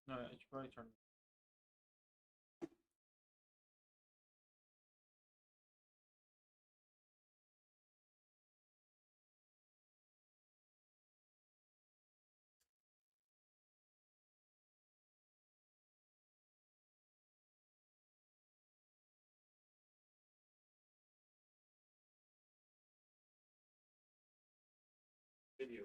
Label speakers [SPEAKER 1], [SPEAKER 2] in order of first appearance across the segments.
[SPEAKER 1] No, I should probably turn. Video.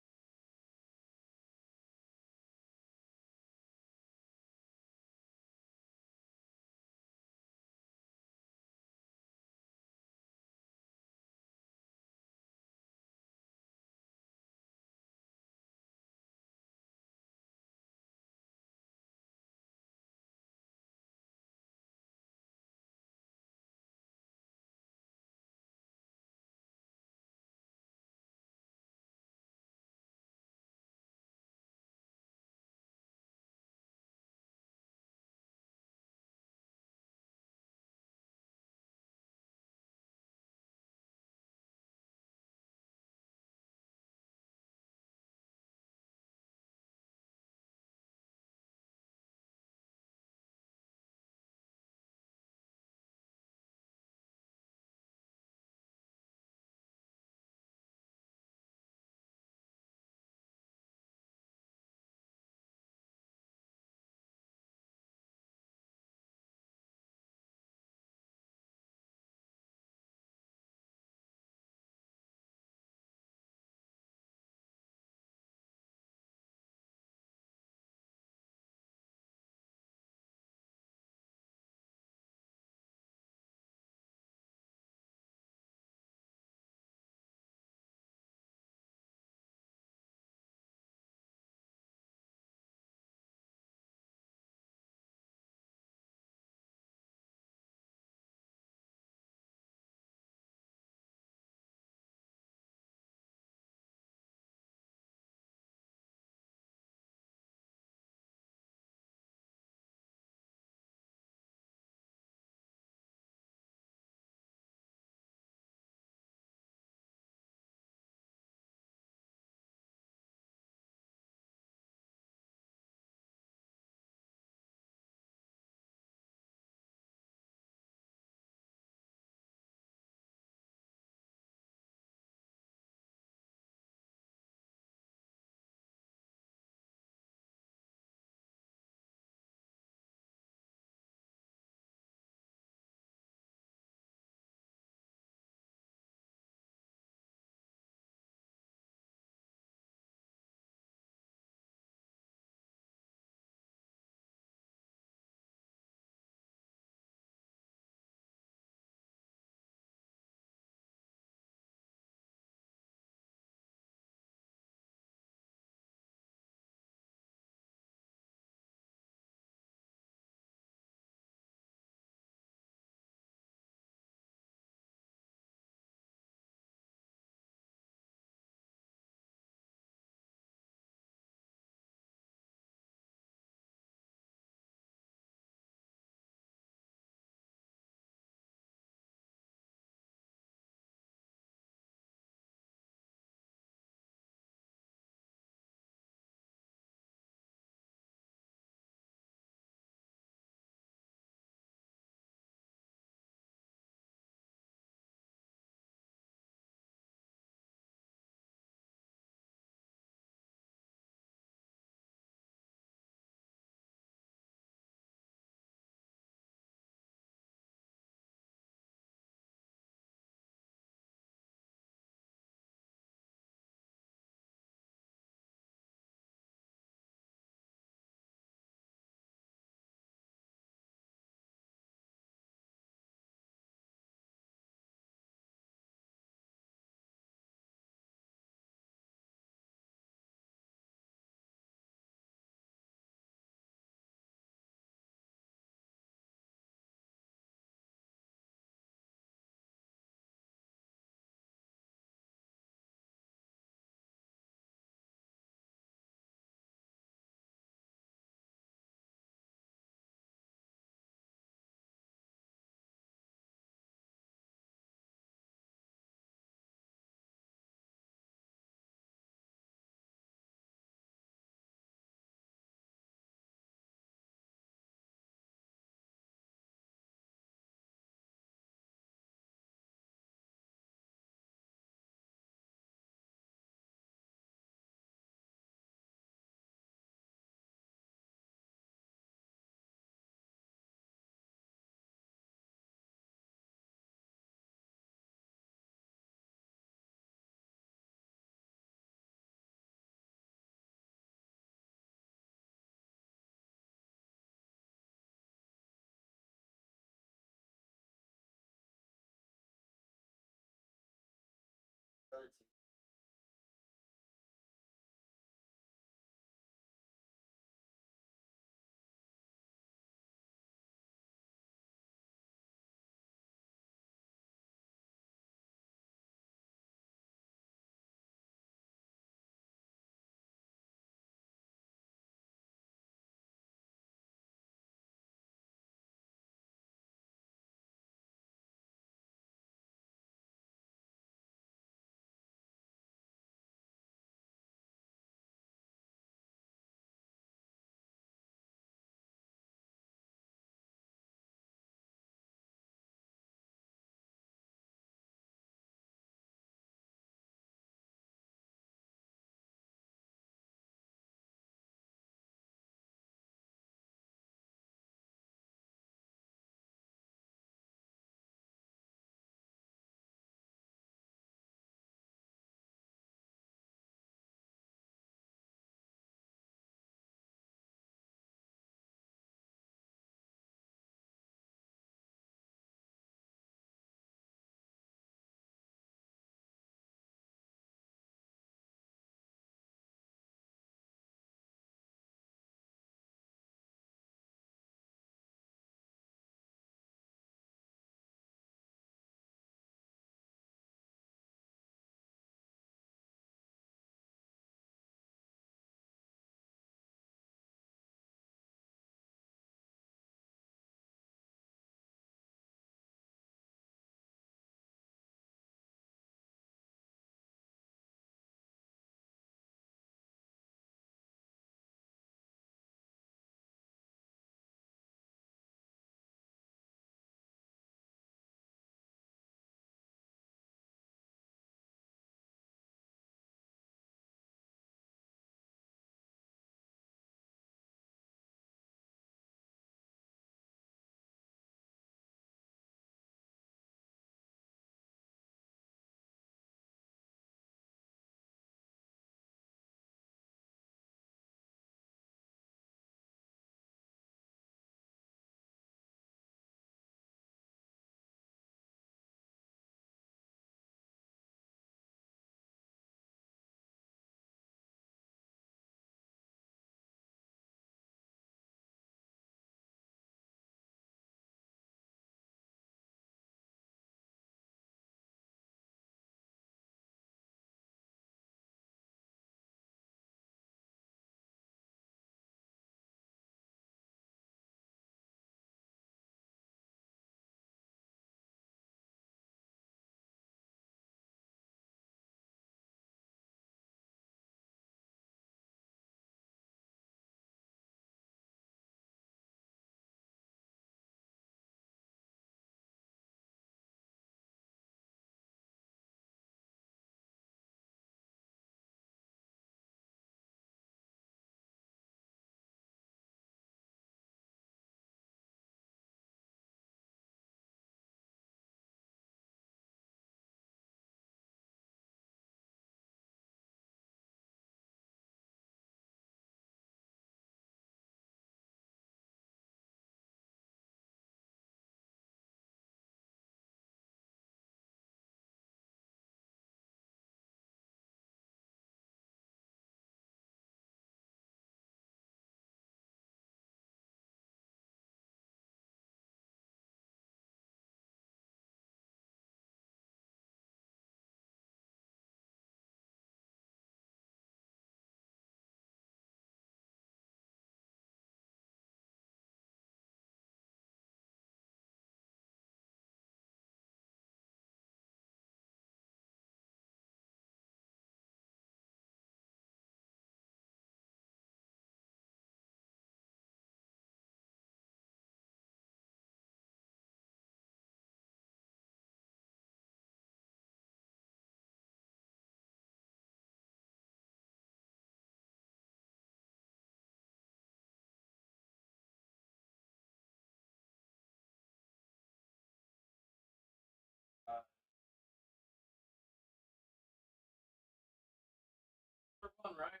[SPEAKER 1] on, right?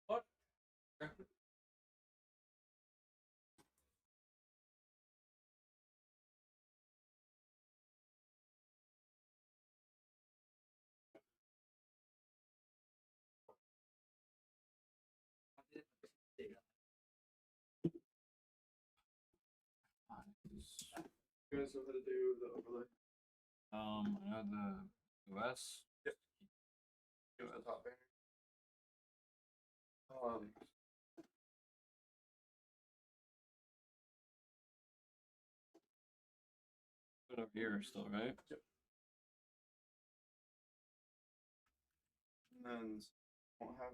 [SPEAKER 1] What?
[SPEAKER 2] You guys know how to do the overlay?
[SPEAKER 1] I know the OS.
[SPEAKER 2] Yep. Here's the top banner.
[SPEAKER 1] Put it up here still, right?
[SPEAKER 2] Yep. And then won't have.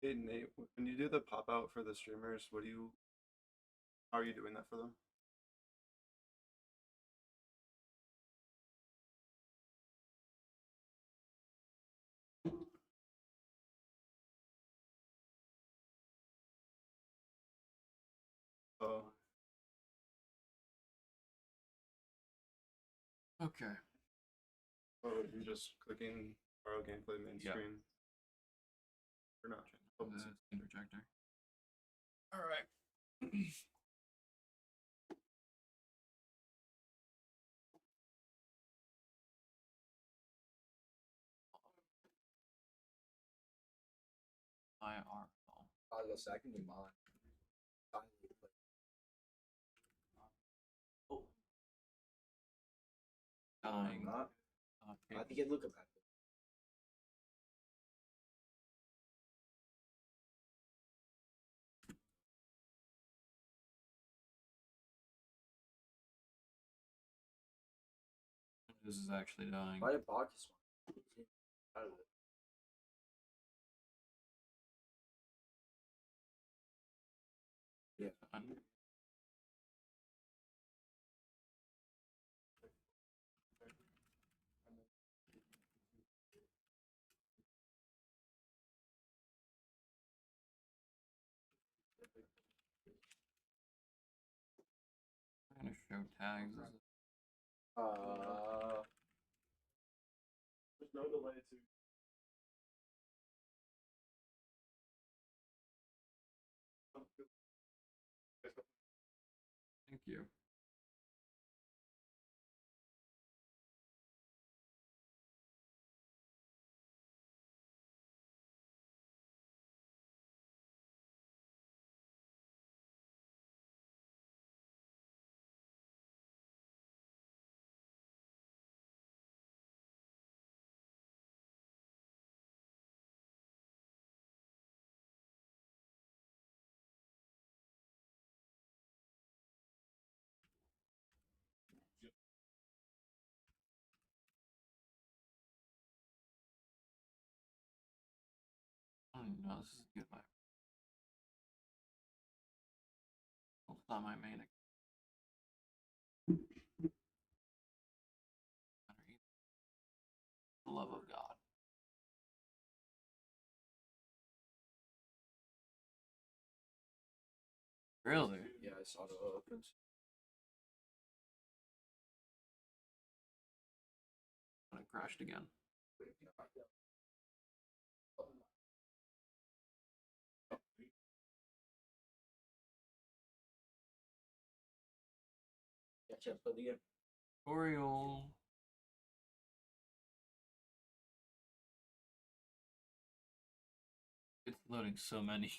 [SPEAKER 2] Hey Nate, when you do the pop out for the streamers, how are you doing that for them? Oh,
[SPEAKER 1] Okay.
[SPEAKER 2] oh, you're just clicking borrow gameplay main
[SPEAKER 1] Yeah.
[SPEAKER 2] screen. Or not. Oh,
[SPEAKER 1] The screen projector. All right. IR.
[SPEAKER 3] Listen, I can do mine. Oh,
[SPEAKER 1] Dying.
[SPEAKER 3] not.
[SPEAKER 1] Okay.
[SPEAKER 3] I think it look at that.
[SPEAKER 1] This is actually dying.
[SPEAKER 3] Why did Bacchus one? Out of it. Yeah.
[SPEAKER 1] I'm gonna show tags.
[SPEAKER 2] There's no delay to.
[SPEAKER 1] Thank you. Oh no, this is good. It's not my main account. The love of God. Really?
[SPEAKER 3] Yeah, I saw the opens.
[SPEAKER 1] And it crashed again.
[SPEAKER 3] Yeah, chance for the game.
[SPEAKER 1] Oriole. It's loading so many.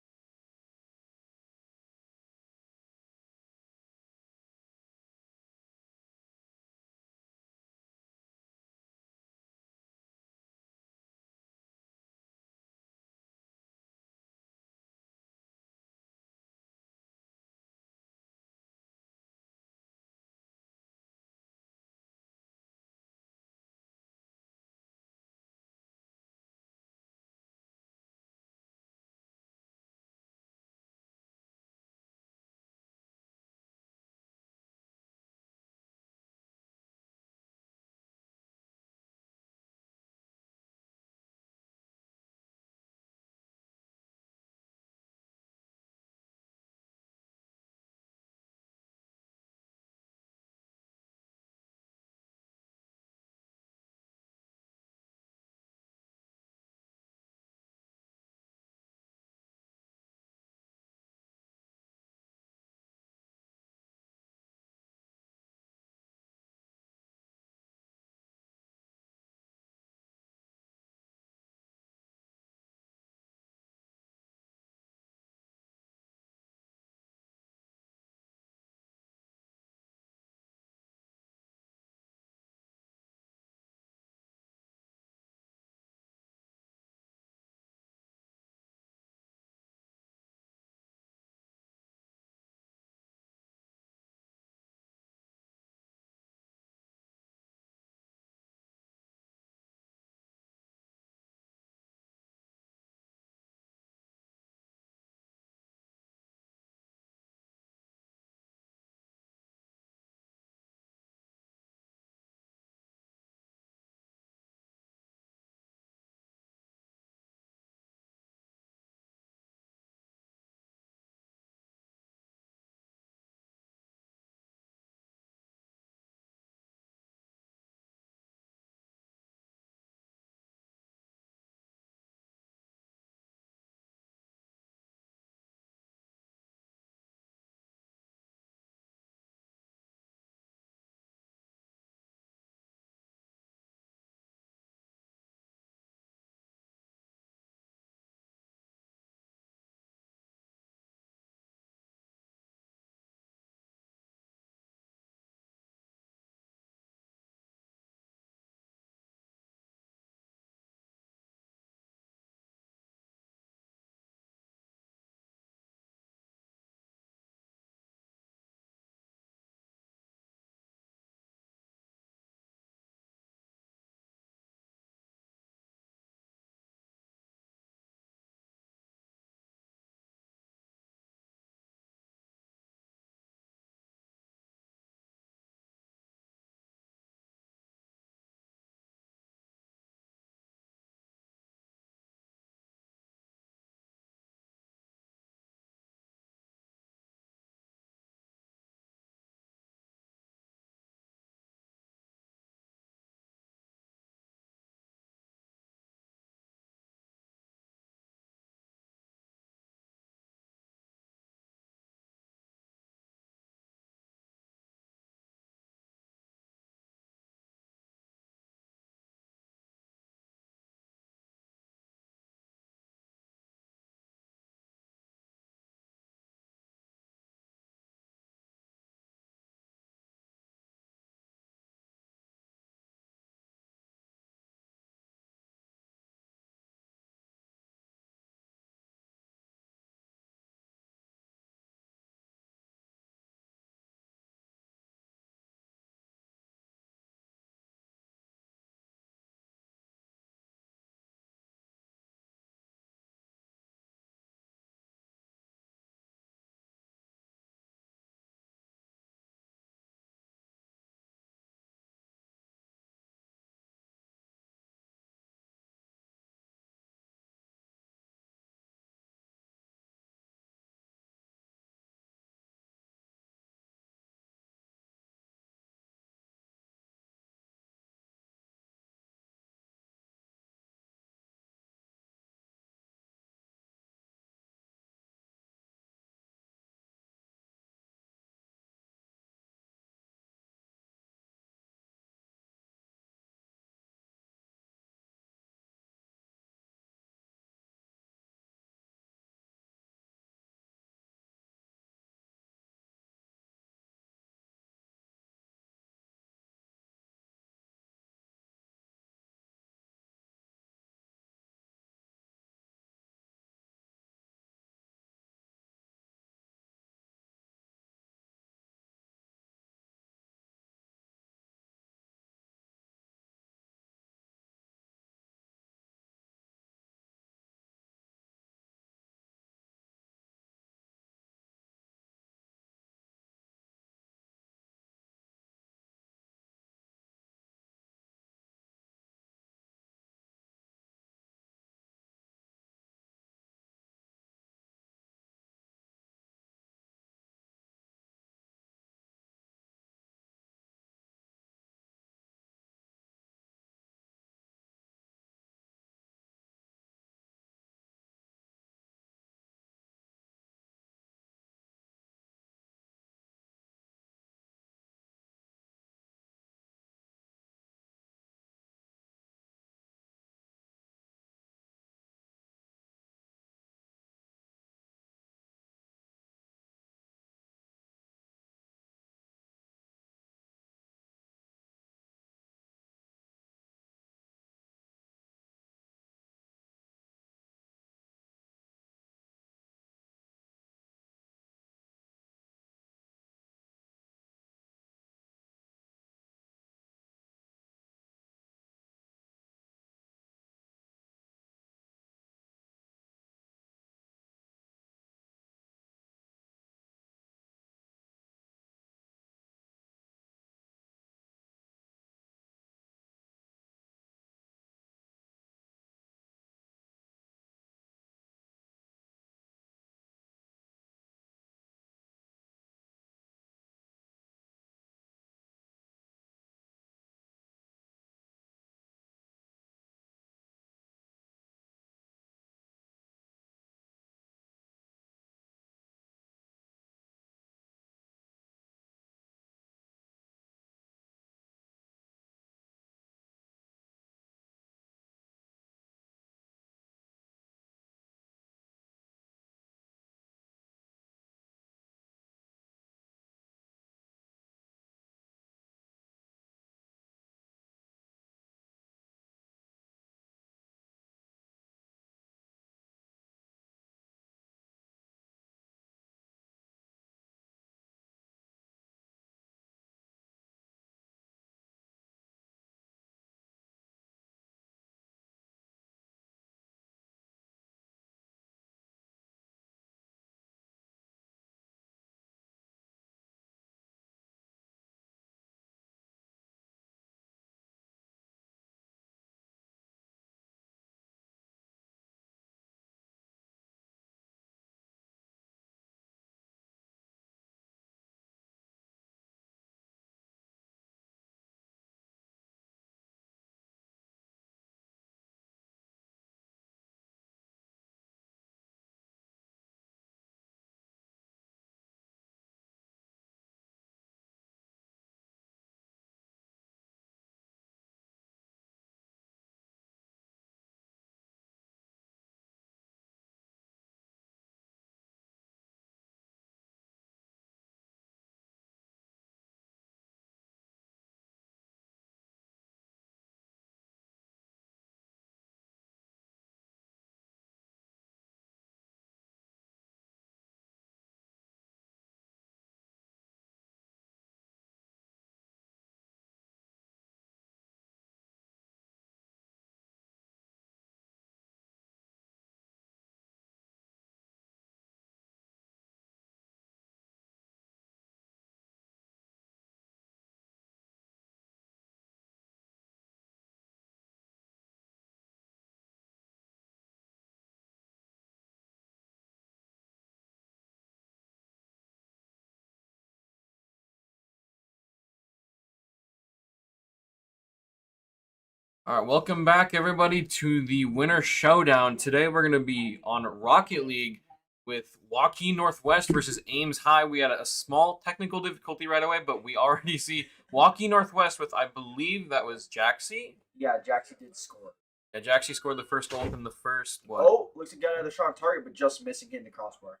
[SPEAKER 1] All right, welcome back, everybody, to the winner showdown. Today we're going to be on Rocket League with Waukee Northwest versus Ames High. We had a small technical difficulty right away, but we already see Waukee Northwest with, I believe that was Jaxie.
[SPEAKER 3] Yeah, Jackson did score.
[SPEAKER 1] Yeah, Jaxie scored the first goal in the first, what?
[SPEAKER 3] Oh, looks like got another shot on target, but just missing hitting the crossbar.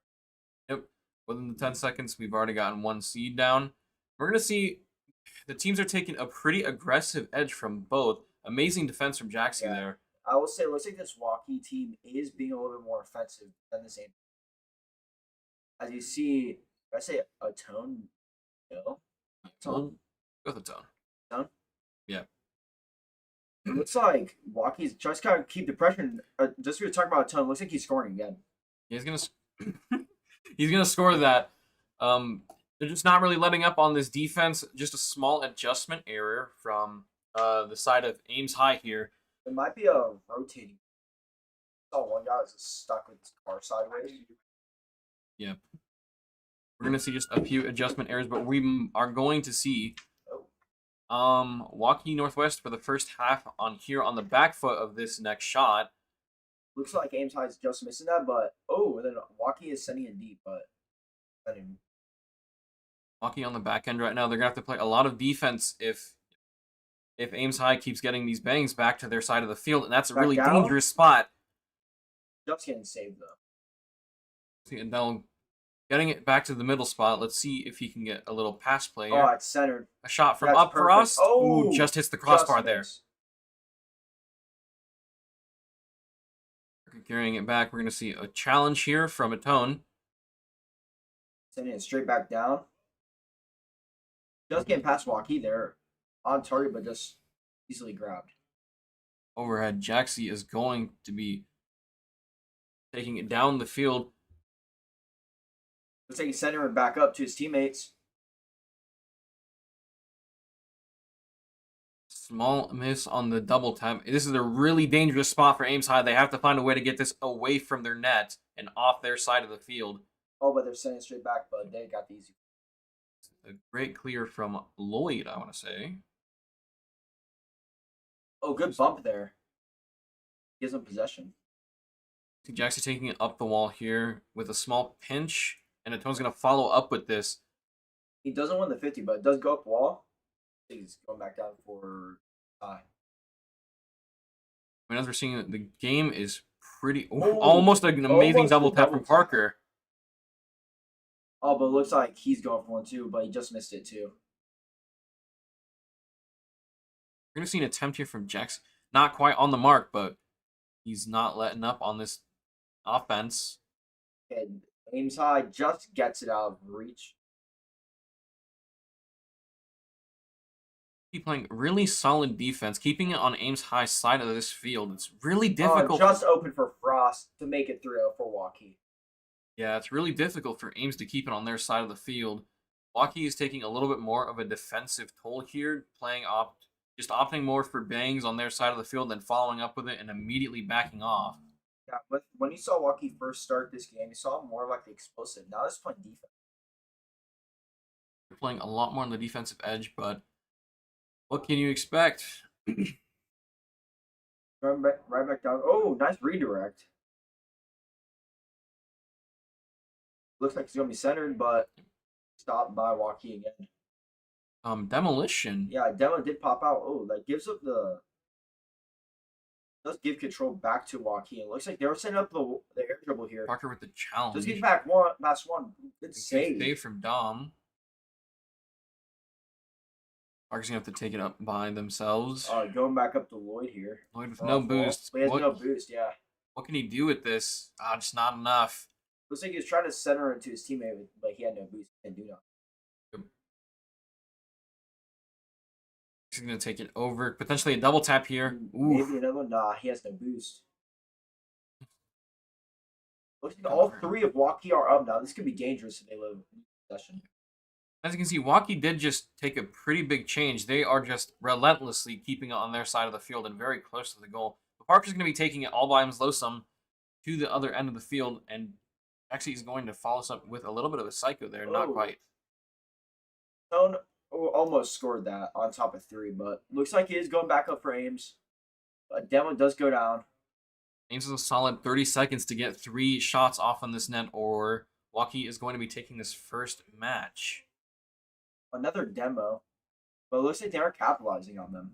[SPEAKER 1] Yep. Within the 10 seconds, we've already gotten one seed down. We're going to see the teams are taking a pretty aggressive edge from both. Amazing defense from Jaxie
[SPEAKER 3] Yeah.
[SPEAKER 1] there.
[SPEAKER 3] I will say, it looks like this Waukee team is being a little bit more offensive than the same. As you see, I say a tone. No,
[SPEAKER 1] Go with the tone.
[SPEAKER 3] Tone?
[SPEAKER 1] Yeah.
[SPEAKER 3] It looks like Waukee's just gotta keep the pressure. Just we were talking about a tone. Looks like he's scoring again.
[SPEAKER 1] He's gonna score that. They're just not really letting up on this defense. Just a small adjustment error from the side of Ames High here.
[SPEAKER 3] It might be a rotating. I saw one guy was stuck with his car sideways.
[SPEAKER 1] Yep. We're gonna see just a few adjustment errors, but we are going to see Waukee Northwest for the first half on here on the back foot of this next shot.
[SPEAKER 3] Looks like Ames High is just missing that, but and then Waukee is sending it deep, but
[SPEAKER 1] Waukee on the back end right now. They're gonna have to play a lot of defense if Ames High keeps getting these bangs back to their side of the field, and that's a really dangerous spot.
[SPEAKER 3] just getting saved though.
[SPEAKER 1] See, and now getting it back to the middle spot. Let's see if he can get a little pass play here.
[SPEAKER 3] Oh, it's centered.
[SPEAKER 1] A shot from
[SPEAKER 3] That's
[SPEAKER 1] up for
[SPEAKER 3] perfect.
[SPEAKER 1] us.
[SPEAKER 3] Oh,
[SPEAKER 1] Ooh, just hits the crossbar
[SPEAKER 3] Just
[SPEAKER 1] there.
[SPEAKER 3] missed.
[SPEAKER 1] Carrying it back, we're going to see a challenge here from Atone.
[SPEAKER 3] Sending it straight back down. Just getting past Waukee there on target, but just easily grabbed.
[SPEAKER 1] Overhead, Jaxie is going to be taking it down the field.
[SPEAKER 3] Looks like he's sending it back up to his teammates.
[SPEAKER 1] Small miss on the double tap. This is a really dangerous spot for Ames High. They have to find a way to get this away from their net and off their side of the field.
[SPEAKER 3] Oh, but they're sending it straight back, but they got the easy.
[SPEAKER 1] A great clear from Lloyd, I want to say.
[SPEAKER 3] Oh, good bump there. Gives him possession.
[SPEAKER 1] Jaxie taking it up the wall here with a small pinch, and Atone's going to follow up with this.
[SPEAKER 3] He doesn't win the 50, but it does go up wall. He's going back down for tie.
[SPEAKER 1] I mean, as we're seeing, the game is pretty almost like an amazing
[SPEAKER 3] Almost
[SPEAKER 1] double
[SPEAKER 3] a
[SPEAKER 1] tap
[SPEAKER 3] double
[SPEAKER 1] from Parker.
[SPEAKER 3] Oh, but it looks like he's going for one too, but he just missed it too.
[SPEAKER 1] We're going to see an attempt here from Jax. Not quite on the mark, but he's not letting up on this offense.
[SPEAKER 3] And Ames High just gets it out of reach.
[SPEAKER 1] Keep playing really solid defense, keeping it on Ames High's side of this field. It's really difficult.
[SPEAKER 3] Just open for Frost to make it 3-0 for Waukee.
[SPEAKER 1] Yeah, it's really difficult for Ames to keep it on their side of the field. Waukee is taking a little bit more of a defensive toll here, just opting more for bangs on their side of the field, then following up with it and immediately backing off.
[SPEAKER 3] Yeah, but when you saw Waukee first start this game, you saw more like the explosive. Now it's playing defense.
[SPEAKER 1] They're playing a lot more on the defensive edge, but what can you expect?
[SPEAKER 3] Right back down. Oh, nice redirect. Looks like he's going to be centered, but stopped by Waukee again.
[SPEAKER 1] Demolition.
[SPEAKER 3] Yeah, Demo did pop out. Oh, that gives up does give control back to Waukee. It looks like they were setting up the air dribble here.
[SPEAKER 1] Parker with the challenge.
[SPEAKER 3] Just get back one, last one. Good save.
[SPEAKER 1] Save from Dom. Parker's going to have to take it up by themselves.
[SPEAKER 3] Going back up to Lloyd here.
[SPEAKER 1] Lloyd with no boost.
[SPEAKER 3] He has no boost, yeah.
[SPEAKER 1] What can he do with this? Just not enough.
[SPEAKER 3] Looks like he was trying to center into his teammate, but he had no boost and do nothing.
[SPEAKER 1] He's going to take it over. Potentially a double tap here.
[SPEAKER 3] Maybe another one. Nah, he has no boost. Looks like all three of Waukee are up now. This could be dangerous if they live in possession.
[SPEAKER 1] As you can see, Waukee did just take a pretty big change. They are just relentlessly keeping it on their side of the field and very close to the goal. But Parker's going to be taking it all by himself to the other end of the field, and actually he's going to follow us up with a little bit of a psycho there. Not quite.
[SPEAKER 3] Tone almost scored that on top of 3, but looks like he is going back up for Ames. A demo does go down.
[SPEAKER 1] Ames has a solid 30 seconds to get 3 shots off on this net, or Waukee is going to be taking this first match.
[SPEAKER 3] Another demo. But it looks like they are capitalizing on them.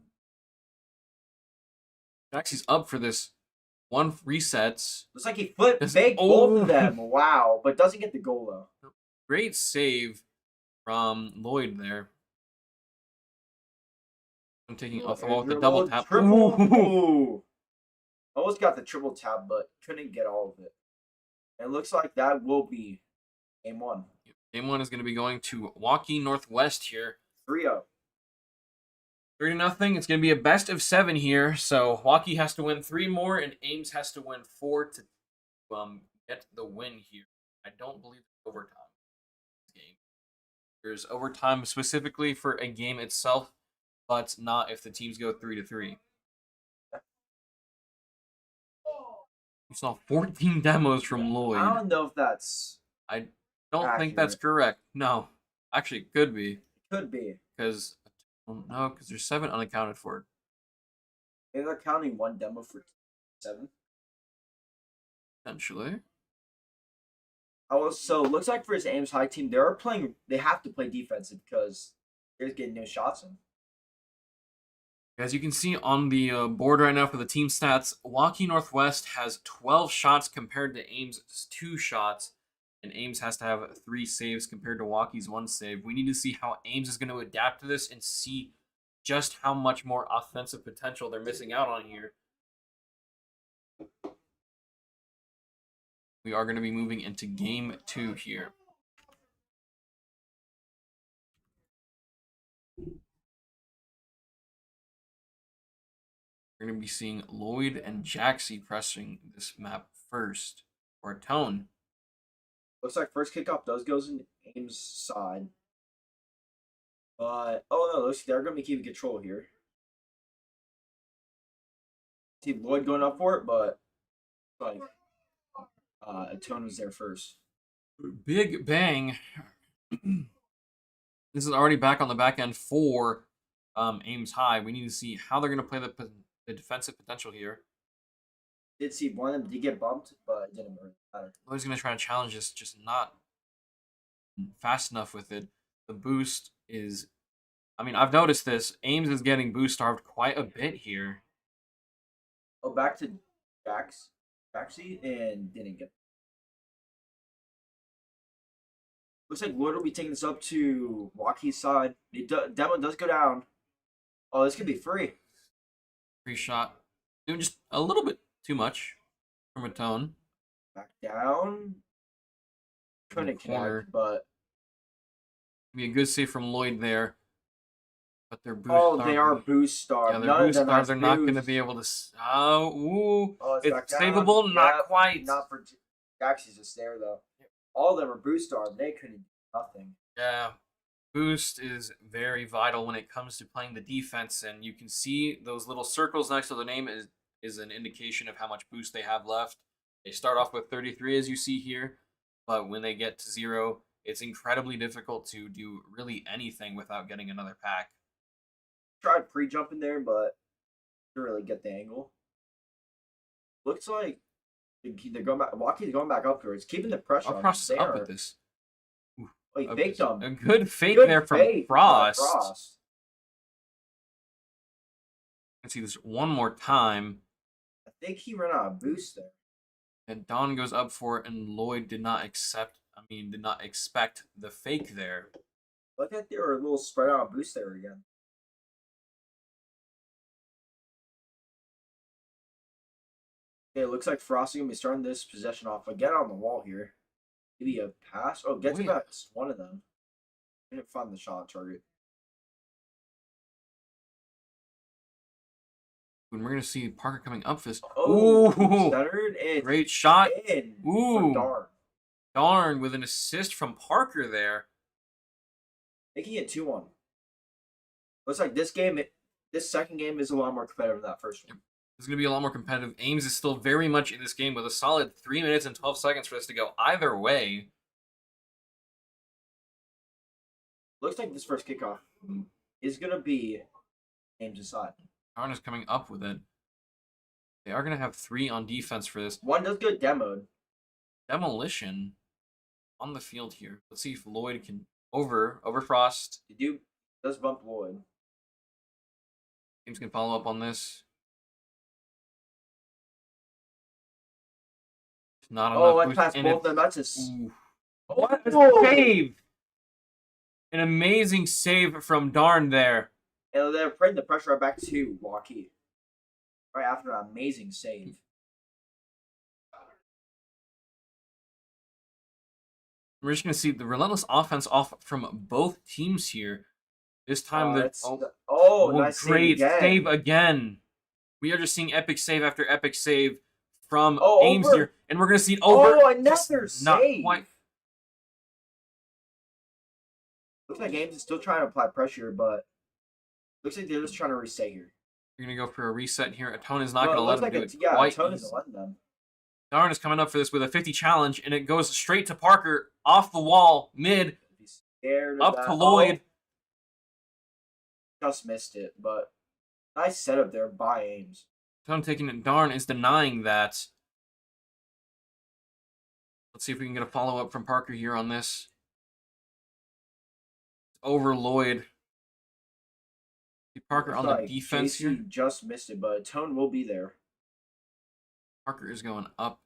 [SPEAKER 1] Jaxie's up for this. 1 resets.
[SPEAKER 3] Looks like he flipped
[SPEAKER 1] This-
[SPEAKER 3] both
[SPEAKER 1] oh.
[SPEAKER 3] of them. Wow. But doesn't get the goal, though.
[SPEAKER 1] Great save from Lloyd there. I'm taking off the wall with the double tap.
[SPEAKER 3] Triple.
[SPEAKER 1] Ooh.
[SPEAKER 3] Ooh. Almost got the triple tap, but couldn't get all of it. And it looks like that will be game 1.
[SPEAKER 1] Game 1 is going to be going to Waukee Northwest here.
[SPEAKER 3] 3-0.
[SPEAKER 1] 3-0. It's going to be a best of 7 here. So Waukee has to win 3 more, and Ames has to win 4 to get the win here. I don't believe it's overtime. Game. There's overtime specifically for a game itself, but not if the teams go 3-3. We saw 14 demos from Lloyd.
[SPEAKER 3] I don't know if that's
[SPEAKER 1] I don't think that's correct. No. Actually, it could be.
[SPEAKER 3] could be.
[SPEAKER 1] Because, no, because there's 7 unaccounted for.
[SPEAKER 3] Maybe they're counting 1 demo for 7.
[SPEAKER 1] Potentially.
[SPEAKER 3] So it looks like for his Ames High team, they have to play defensive because they're just getting no shots in.
[SPEAKER 1] As you can see on the board right now for the team stats, Waukee Northwest has 12 shots compared to Ames' 2 shots, and Ames has to have 3 saves compared to Waukee's 1 save. We need to see how Ames is going to adapt to this and see just how much more offensive potential they're missing out on here. We are going to be moving into game 2 here. We're going to be seeing Lloyd and Jaxie pressing this map first. Or Tone.
[SPEAKER 3] Looks like first kickoff goes in Ames' side. But, oh no, looks like they're going to be keeping control here. See Lloyd going up for it, but like, Tone was there first.
[SPEAKER 1] Big bang. This is already back on the back end for Ames High. We need to see how they're going to play the defensive potential here.
[SPEAKER 3] Did see one of them did get bumped, but it didn't really matter.
[SPEAKER 1] Lloyd's going to try to challenge this, just not fast enough with it. The boost is... I mean, I've noticed this. Ames is getting boost starved quite a bit here.
[SPEAKER 3] Oh, back to Jaxie, and didn't get. Looks like Lloyd will be taking this up to Waukee's side. Demo does go down. Oh, this could be free.
[SPEAKER 1] Free shot. Doing just a little bit too much from a Tone.
[SPEAKER 3] Back down. Couldn't connect, but
[SPEAKER 1] Be a good save from Lloyd there. But they're boost
[SPEAKER 3] oh,
[SPEAKER 1] starved.
[SPEAKER 3] they are boost starved.
[SPEAKER 1] Yeah,
[SPEAKER 3] None
[SPEAKER 1] they're
[SPEAKER 3] of
[SPEAKER 1] boost
[SPEAKER 3] them
[SPEAKER 1] starved.
[SPEAKER 3] has
[SPEAKER 1] They're not going to
[SPEAKER 3] boost.
[SPEAKER 1] be able to. Oh, ooh.
[SPEAKER 3] Oh,
[SPEAKER 1] It's
[SPEAKER 3] back down.
[SPEAKER 1] savable, not
[SPEAKER 3] Yep,
[SPEAKER 1] quite.
[SPEAKER 3] Not for Jaxie's just there though. All of them are boost starved. They couldn't do nothing.
[SPEAKER 1] Yeah, boost is very vital when it comes to playing the defense, and you can see those little circles next to the name is an indication of how much boost they have left. They start off with 33, as you see here, but when they get to 0, it's incredibly difficult to do really anything without getting another pack.
[SPEAKER 3] Tried pre-jumping there, but didn't really get the angle. Looks like they're going back. Waukee's going back up towards, keeping the pressure
[SPEAKER 1] I'll
[SPEAKER 3] on.
[SPEAKER 1] process
[SPEAKER 3] There.
[SPEAKER 1] up with this.
[SPEAKER 3] Oh, he faked them.
[SPEAKER 1] A good fake
[SPEAKER 3] Good
[SPEAKER 1] there from
[SPEAKER 3] fake.
[SPEAKER 1] Frost.
[SPEAKER 3] Frost.
[SPEAKER 1] Let's see this one more time.
[SPEAKER 3] I think he ran out of boost there.
[SPEAKER 1] And Don goes up for it, and Lloyd did not expect the fake there.
[SPEAKER 3] Look like they were a little spread out boost there again. Okay, it looks like Frost is gonna be starting this possession off again on the wall here. Maybe a pass. Oh, get to
[SPEAKER 1] Wait.
[SPEAKER 3] that one of them. I didn't find the shot target.
[SPEAKER 1] And we're going to see Parker coming up for this.
[SPEAKER 3] Oh,
[SPEAKER 1] Ooh,
[SPEAKER 3] centered and
[SPEAKER 1] great shot.
[SPEAKER 3] in.
[SPEAKER 1] Ooh.
[SPEAKER 3] For darn.
[SPEAKER 1] Darn, with an assist from Parker there.
[SPEAKER 3] Making it 2-1. Looks like this second game is a lot more competitive than that first one.
[SPEAKER 1] It's going to be a lot more competitive. Ames is still very much in this game with a solid 3 minutes and 12 seconds for this to go either way.
[SPEAKER 3] Looks like this first kickoff is going to be Ames' side.
[SPEAKER 1] Darn is coming up with it. They are going to have 3 on defense for this.
[SPEAKER 3] One does get demoed.
[SPEAKER 1] Demolition on the field here. Let's see if Lloyd can over Frost.
[SPEAKER 3] Does bump Lloyd.
[SPEAKER 1] Teams can follow up on this. Not enough.
[SPEAKER 3] Oh, I passed both of them. That's a...
[SPEAKER 1] Ooh. What a save! An amazing save from Darn there.
[SPEAKER 3] And they're putting the pressure right back to Waukee. Right after an amazing save.
[SPEAKER 1] We're just going to see the relentless offense off from both teams here. This time,
[SPEAKER 3] nice
[SPEAKER 1] great
[SPEAKER 3] save
[SPEAKER 1] again. We are just seeing epic save after epic save from Ames
[SPEAKER 3] over.
[SPEAKER 1] here. And we're going to see it over.
[SPEAKER 3] Oh, another save.
[SPEAKER 1] Not quite.
[SPEAKER 3] Looks like Ames is still trying to apply pressure, but looks like they're just trying to reset here.
[SPEAKER 1] You're going to go for a reset here. Atone is not going to let him do it
[SPEAKER 3] Yeah,
[SPEAKER 1] quite
[SPEAKER 3] Atone
[SPEAKER 1] easy.
[SPEAKER 3] isn't letting them.
[SPEAKER 1] Darn is coming up for this with a 50 challenge, and it goes straight to Parker, off the wall, mid,
[SPEAKER 3] He's scared
[SPEAKER 1] up
[SPEAKER 3] of
[SPEAKER 1] to
[SPEAKER 3] that.
[SPEAKER 1] Lloyd.
[SPEAKER 3] Just missed it, but nice setup there by Ames.
[SPEAKER 1] Atone taking it. Darn is denying that. Let's see if we can get a follow-up from Parker here on this. Over Lloyd. See Parker on the defense here.
[SPEAKER 3] Just missed it, but Atone will be there.
[SPEAKER 1] Parker is going up.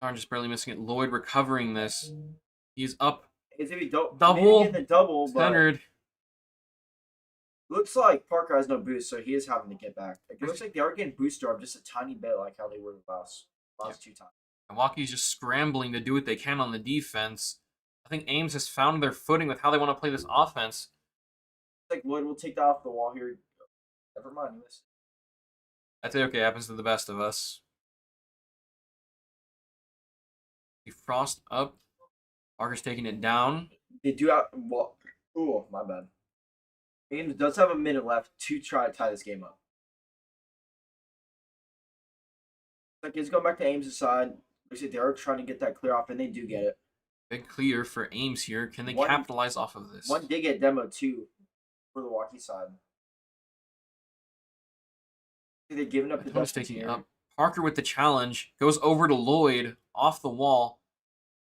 [SPEAKER 1] Darn just barely missing it. Lloyd recovering this. He's up.
[SPEAKER 3] It's gonna be
[SPEAKER 1] Double. Centered.
[SPEAKER 3] Looks like Parker has no boost, so he is having to get back. It looks like they are getting boosted up just a tiny bit, like how they were the last 2 times.
[SPEAKER 1] And Waukee's just scrambling to do what they can on the defense. I think Ames has found their footing with how they want to play this offense.
[SPEAKER 3] Like Lloyd will take that off the wall here. Never mind. He missed.
[SPEAKER 1] That's okay. Happens to the best of us. Frost up. Parker's taking it down.
[SPEAKER 3] They do have... Well, oh, my bad. Ames does have a minute left to try to tie this game up. Like, he's going back to Ames' side. Looks like they are trying to get that clear off, and they do get it.
[SPEAKER 1] Big clear for Ames here. Can they capitalize off of this?
[SPEAKER 3] One did get demo, too, for the Waukee side. They're giving up the
[SPEAKER 1] Atone's taking it up. Parker with the challenge. Goes over to Lloyd. Off the wall.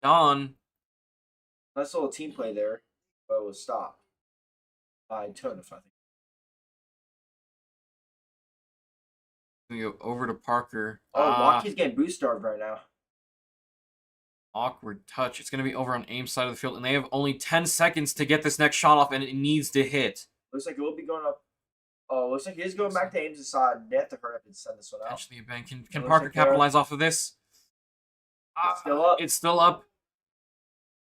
[SPEAKER 1] Don.
[SPEAKER 3] Nice little team play there, but it was stopped by Atone, I think.
[SPEAKER 1] We go over to Parker.
[SPEAKER 3] Oh, Waukee's getting boost starved right now.
[SPEAKER 1] Awkward touch. It's going to be over on Ames' side of the field, and they have only 10 seconds to get this next shot off, and it needs to hit.
[SPEAKER 3] Looks like it will be going up. Oh, looks like he's going back to Ames' side. They have to hurry up and send this one out.
[SPEAKER 1] Actually, can Parker capitalize off of this?
[SPEAKER 3] It's still up.
[SPEAKER 1] It's still up.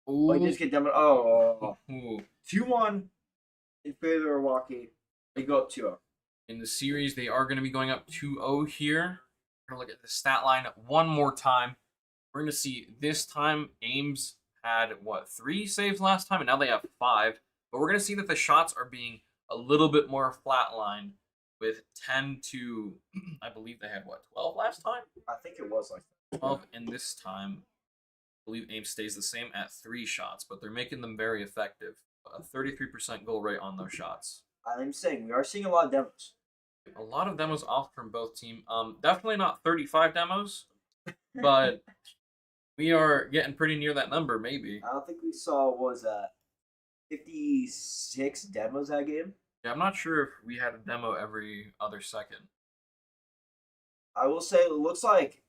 [SPEAKER 3] Oh, he just get demo. Oh.
[SPEAKER 1] Ooh.
[SPEAKER 3] 2-1 in favor of Waukee. They go up 2-0.
[SPEAKER 1] In the series, they are going to be going up 2-0 here. We're going to look at the stat line one more time. We're going to see this time Ames had, 3 saves last time, and now they have 5. But we're going to see that the shots are being a little bit more flatlined with 10 to, I believe they had, 12 last time?
[SPEAKER 3] I think it was like that.
[SPEAKER 1] 12, and this time, I believe Ames stays the same at 3 shots, but they're making them very effective. A 33% goal rate on those shots.
[SPEAKER 3] I'm saying, we are seeing a lot of demos.
[SPEAKER 1] A lot of demos off from both teams. Definitely not 35 demos, but we are getting pretty near that number, maybe.
[SPEAKER 3] I don't think we saw, 56 demos that game?
[SPEAKER 1] Yeah, I'm not sure if we had a demo every other second.
[SPEAKER 3] I will say, it looks like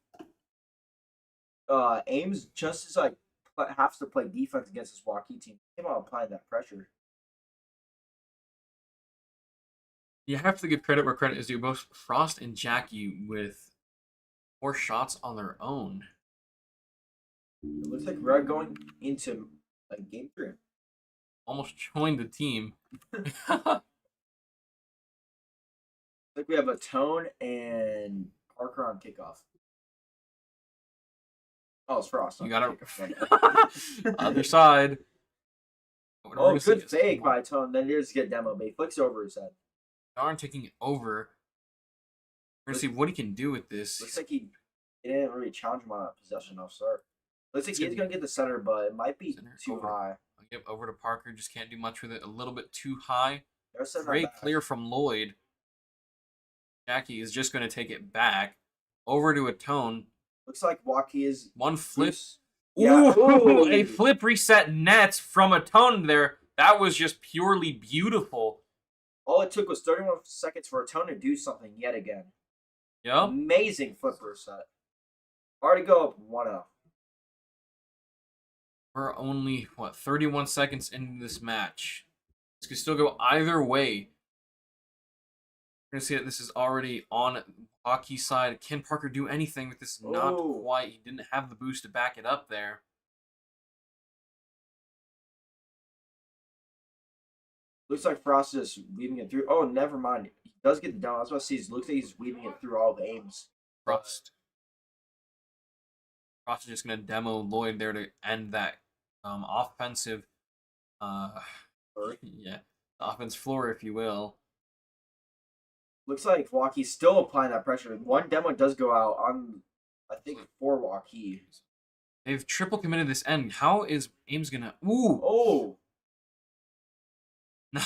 [SPEAKER 3] Ames just is has to play defense against this Waukee team. They came out applying that pressure.
[SPEAKER 1] You have to give credit where credit is due. Both Frost and Jackie with 4 shots on their own.
[SPEAKER 3] It looks like we're going into game 3.
[SPEAKER 1] Almost joined the team.
[SPEAKER 3] Like we have Atone and Parker on kickoff. Oh, it's Frost.
[SPEAKER 1] You got it. Other side.
[SPEAKER 3] Oh, good fake by Atone. Then here's get demo, but he flicks over his head.
[SPEAKER 1] Darn taking it over. We're going to see what he can do with this.
[SPEAKER 3] Looks like he didn't really challenge him on that possession off start. Looks like he's going to get the center, but it might be too high.
[SPEAKER 1] I'll give over to Parker. Just can't do much with it. A little bit too high.
[SPEAKER 3] Great
[SPEAKER 1] clear from Lloyd. Jackie is just going to take it back over to a tone.
[SPEAKER 3] Looks like Waukee is
[SPEAKER 1] One flip.
[SPEAKER 3] loose. Yeah.
[SPEAKER 1] Ooh, a
[SPEAKER 3] Ooh.
[SPEAKER 1] flip reset nets from a tone there. That was just purely beautiful.
[SPEAKER 3] All it took was 31 seconds for a tone to do something yet again.
[SPEAKER 1] Yep.
[SPEAKER 3] Amazing flip reset. Already go up 1-0.
[SPEAKER 1] We're only, 31 seconds into this match. This could still go either way. We're going to see that this is already on Waukee's side. Can Parker do anything with this? Not
[SPEAKER 3] Ooh.
[SPEAKER 1] quite. He didn't have the boost to back it up there.
[SPEAKER 3] Looks like Frost is weaving it through. Oh, never mind. He does get the down. I was about to see. It looks like he's weaving it through all of Ames.
[SPEAKER 1] Frost is just going to demo Lloyd there to end that offensive, offense floor, if you will.
[SPEAKER 3] Looks like Waukee's still applying that pressure. One demo does go out on, I think, for Waukee.
[SPEAKER 1] They've triple committed this end. How is Ames going to... Ooh!
[SPEAKER 3] Oh!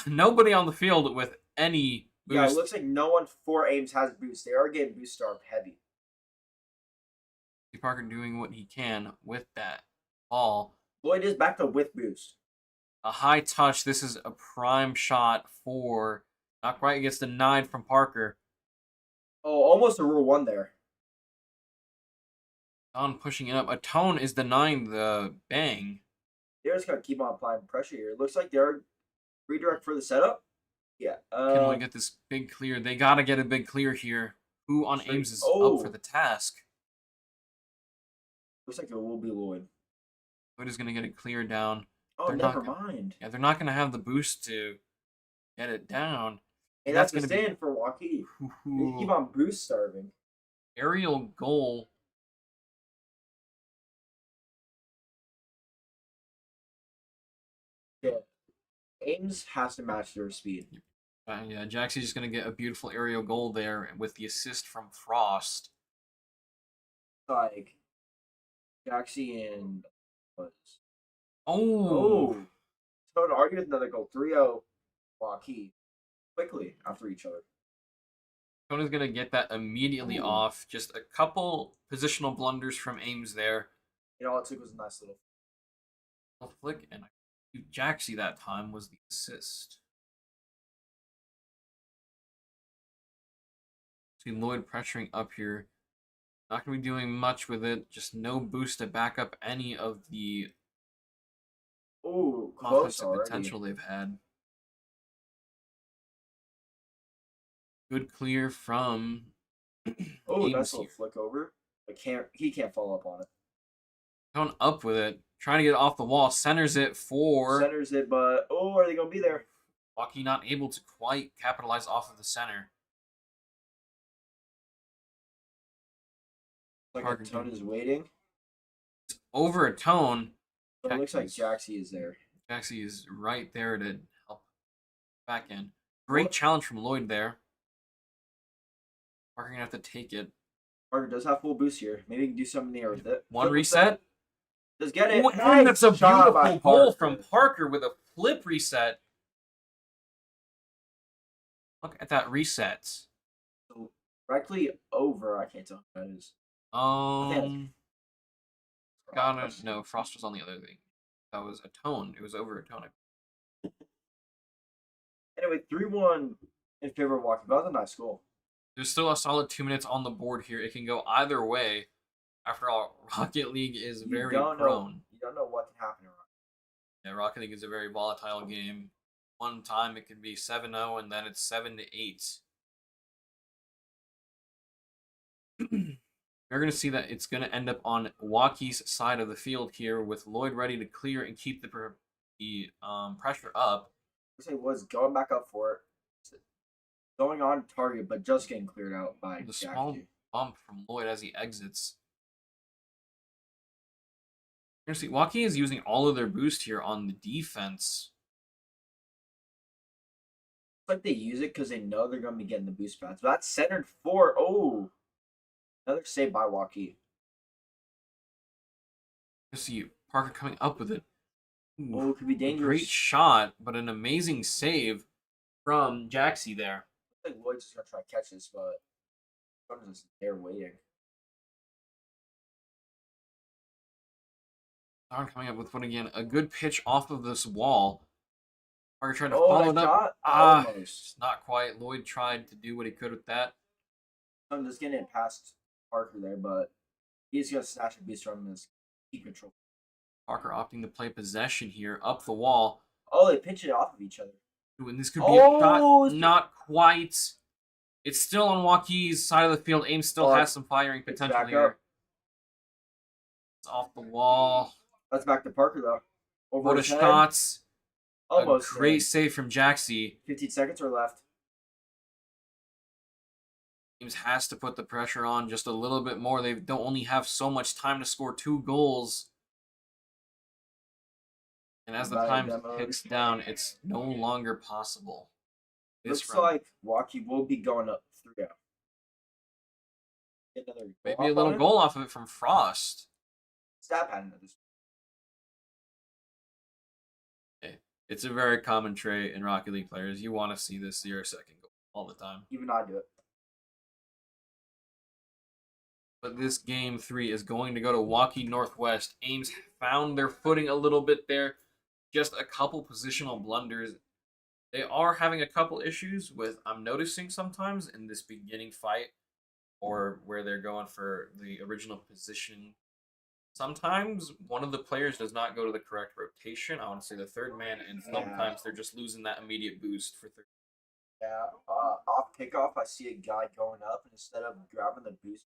[SPEAKER 1] Nobody on the field with any boost.
[SPEAKER 3] Yeah, it looks like no one for Ames has boost. They are getting boost star heavy.
[SPEAKER 1] Parker doing what he can with that ball.
[SPEAKER 3] Lloyd is back to with boost.
[SPEAKER 1] A high touch. This is a prime shot for... Not quite gets denied from Parker.
[SPEAKER 3] Oh, almost a rule 1 there.
[SPEAKER 1] Don pushing it up. A tone is denying the bang.
[SPEAKER 3] They're just going to keep on applying pressure here. It looks like they're redirect for the setup. Yeah.
[SPEAKER 1] Can we get this big clear? They got to get a big clear here. Who on Ames is up for the task?
[SPEAKER 3] Looks like it will be Lloyd.
[SPEAKER 1] Lloyd is going to get it cleared down.
[SPEAKER 3] Oh, never mind.
[SPEAKER 1] Yeah, they're not going to have the boost to get it down.
[SPEAKER 3] Hey, that's the stand for Waukee. They keep on boost starving.
[SPEAKER 1] Aerial goal.
[SPEAKER 3] Yeah. Ames has to match their speed.
[SPEAKER 1] Yeah, Jaxie's just going to get a beautiful aerial goal there with the assist from Frost.
[SPEAKER 3] Like, Jaxie and...
[SPEAKER 1] Oh!
[SPEAKER 3] So to argue with another goal. 3-0 Waukee. Quickly after each other.
[SPEAKER 1] Kona's going to get that immediately off. Just a couple positional blunders from Ames there.
[SPEAKER 3] You know, all it took was a nice little
[SPEAKER 1] flick, and Jaxie that time was the assist. See Lloyd pressuring up here. Not going to be doing much with it. Just no boost to back up any of the offensive potential they've had. Good clear from
[SPEAKER 3] Oh, nice little flick over. He can't follow up on it.
[SPEAKER 1] Going up with it. Trying to get it off the wall. Centers it,
[SPEAKER 3] but are they going to be there?
[SPEAKER 1] Waukee not able to quite capitalize off of the center.
[SPEAKER 3] Like a tone is waiting.
[SPEAKER 1] It's over a tone.
[SPEAKER 3] But it looks like Jaxie is there.
[SPEAKER 1] Jaxie is right there to help back in. Great challenge from Lloyd there. Parker going to have to take it.
[SPEAKER 3] Parker does have full boost here. Maybe he can do something there with it.
[SPEAKER 1] One reset.
[SPEAKER 3] Does get it.
[SPEAKER 1] Nice. That's a beautiful goal from Parker with a flip reset. Look at that reset.
[SPEAKER 3] So directly over. I can't tell who that is.
[SPEAKER 1] No, Frost was on the other thing. That was a tone. It was over a tone.
[SPEAKER 3] Anyway, 3-1 in favor of Waukee. That was a nice goal.
[SPEAKER 1] There's still a solid 2 minutes on the board here. It can go either way. After all, Rocket League is very prone.
[SPEAKER 3] You don't know what can happen.
[SPEAKER 1] Yeah, Rocket League is a very volatile game. One time it can be 7-0, and then it's 7-8. You're going to see that it's going to end up on Waukee's side of the field here with Lloyd ready to clear and keep the pressure up.
[SPEAKER 3] Looks like was going back up for it. Going on target, but just getting cleared out by
[SPEAKER 1] the small bump from Lloyd as he exits. You're going to see Waukee is using all of their boost here on the defense.
[SPEAKER 3] It's like they use it because they know they're going to be getting the boost pads. But that's centered for... Oh! Another save by Waukee.
[SPEAKER 1] You see Parker coming up with it.
[SPEAKER 3] Ooh, oh, it could be dangerous.
[SPEAKER 1] Great shot, but an amazing save from Jaxie there.
[SPEAKER 3] I think Lloyd's just gonna try to catch this, but I'm just there waiting.
[SPEAKER 1] Darn coming up with one again. A good pitch off of this wall. Parker tried to
[SPEAKER 3] Oh,
[SPEAKER 1] follow
[SPEAKER 3] that
[SPEAKER 1] it up.
[SPEAKER 3] shot?
[SPEAKER 1] Ah,
[SPEAKER 3] Almost.
[SPEAKER 1] not quite. Lloyd tried to do what he could with that.
[SPEAKER 3] I'm just getting it past Parker there, but he's gonna snatch a boost from his key control.
[SPEAKER 1] Parker opting to play possession here up the wall.
[SPEAKER 3] Oh, they pinch it off of each other.
[SPEAKER 1] Ooh, and this could be a
[SPEAKER 3] Oh,
[SPEAKER 1] shot.
[SPEAKER 3] it's-
[SPEAKER 1] Not quite. It's still on Waukee's side of the field. Ames still has some firing
[SPEAKER 3] It's
[SPEAKER 1] potential
[SPEAKER 3] back
[SPEAKER 1] here.
[SPEAKER 3] up.
[SPEAKER 1] It's off the wall.
[SPEAKER 3] That's back to Parker though. Over
[SPEAKER 1] What a
[SPEAKER 3] his head.
[SPEAKER 1] shots.
[SPEAKER 3] Almost.
[SPEAKER 1] A great
[SPEAKER 3] in.
[SPEAKER 1] save from Jaxie.
[SPEAKER 3] 15 seconds are left.
[SPEAKER 1] Ames has to put the pressure on just a little bit more. They don't only have so much time to score 2 goals. And as the
[SPEAKER 3] Bad
[SPEAKER 1] time
[SPEAKER 3] demo.
[SPEAKER 1] ticks down, it's no longer possible.
[SPEAKER 3] Looks
[SPEAKER 1] run-
[SPEAKER 3] like Waukee will be going up 3-0. Get another
[SPEAKER 1] maybe
[SPEAKER 3] goal
[SPEAKER 1] a
[SPEAKER 3] off
[SPEAKER 1] little
[SPEAKER 3] on it.
[SPEAKER 1] goal off of it from Frost.
[SPEAKER 3] Stab pattern at this.
[SPEAKER 1] It's a very common trait in Rocket League players. You want to see this your second goal all the time.
[SPEAKER 3] Even I do it.
[SPEAKER 1] But this game 3 is going to go to Waukee Northwest. Ames found their footing a little bit there. Just a couple positional blunders. They are having a couple issues with, I'm noticing sometimes in this beginning fight, or where they're going for the original position. Sometimes one of the players does not go to the correct rotation. I want to say the third man, and sometimes they're just losing that immediate boost for third.
[SPEAKER 3] Yeah. Off kickoff, I see a guy going up, and instead of grabbing the boost,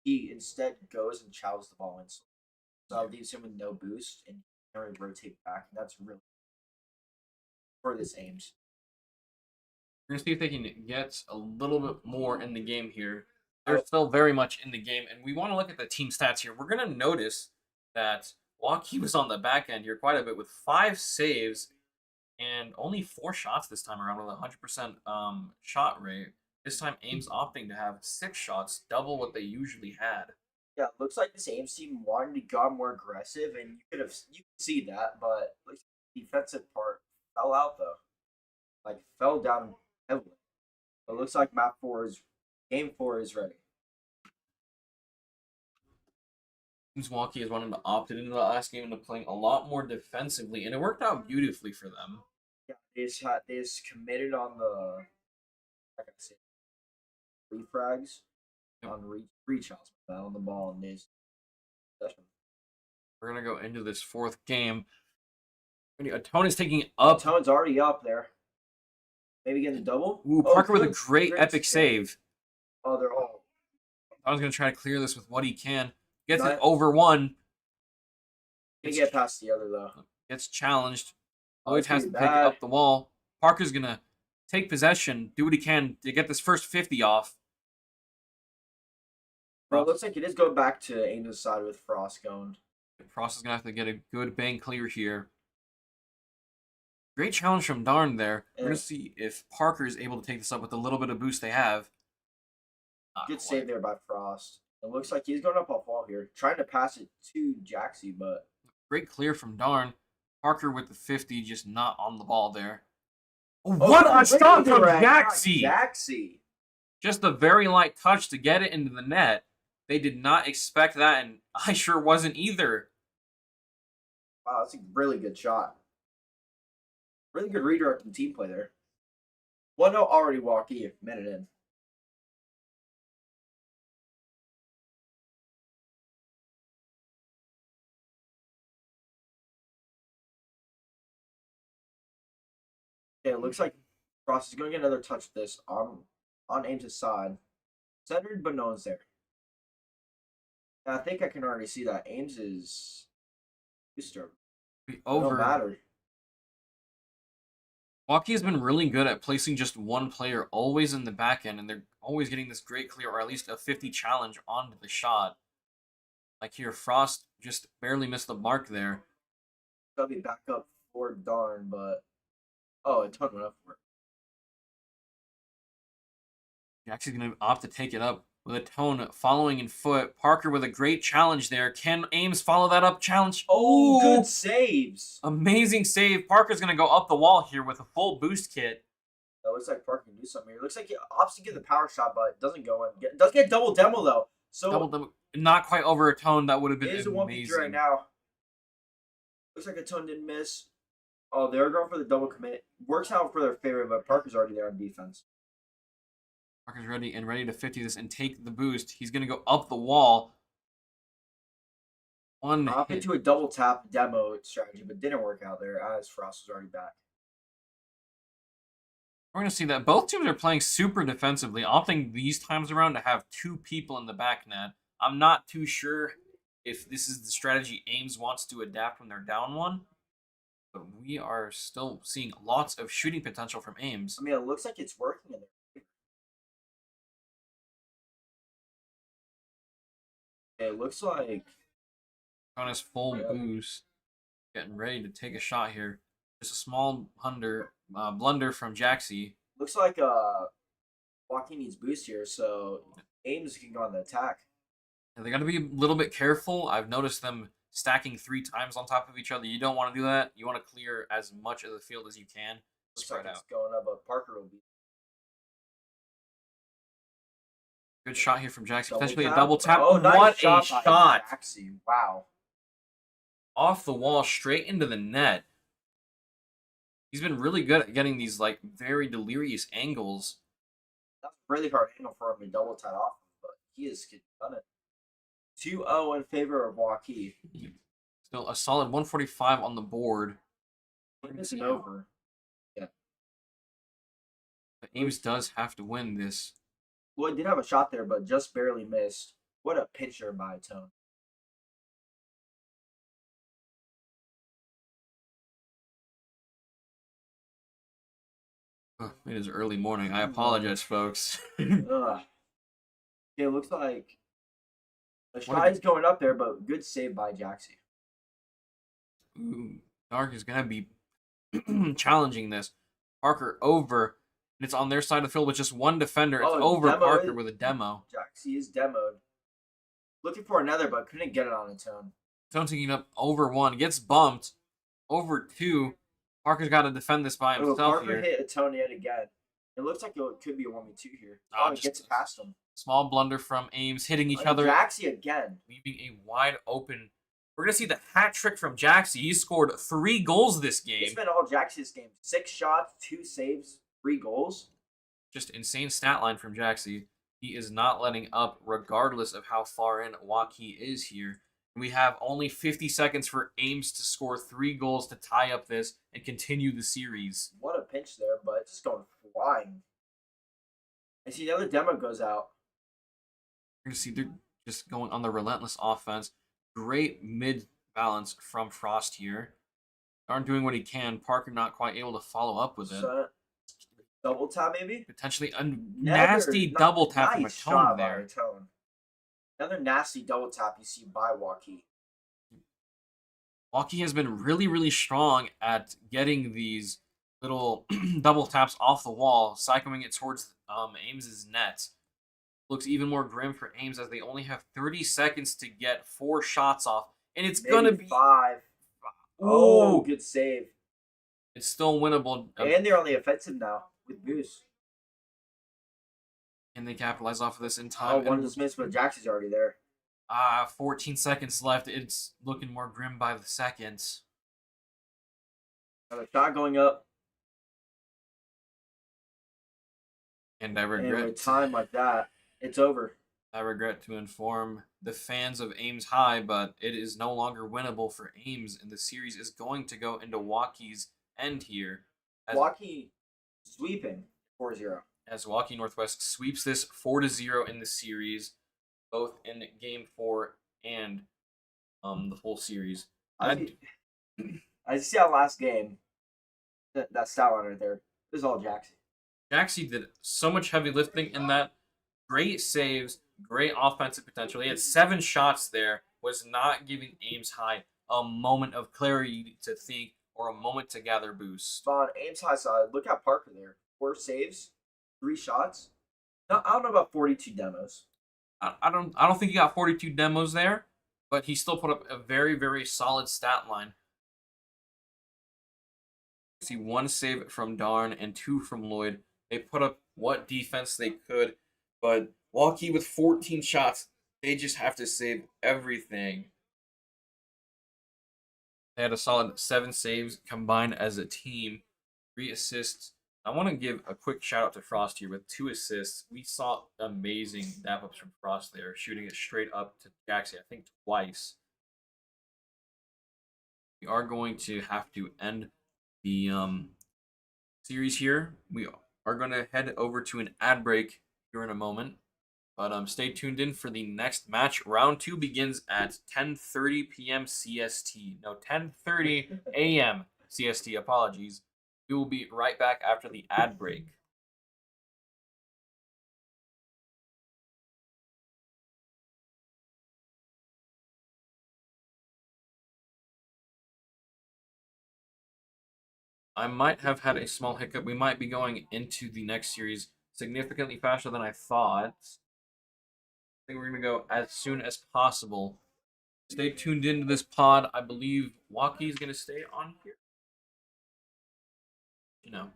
[SPEAKER 3] he instead goes and chows the ball in. So it leaves him with no boost, and he can rotate back. And that's really for this Ames.
[SPEAKER 1] We're going to see if they can get a little bit more in the game here. They're still very much in the game, and we want to look at the team stats here. We're going to notice that Waukee was on the back end here quite a bit with 5 saves and only 4 shots this time around with a 100% shot rate. This time, Ames opting to have 6 shots, double what they usually had.
[SPEAKER 3] Yeah, it looks like this Ames team wanted to go more aggressive, and you can see that, but like, the defensive part fell out though, like fell down heavily. It looks like game 4 is ready.
[SPEAKER 1] Seems Waukee is wanting to opt it into the last game into playing a lot more defensively, and it worked out beautifully for them.
[SPEAKER 3] Yeah, they just committed on the, like I said, refrags on reach outs on the ball, and they.
[SPEAKER 1] We're gonna go into this 4th game. Tone is taking it up.
[SPEAKER 3] Tone's already up there. Maybe getting a double.
[SPEAKER 1] Ooh, Parker with a great epic save.
[SPEAKER 3] Oh, they're all.
[SPEAKER 1] Tone's gonna try to clear this with what he can. Gets
[SPEAKER 3] Nice.
[SPEAKER 1] it over one.
[SPEAKER 3] Can get past the other though.
[SPEAKER 1] Gets challenged.
[SPEAKER 3] Oh,
[SPEAKER 1] Lloyd
[SPEAKER 3] it's
[SPEAKER 1] has to
[SPEAKER 3] pretty
[SPEAKER 1] pick it
[SPEAKER 3] bad.
[SPEAKER 1] up the wall. Parker's gonna take possession, do what he can to get this first 50 off.
[SPEAKER 3] Bro, it looks like it is going back to Ames' side with Frost going.
[SPEAKER 1] Frost is gonna have to get a good bang clear here. Great challenge from Darn there. We're
[SPEAKER 3] Yeah.
[SPEAKER 1] gonna see if Parker is able to take this up with a little bit of boost they have. Not
[SPEAKER 3] Good
[SPEAKER 1] quite.
[SPEAKER 3] save there by Frost. It looks like he's going up off wall here, trying to pass it to Jaxie, but
[SPEAKER 1] Great clear from Darn. Parker with the 50, just not on the ball there. What a shot from Jaxie!
[SPEAKER 3] Jaxie.
[SPEAKER 1] Just a very light touch to get it into the net. They did not expect that, and I sure wasn't either.
[SPEAKER 3] Wow, that's a really good shot. Really good redirecting team play there. 1-0 already Waukee, a minute in. Okay, it looks like Frost is going to get another touch this on Ames' side. Centered, but no one's there. And I think I can already see that Ames is disturbed.
[SPEAKER 1] Be
[SPEAKER 3] No
[SPEAKER 1] over.
[SPEAKER 3] matter.
[SPEAKER 1] Waukee has been really good at placing just one player always in the back end, and they're always getting this great clear, or at least a 50 challenge onto the shot. Like here, Frost just barely missed the mark there.
[SPEAKER 3] Gotta be back up for Darn, but oh, a ton went up for it.
[SPEAKER 1] Jackson's going to opt to take it up with a Tone following in foot. Parker with a great challenge there. Can Ames follow that up challenge?
[SPEAKER 3] Oh,
[SPEAKER 1] Ooh,
[SPEAKER 3] good saves.
[SPEAKER 1] amazing save. Parker's going to go up the wall here with a full boost kit.
[SPEAKER 3] That looks like Parker can do something here. Looks like he opts to get the power shot, but it doesn't go in. Does get double demo though. So
[SPEAKER 1] Double demo, not quite over a tone. That would have been
[SPEAKER 3] it is a 1v3 right
[SPEAKER 1] amazing.
[SPEAKER 3] now. Looks like a tone didn't miss. Oh, they're going for the double commit. Works out for their favor, but Parker's already there on defense.
[SPEAKER 1] Parker's ready to 50 this and take the boost. He's going to go up the wall. One
[SPEAKER 3] Off
[SPEAKER 1] hit.
[SPEAKER 3] into a double tap demo strategy, but didn't work out there as Frost was already back.
[SPEAKER 1] We're going to see that both teams are playing super defensively, opting these times around to have 2 people in the back net. I'm not too sure if this is the strategy Ames wants to adapt when they're down 1. But we are still seeing lots of shooting potential from Ames.
[SPEAKER 3] I mean, it looks like it's working in there. It looks like
[SPEAKER 1] On his full boost, getting ready to take a shot here. Just a small blunder from Jaxie.
[SPEAKER 3] looks like Waukee needs boost here, so Ames can go on the attack.
[SPEAKER 1] And they got to be a little bit careful. I've noticed them stacking 3 times on top of each other. You don't want to do that. You want to clear as much of the field as you can.
[SPEAKER 3] Looks
[SPEAKER 1] Spread
[SPEAKER 3] like it's
[SPEAKER 1] out.
[SPEAKER 3] going up, but Parker will be.
[SPEAKER 1] Good shot here from Jaxie.
[SPEAKER 3] Double
[SPEAKER 1] Potentially
[SPEAKER 3] tap.
[SPEAKER 1] a double tap.
[SPEAKER 3] Oh, nice
[SPEAKER 1] what a
[SPEAKER 3] shot by
[SPEAKER 1] shot!
[SPEAKER 3] Jaxie. Wow.
[SPEAKER 1] Off the wall, straight into the net. He's been really good at getting these like very delirious angles.
[SPEAKER 3] That's a really hard angle for him to double tap off, but he has done it. 2-0 in favor of Waukee.
[SPEAKER 1] Still a solid 145 on the board.
[SPEAKER 3] It's over.
[SPEAKER 1] But Ames does have to win this.
[SPEAKER 3] Lloyd did have a shot there, but just barely missed. What a pitcher by Tone.
[SPEAKER 1] It is early morning. I apologize, folks.
[SPEAKER 3] Ugh. It looks like the
[SPEAKER 1] What a
[SPEAKER 3] shot is going up there, but good save by Jaxie.
[SPEAKER 1] Ooh, Dark is going to be challenging this. Parker over, and it's on their side of the field with just 1 defender. It's
[SPEAKER 3] Oh,
[SPEAKER 1] over
[SPEAKER 3] demo
[SPEAKER 1] Parker
[SPEAKER 3] it.
[SPEAKER 1] with a demo.
[SPEAKER 3] Jaxie is demoed. Looking for another, but couldn't get it on its own.
[SPEAKER 1] Tone taking up over 1, gets bumped. Over 2. Parker's got to defend this by
[SPEAKER 3] Oh,
[SPEAKER 1] himself
[SPEAKER 3] Parker
[SPEAKER 1] here.
[SPEAKER 3] hit a Tone yet again. It looks like it could be a 1v2 here.
[SPEAKER 1] Oh,
[SPEAKER 3] Oh, it
[SPEAKER 1] just
[SPEAKER 3] gets past him.
[SPEAKER 1] Small blunder from Ames, hitting each
[SPEAKER 3] Oh,
[SPEAKER 1] other,
[SPEAKER 3] Jaxie again.
[SPEAKER 1] leaving a wide open. We're going to see the hat trick from Jaxie. He scored 3 goals this game.
[SPEAKER 3] It's been all Jaxie's game. 6 shots, 2 saves, 3 goals.
[SPEAKER 1] Just insane stat line from Jaxie. He is not letting up regardless of how far in Waukee is here. We have only 50 seconds for Ames to score 3 goals to tie up this and continue the series.
[SPEAKER 3] What a pinch there, but it's just going flying. I see the other demo goes out.
[SPEAKER 1] We're going to see they're just going on the relentless offense. Great mid-balance from Frost here. Darn doing what he can. Parker not quite able to follow up with it.
[SPEAKER 3] So, double tap maybe?
[SPEAKER 1] Potentially a nasty double tap from a
[SPEAKER 3] nice
[SPEAKER 1] Tone
[SPEAKER 3] shot by
[SPEAKER 1] there.
[SPEAKER 3] a Tone. Another nasty double tap you see by Waukee.
[SPEAKER 1] Waukee has been really, really strong at getting these little double taps off the wall, cycling it towards Ames's net. Looks even more grim for Ames as they only have 30 seconds to get 4 shots off, and it's
[SPEAKER 3] Maybe
[SPEAKER 1] gonna be
[SPEAKER 3] 5. Oh,
[SPEAKER 1] Ooh.
[SPEAKER 3] good save.
[SPEAKER 1] It's still winnable.
[SPEAKER 3] And they're on the offensive now with boost.
[SPEAKER 1] Can they capitalize off of this in
[SPEAKER 3] Oh,
[SPEAKER 1] time?
[SPEAKER 3] one dismissed, but Jaxie's already there.
[SPEAKER 1] 14 seconds left. It's looking more grim by the seconds.
[SPEAKER 3] Another shot going up.
[SPEAKER 1] And I
[SPEAKER 3] And
[SPEAKER 1] regret
[SPEAKER 3] with time like that, it's over.
[SPEAKER 1] to inform the fans of Ames High, but it is no longer winnable for Ames, and the series is going to go into Waukee's end here.
[SPEAKER 3] Waukee sweeping 4-0.
[SPEAKER 1] As Waukee Northwest sweeps this 4-0 in the series, both in Game 4 and the full series.
[SPEAKER 3] As you see our last game, that stat line right there, it was all Jaxie.
[SPEAKER 1] Jaxie did so much heavy lifting in that. Great saves, great offensive potential. He had 7 shots there, was not giving Ames High a moment of clarity to think or a moment to gather boost.
[SPEAKER 3] But on Ames High side, look at Parker there. 4 saves, 3 shots. Now, I don't know about 42 demos.
[SPEAKER 1] I don't think he got 42 demos there, but he still put up a very, very solid stat line. See 1 save from Darn and 2 from Lloyd. They put up what defense they could, but Waukee with 14 shots, they just have to save everything. They had a solid 7 saves combined as a team, 3 assists. I want to give a quick shout out to Frost here with 2 assists. We saw amazing nap ups from Frost there, shooting it straight up to Jackson, I think twice. We are going to have to end the series here. We are going to head over to an ad break here in a moment. But stay tuned in for the next match. Round 2 begins at 10:30 p.m. CST. No, 10:30 a.m. CST. Apologies. We will be right back after the ad break. I might have had a small hiccup. We might be going into the next series significantly faster than I thought. I think we're going to go as soon as possible. Stay tuned into this pod. I believe Waukee is going to stay on here. You know.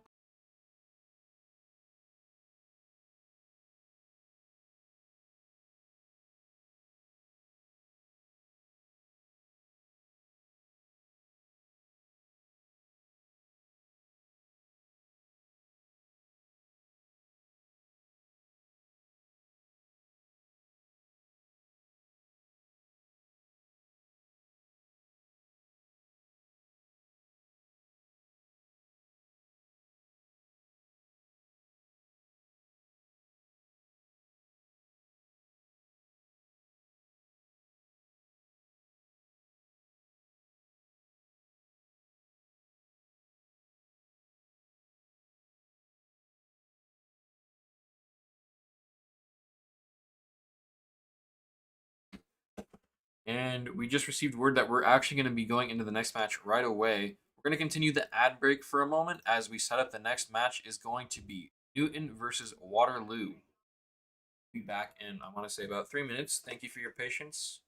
[SPEAKER 1] And we just received word that we're actually going to be going into the next match right away. We're going to continue the ad break for a moment as we set up the next match is going to be Newton versus Waterloo. Be back in, I want to say, about 3 minutes. Thank you for your patience.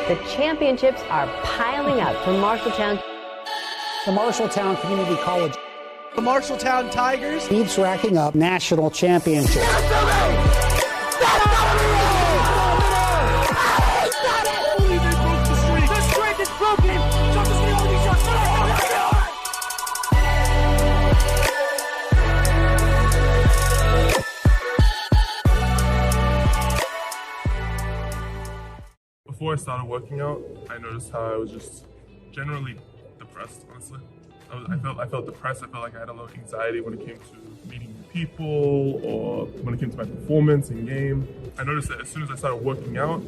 [SPEAKER 4] The championships are piling up for Marshalltown.
[SPEAKER 5] The Marshalltown Community College.
[SPEAKER 6] The Marshalltown Tigers
[SPEAKER 5] Keeps racking up national championships.
[SPEAKER 7] Before I started working out, I noticed how I was just generally depressed, honestly. I felt depressed. I felt like I had a lot of anxiety when it came to meeting new people or when it came to my performance in game. I noticed that as soon as I started working out,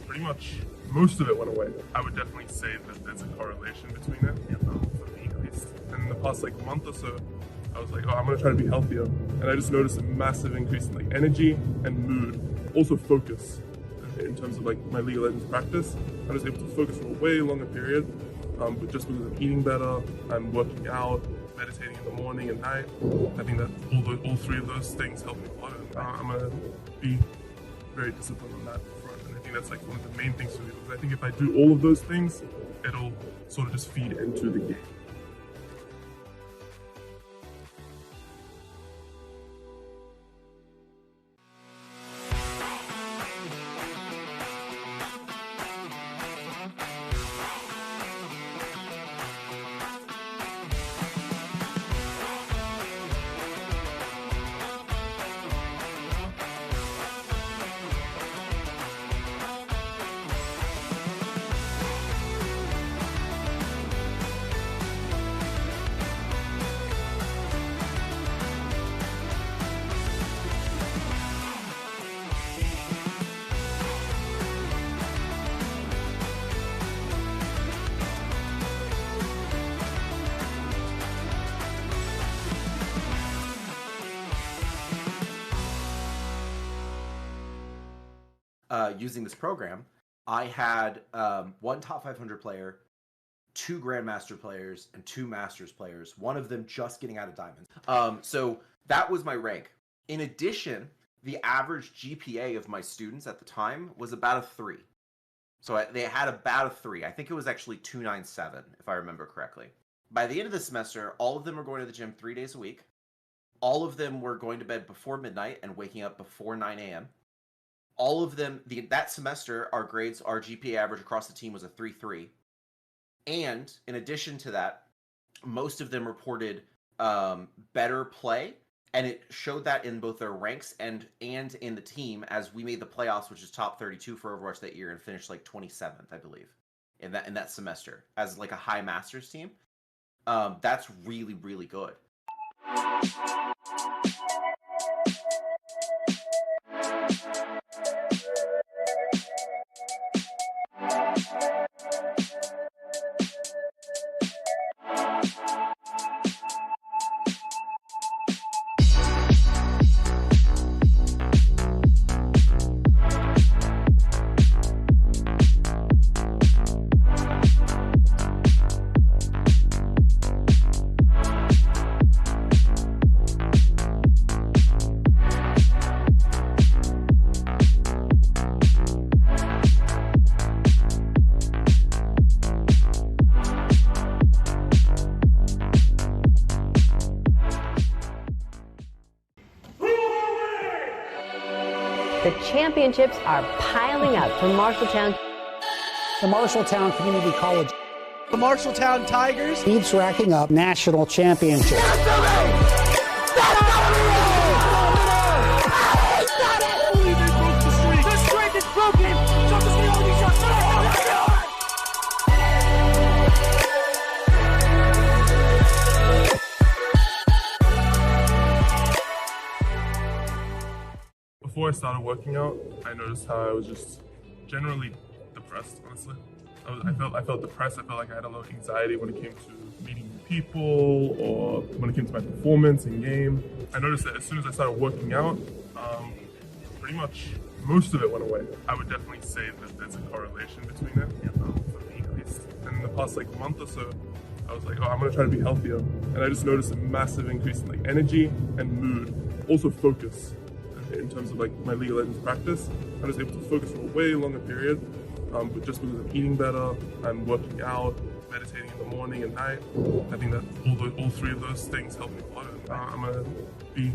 [SPEAKER 7] pretty much most of it went away. I would definitely say that there's a correlation between it, for me at least. And in the past month or so, I was like, oh, I'm gonna try to be healthier. And I just noticed a massive increase in energy and mood, also focus. In terms of my League of Legends practice, I was able to focus for a way longer period, but just because I'm eating better, I'm working out, meditating in the morning and night. I think that all three of those things help me a lot. And I'm gonna be very disciplined on that front, and I think that's one of the main things for me, because I think if I do all of those things, it'll sort of just feed into the game.
[SPEAKER 8] Using this program, I had one top 500 player, 2 Grandmaster players, and 2 Masters players, one of them just getting out of Diamonds. So that was my rank. In addition, the average GPA of my students at the time was about a 3. So they had about a 3. I think it was actually 297, if I remember correctly. By the end of the semester, all of them were going to the gym 3 days a week. All of them were going to bed before midnight and waking up before 9 a.m. All of them, that semester, our GPA average across the team was a 3.3. And in addition to that, most of them reported better play, and it showed that in both their ranks and in the team, as we made the playoffs, which is top 32 for Overwatch that year, and finished 27th, I believe, in that semester as a high Masters team. That's really, really good.
[SPEAKER 4] The championships are piling up for Marshalltown.
[SPEAKER 5] The Marshalltown Community College.
[SPEAKER 6] The Marshalltown Tigers
[SPEAKER 5] Keeps racking up national championships.
[SPEAKER 7] Before I started working out, I noticed how I was just generally depressed, honestly. I felt depressed. I felt like I had a lot of anxiety when it came to meeting new people or when it came to my performance in game. I noticed that as soon as I started working out, pretty much most of it went away. I would definitely say that there's a correlation between it, for me at least. And in the past month or so, I was like, oh, I'm gonna try to be healthier. And I just noticed a massive increase in energy and mood, also focus. In terms of my League of Legends practice, I was able to focus for a way longer period, but just because I'm eating better, I'm working out, meditating in the morning and night. I think that all three of those things help me a lot. And, I'm gonna be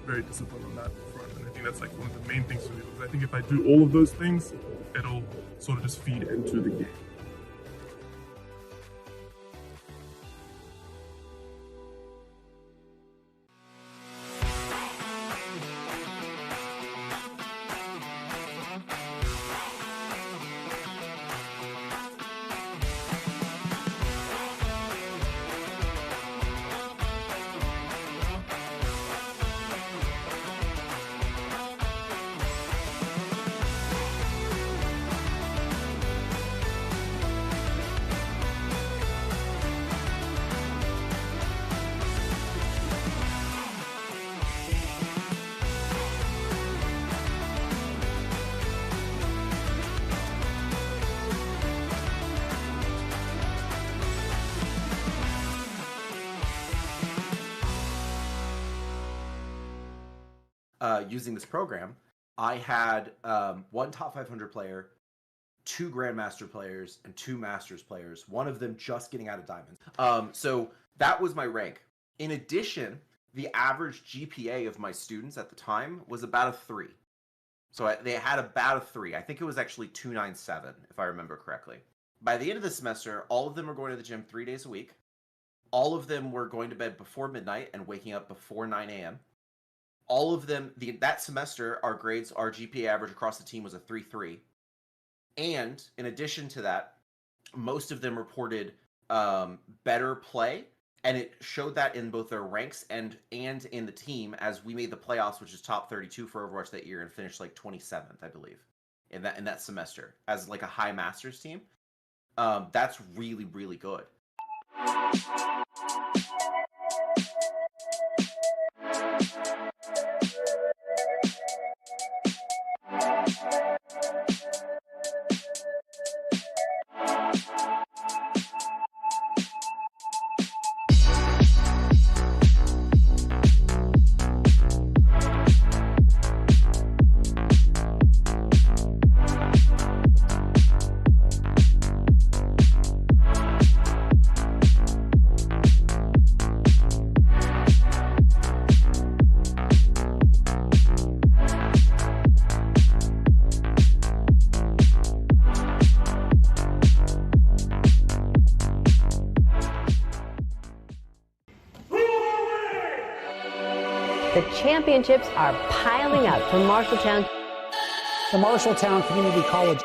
[SPEAKER 7] very disciplined on that front, and I think that's like one of the main things for me, because I think if I do all of those things, it'll sort of just feed into the game.
[SPEAKER 8] Using this program, I had one top 500 player, 2 Grandmaster players, and 2 Masters players, one of them just getting out of Diamonds. So that was my rank. In addition, the average GPA of my students at the time was about a 3. So they had about a 3. I think it was actually 297, if I remember correctly. By the end of the semester, all of them were going to the gym 3 days a week. All of them were going to bed before midnight and waking up before 9 a.m. All of them, that semester, our GPA average across the team was a 3.3. And in addition to that, most of them reported better play, and it showed that in both their ranks and in the team, as we made the playoffs, which is top 32 for Overwatch that year, and finished like 27th, I believe, in that semester as like a high Masters team. That's really, really good.
[SPEAKER 4] The championships are piling up for Marshalltown.
[SPEAKER 5] The Marshalltown Community College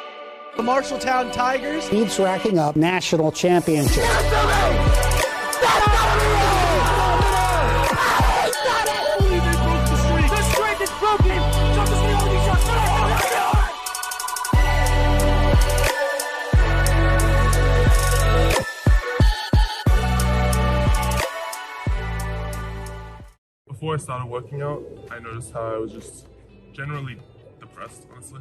[SPEAKER 6] The Marshalltown Tigers.
[SPEAKER 5] keeps racking up national championships.
[SPEAKER 7] Before I started working out, I noticed how I was just generally depressed, honestly.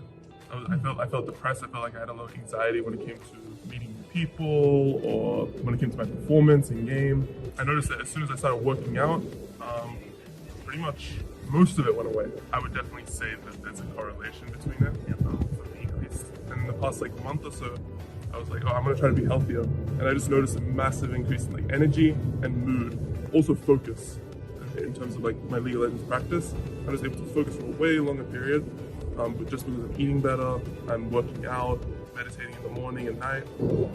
[SPEAKER 7] I felt depressed. I felt like I had a lot of anxiety when it came to meeting new people or when it came to my performance in game. I noticed that as soon as I started working out, pretty much most of it went away. I would definitely say that there's a correlation between it, for me at least. And in the past like month or so, I was like, I'm gonna try to be healthier. And I just noticed a massive increase in like energy and mood, also focus. In terms of like my League of Legends practice, I was able to focus for a way longer period, but just because I'm eating better, I'm working out, meditating in the morning and night.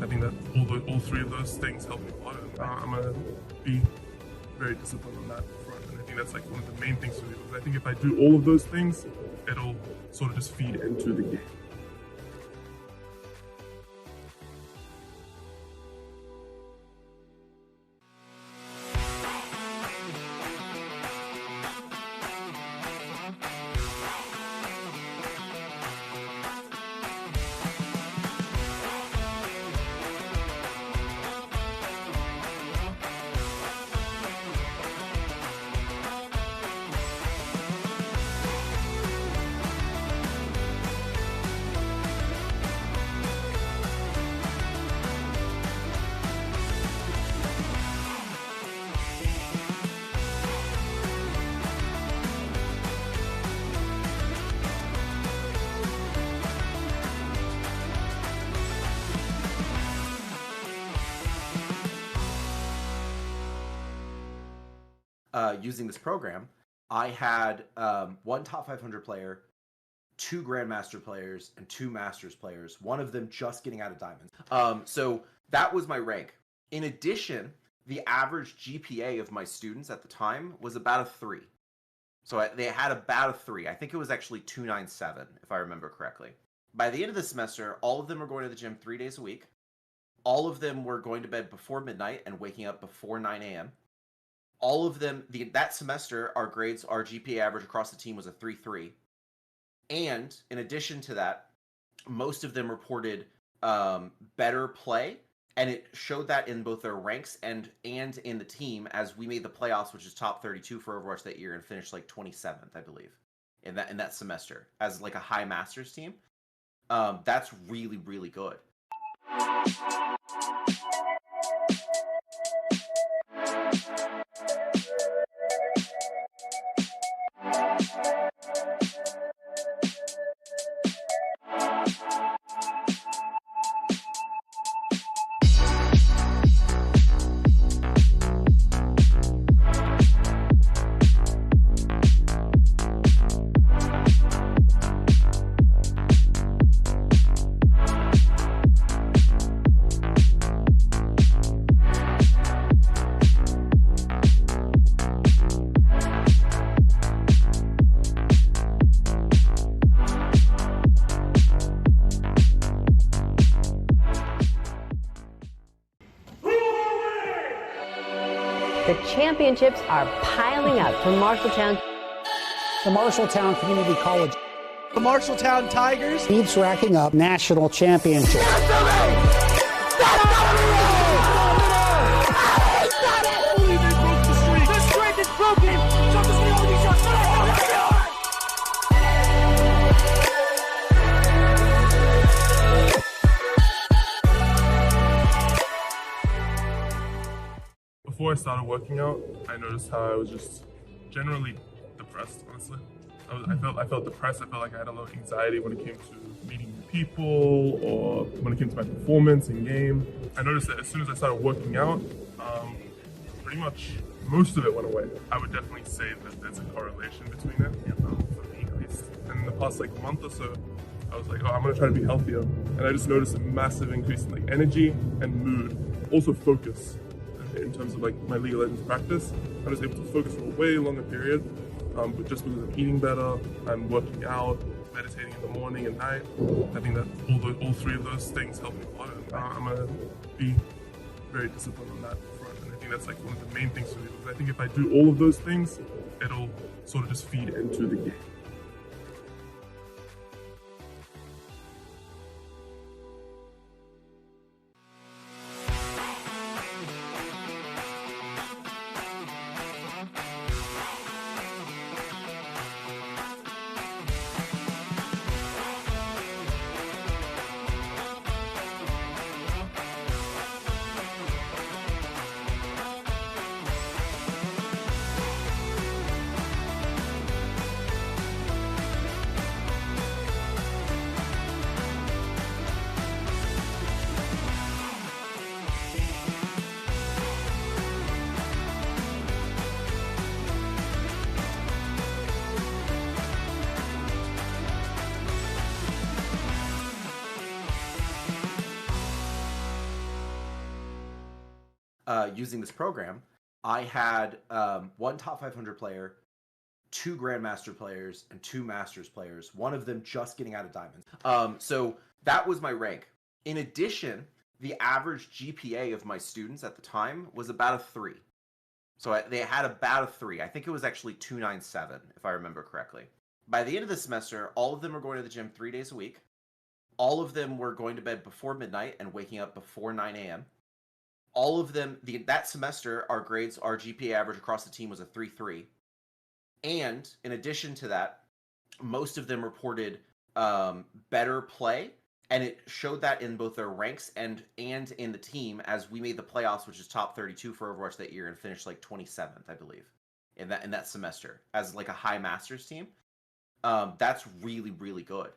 [SPEAKER 7] I think that all three of those things help me a lot. And, I'm gonna be very disciplined on that front, and I think that's like one of the main things for me, because I think if I do all of those things, it'll sort of just feed into the game.
[SPEAKER 8] using this program, I had one top 500 player, two Grandmaster players, and two Masters players, one of them just getting out of Diamonds. So that was my rank. In addition, the average GPA of my students at the time was about a 3. So they had about a 3. I think it was actually 297, if I remember correctly. By the end of the semester, all of them were going to the gym 3 days a week. All of them were going to bed before midnight and waking up before 9 a.m. All of them, that semester, our GPA average across the team was a 3.3. And in addition to that, most of them reported better play, and it showed that in both their ranks and in the team, as we made the playoffs, which is top 32 for Overwatch that year, and finished like 27th, I believe, in that semester as like a high Masters team. That's really, really good.
[SPEAKER 4] The championships are piling up from Marshalltown.
[SPEAKER 5] The Marshalltown Community College
[SPEAKER 6] The Marshalltown Tigers.
[SPEAKER 5] keeps racking up national championships.
[SPEAKER 7] Before I started working out, I noticed how I was just generally depressed, honestly. I felt depressed. I felt like I had a lot of anxiety when it came to meeting new people or when it came to my performance in game. I noticed that as soon as I started working out, pretty much most of it went away. I would definitely say that there's a correlation between it, for me at least. And in the past month or so, I was like, oh, I'm gonna try to be healthier. And I just noticed a massive increase in energy and mood, also focus. In terms of my League of Legends practice, I was able to focus for a way longer period, but just because I'm eating better, I'm working out, meditating in the morning and night. I think that all three of those things help me a lot, and I'm gonna be very disciplined on that front. And I think that's one of the main things for me, because I think if I do all of those things, it'll sort of just feed into the game.
[SPEAKER 8] Using this program, I had one top 500 player, two Grandmaster players, and two Masters players, one of them just getting out of Diamonds. So that was my rank. In addition, the average GPA of my students at the time was about a 3. So they had about a 3. I think it was actually 297, if I remember correctly. By the end of the semester, all of them were going to the gym 3 days a week. All of them were going to bed before midnight and waking up before 9 a.m. All of them, that semester, our GPA average across the team was a 3.3. And in addition to that, most of them reported better play, and it showed that in both their ranks and in the team, as we made the playoffs, which is top 32 for Overwatch that year, and finished 27th, I believe, in that semester as a high Masters team. That's really, really good.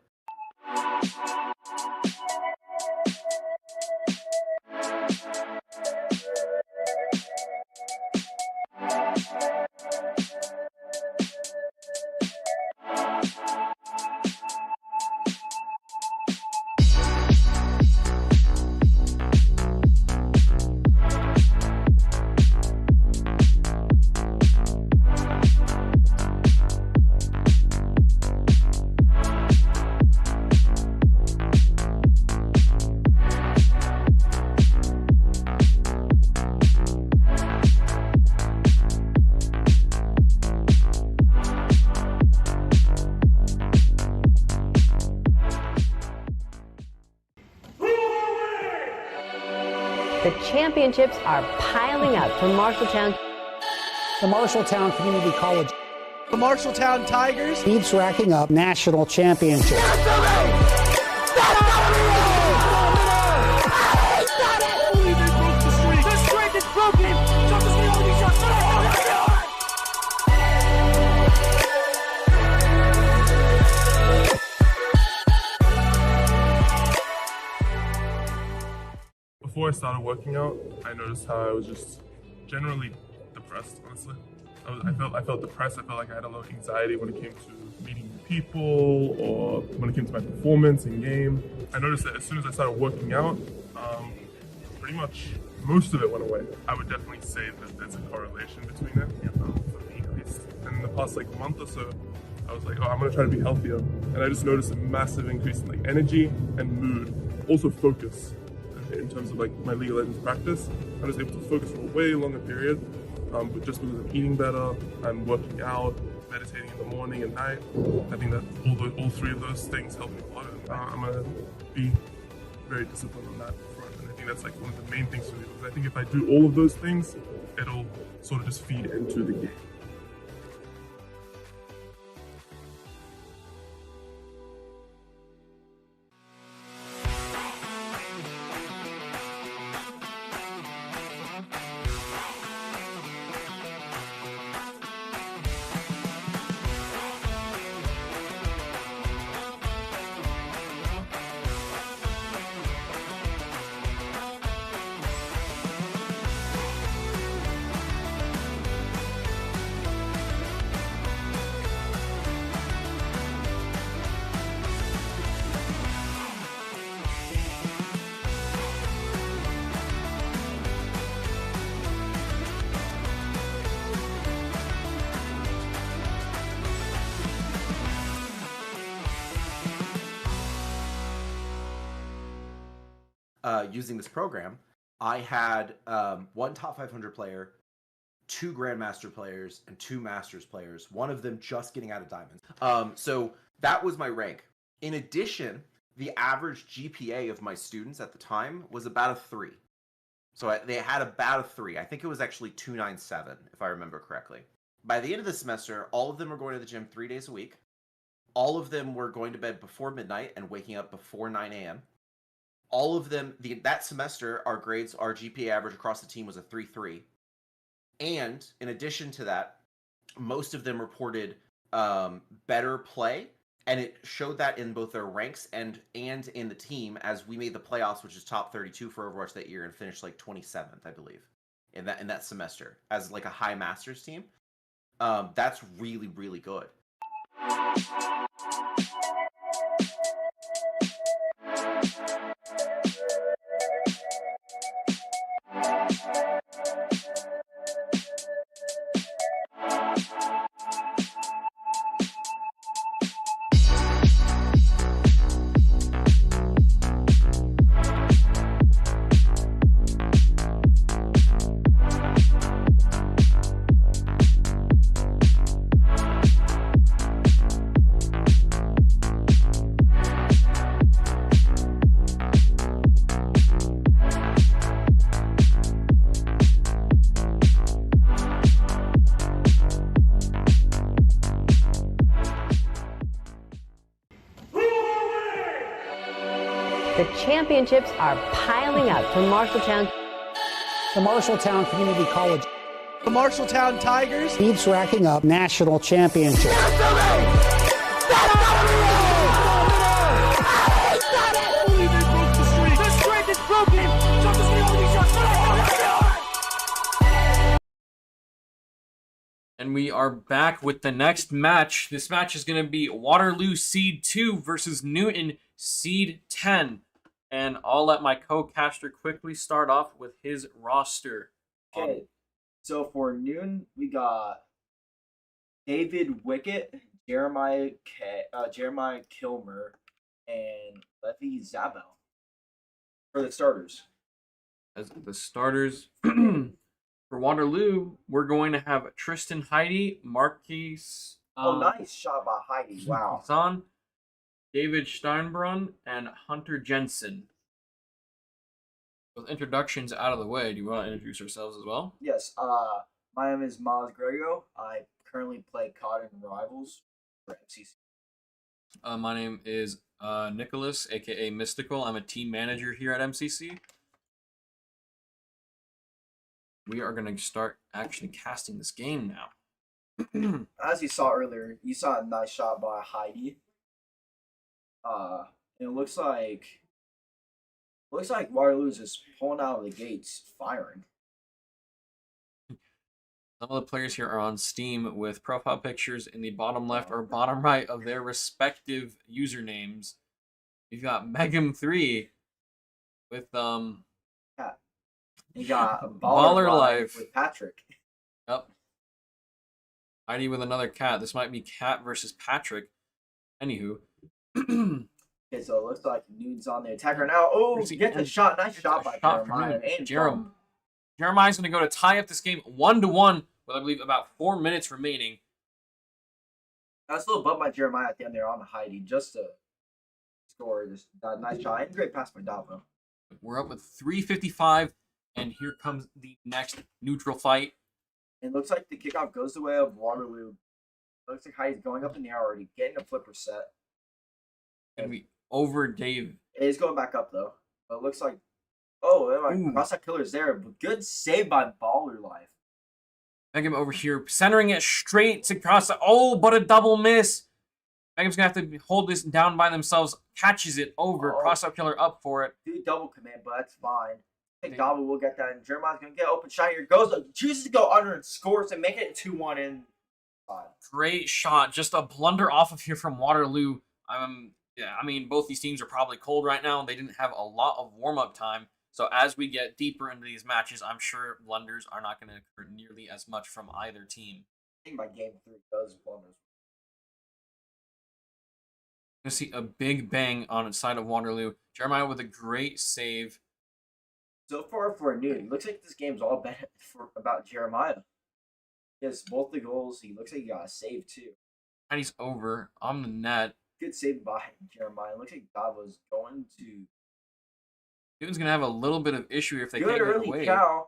[SPEAKER 4] championships are piling up for Marshalltown.
[SPEAKER 5] The Marshalltown Community College
[SPEAKER 6] The Marshalltown Tigers.
[SPEAKER 5] keeps racking up national championships.
[SPEAKER 7] Before I started working out, I noticed how I was just generally depressed, honestly. I felt depressed. I felt like I had a lot of anxiety when it came to meeting new people or when it came to my performance in game. I noticed that as soon as I started working out, pretty much most of it went away. I would definitely say that there's a correlation between it, for me at least. And in the past month or so, I was like, oh, I'm gonna try to be healthier. And I just noticed a massive increase in energy and mood, also focus. In terms of my League of Legends practice, I was able to focus for a way longer period, but just because I'm eating better, I'm working out, meditating in the morning and night. I think that all three of those things help me a lot, and I'm gonna be very disciplined on that front. And I think that's one of the main things for me, because I think if I do all of those things, it'll sort of just feed into the game.
[SPEAKER 8] Using this program, I had one top 500 player, 2 Grandmaster players, and 2 Masters players, one of them just getting out of Diamonds. So that was my rank. In addition, the average GPA of my students at the time was about a 3. So they had about a 3. I think it was actually 297, if I remember correctly. By the end of the semester, all of them were going to the gym 3 days a week. All of them were going to bed before midnight and waking up before 9 a.m. All of them, that semester, our GPA average across the team was a 3.3. And in addition to that, most of them reported better play, and it showed that in both their ranks and in the team, as we made the playoffs, which is top 32 for Overwatch that year, and finished 27th, I believe, in that semester as a high Masters team. That's really, really good.
[SPEAKER 4] The championships are piling up for Marshalltown.
[SPEAKER 5] The Marshalltown Community College
[SPEAKER 6] The Marshalltown Tigers.
[SPEAKER 5] keeps racking up national championships.
[SPEAKER 1] And we are back with the next match. This match is going to be Waterloo Seed 2 versus Newton Seed 10. And I'll let my co-caster quickly start off with his roster.
[SPEAKER 3] Okay, so for noon we got David Wickett, Jeremiah Kilmer, and Levy Zabel for the starters.
[SPEAKER 1] As the starters for Waterloo, we're going to have Tristan Heidi, Marquise.
[SPEAKER 3] Nice shot by Heidi. Wow.
[SPEAKER 1] Son, David Steinbrunn, and Hunter Jensen. With introductions out of the way, do you want to introduce ourselves as well?
[SPEAKER 3] Yes. My name is Miles Grego. I currently play COD and Rivals for MCC.
[SPEAKER 1] My name is Nicholas, aka Mystical. I'm a team manager here at MCC. We are going to start actually casting this game now.
[SPEAKER 3] As you saw earlier, you saw a nice shot by Heidi. And it looks like Waterloo is just pulling out of the gates, firing.
[SPEAKER 1] Some of the players here are on Steam with profile pictures in the bottom left or bottom right of their respective usernames. We've got Megam3 with
[SPEAKER 3] Yeah. You got
[SPEAKER 1] Baller Life
[SPEAKER 3] with Patrick.
[SPEAKER 1] Yep. Heidi with another cat. This might be Cat versus Patrick. Anywho.
[SPEAKER 3] Okay, so it looks like Nude's on the attacker now. Oh, gets a shot. Nice shot by Jeremiah. And
[SPEAKER 1] Jeremiah's going to go to tie up this game 1-1 with, I believe, about 4 minutes remaining.
[SPEAKER 3] That's a little bump by Jeremiah at the end there on Heidi just to score this nice shot. And great pass by Davo.
[SPEAKER 1] We're up with 3:55, and here comes the next neutral fight.
[SPEAKER 3] It looks like the kickoff goes the way of Waterloo. It looks like Heidi's going up in the air already, getting a flipper set.
[SPEAKER 1] Going to be over Dave.
[SPEAKER 3] It is going back up, though. But it looks like... Oh, cross-out killer's there. But good save by Baller Life.
[SPEAKER 1] Megam over here, centering it straight to cross. Oh, but a double miss. Megam's going to have to hold this down by themselves. Catches it over. Cross-out killer up for it.
[SPEAKER 3] Do double command, but that's fine. I think Davo will get that. And Jeremiah's going to get open shot here. Chooses to go under and scores and make it 2-1 in 5.
[SPEAKER 1] Great shot. Just a blunder off of here from Waterloo. Yeah, I mean, both these teams are probably cold right now. They didn't have a lot of warm-up time. So as we get deeper into these matches, I'm sure blunders are not going to occur nearly as much from either team.
[SPEAKER 3] I think by game 3 does blunders.
[SPEAKER 1] Going to see a big bang on its side of Waterloo. Jeremiah with a great save.
[SPEAKER 3] So far for Nude, it looks like this game's all about Jeremiah. He has both the goals. He looks like he got a save too.
[SPEAKER 1] And he's over on the net.
[SPEAKER 3] Good save by Jeremiah. Looks like Davo's going to...
[SPEAKER 1] Newton's going to have a little bit of issue here if they
[SPEAKER 3] Good
[SPEAKER 1] can't get
[SPEAKER 3] early
[SPEAKER 1] away.
[SPEAKER 3] cow.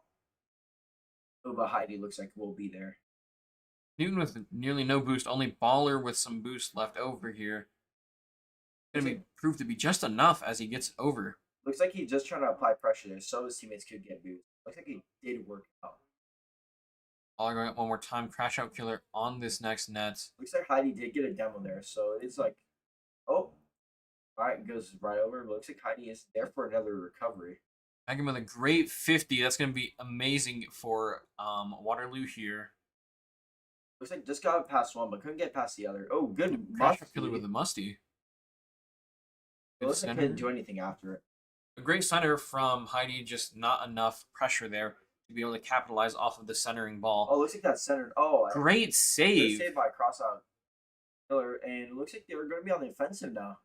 [SPEAKER 3] Oh, but Heidi looks like we'll be there.
[SPEAKER 1] Newton with nearly no boost. Only Baller with some boost left over here. Going to be proved to be just enough as he gets over.
[SPEAKER 3] Looks like he's just trying to apply pressure there so his teammates could get boost. Looks like he did work out.
[SPEAKER 1] Baller going up one more time. Crash out killer on this next net.
[SPEAKER 3] Looks like Heidi did get a demo there, so it's like... Oh, all right, goes right over. Looks like Heidi is there for another recovery.
[SPEAKER 1] Megan with a great 50. That's going to be amazing for Waterloo here.
[SPEAKER 3] Looks like just got past one, but couldn't get past the other. Oh, good.
[SPEAKER 1] Crash killer with a musty.
[SPEAKER 3] It looks like couldn't do anything after it.
[SPEAKER 1] A great center from Heidi, just not enough pressure there to be able to capitalize off of the centering ball.
[SPEAKER 3] Oh, looks like that's centered. Oh,
[SPEAKER 1] great save.
[SPEAKER 3] Good save by crossout killer, and it looks like they're going to be on the offensive now.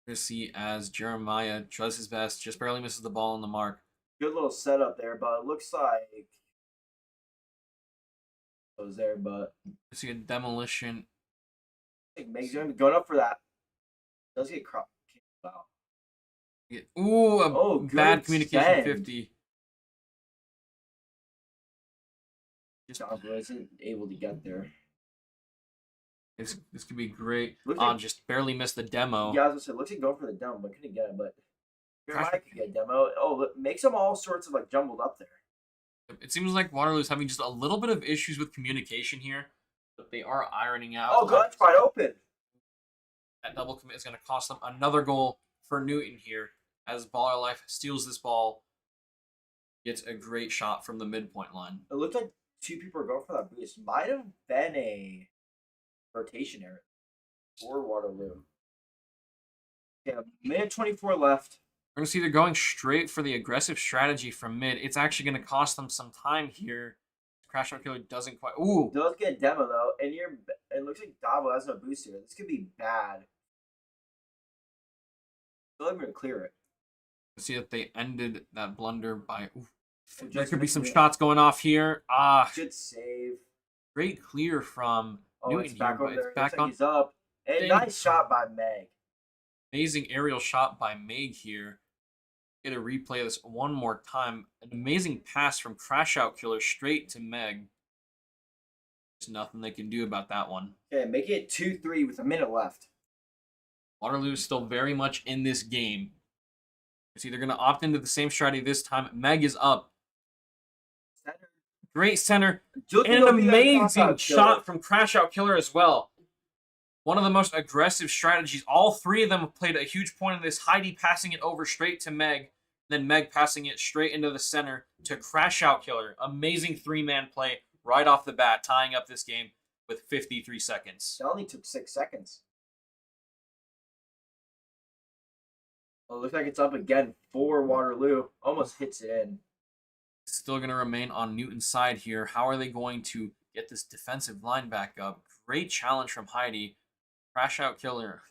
[SPEAKER 1] To see as Jeremiah does his best, just barely misses the ball on the mark.
[SPEAKER 3] Good little setup there, but it looks like it was there, but
[SPEAKER 1] to see a demolition.
[SPEAKER 3] I think Meg's going to be going up for that. Does get cropped out.
[SPEAKER 1] Ooh, bad communication
[SPEAKER 3] send.
[SPEAKER 1] 50.
[SPEAKER 3] John wasn't able to get there.
[SPEAKER 1] This could be great.
[SPEAKER 3] Like,
[SPEAKER 1] just barely missed the demo.
[SPEAKER 3] Yeah, I was gonna say, looks like going for the demo, but couldn't get it. But Jeremiah could get a demo. Oh, it makes them all sorts of like jumbled up there.
[SPEAKER 1] It seems like Waterloo's having just a little bit of issues with communication here, but they are ironing out.
[SPEAKER 3] Oh, Glenn's wide open.
[SPEAKER 1] That double commit is going to cost them another goal for Newton here, as Baller Life steals this ball, gets a great shot from the midpoint line.
[SPEAKER 3] It looked like 2 people are going for that boost. Might have been a rotation error for Waterloo. Yeah, minute 24 left.
[SPEAKER 1] We're going to see they're going straight for the aggressive strategy from mid. It's actually going to cost them some time here. Crash Out Killer doesn't quite... Ooh!
[SPEAKER 3] Does get a demo, though, and it looks like Davo has no boost here. This could be bad. Still able to clear it.
[SPEAKER 1] See that they ended that blunder by... Ooh.
[SPEAKER 3] There
[SPEAKER 1] There could be some shots going off here.
[SPEAKER 3] Good save.
[SPEAKER 1] Great clear from Newton
[SPEAKER 3] it's back
[SPEAKER 1] here,
[SPEAKER 3] over
[SPEAKER 1] but
[SPEAKER 3] there.
[SPEAKER 1] it's back
[SPEAKER 3] Looks like
[SPEAKER 1] on.
[SPEAKER 3] he's up. And nice shot by Meg.
[SPEAKER 1] Amazing aerial shot by Meg here. Get a replay of this one more time. An amazing pass from Crash Out Killer straight to Meg. There's nothing they can do about that one.
[SPEAKER 3] Okay, make it 2-3 with a minute left.
[SPEAKER 1] Waterloo is still very much in this game. It's either going to opt into the same strategy this time. Meg is up.
[SPEAKER 3] Center.
[SPEAKER 1] Great center.
[SPEAKER 3] Look
[SPEAKER 1] And
[SPEAKER 3] at
[SPEAKER 1] an
[SPEAKER 3] him be that
[SPEAKER 1] amazing
[SPEAKER 3] cross-out
[SPEAKER 1] shot
[SPEAKER 3] killer.
[SPEAKER 1] from Crash Out Killer as well. One of the most aggressive strategies. All three of them have played a huge point in this. Heidi passing it over straight to Meg. Then Meg passing it straight into the center to Crash Out Killer. Amazing three-man play right off the bat, tying up this game with 53 seconds.
[SPEAKER 3] It only took 6 seconds. Oh, looks like it's up again for Waterloo. Almost hits it in.
[SPEAKER 1] Still going to remain on Newton's side here. How are they going to get this defensive line back up? Great challenge from Heidi. Crash Out Killer.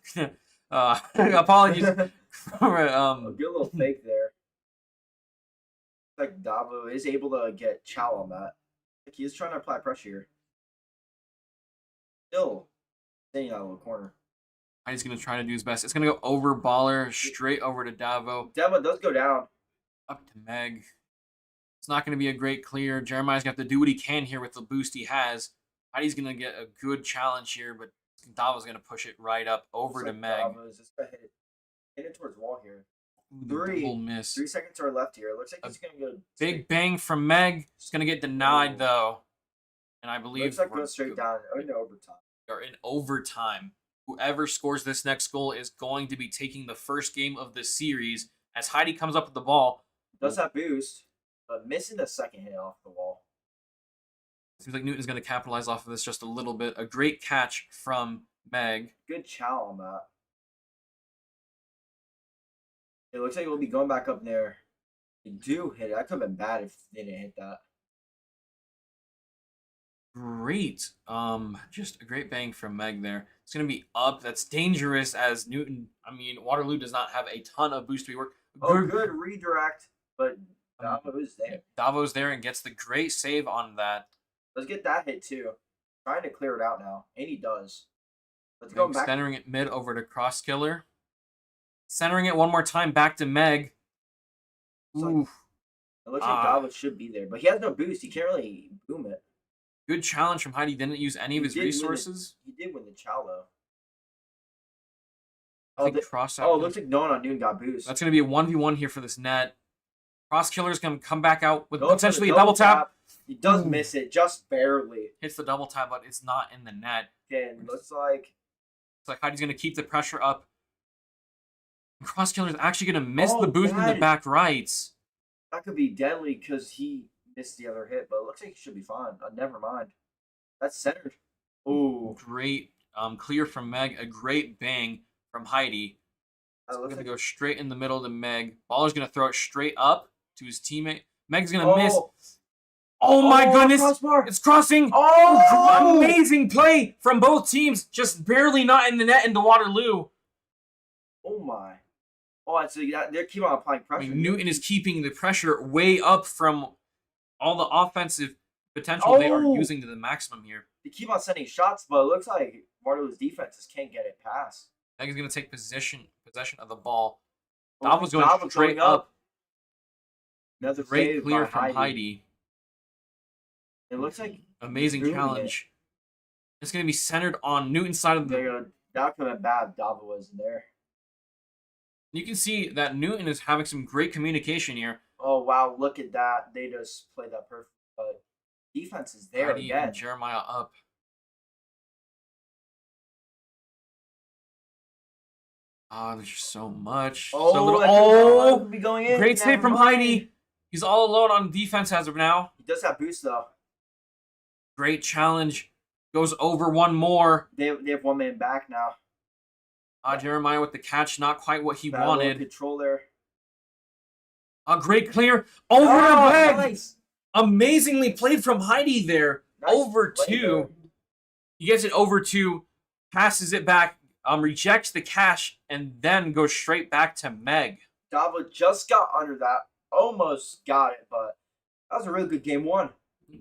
[SPEAKER 1] Apologies. For,
[SPEAKER 3] A good little fake there. Looks like Davo is able to get Chow on that. Like he is trying to apply pressure here. Still staying out of the corner.
[SPEAKER 1] Heidi's going to try to do his best. It's going to go over Baller, straight over to Davo.
[SPEAKER 3] Davo does go down.
[SPEAKER 1] Up to Meg. It's not going to be a great clear. Jeremiah's going to have to do what he can here with the boost he has. Heidi's going to get a good challenge here, but Davo's going to push it right up over to Meg.
[SPEAKER 3] Davo's just gonna hit it towards the wall here.
[SPEAKER 1] Double miss.
[SPEAKER 3] 3 seconds are left here. It looks like he's going to go.
[SPEAKER 1] Big bang from Meg. It's going to get denied, though. And I believe
[SPEAKER 3] Looks like goes straight down. Oh, no, overtime.
[SPEAKER 1] Or in overtime. Whoever scores this next goal is going to be taking the first game of the series as Heidi comes up with the ball.
[SPEAKER 3] Does that boost, but missing the second hit off the wall.
[SPEAKER 1] Seems like Newton's going to capitalize off of this just a little bit. A great catch from Meg.
[SPEAKER 3] Good chow on that. It looks like we'll be going back up there. They do hit it. That could have been bad if they didn't hit that.
[SPEAKER 1] Great. Just a great bang from Meg there. It's going to be up. That's dangerous as Newton. Waterloo does not have a ton of boost to work.
[SPEAKER 3] Good redirect, but Davo is there.
[SPEAKER 1] Davo's there and gets the great save on that.
[SPEAKER 3] Let's get that hit too. Trying to clear it out now, and he does. Let's go back.
[SPEAKER 1] Centering it mid over to Cross Killer. Centering it one more time back to Meg. Ooh.
[SPEAKER 3] It looks like Davo should be there, but he has no boost. He can't really boom it.
[SPEAKER 1] Good challenge from Heidi. Didn't use any of his resources.
[SPEAKER 3] He did win the chow though.
[SPEAKER 1] Cross
[SPEAKER 3] out. Oh, it looks like no one on Newton got boost.
[SPEAKER 1] That's going to be a 1v1 here for this net. Cross Killer's going to come back out with potentially a double tap.
[SPEAKER 3] He does miss it, just barely.
[SPEAKER 1] Hits the double tap, but it's not in the net.
[SPEAKER 3] Okay, looks like
[SPEAKER 1] Heidi's going to keep the pressure up. Cross Killer's actually going to miss the boost in the back rights.
[SPEAKER 3] That could be deadly because he missed the other hit, but it looks like he should be fine. Never mind. That's centered. Ooh.
[SPEAKER 1] Great clear from Meg. A great bang from Heidi. It's going to go straight in the middle to Meg. Baller's going to throw it straight up to his teammate. Meg's going to miss. Oh my goodness.
[SPEAKER 3] Crossbar.
[SPEAKER 1] It's crossing.
[SPEAKER 3] Oh!
[SPEAKER 1] Amazing play from both teams. Just barely not in the net into Waterloo.
[SPEAKER 3] Oh my. Oh, so they're keeping on applying pressure.
[SPEAKER 1] Newton is keeping the pressure way up from all the offensive potential they are using to the maximum here.
[SPEAKER 3] They keep on sending shots, but it looks like Waterloo's defenses can't get it past.
[SPEAKER 1] Meg is going to take possession of the ball. Davo's going straight up.
[SPEAKER 3] Another
[SPEAKER 1] great clear from Heidi.
[SPEAKER 3] It looks like
[SPEAKER 1] amazing challenge. It's going to be centered on Newton's side of the.
[SPEAKER 3] That could have been bad. Davo wasn't there.
[SPEAKER 1] You can see that Newton is having some great communication here.
[SPEAKER 3] Oh wow! Look at that. They just played that perfect. But defense is there
[SPEAKER 1] Heidi
[SPEAKER 3] again.
[SPEAKER 1] And Jeremiah up. There's just so much.
[SPEAKER 3] Be going in.
[SPEAKER 1] Great save from Heidi. He's all alone on defense as of now.
[SPEAKER 3] He does have boost though.
[SPEAKER 1] Great challenge. Goes over one more.
[SPEAKER 3] They have one man back now.
[SPEAKER 1] Jeremiah with the catch, not quite what he wanted.
[SPEAKER 3] Control there.
[SPEAKER 1] A great clear over the leg. Nice. Amazingly played from Heidi there. Nice over two. He gets it over two, passes it back, rejects the catch, and then goes straight back to Meg.
[SPEAKER 3] Davo just got under that. Almost got it, but that was a really good game one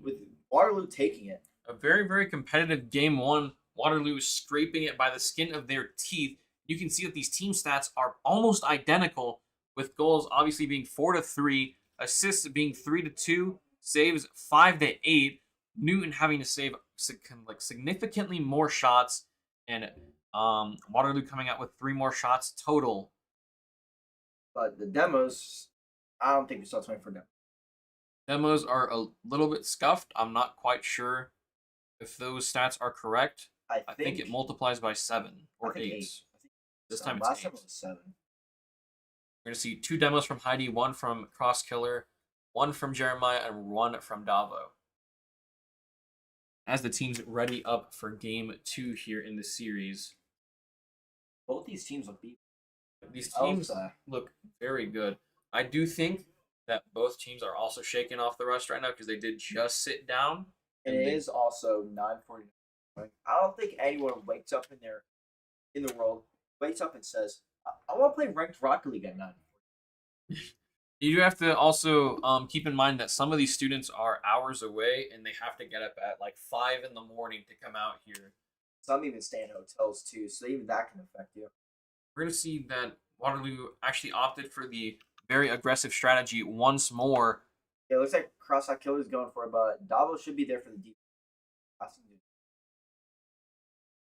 [SPEAKER 3] with Waterloo taking it.
[SPEAKER 1] A very, very competitive game one. Waterloo is scraping it by the skin of their teeth. You can see that these team stats are almost identical. with goals obviously being 4-3, assists being 3-2, saves 5-8. Newton having to save significantly more shots, and Waterloo coming out with 3 more shots total.
[SPEAKER 3] But the demos, I don't think we saw 24 demos.
[SPEAKER 1] Demos are a little bit scuffed. I'm not quite sure if those stats are correct. I think it multiplies by 7 or 8.
[SPEAKER 3] I think
[SPEAKER 1] This time
[SPEAKER 3] last
[SPEAKER 1] it's 8.
[SPEAKER 3] time it was 7.
[SPEAKER 1] We're going to see 2 demos from Heidi, 1 from Cross Killer, 1 from Jeremiah, and 1 from Davo. As the teams ready up for game 2 here in the series.
[SPEAKER 3] Both these teams look beat.
[SPEAKER 1] These teams look very good. I do think that both teams are also shaking off the rust right now because they did just sit down.
[SPEAKER 3] And it is also 9:49. I don't think anyone wakes up in the world, wakes up and says, I want to play ranked Rocket League at 9.
[SPEAKER 1] You do have to also keep in mind that some of these students are hours away and they have to get up at like 5 in the morning to come out here.
[SPEAKER 3] Some even stay in hotels too, so even that can affect you.
[SPEAKER 1] We're going to see that Waterloo actually opted for the very aggressive strategy once more.
[SPEAKER 3] Yeah, it looks like Cross-Out Killer's going for it, but Davo should be there for the deep.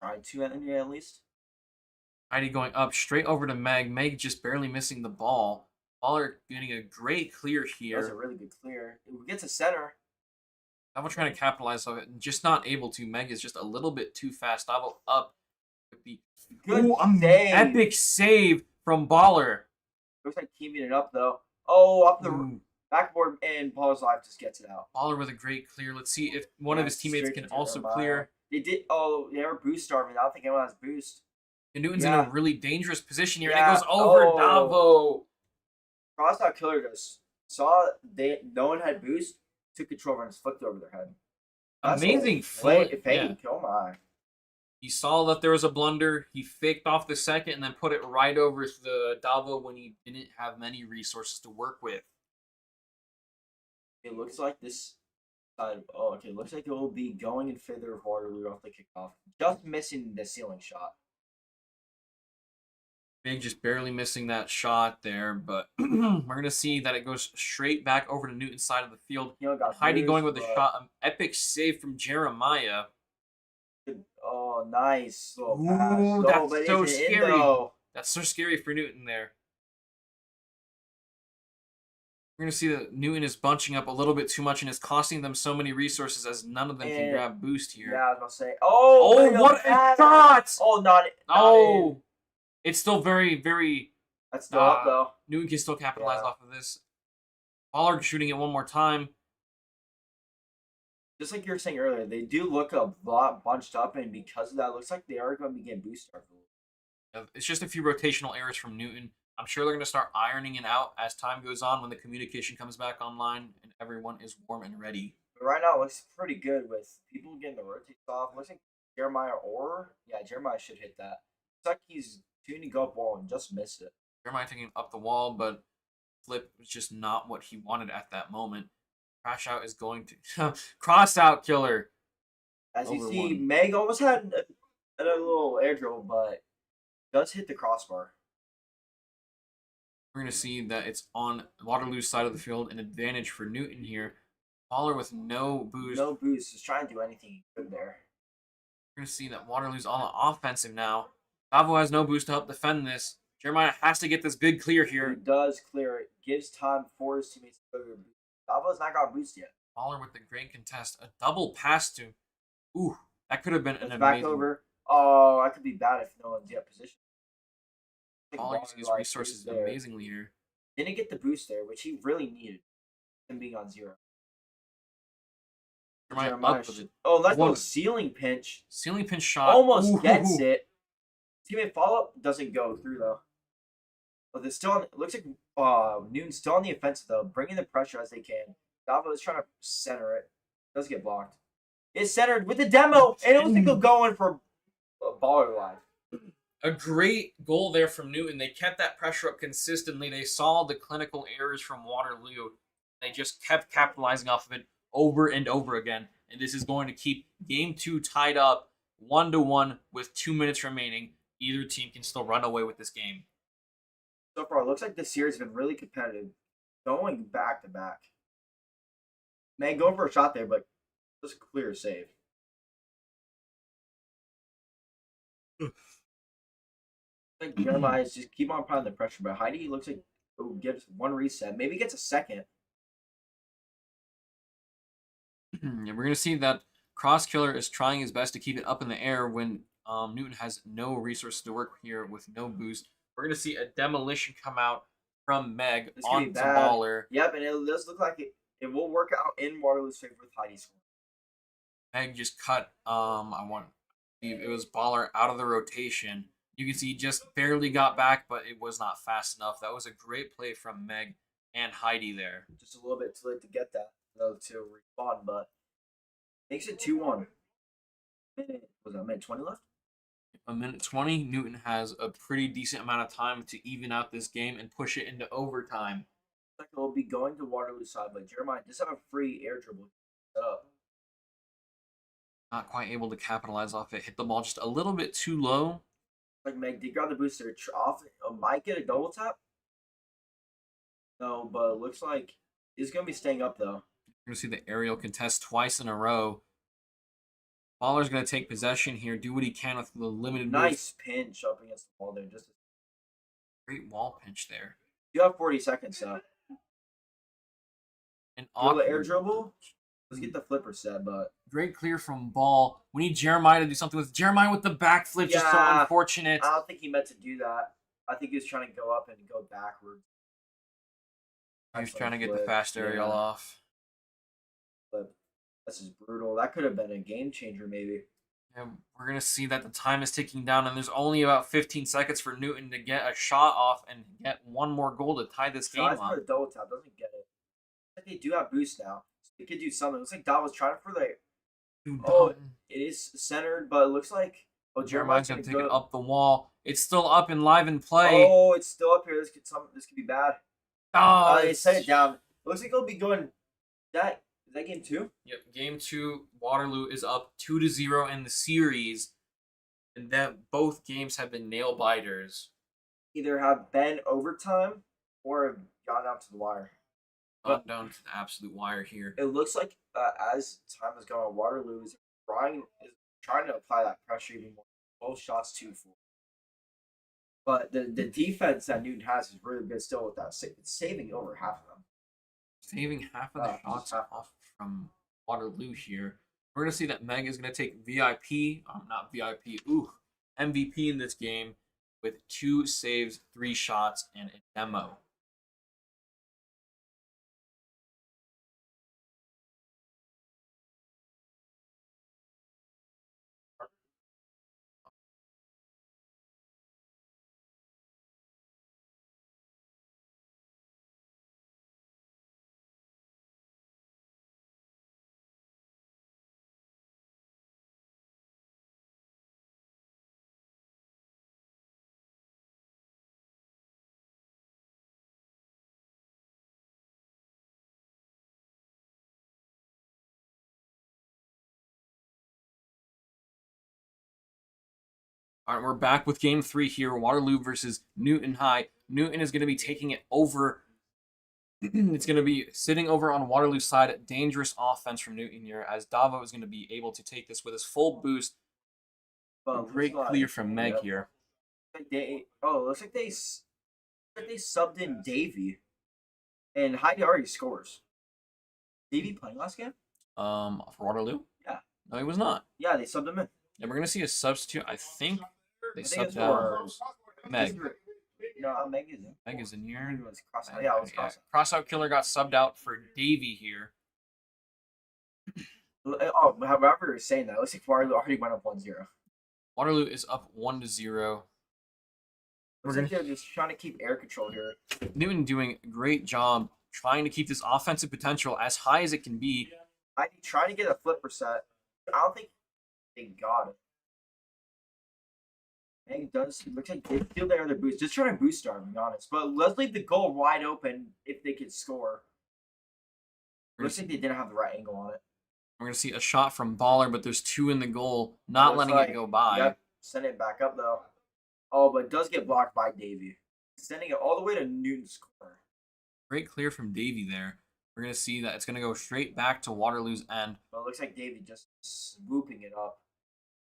[SPEAKER 3] Trying 2 at least.
[SPEAKER 1] Heidi going up straight over to Meg. Meg just barely missing the ball. Baller getting a great clear here.
[SPEAKER 3] That was a really good clear. It gets a center.
[SPEAKER 1] Davo trying to capitalize on it and just not able to. Meg is just a little bit too fast. Davo up with the
[SPEAKER 3] Good save.
[SPEAKER 1] epic save from Baller.
[SPEAKER 3] Looks like keeping it up though. Oh, up the backboard, and Baller's life just gets it out.
[SPEAKER 1] Baller with a great clear. Let's see if one of his teammates can also clear.
[SPEAKER 3] They did. Oh, they were boost starving. I don't think anyone has boost.
[SPEAKER 1] And Newton's in a really dangerous position here, and it goes over Davo.
[SPEAKER 3] Cross-Out Killer just saw no one had boost, took control and just flipped over their head.
[SPEAKER 1] Amazing fake.
[SPEAKER 3] Oh my.
[SPEAKER 1] He saw that there was a blunder. He faked off the second and then put it right over the Davo when he didn't have many resources to work with.
[SPEAKER 3] It looks like this side. Oh, okay. Looks like it will be going in favor of Waterloo off the kickoff. Just missing the ceiling shot.
[SPEAKER 1] Big just barely missing that shot there, but we're going to see that it goes straight back over to Newton's side of the field. Heidi going with the shot. An epic save from Jeremiah.
[SPEAKER 3] Oh, nice.
[SPEAKER 1] Ooh, that's so scary. That's so scary for Newton there. We're going to see that Newton is bunching up a little bit too much and is costing them so many resources as none of them can grab boost here.
[SPEAKER 3] Yeah, I was going to say. Oh,
[SPEAKER 1] what a shot!
[SPEAKER 3] Oh, not in.
[SPEAKER 1] It's still very, very...
[SPEAKER 3] That's still up, though.
[SPEAKER 1] Newton can still capitalize off of this. Baller shooting it one more time.
[SPEAKER 3] Just like you were saying earlier, they do look a lot bunched up, and because of that, it looks like they are going to be getting boost starved.
[SPEAKER 1] It's just a few rotational errors from Newton. I'm sure they're going to start ironing it out as time goes on when the communication comes back online and everyone is warm and ready.
[SPEAKER 3] But right now, it looks pretty good with people getting the rotates off. Looks like Jeremiah Jeremiah should hit that. Looks like he's tuning to go up wall and just missed it.
[SPEAKER 1] Jeremiah taking up the wall, but flip was just not what he wanted at that moment. Crash out is going to Cross-Out Killer.
[SPEAKER 3] As you see, Meg almost had a little air dribble, but does hit the crossbar.
[SPEAKER 1] We're going to see that it's on Waterloo's side of the field, an advantage for Newton here. Baller with no boost.
[SPEAKER 3] No boost. He's trying to do anything he could there.
[SPEAKER 1] We're going to see that Waterloo's all offensive now. Davo has no boost to help defend this. Jeremiah has to get this big clear here.
[SPEAKER 3] He does clear it. Gives time for his teammates to go. Davo's not got boost yet.
[SPEAKER 1] Baller with the great contest. A double pass to... Ooh, that could have been an amazing...
[SPEAKER 3] Back over. Oh, that could be bad if no one's yet positioned.
[SPEAKER 1] Baller using his resources amazingly here.
[SPEAKER 3] Didn't get the boost there, which he really needed. Him being on 0.
[SPEAKER 1] Jeremiah up with it.
[SPEAKER 3] Oh, that's a ceiling pinch.
[SPEAKER 1] Ceiling pinch shot.
[SPEAKER 3] Almost gets it. Teammate follow-up doesn't go through, though. But it's still, it looks like Newton's still on the offensive, though, bringing the pressure as they can. Davo is trying to center it. Does get blocked. It's centered with the demo, and it looks like they're going for a Baller live.
[SPEAKER 1] A great goal there from Newton. They kept that pressure up consistently. They saw the clinical errors from Waterloo. They just kept capitalizing off of it over and over again. And this is going to keep Game 2 tied up 1-1 with 2 minutes remaining. Either team can still run away with this game.
[SPEAKER 3] So far, it looks like this series has been really competitive, going back to back. Meg going for a shot there, but just a clear save. Like Jeremiah's just keep on applying the pressure, but Heidi looks like gives one reset, maybe gets a second.
[SPEAKER 1] Yeah, we're gonna see that Cross Killer is trying his best to keep it up in the air when Newton has no resources to work here with no boost. We're gonna see a demolition come out from Meg
[SPEAKER 3] This could be
[SPEAKER 1] onto
[SPEAKER 3] bad.
[SPEAKER 1] Baller.
[SPEAKER 3] Yep, and it does look like it will work out in Waterloo's favor with Heidi scoring.
[SPEAKER 1] Meg just cut it was Baller out of the rotation. You can see he just barely got back, but it was not fast enough. That was a great play from Meg and Heidi there.
[SPEAKER 3] Just a little bit too late to get that, though, to respond, but makes it 2-1. Was that a minute 20 left?
[SPEAKER 1] A minute 20, Newton has a pretty decent amount of time to even out this game and push it into overtime.
[SPEAKER 3] Like it will be going to Waterloo's side, but Jeremiah just have a free air dribble set up.
[SPEAKER 1] Not quite able to capitalize off it. Hit the ball just a little bit too low.
[SPEAKER 3] Like Meg did grab the booster off. Might get a double tap. No, but it looks like he's gonna be staying up though.
[SPEAKER 1] We're gonna see the aerial contest twice in a row. Baller's gonna take possession here, do what he can with the limited
[SPEAKER 3] Nice pinch up against the ball there. Just
[SPEAKER 1] great wall pinch there.
[SPEAKER 3] you have 40 seconds so.
[SPEAKER 1] An
[SPEAKER 3] Throw the air
[SPEAKER 1] awkward,
[SPEAKER 3] dribble. Let's get the flipper set, but
[SPEAKER 1] great clear from Ball. We need Jeremiah to do something with Jeremiah with the backflip. Just so
[SPEAKER 3] Yeah.
[SPEAKER 1] unfortunate.
[SPEAKER 3] I don't think he meant to do that. I think he was trying to go up and go backwards.
[SPEAKER 1] He was trying to get the
[SPEAKER 3] Flip,
[SPEAKER 1] fast aerial
[SPEAKER 3] yeah.
[SPEAKER 1] off.
[SPEAKER 3] Flip. This is brutal. That could have been a game changer, maybe.
[SPEAKER 1] And we're going to see that the time is ticking down, and there's only about 15 seconds for Newton to get a shot off and get one more goal to tie this game
[SPEAKER 3] Tries
[SPEAKER 1] up.
[SPEAKER 3] for a double tap, doesn't get it. Like they do have boost now. So they could do something. It looks like Dot was trying for the. Oh, it is centered, but it looks like. Oh,
[SPEAKER 1] Jeremiah's
[SPEAKER 3] Jeremiah's
[SPEAKER 1] going
[SPEAKER 3] gonna
[SPEAKER 1] to take
[SPEAKER 3] go.
[SPEAKER 1] it up the wall. It's still up and live in play.
[SPEAKER 3] Oh, it's still up here. This could be bad.
[SPEAKER 1] Oh,
[SPEAKER 3] They set it down. It looks like it'll be going. Is that game 2?
[SPEAKER 1] Yep, game 2, Waterloo is up 2-0 in the series, and then both games have been nail biters.
[SPEAKER 3] Either have been overtime or have gone out to the wire.
[SPEAKER 1] Gone down to the absolute wire here.
[SPEAKER 3] It looks like as time has gone on, Waterloo is trying to apply that pressure even more. Both shots 2-4. But the defense that Newton has is really good still with that. It's saving over half of them.
[SPEAKER 1] Saving half of the shots off from Waterloo here. We're going to see that Meg is going to take MVP in this game with 2 saves, 3 shots, and a demo. All right, we're back with game 3 here. Waterloo versus Newton High. Newton is going to be taking it over. It's going to be sitting over on Waterloo's side. Dangerous offense from Newton here, as Davo is going to be able to take this with his full boost. Great clear from Meg here.
[SPEAKER 3] Looks like they subbed in Davey, and Heidi already scores. Davey playing last game?
[SPEAKER 1] For Waterloo?
[SPEAKER 3] Yeah.
[SPEAKER 1] No, he was not.
[SPEAKER 3] Yeah, they subbed him in.
[SPEAKER 1] And we're going to see a substitute. I think they
[SPEAKER 3] I think
[SPEAKER 1] subbed
[SPEAKER 3] it's
[SPEAKER 1] out Meg.
[SPEAKER 3] No, Meg is in.
[SPEAKER 1] Meg is in here.
[SPEAKER 3] It was yeah, it was cross.
[SPEAKER 1] Crossout Killer got subbed out for Davey here.
[SPEAKER 3] Oh, however you're saying that, it looks like Waterloo already went up 1-0.
[SPEAKER 1] Waterloo is up 1-0.
[SPEAKER 3] Looks like they're just trying to keep air control here.
[SPEAKER 1] Newton doing a great job trying to keep this offensive potential as high as it can be.
[SPEAKER 3] Heidi trying to get a flipper set. I don't think they got it. Meg does. Looks like they feel their other boost. Just trying to boost star, to be honest. But let's leave the goal wide open if they could score. Looks like they didn't have the right angle on it.
[SPEAKER 1] We're going to see a shot from Baller, but there's 2 in the goal, not
[SPEAKER 3] Looks
[SPEAKER 1] letting
[SPEAKER 3] like-
[SPEAKER 1] it go by.
[SPEAKER 3] Yep. Send it back up, though. Oh, but it does get blocked by Davey. Sending it all the way to Newton's corner.
[SPEAKER 1] Great clear from Davy there. We're going to see that it's going to go straight back to Waterloo's end.
[SPEAKER 3] But it looks like Davy just swooping it up.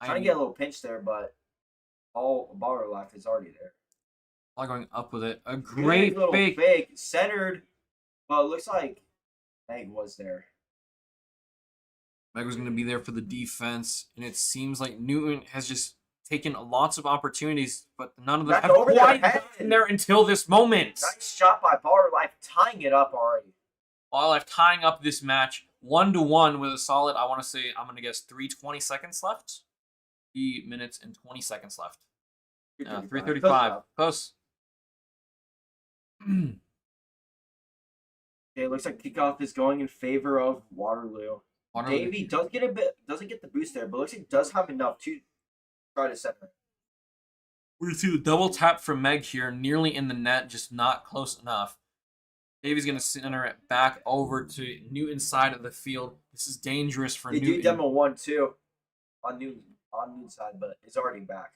[SPEAKER 3] Trying
[SPEAKER 1] Heidi
[SPEAKER 3] to get a little pinch there, but all baller life is already there.
[SPEAKER 1] all going up with it. A
[SPEAKER 3] Good
[SPEAKER 1] great
[SPEAKER 3] little
[SPEAKER 1] fake.
[SPEAKER 3] centered, but it looks like Meg was there.
[SPEAKER 1] Meg was going to be there for the defense, and it seems like Newton has just taken lots of opportunities, but none of them
[SPEAKER 3] Back
[SPEAKER 1] have
[SPEAKER 3] over their
[SPEAKER 1] quite
[SPEAKER 3] head.
[SPEAKER 1] gotten there until this moment.
[SPEAKER 3] Nice shot by baller life, tying it up already.
[SPEAKER 1] All I've tying up this match 1-1 with a solid, I want to say, I'm going to guess 3:20 seconds left. 3 minutes and 20 seconds left. 3:35. Close.
[SPEAKER 3] Okay, it looks like kickoff is going in favor of Waterloo. Davey doesn't get the boost there, but looks like he does have enough to try to center.
[SPEAKER 1] We're going to see the double tap from Meg here, nearly in the net, just not close enough. Davy's going to center it back over to Newton's side of the field. This is dangerous for
[SPEAKER 3] They
[SPEAKER 1] Newton.
[SPEAKER 3] do demo 1-2 on Newton's side, but it's already back.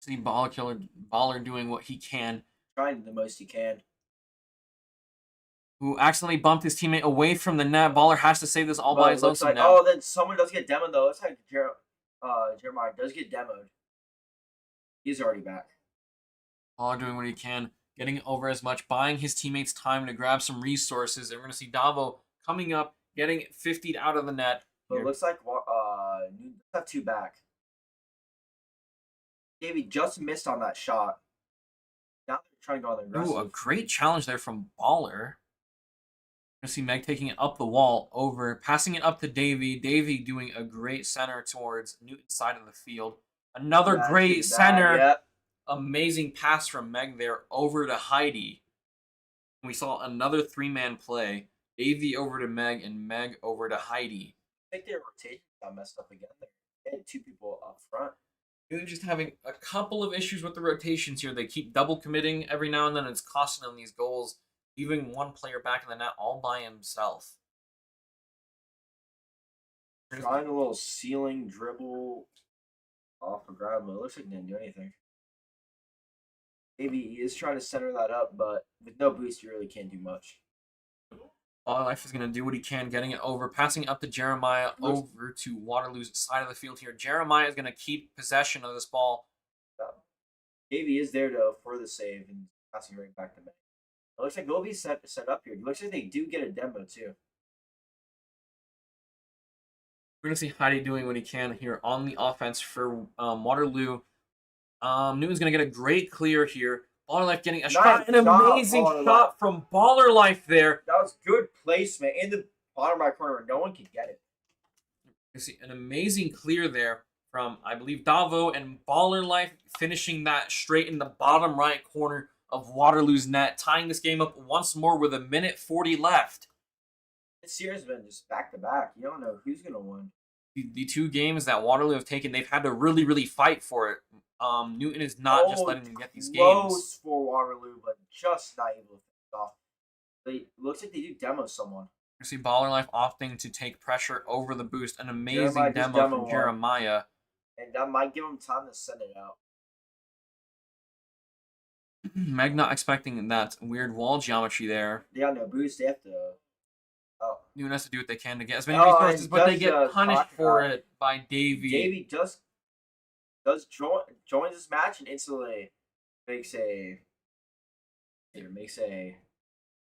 [SPEAKER 1] See Baller doing what he can.
[SPEAKER 3] Trying the most he can.
[SPEAKER 1] Who accidentally bumped his teammate away from the net. Baller has to save this all by his
[SPEAKER 3] Looks
[SPEAKER 1] lonesome
[SPEAKER 3] like,
[SPEAKER 1] now.
[SPEAKER 3] oh, then someone does get demoed though. Looks like Jeremiah does get demoed. He's already back.
[SPEAKER 1] Baller doing what he can, getting over as much, buying his teammates time to grab some resources. And we're going to see Davo coming up, getting 50'd out of the net.
[SPEAKER 3] But it looks like Newton does have 2 back. Davey just missed on that shot. Now they're trying to go on the aggressive.
[SPEAKER 1] Ooh, a great challenge there from Baller. We're going to see Meg taking it up the wall, over, passing it up to Davy. Davy doing a great center towards Newton's side of the field. Another great center.
[SPEAKER 3] Yep.
[SPEAKER 1] Amazing pass from Meg there over to Heidi. We saw another 3-man play. Davy over to Meg and Meg over to Heidi.
[SPEAKER 3] I think their rotation got messed up again there. They had 2 people up front.
[SPEAKER 1] Newton just having a couple of issues with the rotations here. They keep double committing every now and then. It's costing them these goals. Leaving one player back in the net all by himself.
[SPEAKER 3] Trying a little ceiling dribble off a grab, but it looks like he didn't do anything. Maybe he is trying to center that up, but with no boost, you really can't do much.
[SPEAKER 1] Life is going to do what he can, getting it over, passing it up to Jeremiah, over to Waterloo's side of the field here. Jeremiah is going to keep possession of this ball.
[SPEAKER 3] Davey is there for the save and passing right back to Meg. It looks like they'll be set up here. It looks like they do get a demo too.
[SPEAKER 1] We're going to see Heidi doing what he can here on the offense for Waterloo. Newton's going to get a great clear here. Baller Life getting a shot, an amazing shot from Baller Life there.
[SPEAKER 3] That was good placement in the bottom right corner. No one could get it.
[SPEAKER 1] You see an amazing clear there from, I believe, Davo, and Baller Life finishing that straight in the bottom right corner of Waterloo's net, tying this game up once more with 1:40 left.
[SPEAKER 3] This year's been just back to back. You don't know who's gonna win.
[SPEAKER 1] The 2 games that Waterloo have taken, they've had to really, really fight for it. Newton is not just letting them get these games.
[SPEAKER 3] Close for Waterloo, but just not able to finish it off. Looks like they do demo someone.
[SPEAKER 1] You see Baller Life opting to take pressure over the boost. An amazing
[SPEAKER 3] Jeremiah just
[SPEAKER 1] demo from
[SPEAKER 3] demoed
[SPEAKER 1] Jeremiah.
[SPEAKER 3] And that might give them time to send it out.
[SPEAKER 1] Meg not expecting that weird wall geometry there.
[SPEAKER 3] They got no boost. They have to. Oh.
[SPEAKER 1] Newton has to do what they can to get as many resources, but they get punished for it by Davy.
[SPEAKER 3] Davy does joins this match and instantly makes a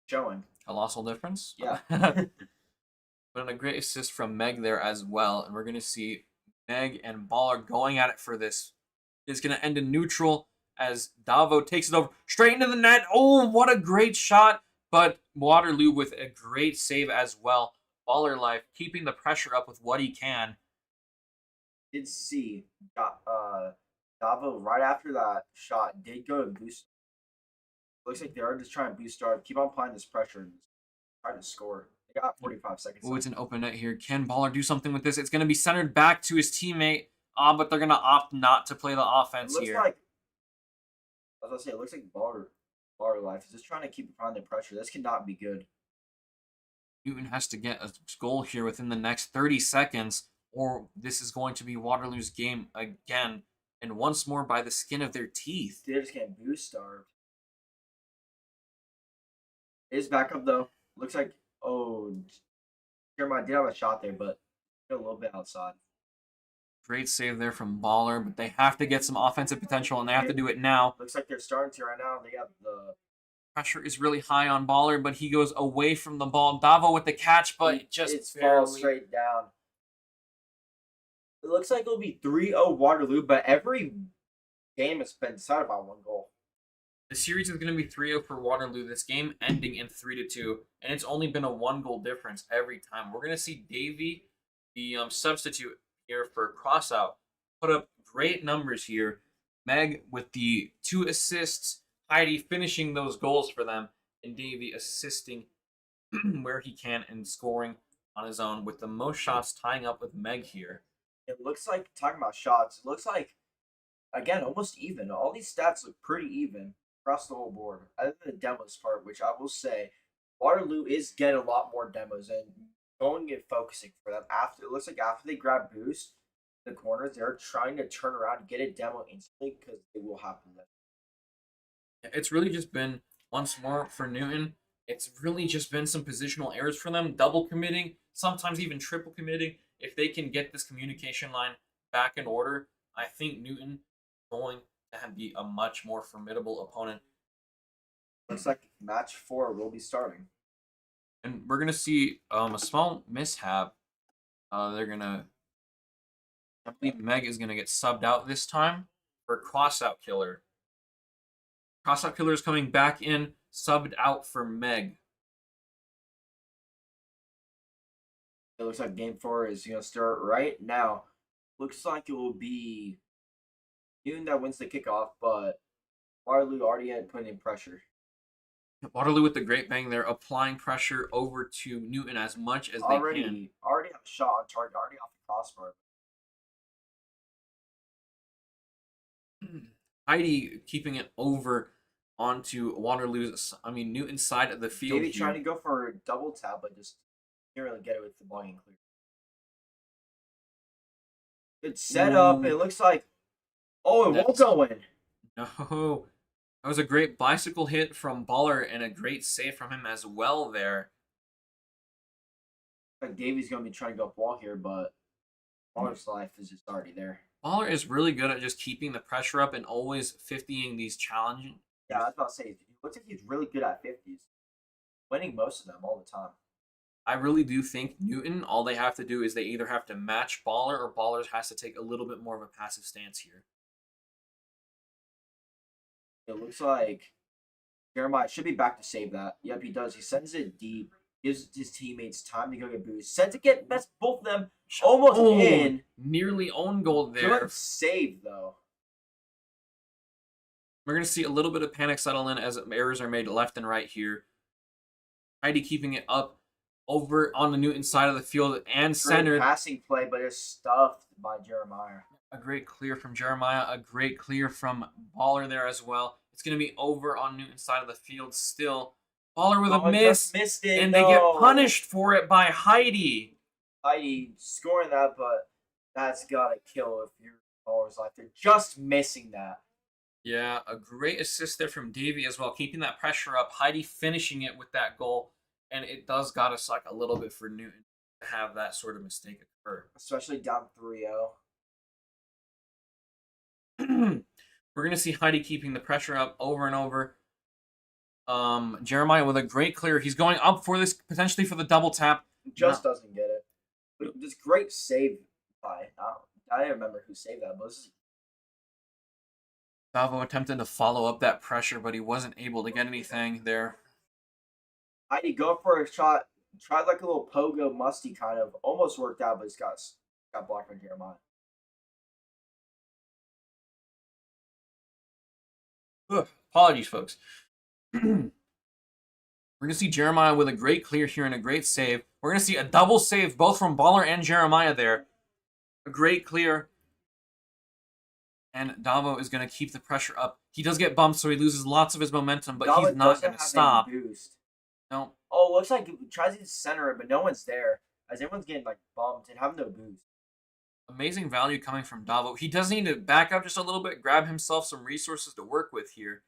[SPEAKER 3] showing.
[SPEAKER 1] Colossal difference.
[SPEAKER 3] Yeah.
[SPEAKER 1] But a great assist from Meg there as well, and we're going to see Meg and Baller going at it for this. It's going to end in neutral as Davo takes it over straight into the net. Oh, what a great shot! But Waterloo with a great save as well. Baller Life keeping the pressure up with what he can.
[SPEAKER 3] Did see Davo right after that shot did go to boost. Looks like they are just trying to boost start, keep on applying this pressure and try to score. They got 45 seconds.
[SPEAKER 1] Oh, it's an open net here. Can Baller do something with this? It's going to be centered back to his teammate, but they're going to opt not to play the offense here.
[SPEAKER 3] Like, I was going to say, it looks like Baller Life is just trying to keep applying the pressure. This cannot be good.
[SPEAKER 1] Newton has to get a goal here within the next 30 seconds, or this is going to be Waterloo's game again. and once more by the skin of their teeth.
[SPEAKER 3] They just getting boost starved. His backup though looks like Jeremiah did have a shot there, but a little bit outside.
[SPEAKER 1] Great save there from Baller, but they have to get some offensive potential, and they have to do it now.
[SPEAKER 3] Looks like they're starting to right now. They got the
[SPEAKER 1] Pressure is really high on Baller, but he goes away from the ball. Davo with the catch, but it just barely
[SPEAKER 3] falls straight down. It looks like it'll be 3-0 Waterloo, but every game has been decided by 1 goal.
[SPEAKER 1] The series is going to be 3-0 for Waterloo. This game ending in 3-2, and it's only been a 1-goal difference every time. We're going to see Davey, the substitute here for Crossout, put up great numbers here. Meg with the 2 assists, Heidi finishing those goals for them, and Davey assisting where he can and scoring on his own with the most shots, tying up with Meg here.
[SPEAKER 3] It looks like, talking about shots, it looks like, again, almost even. All these stats look pretty even across the whole board, other than the demos part, which I will say, Waterloo is getting a lot more demos and going and focusing for them. It looks like after they grab boost in the corners, they're trying to turn around and get a demo instantly because it will happen then.
[SPEAKER 1] It's really just been, once more for Newton, it's really just been some positional errors for them, double committing, sometimes even triple committing. If they can get this communication line back in order, I think Newton is going to be a much more formidable opponent.
[SPEAKER 3] Looks like match 4 will be starting.
[SPEAKER 1] And we're going to see a small mishap. They're going to, I believe Meg is going to get subbed out this time for Crossout Killer. Crossout Killer is coming back in, subbed out for Meg.
[SPEAKER 3] It looks like game 4 is going to start right now. Looks like it will be Newton that wins the kickoff, but Waterloo already had put in pressure.
[SPEAKER 1] Waterloo with the great bang there, applying pressure over to Newton as much as they can.
[SPEAKER 3] Already have a shot on target, already off the crossbar.
[SPEAKER 1] Heidi keeping it over onto Newton's side of the field.
[SPEAKER 3] Maybe trying to go for a double tap, but just can't really get it with the ball getting clear. Good setup. It looks like, it won't go in.
[SPEAKER 1] No, that was a great bicycle hit from Baller and a great save from him as well there.
[SPEAKER 3] Like Davey's going to be trying to go up wall here, but Baller's life is just already there.
[SPEAKER 1] Baller is really good at just keeping the pressure up and always 50ing these challenges.
[SPEAKER 3] Yeah, I was about to say, it looks like he's really good at 50s. Winning most of them all the time.
[SPEAKER 1] I really do think Newton, all they have to do is they either have to match Baller or Baller has to take a little bit more of a passive stance here.
[SPEAKER 3] It looks like Jeremiah should be back to save that. Yep, he does. He sends it deep. Gives his teammates time to go get boost. Sends it get that's both of them almost in.
[SPEAKER 1] Nearly own goal there.
[SPEAKER 3] Good save though.
[SPEAKER 1] We're going to see a little bit of panic settle in as errors are made left and right here. Heidi keeping it up over on the Newton side of the field and centered.
[SPEAKER 3] Great passing play, but it's stuffed by Jeremiah.
[SPEAKER 1] A great clear from Jeremiah. A great clear from Baller there as well. It's going to be over on Newton's side of the field still. Baller with a miss.
[SPEAKER 3] Missed it,
[SPEAKER 1] and they get punished for it by Heidi.
[SPEAKER 3] Heidi scoring that, but that's got to kill if your Baller's life. They're just missing that.
[SPEAKER 1] Yeah, a great assist there from Davey as well, keeping that pressure up. Heidi finishing it with that goal, and it does gotta suck a little bit for Newton to have that sort of mistake occur.
[SPEAKER 3] Especially down 3-0.
[SPEAKER 1] We're gonna see Heidi keeping the pressure up over and over. Jeremiah with a great clear. He's going up for this, potentially for the double tap.
[SPEAKER 3] Just doesn't get it. But this great save by, I don't remember who saved that, but this is
[SPEAKER 1] Davo attempted to follow up that pressure, but he wasn't able to get anything there.
[SPEAKER 3] Heidi go for a shot. Tried like a little pogo musty kind of. Almost worked out, but it's got blocked by Jeremiah.
[SPEAKER 1] Apologies, folks. We're going to see Jeremiah with a great clear here and a great save. We're going to see a double save, both from Baller and Jeremiah there. A great clear. And Davo is going to keep the pressure up. He does get bumped, so he loses lots of his momentum, but he's not going to stop. No.
[SPEAKER 3] Oh, looks like he tries to center it, but no one's there. As everyone's getting like bumped and have no boost.
[SPEAKER 1] Amazing value coming from Davo. He does need to back up just a little bit, grab himself some resources to work with here.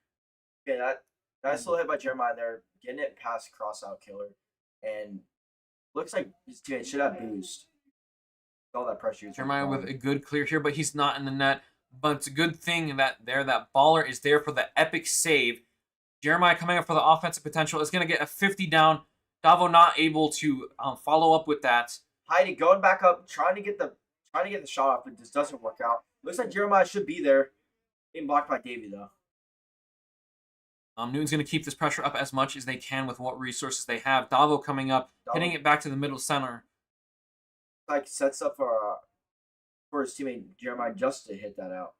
[SPEAKER 3] Okay, that nice little hit by Jeremiah there, getting it past Crossout Killer, and looks like his teammate should have boost. All that pressure.
[SPEAKER 1] Jeremiah with a good clear here, but he's not in the net. But it's a good thing that that baller is there for the epic save. Jeremiah coming up for the offensive potential is going to get a 50 down. Davo not able to follow up with that.
[SPEAKER 3] Heidi going back up, trying to get the shot off, but this doesn't work out. Looks like Jeremiah should be there. Being blocked by Davey though.
[SPEAKER 1] Newton's going to keep this pressure up as much as they can with what resources they have. Davo coming up, hitting it back to the middle center.
[SPEAKER 3] Like sets up for his teammate Jeremiah just to hit that out.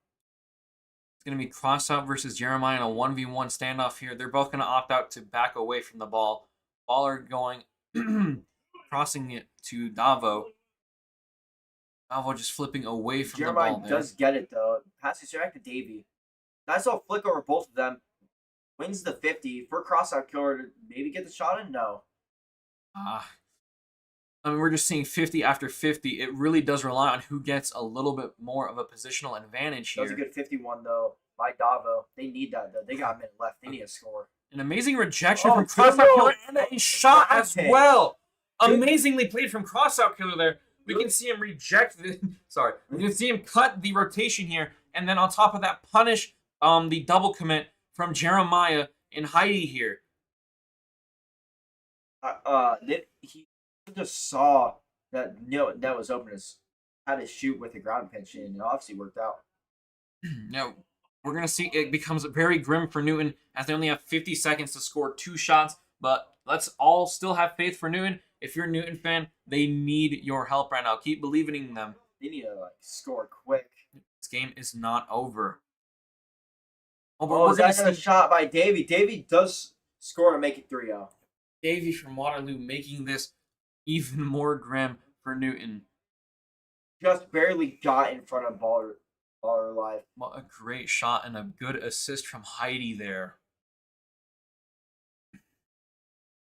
[SPEAKER 1] It's going to be Crossout versus Jeremiah in a 1v1 standoff here. They're both going to opt out to back away from the ball. Baller going, crossing it to Davo. Davo just flipping away from the ball
[SPEAKER 3] Jeremiah
[SPEAKER 1] there.
[SPEAKER 3] does get it though. Passes back to Davey. Nice little flick over both of them. Wins the 50 for Crossout Killer to maybe get the shot in. No.
[SPEAKER 1] I mean, we're just seeing 50 after 50. It really does rely on who gets a little bit more of a positional advantage here.
[SPEAKER 3] That was a good 51 though by Davo. They need that though. They got a minute left. They need a score.
[SPEAKER 1] An amazing rejection from Crossout Killer and a shot as well. Amazingly played from Crossout Killer there. We can see him reject the we can see him cut the rotation here, and then on top of that, punish the double commit from Jeremiah and Heidi here.
[SPEAKER 3] He just saw that that was open, had to shoot with the ground pinch, and it obviously worked out.
[SPEAKER 1] Now, we're going to see it becomes very grim for Newton as they only have 50 seconds to score 2 shots, but let's all still have faith for Newton. If you're a Newton fan, they need your help right now. Keep believing in them.
[SPEAKER 3] They need to score quick.
[SPEAKER 1] This game is not over.
[SPEAKER 3] But we're going to see a shot by Davey. Davey does score to make it 3-0.
[SPEAKER 1] Davey from Waterloo making this even more grim for Newton.
[SPEAKER 3] Just barely got in front of Baller Live.
[SPEAKER 1] What a great shot and a good assist from Heidi there.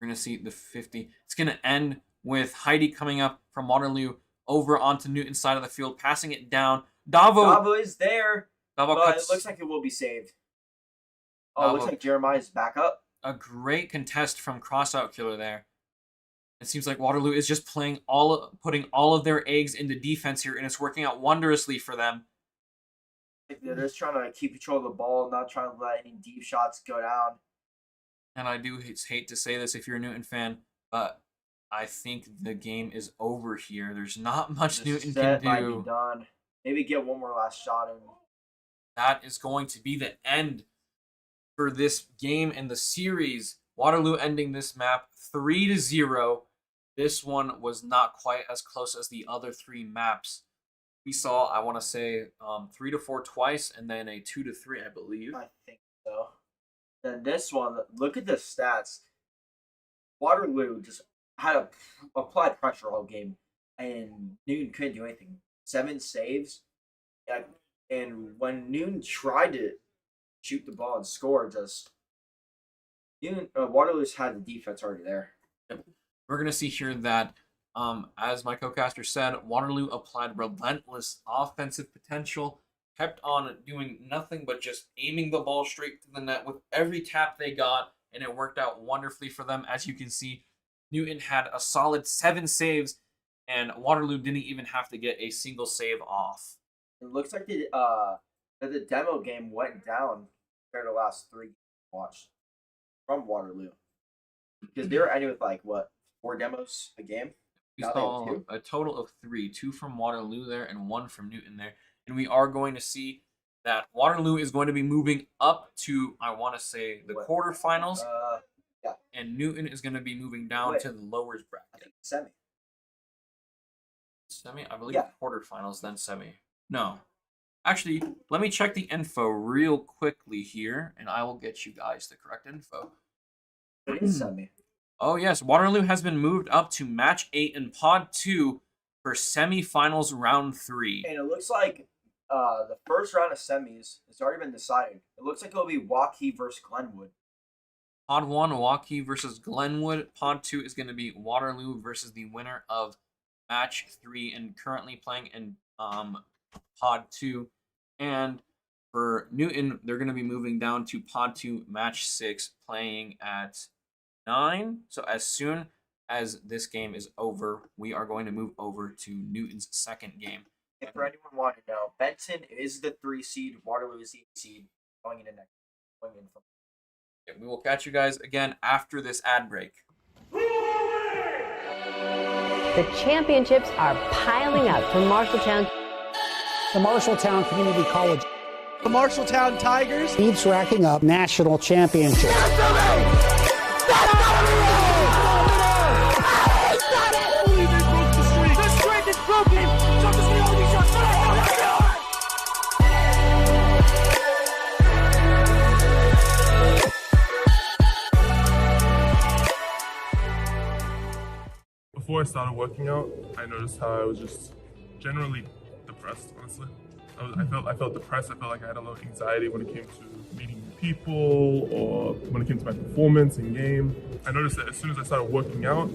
[SPEAKER 1] We're going to see the 50. It's going to end with Heidi coming up from Waterloo over onto Newton's side of the field, passing it down.
[SPEAKER 3] Davo is there,
[SPEAKER 1] Davo
[SPEAKER 3] but
[SPEAKER 1] cuts.
[SPEAKER 3] it looks like it will be saved. Oh, it looks like Jeremiah's back up.
[SPEAKER 1] A great contest from Crossout Killer there. It seems like Waterloo is just putting all of their eggs into defense here, and it's working out wondrously for them.
[SPEAKER 3] They're just trying to keep control of the ball, not trying to let any deep shots go down.
[SPEAKER 1] And I do hate to say this if you're a Newton fan, but I think the game is over here. There's not much Newton can do.
[SPEAKER 3] Might be done. Maybe get one more last shot in.
[SPEAKER 1] That is going to be the end for this game and the series. Waterloo ending this map 3-0. This one was not quite as close as the other 3 maps. We saw, I want to say, 3-4 twice, and then a 2-3, I believe.
[SPEAKER 3] I think so. Then this one, look at the stats. Waterloo just had applied pressure all game, and Newton couldn't do anything. 7 saves, and when Newton tried to shoot the ball and score, Waterloo's had the defense already there.
[SPEAKER 1] Yep. We're gonna see here that, as my co-caster said, Waterloo applied relentless offensive potential. Kept on doing nothing but just aiming the ball straight to the net with every tap they got, and it worked out wonderfully for them. As you can see, Newton had a solid 7 saves, and Waterloo didn't even have to get a single save off.
[SPEAKER 3] It looks like the demo game went down compared to the last 3 watched from Waterloo. Because they were ending with 4 demos a game.
[SPEAKER 1] We saw a total of 3, 2 from Waterloo there and 1 from Newton there. And we are going to see that Waterloo is going to be moving up to, I want to say, the quarterfinals.
[SPEAKER 3] Yeah.
[SPEAKER 1] And Newton is going to be moving down to the lowers bracket.
[SPEAKER 3] Semi?
[SPEAKER 1] I believe quarterfinals, then semi. No. Actually, let me check the info real quickly here, and I will get you guys the correct info.
[SPEAKER 3] It is semi.
[SPEAKER 1] Oh, yes. Waterloo has been moved up to match 8 in pod 2 for semifinals round 3.
[SPEAKER 3] And it looks like the first round of semis has already been decided. It looks like it'll be Waukee versus Glenwood.
[SPEAKER 1] Pod 1, Waukee versus Glenwood. Pod 2 is going to be Waterloo versus the winner of match 3 and currently playing in pod 2. And for Newton, they're going to be moving down to pod 2, match 6, playing at 9. So as soon as this game is over, we are going to move over to Newton's second game.
[SPEAKER 3] If for anyone wanting to know, Benton is the 3 seed, Waterloo is the 8 seed, going into next. Going in from.
[SPEAKER 1] Yeah, we will catch you guys again after this ad break.
[SPEAKER 4] The championships are piling up for Marshalltown.
[SPEAKER 5] The Marshalltown Community College
[SPEAKER 6] The Marshalltown Tigers.
[SPEAKER 5] keeps racking up national championships.
[SPEAKER 7] Before I started working out, I noticed how I was just generally depressed, honestly. I felt depressed. I felt like I had a lot of anxiety when it came to meeting new people or when it came to my performance in game. I noticed that as soon as I started working out,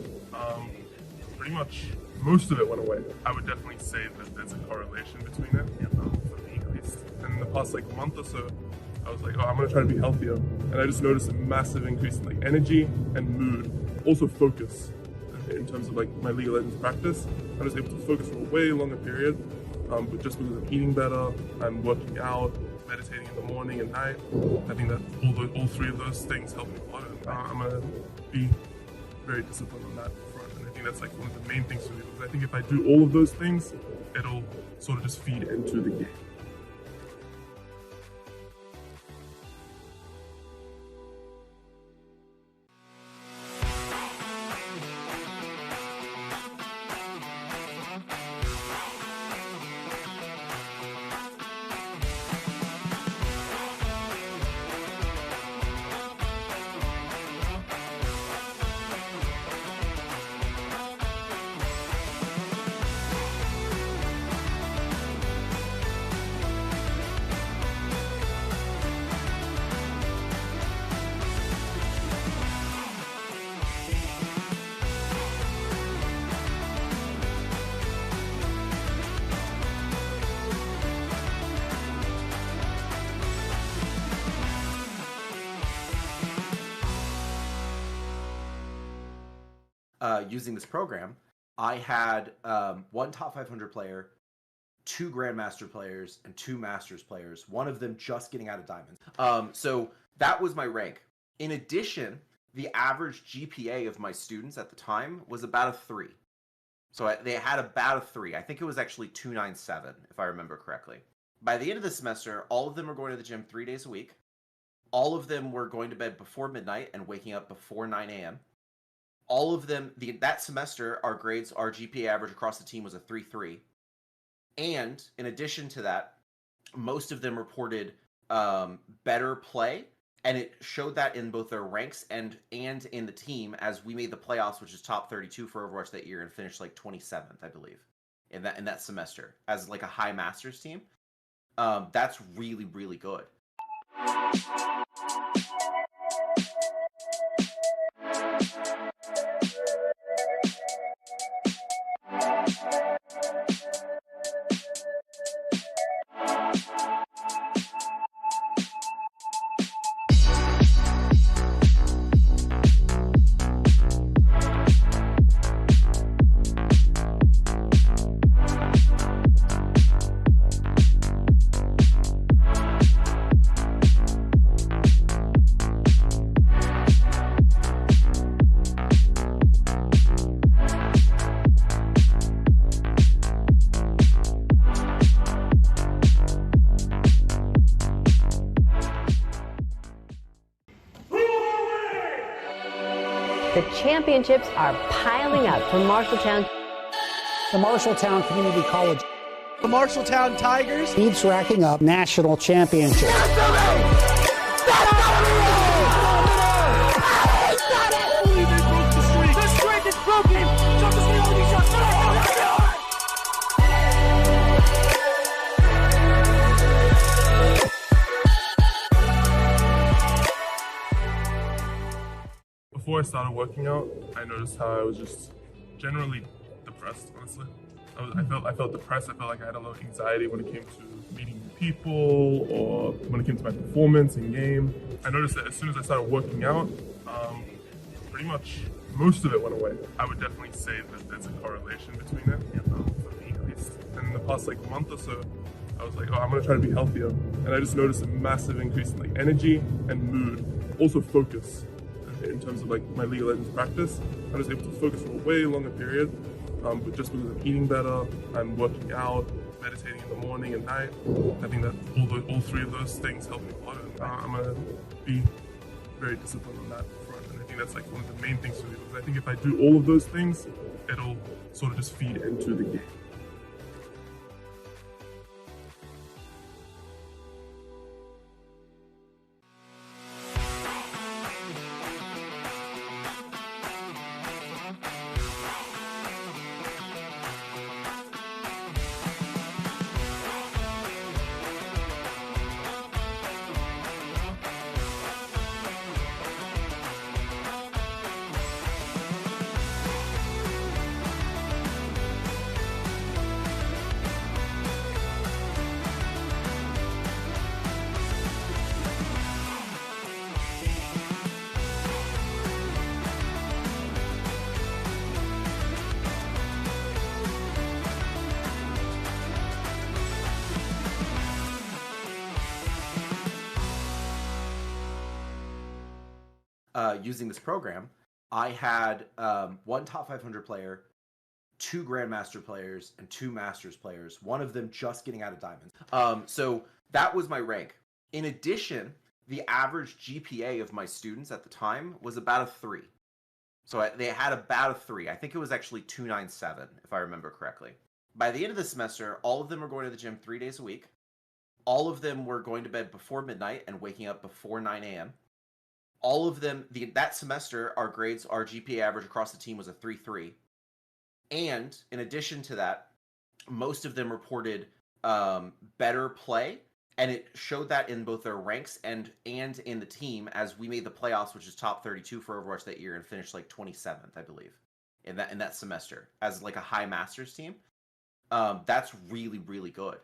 [SPEAKER 7] pretty much most of it went away. I would definitely say that there's a correlation between it, for me at least. And in the past month or so, I was like, oh, I'm gonna try to be healthier. And I just noticed a massive increase in energy and mood, also focus. In terms of my League of Legends practice, I was able to focus for a way longer period, but just because I'm eating better, I'm working out, meditating in the morning and night. I think that all 3 of those things help me a lot. And I'm gonna be very disciplined on that front, and I think that's one of the main things for me, because I think if I do all of those things, it'll sort of just feed into the game.
[SPEAKER 8] Using this program, I had 1 top 500 player, 2 Grandmaster players, and 2 Masters players, one of them just getting out of Diamonds. So that was my rank. In addition, the average GPA of my students at the time was about a 3. So they had about a 3. I think it was actually 297, if I remember correctly. By the end of the semester, all of them were going to the gym 3 days a week. All of them were going to bed before midnight and waking up before 9 a.m. All of them, that semester, our GPA average across the team was a 3.3. And in addition to that, most of them reported better play, and it showed that in both their ranks and in the team, as we made the playoffs, which is top 32 for Overwatch that year, and finished 27th, I believe, in that semester as a high Masters team. That's really, really good.
[SPEAKER 4] The championships are piling up for Marshalltown.
[SPEAKER 5] The Marshalltown Community College
[SPEAKER 6] The Marshalltown Tigers.
[SPEAKER 5] keeps racking up national championships.
[SPEAKER 7] Before I started working out, I noticed how I was just generally depressed. depressed, honestly. I felt depressed. I felt like I had a lot of anxiety when it came to meeting new people or when it came to my performance in game. I noticed that as soon as I started working out, pretty much most of it went away. I would definitely say that there's a correlation between it, for me at least. And in the past month or so, I was like, oh, I'm gonna try to be healthier. And I just noticed a massive increase in energy and mood, also focus. In terms of my League of Legends practice, I was able to focus for a way longer period, but just because I'm eating better, I'm working out, meditating in the morning and night. I think that all three of those things help me a lot. I'm gonna be very disciplined on that front, and I think that's one of the main things for me, because I think if I do all of those things, it'll sort of just feed into the game.
[SPEAKER 8] Using this program, I had one top 500 player, 2 Grandmaster players, and 2 Masters players, one of them just getting out of Diamonds. So that was my rank. In addition, the average GPA of my students at the time was about a 3. So they had about a 3. I think it was actually 297, if I remember correctly. By the end of the semester, all of them were going to the gym 3 days a week. All of them were going to bed before midnight and waking up before 9 a.m. All of them, that semester, our GPA average across the team was a 3.3. And in addition to that, most of them reported better play, and it showed that in both their ranks and in the team, as we made the playoffs, which is top 32 for Overwatch that year, and finished 27th, I believe, in that semester as a high Masters team. That's really, really good.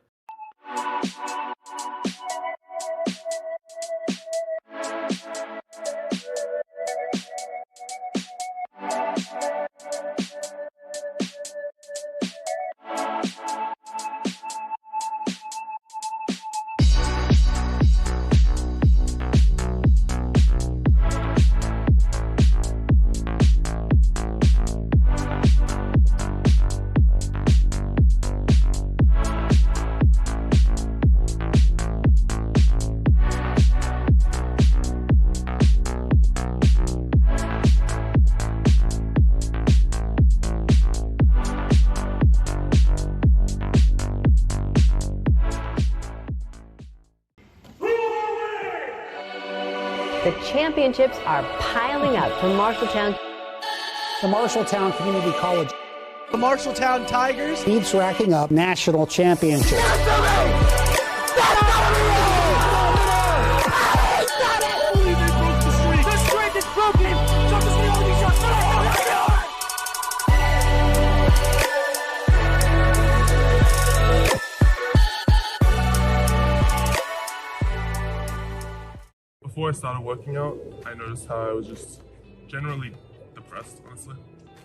[SPEAKER 4] The championships are piling up from Marshalltown.
[SPEAKER 5] The Marshalltown Community College
[SPEAKER 6] The Marshalltown Tigers
[SPEAKER 5] keeps racking up national championships.
[SPEAKER 7] Before I started working out, I noticed how I was just generally depressed, honestly.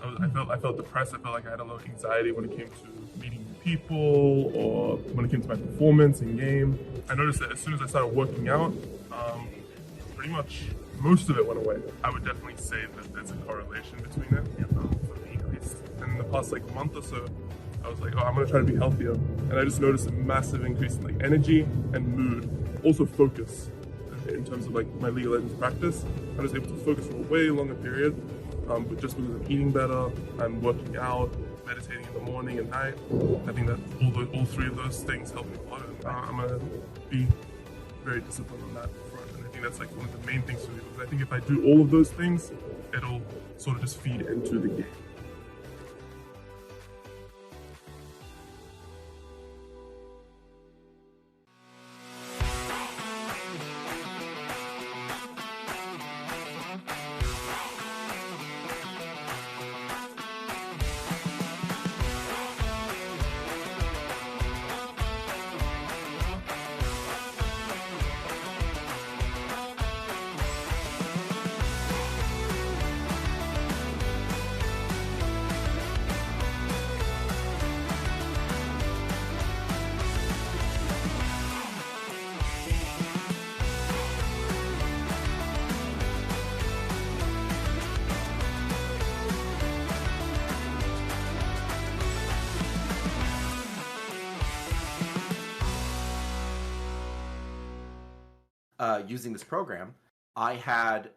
[SPEAKER 7] I felt depressed. I felt like I had a lot of anxiety when it came to meeting new people or when it came to my performance in game. I noticed that as soon as I started working out, pretty much most of it went away. I would definitely say that there's a correlation between it, for me at least. And in the past month or so, I was like, oh, I'm gonna try to be healthier. And I just noticed a massive increase in energy and mood, also focus. In terms of my League of Legends practice, I was able to focus for a way longer period, but just because I'm eating better, I'm working out, meditating in the morning and night. I think that all three of those things help me a lot. I'm gonna be very disciplined on that front, and I think that's one of the main things for me, because I think if I do all of those things, it'll sort of just feed into the game.
[SPEAKER 8] using this program, I had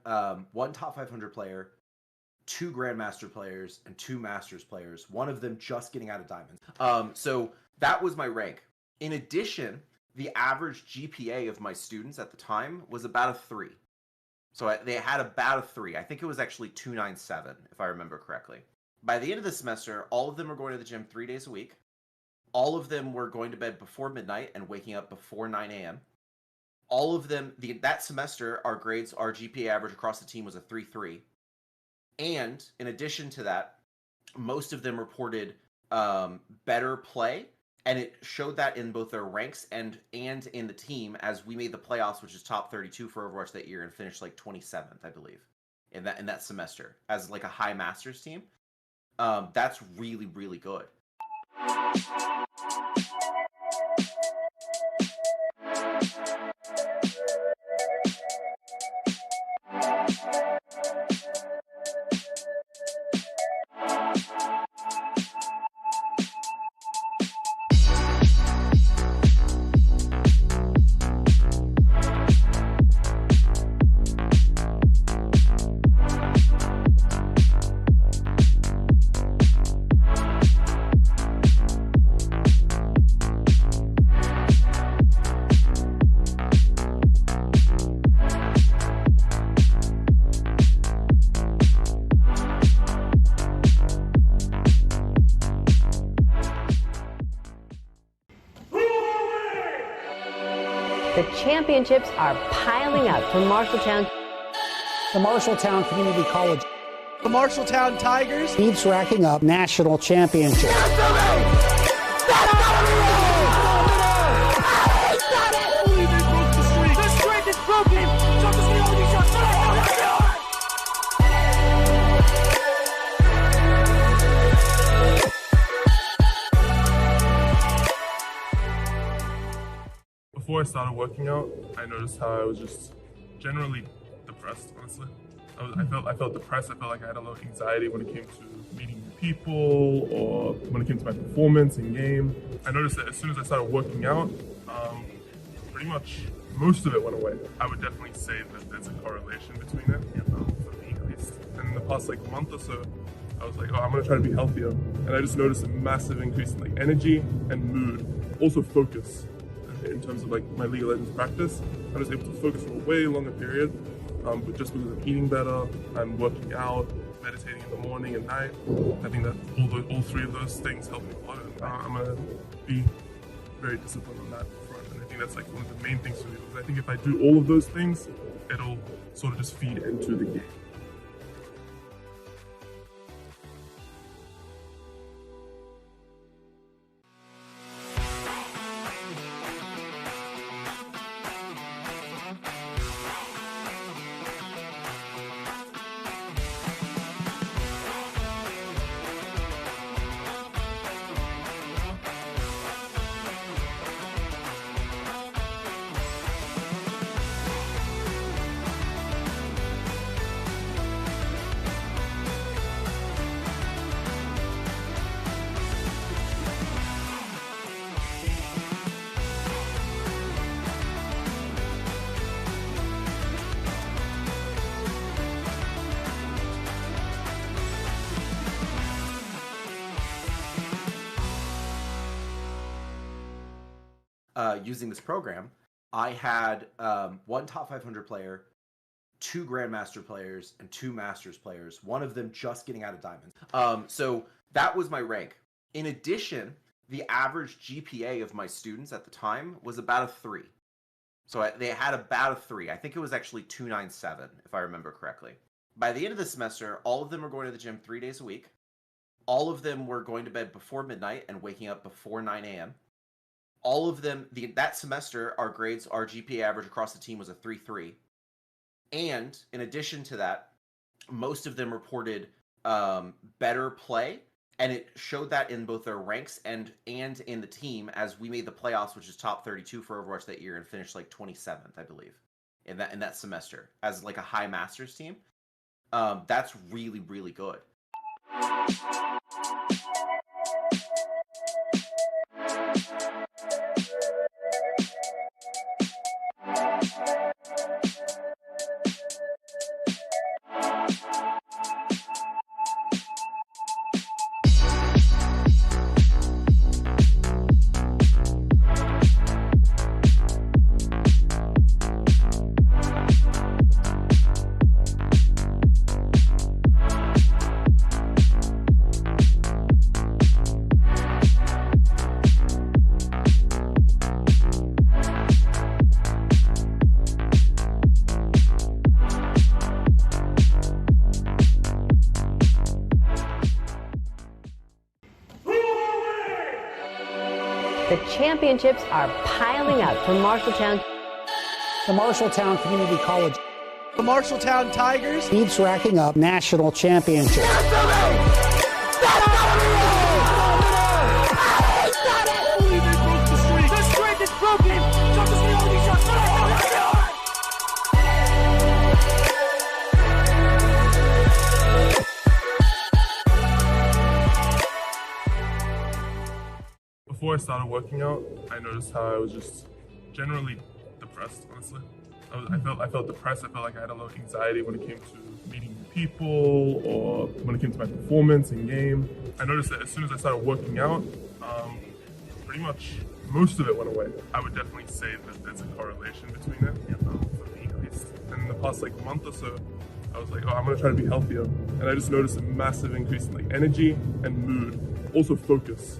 [SPEAKER 8] one top 500 player, two Grandmaster players, and two Masters players, one of them just getting out of Diamonds. So that was my rank. In addition, the average GPA of my students at the time was about a 3. So they had about a 3. I think it was actually 297, if I remember correctly. By the end of the semester, all of them were going to the gym 3 days a week. All of them were going to bed before midnight and waking up before 9 a.m. All of them, that semester, our GPA average across the team was a 3.3. And in addition to that, most of them reported better play, and it showed that in both their ranks and in the team as we made the playoffs, which is top 32 for Overwatch that year, and finished like 27th, I believe, in that semester as like a high Masters team. That's really, really good.
[SPEAKER 4] The championships are piling up for Marshalltown.
[SPEAKER 5] The Marshalltown Community College
[SPEAKER 6] The Marshalltown Tigers.
[SPEAKER 5] keeps racking up national championships.
[SPEAKER 7] Before I started working out, I noticed how I was just generally depressed, honestly. I felt depressed. I felt like I had a lot of anxiety when it came to meeting new people or when it came to my performance in game. I noticed that as soon as I started working out, pretty much most of it went away. I would definitely say that there's a correlation between it, for me at least. And in the past month or so, I was like, oh, I'm gonna try to be healthier. And I just noticed a massive increase in energy and mood, also focus. In terms of my League of Legends practice, I was able to focus for a way longer period, but just because I'm eating better, I'm working out, meditating in the morning and night. I think that all three of those things help me a lot, and I'm gonna be very disciplined on that front. And I think that's one of the main things for me, because I think if I do all of those things, it'll sort of just feed into the game.
[SPEAKER 8] Using this program, I had one top 500 player, two Grandmaster players, and two Masters players, one of them just getting out of Diamonds. So that was my rank. In addition, the average GPA of my students at the time was about a 3. So they had about a 3. I think it was actually 297, if I remember correctly. By the end of the semester, all of them were going to the gym 3 days a week. All of them were going to bed before midnight and waking up before 9 a.m. All of them, that semester, our GPA average across the team was a 3.3. And in addition to that, most of them reported better play, and it showed that in both their ranks and in the team as we made the playoffs, which is top 32 for Overwatch that year, and finished 27th, I believe, in that semester as a high Masters team. That's really, really good.
[SPEAKER 4] The championships are piling up for Marshalltown.
[SPEAKER 5] The Marshalltown Community College
[SPEAKER 6] The Marshalltown Tigers.
[SPEAKER 5] keeps racking up national championships.
[SPEAKER 7] Before I started working out, I noticed how I was just generally depressed, honestly. I felt depressed. I felt like I had a lot of anxiety when it came to meeting new people or when it came to my performance in game. I noticed that as soon as I started working out, pretty much most of it went away. I would definitely say that there's a correlation between it, for me at least. And in the past month or so, I was like, oh, I'm gonna try to be healthier. And I just noticed a massive increase in energy and mood, also focus.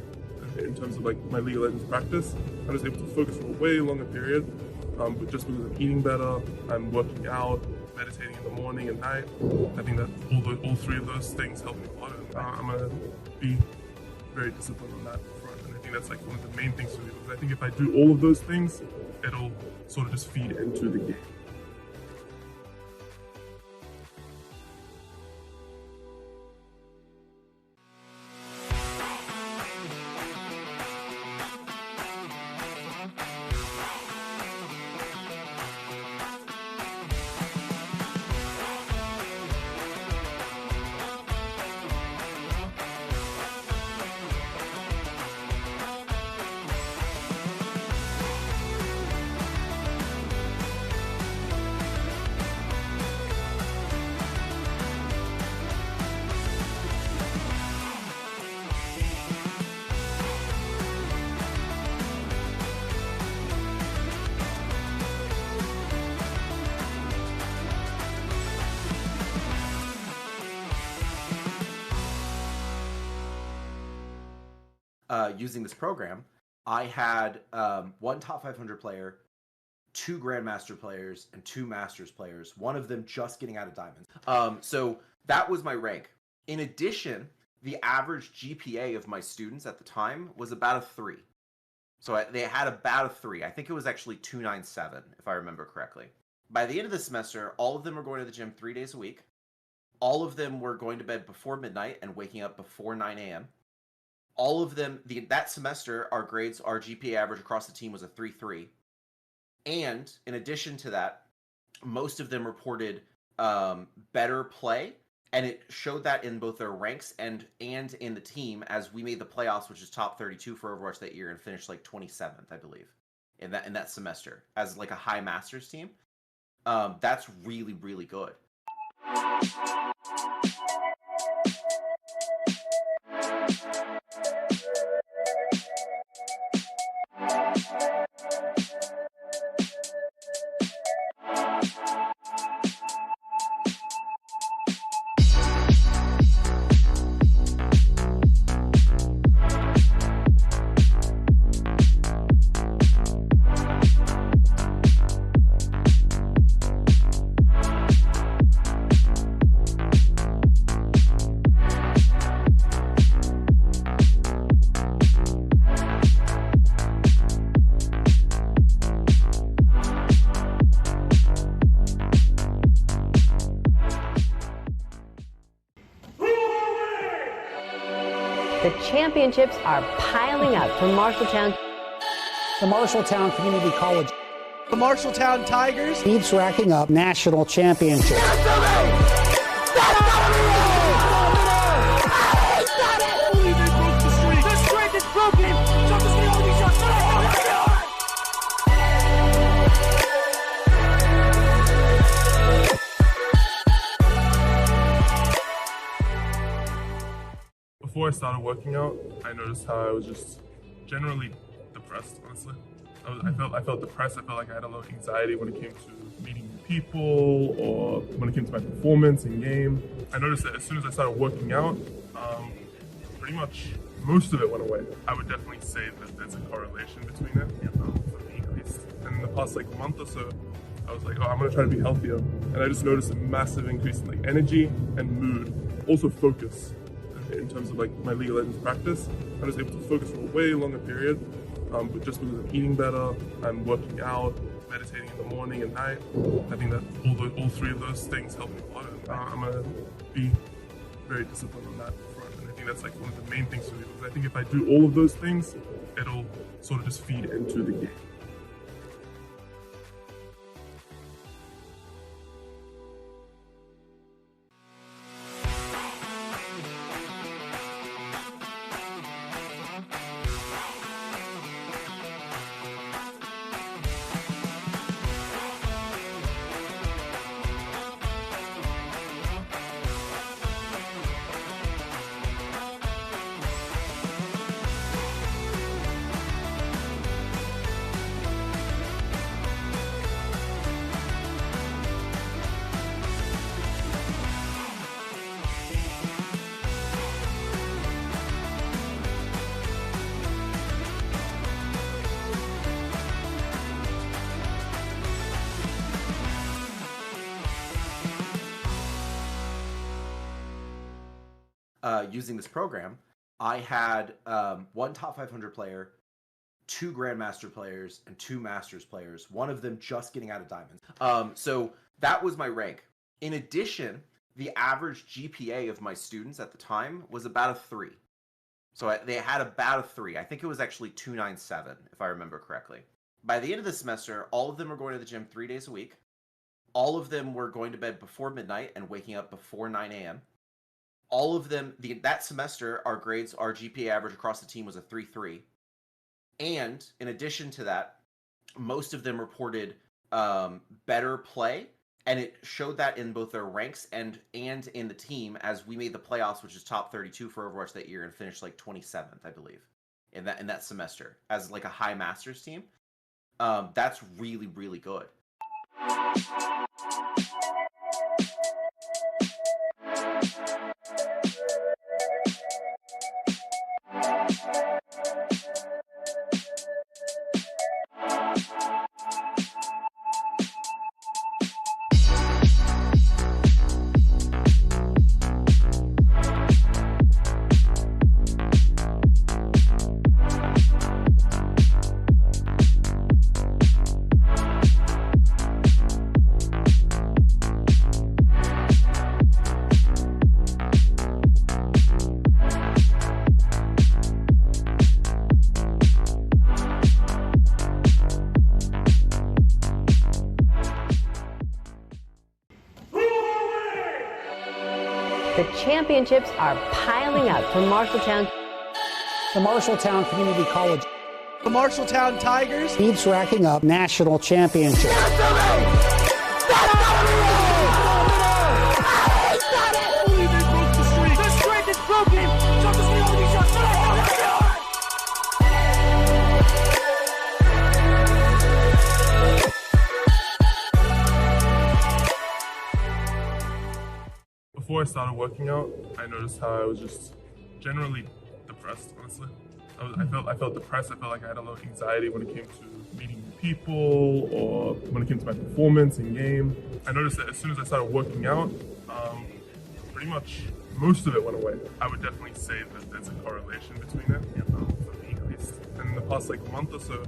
[SPEAKER 7] In terms of my League of Legends practice, I was able to focus for a way longer period, but just because I'm eating better, I'm working out, meditating in the morning and night. I think that all three of those things help me a lot, and I'm gonna be very disciplined on that front. And I think that's one of the main things for me, because I think if I do all of those things, it'll sort of just feed into the game.
[SPEAKER 8] Using this program, I had one top 500 player, 2 Grandmaster players, and 2 Masters players, one of them just getting out of Diamonds. So that was my rank. In addition, the average GPA of my students at the time was about a 3. So they had about a 3. I think it was actually 297, if I remember correctly. By the end of the semester, all of them were going to the gym 3 days a week. All of them were going to bed before midnight and waking up before 9 a.m. All of them, that semester, our GPA average across the team was a 3.3. And in addition to that, most of them reported better play, and it showed that in both their ranks and in the team, as we made the playoffs, which is top 32 for Overwatch that year, and finished 27th, I believe, in that semester as a high Masters team. That's really, really good.
[SPEAKER 4] The championships are piling up for Marshalltown.
[SPEAKER 5] The Marshalltown Community College
[SPEAKER 6] The Marshalltown Tigers.
[SPEAKER 5] keeps racking up national championships.
[SPEAKER 7] Before I started working out, I noticed how I was just generally depressed, honestly. I felt depressed. I felt like I had a lot of anxiety when it came to meeting new people or when it came to my performance in game. I noticed that as soon as I started working out, pretty much most of it went away. I would definitely say that there's a correlation between it, for me at least. And in the past month or so, I was like, oh, I'm gonna try to be healthier. And I just noticed a massive increase in energy and mood, also focus. In terms of my League of Legends practice, I was able to focus for a way longer period, but just because I'm eating better, I'm working out, meditating in the morning and night. I think that all three of those things help me a lot. And I'm gonna be very disciplined on that front. And I think that's like one of the main things for me, because I think if I do all of those things, it'll sort of just feed into the game.
[SPEAKER 8] Using this program, I had one top 500 player, 2 Grandmaster players, and 2 Masters players, one of them just getting out of Diamonds. So that was my rank. In addition, the average GPA of my students at the time was about a 3. So they had about a 3. I think it was actually 297, if I remember correctly. By the end of the semester, all of them were going to the gym 3 days a week. All of them were going to bed before midnight and waking up before 9 a.m. All of them, that semester, our GPA average across the team was a 3.3. And in addition to that, most of them reported better play, and it showed that in both their ranks and in the team, as we made the playoffs, which is top 32 for Overwatch that year, and finished like 27th, I believe, in that semester as like a high Masters team. That's really, really good.
[SPEAKER 4] The championships are piling up from Marshalltown.
[SPEAKER 5] The Marshalltown Community College
[SPEAKER 6] The Marshalltown Tigers
[SPEAKER 5] keeps racking up national championships.
[SPEAKER 7] Before I started working out, I noticed how I was just generally depressed, honestly. I felt depressed. I felt like I had a lot of anxiety when it came to meeting new people or when it came to my performance in game. I noticed that as soon as I started working out, pretty much most of it went away. I would definitely say that there's a correlation between it, for me at least. And in the past month or so,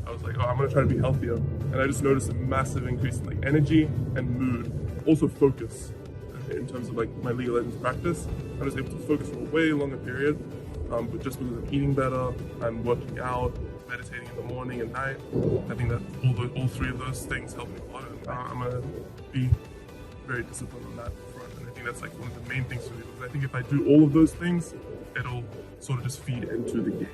[SPEAKER 7] I was like, I'm gonna try to be healthier. And I just noticed a massive increase in energy and mood, also focus. In terms of my League of Legends practice, I was able to focus for a way longer period, but just because I'm eating better, I'm working out, meditating in the morning and night. I think that all three of those things help me a lot. And I'm gonna be very disciplined on that front, and I think that's one of the main things for me, because I think if I do all of those things, it'll sort of just feed into the game.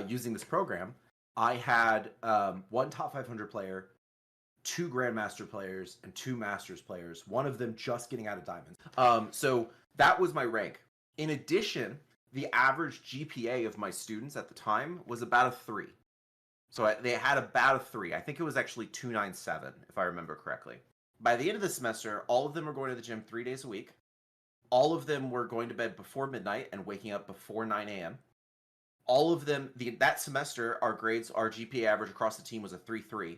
[SPEAKER 8] using this program, I had one top 500 player, two Grandmaster players, and two Masters players, one of them just getting out of Diamonds. So that was my rank. In addition, the average GPA of my students at the time was about a 3. So they had about a 3. I think it was actually 297, if I remember correctly. By the end of the semester, all of them were going to the gym 3 days a week. All of them were going to bed before midnight and waking up before 9 a.m. All of them, that semester, our GPA average across the team was a 3.3.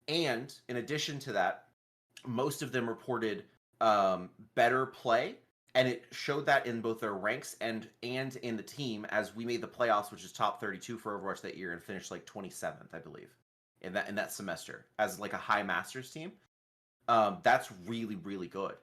[SPEAKER 8] And in addition to that, most of them reported better play, and it showed that in both their ranks and in the team as we made the playoffs, which is top 32 for Overwatch that year, and finished like 27th, I believe, in that semester as like a high Masters team. That's really, really good.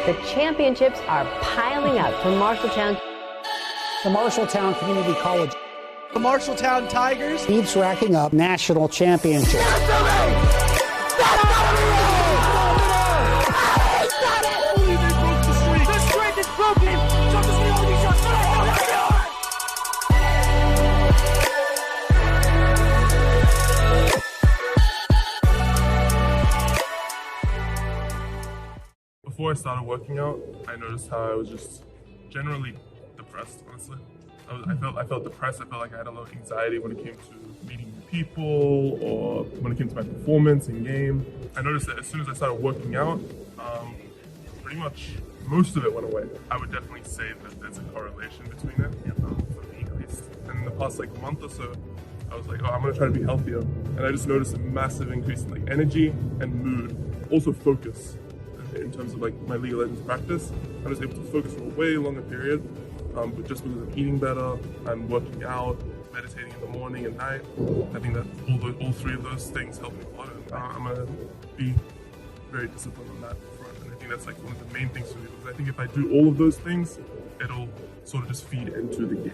[SPEAKER 4] The championships are piling up for Marshalltown.
[SPEAKER 5] The Marshalltown Community College
[SPEAKER 6] The Marshalltown Tigers.
[SPEAKER 5] keeps racking up national championships.
[SPEAKER 7] Before I started working out, I noticed how I was just generally depressed, honestly. I felt depressed. I felt like I had a lot of anxiety when it came to meeting new people or when it came to my performance in game. I noticed that as soon as I started working out, pretty much most of it went away. I would definitely say that there's a correlation between it, for me at least. And in the past month or so, I was like, I'm gonna try to be healthier. And I just noticed a massive increase in energy and mood, also focus. In terms of my League of Legends practice, I was able to focus for a way longer period, but just because I'm eating better, I'm working out, meditating in the morning and night. I think that all three of those things help me a lot. And I'm gonna be very disciplined on that front, and I think that's one of the main things for me, because I think if I do all of those things, it'll sort of just feed into the game.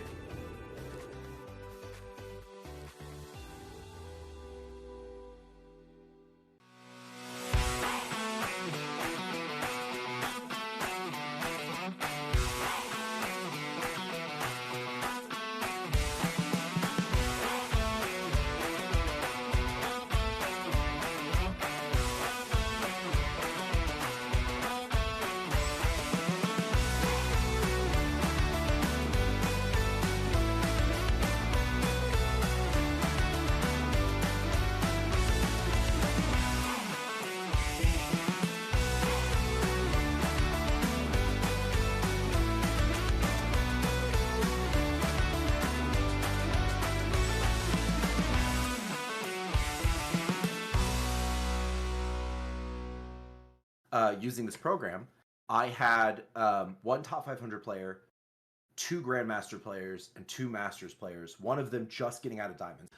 [SPEAKER 8] Using this program, I had one top 500 player, two Grandmaster players, and two Masters players, one of them just getting out of Diamonds.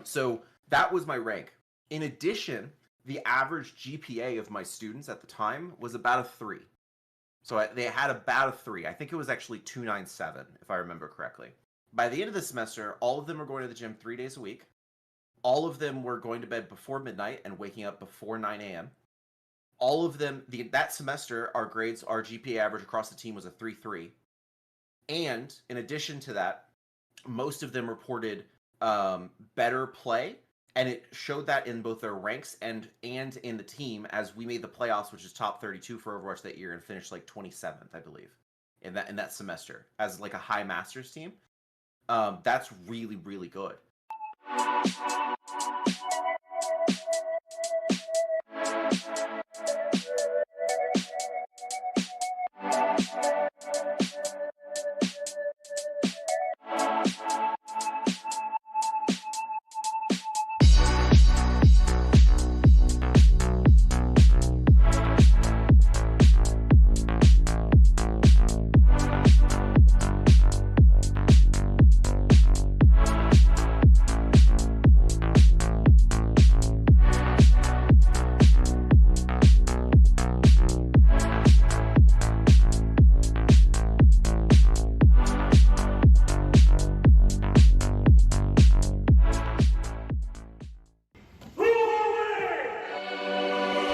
[SPEAKER 8] So that was my rank. In addition, the average GPA of my students at the time was about a 3. So they had about a 3. I think it was actually 297, if I remember correctly. By the end of the semester, all of them were going to the gym 3 days a week. All of them were going to bed before midnight and waking up before 9 a.m. All of them, that semester, our GPA average across the team was a 3.3. And in addition to that, most of them reported better play, and it showed that in both their ranks and in the team as we made the playoffs, which is top 32 for Overwatch that year, and finished 27th, I believe, in that semester as a high Masters team. That's really, really good.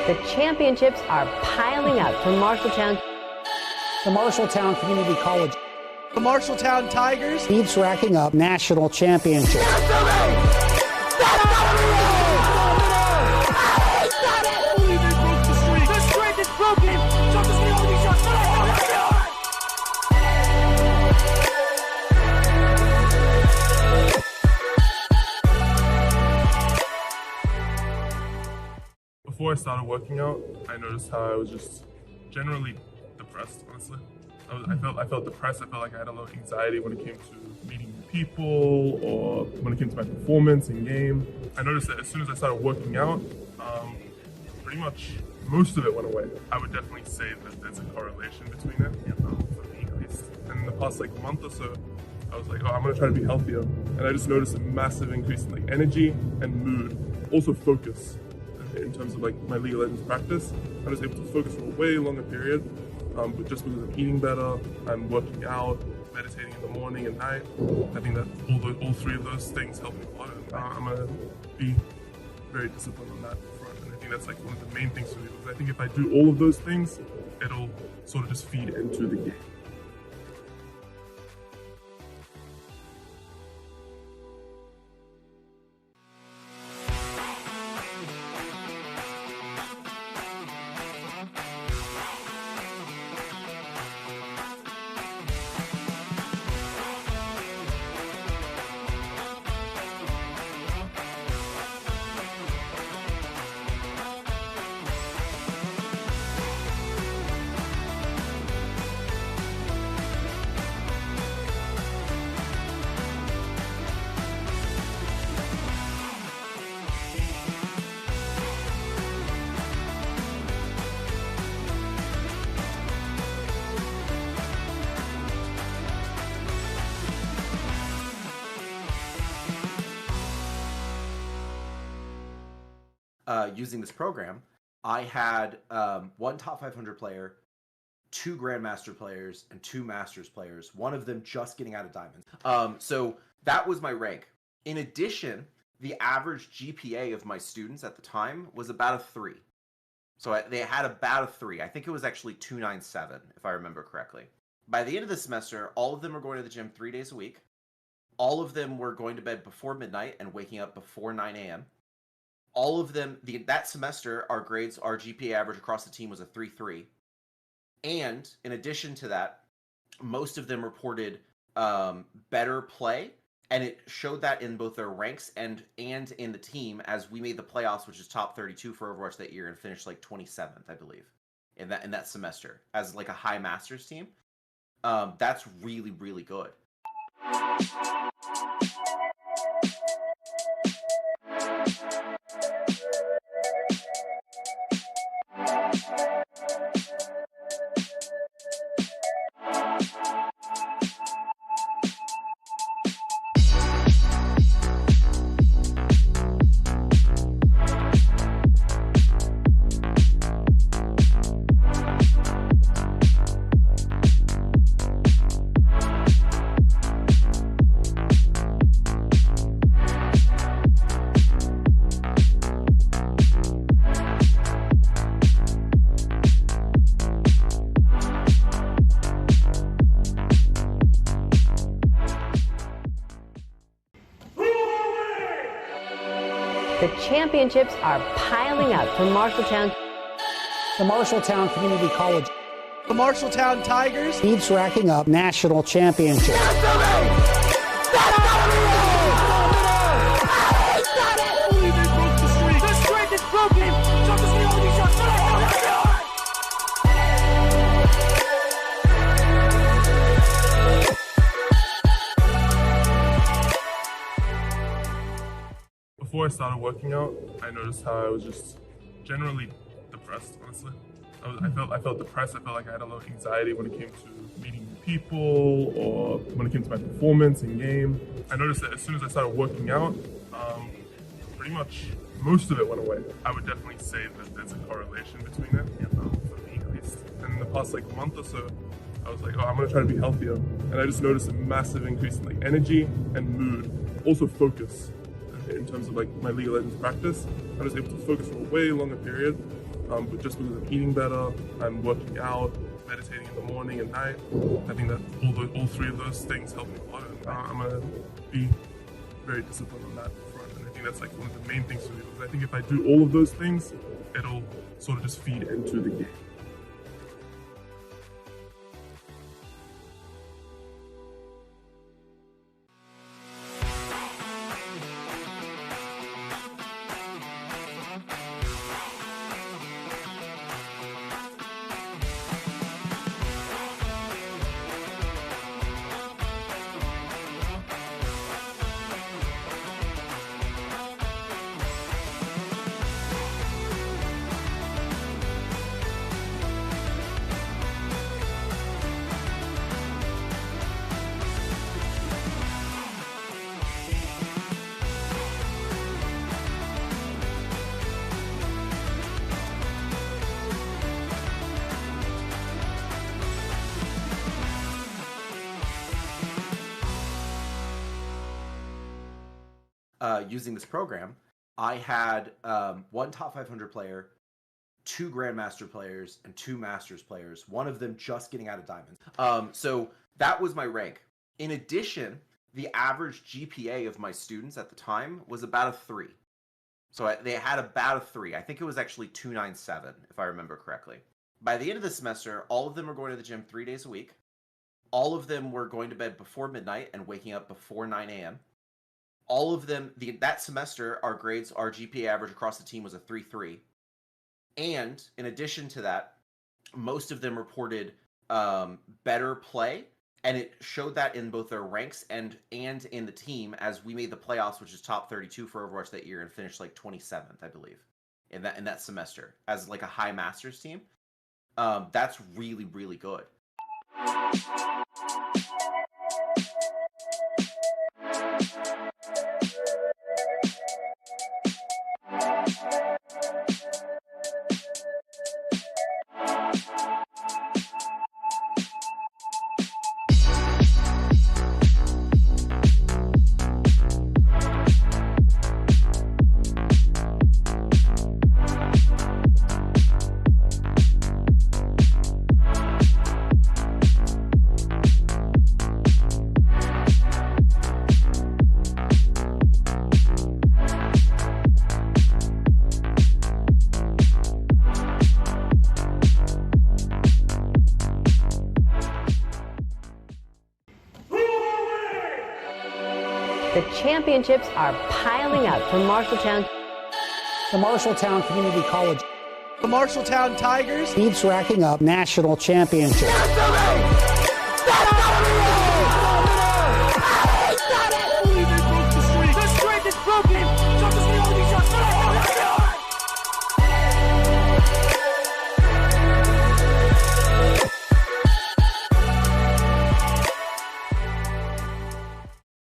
[SPEAKER 4] The championships are piling up for Marshalltown.
[SPEAKER 5] The Marshalltown Community College
[SPEAKER 6] The Marshalltown Tigers.
[SPEAKER 5] keeps racking up national championships.
[SPEAKER 7] Before I started working out, I noticed how I was just generally depressed, honestly. I felt depressed. I felt like I had a lot of anxiety when it came to meeting new people or when it came to my performance in game. I noticed that as soon as I started working out, pretty much most of it went away. I would definitely say that there's a correlation between it, for me at least. And in the past month or so, I was like, I'm gonna try to be healthier. And I just noticed a massive increase in energy and mood, also focus. In terms of my League of Legends practice, I was able to focus for a way longer period, but just because I'm eating better, I'm working out, meditating in the morning and night. I think that all three of those things help me a lot. And, I'm gonna be very disciplined on that front, and I think that's one of the main things for me, because I think if I do all of those things, it'll sort of just feed into the game.
[SPEAKER 8] Using this program, I had one top 500 player, 2 Grandmaster players, and 2 Masters players, one of them just getting out of Diamonds. So that was my rank. In addition, the average GPA of my students at the time was about a 3. So they had about a 3. I think it was actually 297, if I remember correctly. By the end of the semester, all of them were going to the gym 3 days a week. All of them were going to bed before midnight and waking up before 9 a.m. All of them, that semester, our GPA average across the team was a 3.3. And in addition to that, most of them reported better play, and it showed that in both their ranks and in the team, as we made the playoffs, which is top 32 for Overwatch that year, and finished 27th, I believe, in that semester as a high Masters team. That's really, really good.
[SPEAKER 4] The championships are piling up for Marshalltown.
[SPEAKER 5] The Marshalltown Community College
[SPEAKER 6] The Marshalltown Tigers.
[SPEAKER 5] keeps racking up national championships.
[SPEAKER 7] Before I started working out, I noticed how I was just generally depressed, honestly. I felt depressed. I felt like I had a lot of anxiety when it came to meeting new people or when it came to my performance in game. I noticed that as soon as I started working out, pretty much most of it went away. I would definitely say that there's a correlation between it, for me at least. And in the past month or so, I was like, I'm gonna try to be healthier. And I just noticed a massive increase in energy and mood, also focus. In terms of my League of Legends practice, I was able to focus for a way longer period, but just because I'm eating better, I'm working out, meditating in the morning and night. I think that all three of those things help me a lot. And I'm gonna be very disciplined on that front. And I think that's like one of the main things for me, because I think if I do all of those things, it'll sort of just feed into the game.
[SPEAKER 8] Using this program, I had one top 500 player, 2 Grandmaster players, and 2 Masters players, one of them just getting out of Diamonds. So that was my rank. In addition, the average GPA of my students at the time was about a 3. So they had about a 3. I think it was actually 297, if I remember correctly. By the end of the semester, all of them were going to the gym 3 days a week. All of them were going to bed before midnight and waking up before 9 a.m. All of them, that semester, our GPA average across the team was a 3.3. And in addition to that, most of them reported better play, and it showed that in both their ranks and in the team, as we made the playoffs, which is top 32 for Overwatch that year, and finished like 27th, I believe, in that semester as like a high Masters team. That's really, really good.
[SPEAKER 4] The championships are piling up from Marshalltown.
[SPEAKER 5] The Marshalltown Community College
[SPEAKER 6] The Marshalltown Tigers.
[SPEAKER 5] keeps racking up national championships.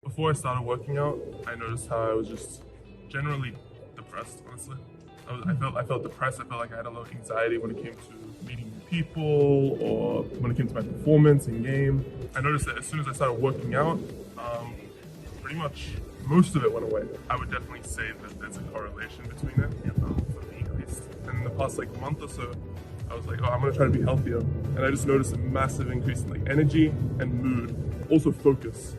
[SPEAKER 7] Before I started working out, I noticed how I was just generally depressed, honestly. I felt depressed. I felt like I had a lot of anxiety when it came to meeting new people or when it came to my performance in game. I noticed that as soon as I started working out, pretty much most of it went away. I would definitely say that there's a correlation between it, for me at least. And in the past month or so, I was like, I'm gonna try to be healthier. And I just noticed a massive increase in energy and mood, also focus.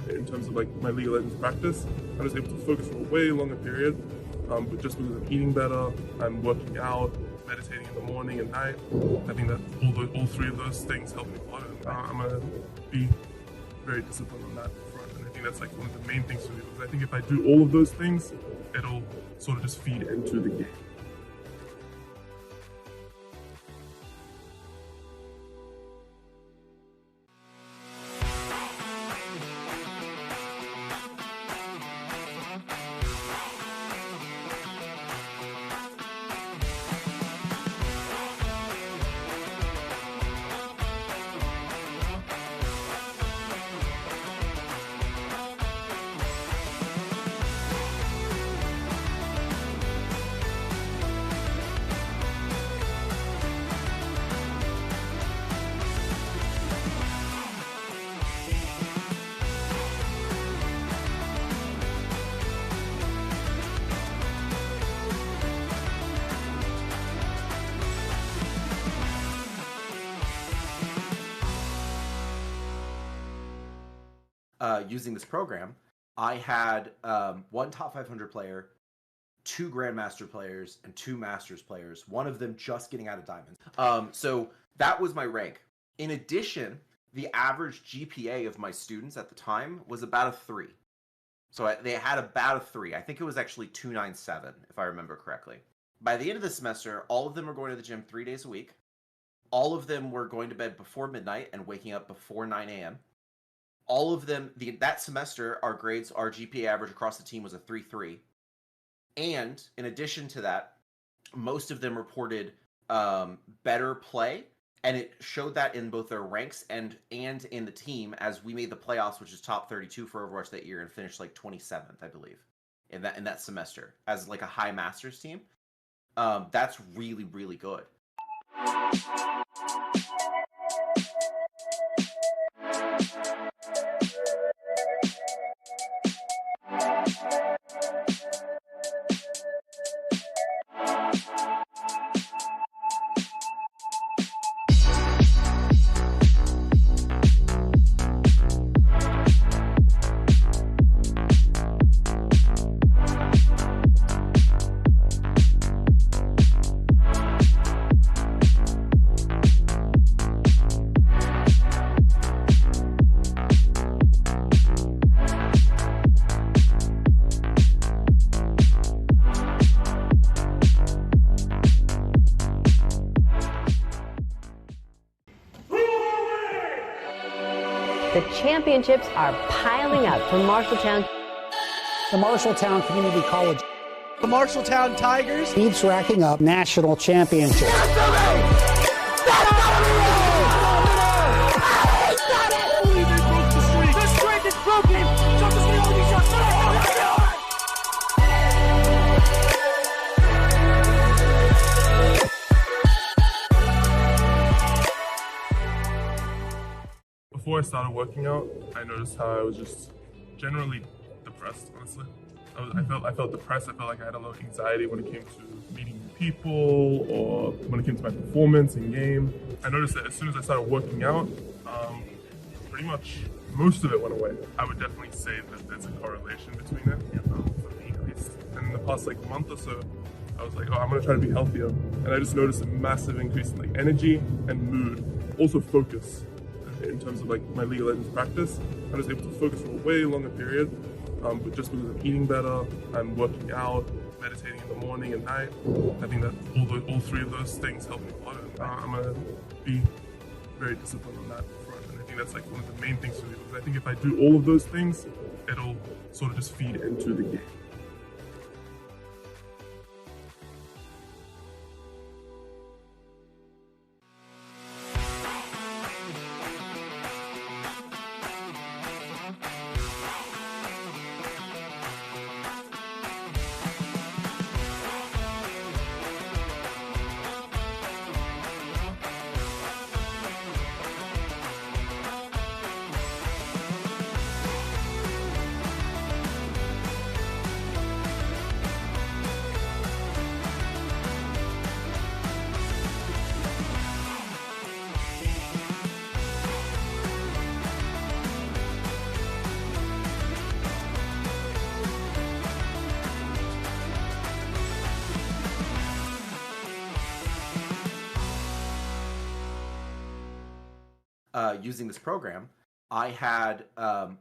[SPEAKER 7] In terms of my League of Legends practice, I was able to focus for a way longer period, but just because I'm eating better, I'm working out, meditating in the morning and night. I think that all three of those things help me a lot. And I'm gonna be very disciplined on that front. And I think that's one of the main things for me, because I think if I do all of those things, it'll sort of just feed into the game.
[SPEAKER 8] using this program, I had one top 500 player, two Grandmaster players, and two Masters players, one of them just getting out of Diamonds. So that was my rank. In addition, the average GPA of my students at the time was about a 3. So they had about a 3. I think it was actually 297, if I remember correctly. By the end of the semester, all of them were going to the gym 3 days a week. All of them were going to bed before midnight and waking up before 9 a.m. All of them, that semester, our GPA average across the team was a 3.3. And in addition to that, most of them reported better play, and it showed that in both their ranks and in the team as we made the playoffs, which is top 32 for Overwatch that year, and finished like 27th, I believe, in that semester as like a high Masters team. That's really, really good.
[SPEAKER 4] The championships are piling up for Marshalltown.
[SPEAKER 5] The Marshalltown Community College
[SPEAKER 6] The Marshalltown Tigers.
[SPEAKER 5] keeps racking up national championships.
[SPEAKER 7] Before I started working out, I noticed how I was just generally depressed, honestly. I felt depressed. I felt like I had a lot of anxiety when it came to meeting new people or when it came to my performance in game. I noticed that as soon as I started working out, pretty much most of it went away. I would definitely say that there's a correlation between it, for me at least. And in the past month or so, I was like, I'm gonna try to be healthier. And I just noticed a massive increase in energy and mood, also focus. In terms of my League of Legends practice, I was able to focus for a way longer period, but just because I'm eating better, I'm working out, meditating in the morning and night. I think that all three of those things help me a lot. I'm gonna be very disciplined on that front, and I think that's one of the main things for me, because I think if I do all of those things, it'll sort of just feed into the game.
[SPEAKER 8] Using this program, I had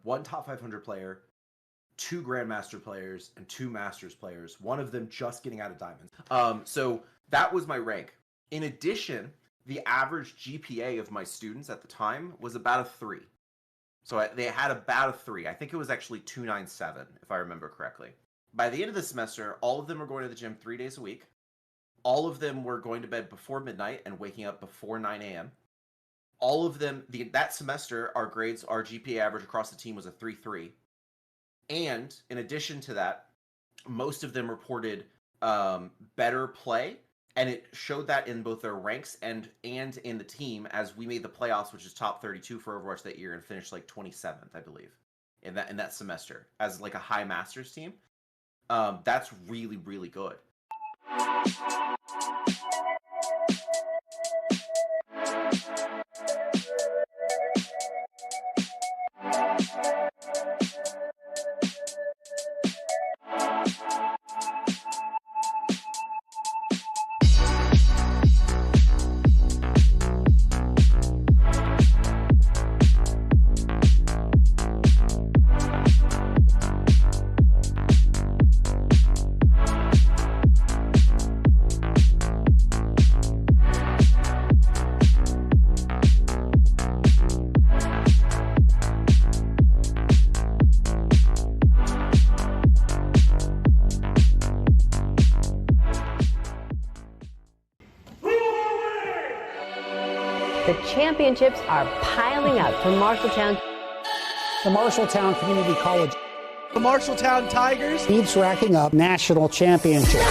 [SPEAKER 8] one top 500 player, two Grandmaster players, and two Masters players, one of them just getting out of Diamonds. So that was my rank. In addition, the average GPA of my students at the time was about a 3. So they had about a 3. I think it was actually 297, if I remember correctly. By the end of the semester, all of them were going to the gym 3 days a week. All of them were going to bed before midnight and waking up before 9 a.m. All of them, that semester, our GPA average across the team was a 3.3. And in addition to that, most of them reported better play, and it showed that in both their ranks and in the team as we made the playoffs, which is top 32 for Overwatch that year, and finished 27th, I believe, in that semester as a high Masters team. That's really, really good.
[SPEAKER 4] The championships are piling up from Marshalltown.
[SPEAKER 5] The Marshalltown Community College
[SPEAKER 6] The Marshalltown Tigers.
[SPEAKER 5] keeps racking up national championships.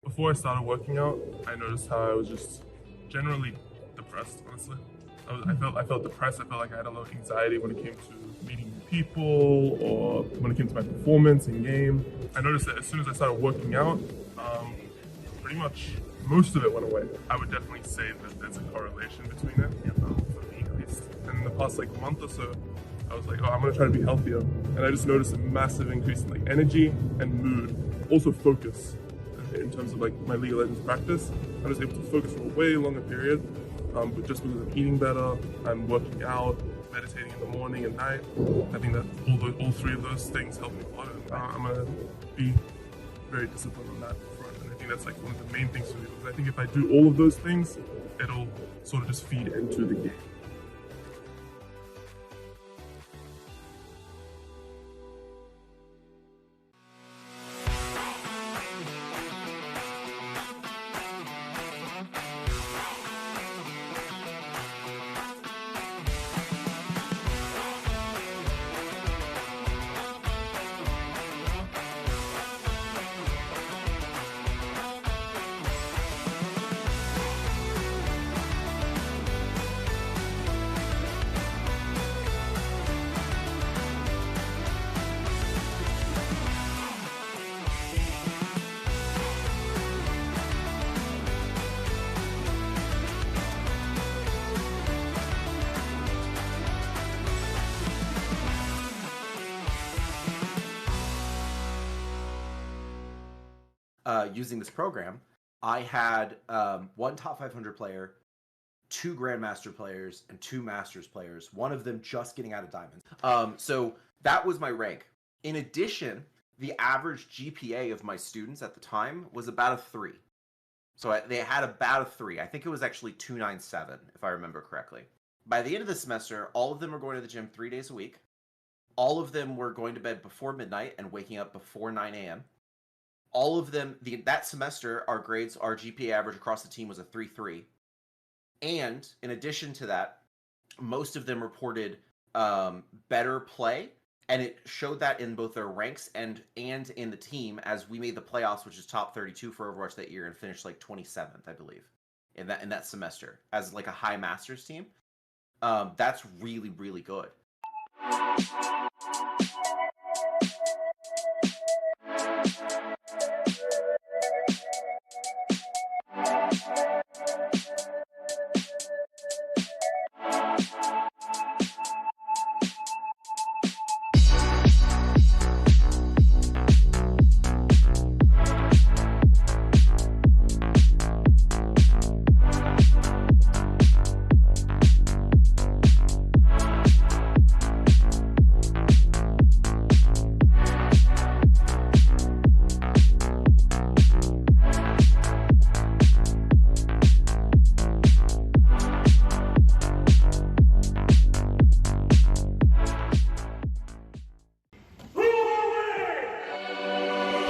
[SPEAKER 7] Before I started working out, I noticed how I was just generally depressed, honestly. I felt depressed. I felt like I had a lot of anxiety when it came to meeting new people or when it came to my performance in game. I noticed that as soon as I started working out, pretty much most of it went away. I would definitely say that there's a correlation between it, for me at least. And in the past month or so, I was like, oh, I'm gonna try to be healthier. And I just noticed a massive increase in energy and mood, also focus. In terms of my League of Legends practice, I was able to focus for a way longer period, but just because I'm eating better, I'm working out, meditating in the morning and night. I think that all three of those things help me a lot, and I'm gonna be very disciplined on that front. And I think that's one of the main things for me, because I think if I do all of those things, it'll sort of just feed into the game.
[SPEAKER 8] Using this program, I had one top 500 player, 2 Grandmaster players, and 2 Masters players, one of them just getting out of Diamonds. So that was my rank. In addition, the average GPA of my students at the time was about a 3. So they had about a 3. I think it was actually 297, if I remember correctly. By the end of the semester, all of them were going to the gym 3 days a week. All of them were going to bed before midnight and waking up before 9 a.m. All of them, that semester, our GPA average across the team was a 3.3. And in addition to that, most of them reported better play, and it showed that in both their ranks and in the team, as we made the playoffs, which is top 32 for Overwatch that year, and finished 27th, I believe, in that semester as a high Masters team. That's really, really good.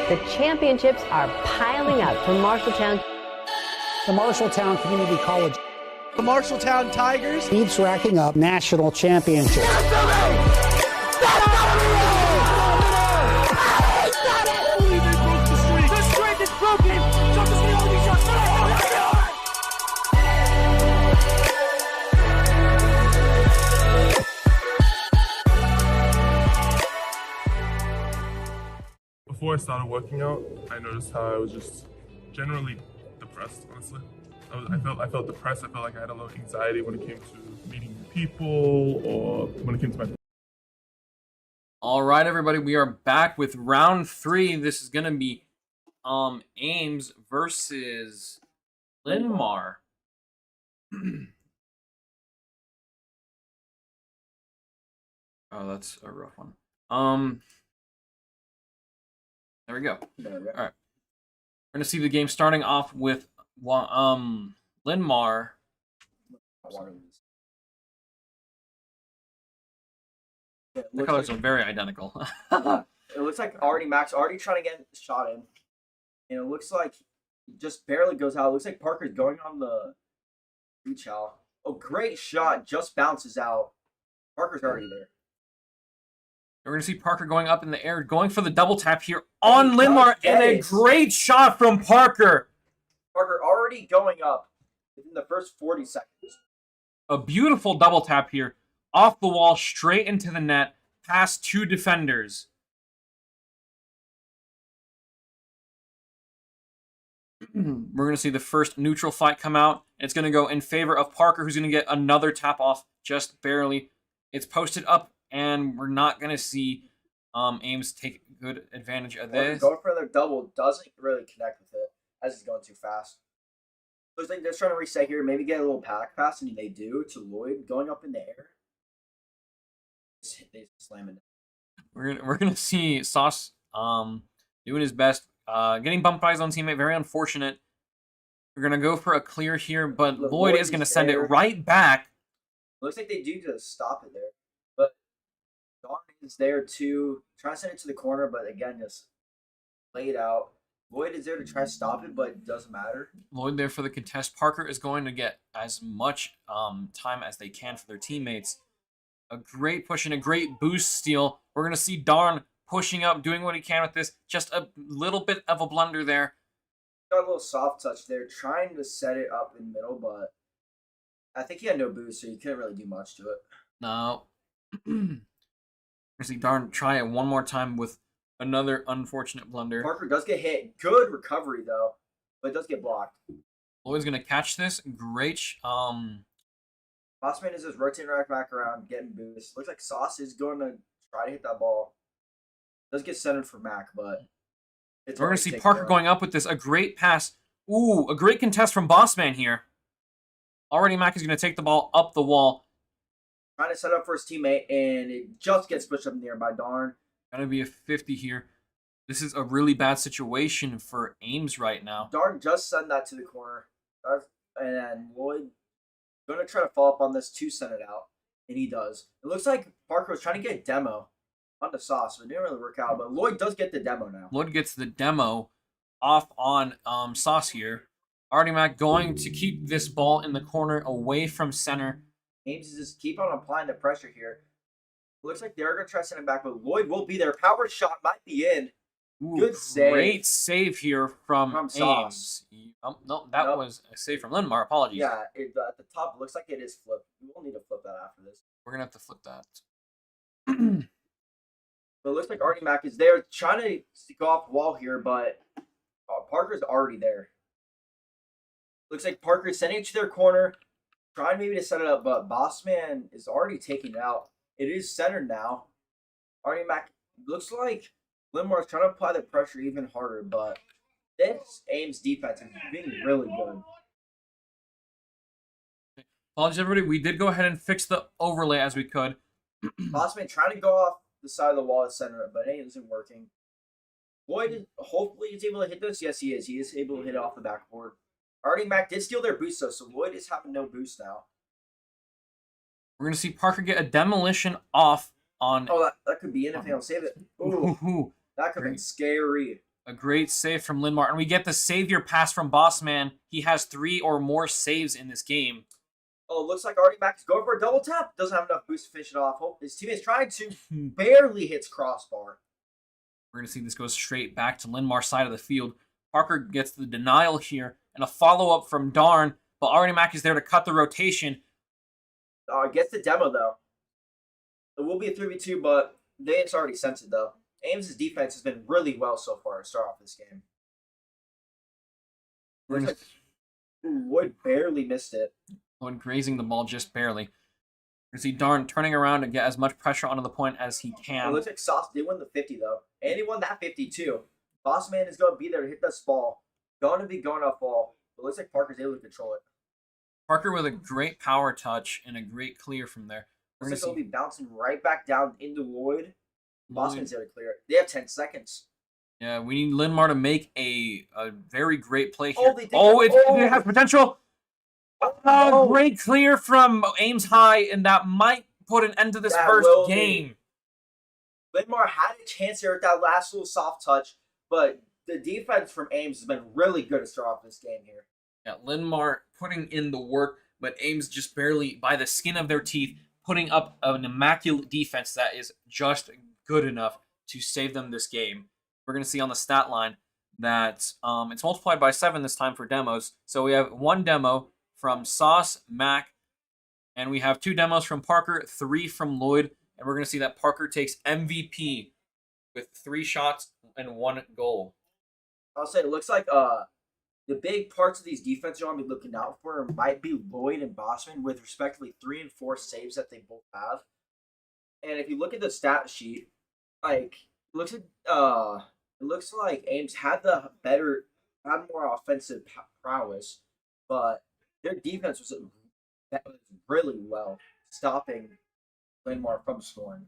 [SPEAKER 4] The championships are piling up from Marshalltown.
[SPEAKER 5] The Marshalltown Community College
[SPEAKER 6] The Marshalltown Tigers.
[SPEAKER 5] keeps racking up national championships.
[SPEAKER 7] before I started working out, I noticed how I was just generally depressed, honestly. I felt depressed. I felt like I had a lot of anxiety when it came to meeting new people or when it came to my...
[SPEAKER 1] All right, everybody, we are back with round 3. This is going to be Ames versus Linn. Oh, that's a rough one. There we go. All right. We're going to see the game starting off with Linn. The colors are very identical.
[SPEAKER 3] It looks like Max already trying to get the shot in. And it looks like he just barely goes out. It looks like Parker's going on the reach out. Oh, great shot. Just bounces out. Parker's already there.
[SPEAKER 1] We're going to see Parker going up in the air, going for the double tap here on Linn, and a great shot from Parker.
[SPEAKER 3] Parker already going up within the first 40 seconds.
[SPEAKER 1] A beautiful double tap here. Off the wall, straight into the net, past 2 defenders. We're going to see the first neutral fight come out. It's going to go in favor of Parker, who's going to get another tap off, just barely. It's posted up, and we're not going to see Ames take good advantage of this.
[SPEAKER 3] Going for their double doesn't really connect with it, as he's going too fast. Looks like they're trying to reset here, maybe get a little pack pass, and they do to Lloyd, going up in the air. They slam it.
[SPEAKER 1] We're gonna see Sauce doing his best, getting bumped by his own teammate. Very unfortunate. We're gonna go for a clear here, but Lloyd is gonna send it right back.
[SPEAKER 3] Looks like they do just stop it there, but Darn is there to try to send it to the corner, but again just lay it out. Lloyd is there to try to stop it, but it doesn't matter.
[SPEAKER 1] Lloyd there for the contest. Parker is going to get as much time as they can for their teammates. A great push and a great boost steal. We're going to see Darn pushing up, doing what he can with this. Just a little bit of a blunder there.
[SPEAKER 3] Got a little soft touch there, trying to set it up in the middle, but I think he had no boost, so you couldn't really do much to it.
[SPEAKER 1] No. We're going to see Darn try it one more time with another unfortunate blunder.
[SPEAKER 3] Parker does get hit. Good recovery, though, but it does get blocked.
[SPEAKER 1] Lloyd's going to catch this. Great.
[SPEAKER 3] Bossman is just rotating right back around, getting boost. Looks like Sauce is going to try to hit that ball. Does get centered for Mac, but
[SPEAKER 1] we're going to see Parker going up with this. A great pass. Ooh, a great contest from Bossman here. Already Mac is going to take the ball up the wall.
[SPEAKER 3] Trying to set up for his teammate, and it just gets pushed up in the air by Darn.
[SPEAKER 1] Going to be a 50 here. This is a really bad situation for Ames right now.
[SPEAKER 3] Darn just sent that to the corner. And then Lloyd going to try to follow up on this to send it out, and he does. It looks like Parker was trying to get a demo on the Sauce, but it didn't really work out. But Lloyd does get the demo now.
[SPEAKER 1] Lloyd gets the demo off on Sauce here. Artie Mac going to keep this ball in the corner away from center.
[SPEAKER 3] Ames is just keep on applying the pressure here. It looks like they're going to try to send it back, but Lloyd will be there. Power shot might be in.
[SPEAKER 1] Ooh,
[SPEAKER 3] good save.
[SPEAKER 1] Great save here from
[SPEAKER 3] Sauce.
[SPEAKER 1] No, that was a save from Linn. Apologies.
[SPEAKER 3] Yeah, at the top, looks like it is flipped. We will need to flip that after this.
[SPEAKER 1] We're going to have to flip that.
[SPEAKER 3] But it looks like Artie Mac is there trying to go off the wall here, but Parker's already there. Looks like Parker's sending it to their corner, trying maybe to set it up, but Bossman is already taking it out. It is centered now. Artie Mac looks like Linn is trying to apply the pressure even harder, but this Ames defense is being really good.
[SPEAKER 1] Apologies, everybody. We did go ahead and fix the overlay as we could.
[SPEAKER 3] Bossman trying to go off the side of the wall to center it, but it isn't working. Lloyd hopefully is able to hit this. Yes, he is. He is able to hit it off the backboard. Artie Mac did steal their boost, though, so Lloyd is having no boost now.
[SPEAKER 1] We're going to see Parker get a demolition off on...
[SPEAKER 3] Oh, that could be in if they don't save it. Ooh, that could have been scary.
[SPEAKER 1] A great save from Linn. And we get the savior pass from Bossman. He has 3 or more saves in this game.
[SPEAKER 3] Oh, looks like Artie Mac is going for a double tap. Doesn't have enough boost to finish it off. His teammate's trying to barely hits crossbar.
[SPEAKER 1] We're going to see this go straight back to Linnmar's side of the field. Parker gets the denial here and a follow-up from Darn, but Artie Mac is there to cut the rotation.
[SPEAKER 3] Gets the demo, though. It will be a 3v2, but it's already sent it, though. Ames' defense has been really well so far to start off this game. Looks like Wood barely missed it.
[SPEAKER 1] Lloyd grazing the ball just barely. You see Darn turning around to get as much pressure onto the point as he
[SPEAKER 3] It
[SPEAKER 1] can.
[SPEAKER 3] looks like Sauce did win the 50 though, and he won that 50 too. Boss Man is going to be there to hit this ball. Going to be going off ball. But it looks like Parker's able to control it.
[SPEAKER 1] Parker with a great power touch and a great clear from there. We're
[SPEAKER 3] Looks
[SPEAKER 1] gonna
[SPEAKER 3] like he'll
[SPEAKER 1] see
[SPEAKER 3] be bouncing right back down into Lloyd. Boss
[SPEAKER 1] Lloyd.
[SPEAKER 3] Man's there to clear it. They have 10 seconds.
[SPEAKER 1] Yeah, we need Linmar to make a very great play
[SPEAKER 3] Oh,
[SPEAKER 1] here.
[SPEAKER 3] they think
[SPEAKER 1] It has potential.
[SPEAKER 3] no.
[SPEAKER 1] Great clear from Ames High, and that might put an end to this
[SPEAKER 3] That
[SPEAKER 1] first
[SPEAKER 3] will be.
[SPEAKER 1] game.
[SPEAKER 3] Linmar had a chance here with that last little soft touch, but the defense from Ames has been really good to start off this game here.
[SPEAKER 1] Yeah, Linmar putting in the work, but Ames just barely, by the skin of their teeth, putting up an immaculate defense that is just good enough to save them this game. We're going to see on the stat line that it's multiplied by 7 this time for demos. So we have 1 demo from Sauce, Mac, and we have 2 demos from Parker, 3 from Lloyd, and we're going to see that Parker takes MVP with 3 shots and 1 goal.
[SPEAKER 3] I'll say it looks like the big parts of these defenses you want to be looking out for might be Lloyd and Bossman with respectively 3 and 4 saves that they both have. And if you look at the stat sheet, like it looks like Ames had more offensive prowess, but their defense was really well, stopping Glenwood from scoring.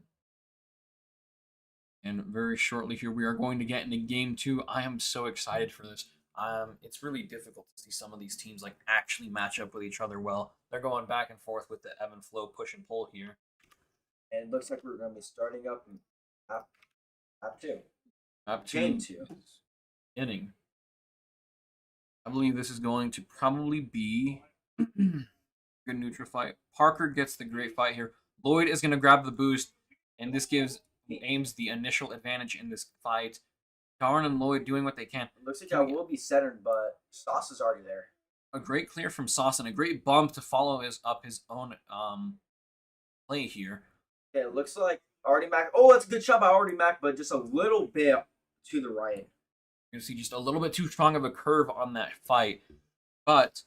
[SPEAKER 1] And very shortly here, we are going to get into game 2. I am so excited for this. It's really difficult to see some of these teams like actually match up with each other well. They're going back and forth with the ebb and flow, push and pull here.
[SPEAKER 3] And it looks like we're going to be starting up in half 2.
[SPEAKER 1] Up to
[SPEAKER 3] Game 2.
[SPEAKER 1] inning. I believe this is going to probably be a good neutral fight. Parker gets the great fight here. Lloyd is going to grab the boost, and this gives Ames the initial advantage in this fight. Darn and Lloyd doing what they can.
[SPEAKER 3] It looks like I will be centered, but Sauce is already there.
[SPEAKER 1] A great clear from Sauce and a great bump to follow his own play here.
[SPEAKER 3] Okay, it looks like Artie Mack. Oh, that's a good shot by Artie Mack, but just a little bit to the right.
[SPEAKER 1] You're going to see just a little bit too strong of a curve on that fight. But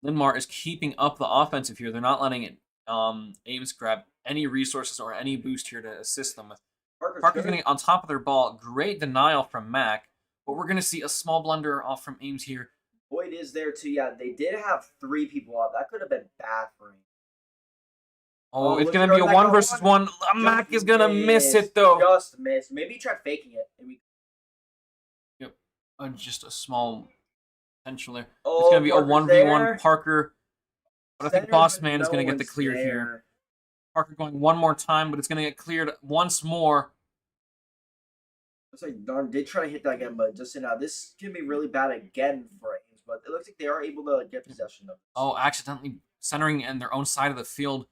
[SPEAKER 1] Linmar is keeping up the offensive here. They're not letting it Ames grab any resources or any boost here to assist them with. Parker's getting on top of their ball. Great denial from Mac. But we're going to see a small blunder off from Ames here.
[SPEAKER 3] Boyd is there too. Yeah, they did have 3 people up. That could have been bad for him.
[SPEAKER 1] Oh, it's going to be a 1 versus 1. Mac is going to miss it, though.
[SPEAKER 3] Just missed. Maybe he tried faking it.
[SPEAKER 1] Yep. Just a small potential there.
[SPEAKER 3] Oh,
[SPEAKER 1] it's going to be a
[SPEAKER 3] Parker's
[SPEAKER 1] 1v1
[SPEAKER 3] there.
[SPEAKER 1] Parker. But I think
[SPEAKER 3] Center,
[SPEAKER 1] Boss
[SPEAKER 3] but
[SPEAKER 1] Man is
[SPEAKER 3] no
[SPEAKER 1] going to get the
[SPEAKER 3] one's
[SPEAKER 1] clear
[SPEAKER 3] there.
[SPEAKER 1] here. Parker going one more time, but it's going to get cleared once more.
[SPEAKER 3] Looks like Darn did try to hit that again, but just now this can be really bad again for Ames. But it looks like they are able to get possession of it.
[SPEAKER 1] Oh, accidentally centering in their own side of the field.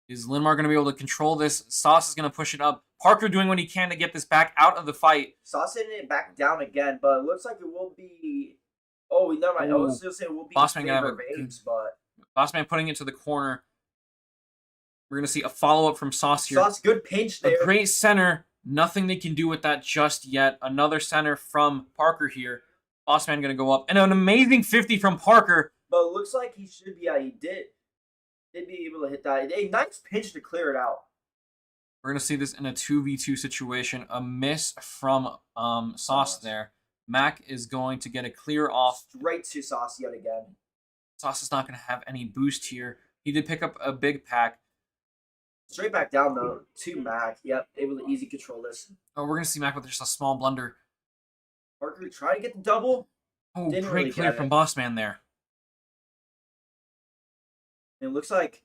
[SPEAKER 1] Is Linmar going to be able to control this? Sauce is going to push it up. Parker doing what he can to get this back out of the fight.
[SPEAKER 3] Sauce hitting it back down again, but it looks like it will be. Oh, never mind. I was still saying it will be
[SPEAKER 1] Bossman
[SPEAKER 3] in
[SPEAKER 1] gonna
[SPEAKER 3] favor
[SPEAKER 1] have
[SPEAKER 3] of
[SPEAKER 1] a-
[SPEAKER 3] Ames, but
[SPEAKER 1] Bossman putting it to the corner. We're going to see a follow-up from Sauce here.
[SPEAKER 3] Sauce good pinch there.
[SPEAKER 1] A great center. Nothing they can do with that just yet. Another center from Parker here. Bossman going to go up. And an amazing 50 from Parker.
[SPEAKER 3] But it looks like he should be. Yeah, he did be able to hit that. A nice pinch to clear it out.
[SPEAKER 1] We're going to see this in a 2v2 situation. A miss from Sauce there. Mac is going to get a clear off.
[SPEAKER 3] Straight to Sauce yet again.
[SPEAKER 1] Sauce is not going to have any boost here. He did pick up a big pack.
[SPEAKER 3] Straight back down though to Mac. Yep, able to easy control this.
[SPEAKER 1] Oh, we're going to see Mac with just a small blunder.
[SPEAKER 3] Parker trying to get the double.
[SPEAKER 1] Oh,
[SPEAKER 3] Didn't
[SPEAKER 1] great
[SPEAKER 3] really
[SPEAKER 1] clear
[SPEAKER 3] get
[SPEAKER 1] from
[SPEAKER 3] it.
[SPEAKER 1] Bossman there.
[SPEAKER 3] It looks like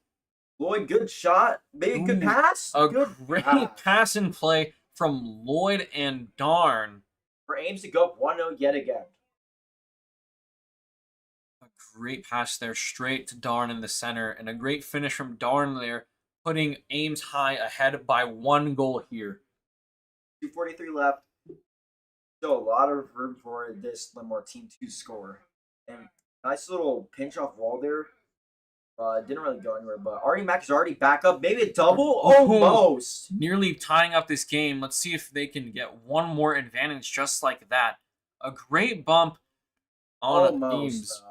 [SPEAKER 3] Lloyd, good shot. Maybe good
[SPEAKER 1] Ooh,
[SPEAKER 3] pass.
[SPEAKER 1] A
[SPEAKER 3] Good
[SPEAKER 1] great
[SPEAKER 3] pass.
[SPEAKER 1] pass and play from Lloyd and Darn.
[SPEAKER 3] For Ames to go up 1-0 yet again.
[SPEAKER 1] A great pass there straight to Darn in the center. And a great finish from Darn there, putting Ames High ahead by 1 goal here.
[SPEAKER 3] 2:43 left. Still a lot of room for this Linmore team to score. And nice little pinch off wall there. Didn't really go anywhere, but Artie Mack is already back up. Maybe a double?
[SPEAKER 1] Oh.
[SPEAKER 3] Almost.
[SPEAKER 1] Nearly tying up this game. Let's see if they can get one more advantage just like that. A great bump on Ames.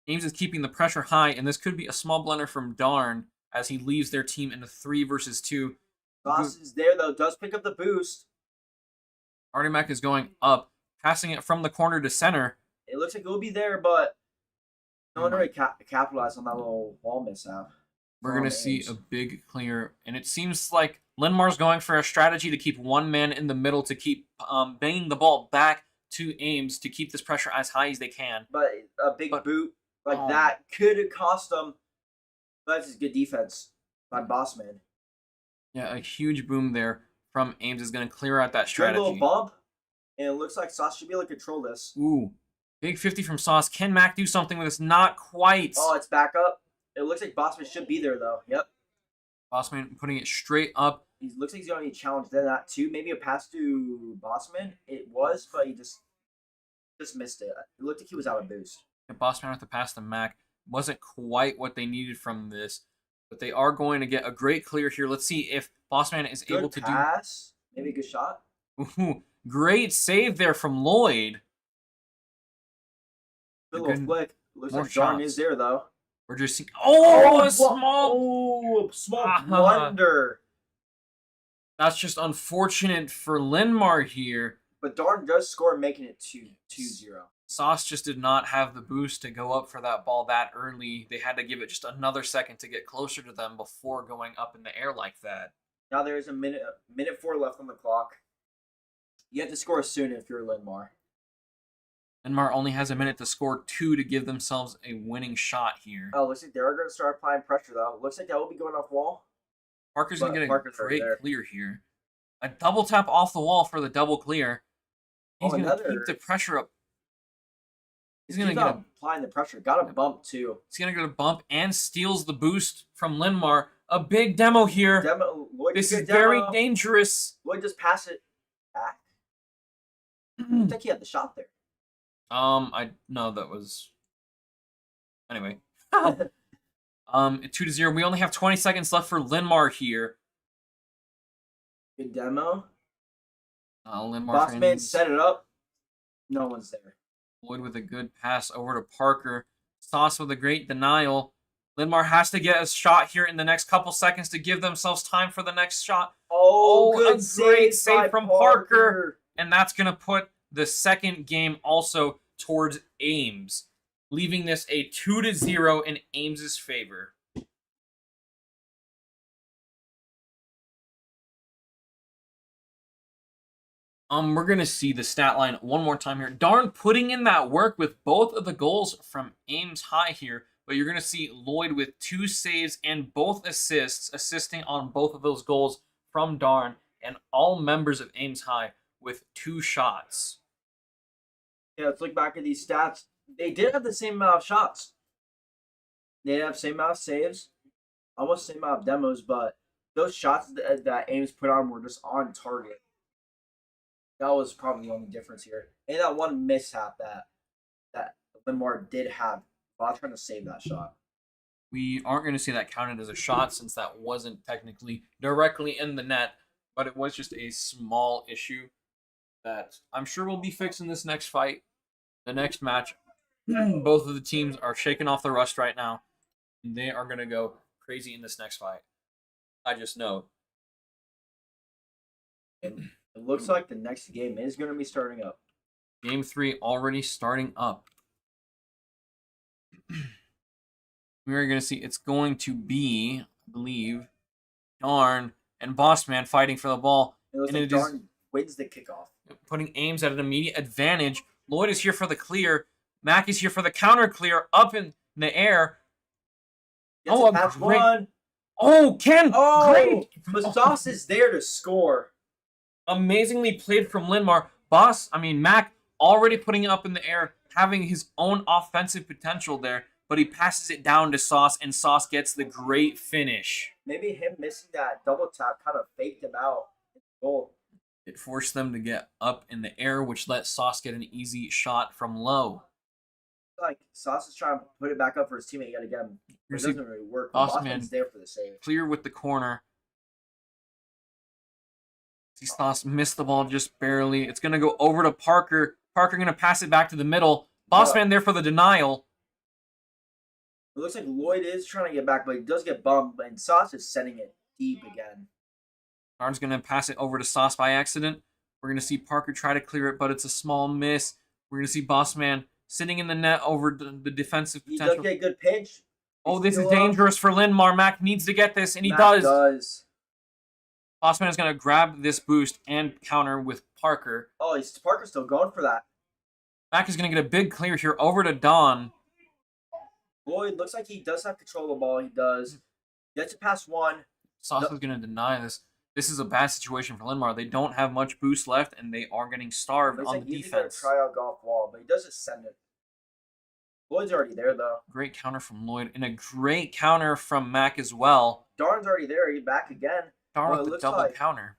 [SPEAKER 1] Ames is keeping the pressure high, and this could be a small blunder from Darn as he leaves their team in a 3 versus 2.
[SPEAKER 3] Sauce is there, though. Does pick up the boost.
[SPEAKER 1] Artie Mack is going up, passing it from the corner to center.
[SPEAKER 3] It looks like it will be there, but no one really capitalized on that little wall mishap.
[SPEAKER 1] We're going to see a big clear, and it seems like Linmar's going for a strategy to keep one man in the middle to keep banging the ball back to Ames to keep this pressure as high as they can.
[SPEAKER 3] But a big boot like that could have cost them. But that's just good defense by Bossman.
[SPEAKER 1] Yeah, a huge boom there from Ames is going to clear out that strategy.
[SPEAKER 3] Good little bump, and it looks like Sauce should be able to control this.
[SPEAKER 1] Ooh, big 50 from Sauce. Can Mac do something with this? Not quite.
[SPEAKER 3] Oh, it's back up. It looks like Bossman should be there, though. Yep.
[SPEAKER 1] Bossman putting it straight up.
[SPEAKER 3] He looks like he's going to challenge that too. Maybe a pass to Bossman. It was, but he just missed it. It looked like he was out of boost.
[SPEAKER 1] Bossman with the pass to Mac. Wasn't quite what they needed from this, but they are going to get a great clear here. Let's see if Bossman is able to
[SPEAKER 3] pass. Maybe a good shot.
[SPEAKER 1] Ooh, great save there from Lloyd.
[SPEAKER 3] Good little flick. Looks like Darn is there, though.
[SPEAKER 1] We're just seeing... a small
[SPEAKER 3] blunder.
[SPEAKER 1] That's just unfortunate for Linmar here.
[SPEAKER 3] But Darn does score, making it 2-0.
[SPEAKER 1] Sauce just did not have the boost to go up for that ball that early. They had to give it just another second to get closer to them before going up in the air like that.
[SPEAKER 3] Now there's a minute 4 left on the clock. You have to score soon if you're Linmar.
[SPEAKER 1] Linmar only has a minute to score 2 to give themselves a winning shot here.
[SPEAKER 3] Oh, looks like they're going to start applying pressure, though. Looks like that will be going off wall.
[SPEAKER 1] Parker's going to get a great clear here. A double tap off the wall for the double clear. He's going to keep the pressure up. He's going to get
[SPEAKER 3] applying the pressure. Got a bump, too.
[SPEAKER 1] He's going to get a bump and steals the boost from Linmar. A big demo here. This is very dangerous.
[SPEAKER 3] Lloyd just pass it back. I think he had the shot there.
[SPEAKER 1] I know that was... Anyway. 2-0. We only have 20 seconds left for Linmar here.
[SPEAKER 3] Good demo.
[SPEAKER 1] Linmar
[SPEAKER 3] Bossman set it up. No one's there.
[SPEAKER 1] Lloyd with a good pass over to Parker. Sauce with a great denial. Linmar has to get a shot here in the next couple seconds to give themselves time for the next shot.
[SPEAKER 3] Good
[SPEAKER 1] great save from Parker. And that's going to put the second game also towards Ames, leaving this a 2-0 in Ames's favor. We're going to see the stat line one more time here. Darn putting in that work with both of the goals from Ames High here, but you're going to see Lloyd with 2 saves and both assists, assisting on both of those goals from Darn, and all members of Ames High with 2 shots.
[SPEAKER 3] Yeah, let's look back at these stats. They did have the same amount of shots. They did have the same amount of saves, almost the same amount of demos, but those shots that Ames put on were just on target. That was probably the only difference here. And that one mishap that Linmar did have while trying to save that shot.
[SPEAKER 1] We aren't going to see that counted as a shot since that wasn't technically directly in the net, but it was just a small issue that I'm sure will be fixed in this next fight, the next match. Both of the teams are shaking off the rust right now, and they are going to go crazy in this next fight. I just know.
[SPEAKER 3] And it looks like the next game is going to be starting up.
[SPEAKER 1] Game 3 already starting up. We are going to see it's going to be, I believe, Darn and Bossman fighting for the ball.
[SPEAKER 3] It looks like Darn wins the kickoff,
[SPEAKER 1] putting Ames at an immediate advantage. Lloyd is here for the clear. Mac is here for the counter clear up in the air.
[SPEAKER 3] Match one.
[SPEAKER 1] Great.
[SPEAKER 3] Masas is there to score.
[SPEAKER 1] Amazingly played from Linmar. Mac already putting it up in the air, having his own offensive potential there, but he passes it down to Sauce, and Sauce gets the great finish.
[SPEAKER 3] Maybe him missing that double tap kind of faked him out. Goal.
[SPEAKER 1] It forced them to get up in the air, which let Sauce get an easy shot from low.
[SPEAKER 3] Like Sauce is trying to put it back up for his teammate yet again. But it doesn't really work. Bosman's there for the save.
[SPEAKER 1] Clear with the corner. See Sauce missed the ball just barely. It's going to go over to Parker. Parker going to pass it back to the middle. Bossman there for the denial.
[SPEAKER 3] It looks like Lloyd is trying to get back, but he does get bumped. And Sauce is sending it deep again.
[SPEAKER 1] Darn's going to pass it over to Sauce by accident. We're going to see Parker try to clear it, but it's a small miss. We're going to see Bossman sitting in the net over the defensive potential.
[SPEAKER 3] He does get a good pinch.
[SPEAKER 1] Oh, this is dangerous for Linn. Mac needs to get this, and he does. Bossman is going to grab this boost and counter with Parker.
[SPEAKER 3] Oh, Parker's still going for that.
[SPEAKER 1] Mac is going to get a big clear here over to Don.
[SPEAKER 3] Lloyd looks like he does have control of the ball. He does. Gets it past one.
[SPEAKER 1] Sauce is going to deny this. This is a bad situation for Linmar. They don't have much boost left, and they are getting starved on the defense. He's going to
[SPEAKER 3] try out golf wall, but he does just send it. Lloyd's already there, though.
[SPEAKER 1] Great counter from Lloyd, and a great counter from Mac as well.
[SPEAKER 3] Darn's already there. He's back again.
[SPEAKER 1] Darn with the double counter.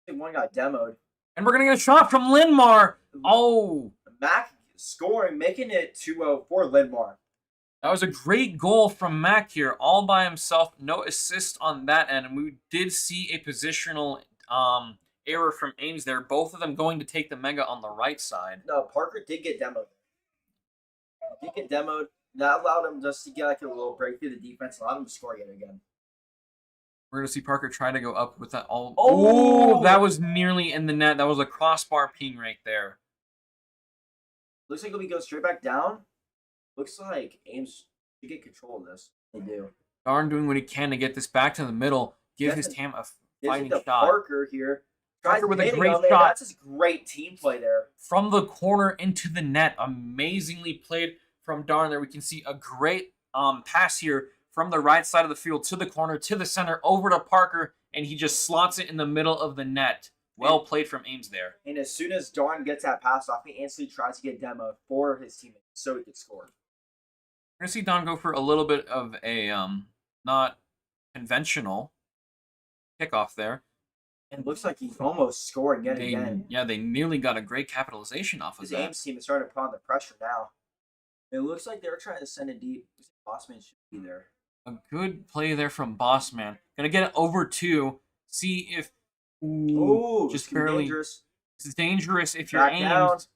[SPEAKER 3] One got demoed.
[SPEAKER 1] And we're going to get a shot from Linmar. Oh.
[SPEAKER 3] Mac scoring, making it 2-0 for Linmar.
[SPEAKER 1] That was a great goal from Mac here, all by himself. No assist on that end. And we did see a positional error from Ames there. Both of them going to take the mega on the right side.
[SPEAKER 3] No, Parker did get demoed. He did get demoed. That allowed him just to get like a little break through the defense. Allowed him to score yet again.
[SPEAKER 1] We're going to see Parker try to go up with that. Oh, that was nearly in the net. That was a crossbar ping right there.
[SPEAKER 3] Looks like we go straight back down. Looks like Ames should get control of this. They do.
[SPEAKER 1] Darn doing what he can to get this back to the middle. Give his team a fighting shot.
[SPEAKER 3] Parker here.
[SPEAKER 1] Parker with a great shot.
[SPEAKER 3] That's just great team play there.
[SPEAKER 1] From the corner into the net. Amazingly played from Darn there. We can see a great pass here from the right side of the field to the corner, to the center, over to Parker, and he just slots it in the middle of the net. Well played from Ames there.
[SPEAKER 3] And as soon as Darn gets that pass off, he instantly tries to get demo for his teammate so he could score.
[SPEAKER 1] We're going to see Don go for a little bit of a not conventional kickoff there.
[SPEAKER 3] And it looks like he's almost scoring yet again.
[SPEAKER 1] Yeah, they nearly got a great capitalization off of that.
[SPEAKER 3] His Ames team is starting to put on the pressure now. It looks like they're trying to send it deep. Bossman should be there.
[SPEAKER 1] A good play there from Bossman. Going to get it over to see if...
[SPEAKER 3] Ooh,
[SPEAKER 1] just barely.
[SPEAKER 3] Dangerous.
[SPEAKER 1] This is dangerous if you're Ames.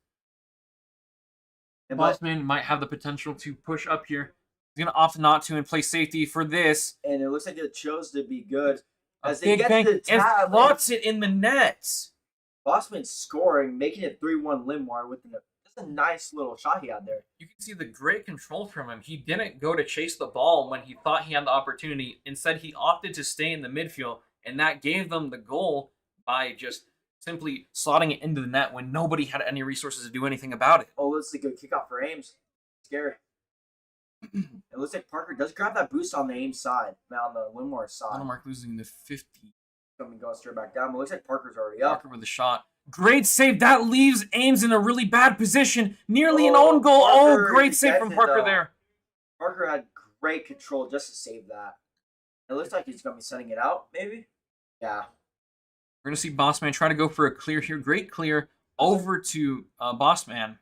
[SPEAKER 1] Bossman might have the potential to push up here. He's going to opt not to and play safety for this.
[SPEAKER 3] And it looks like it chose to be good.
[SPEAKER 1] As they get to the tab, and slots it in the net.
[SPEAKER 3] Bossman scoring, making it 3-1 Linmar with a nice little shot he had there.
[SPEAKER 1] You can see the great control from him. He didn't go to chase the ball when he thought he had the opportunity. Instead, he opted to stay in the midfield, and that gave them the goal by just simply slotting it into the net when nobody had any resources to do anything about it.
[SPEAKER 3] Oh, that's a good kickoff for Ames. Scary. It looks like Parker does grab that boost on the Ames side, on the Linmar side.
[SPEAKER 1] Mark losing the 50.
[SPEAKER 3] Going straight back down. It looks like Parker's already up.
[SPEAKER 1] Parker with a shot. Great save. That leaves Ames in a really bad position. Nearly an own goal.
[SPEAKER 3] Parker,
[SPEAKER 1] great save from Parker there.
[SPEAKER 3] Parker had great control just to save that. It looks like he's going to be sending it out, maybe? Yeah.
[SPEAKER 1] We're going to see Bossman try to go for a clear here. Great clear over to Bossman.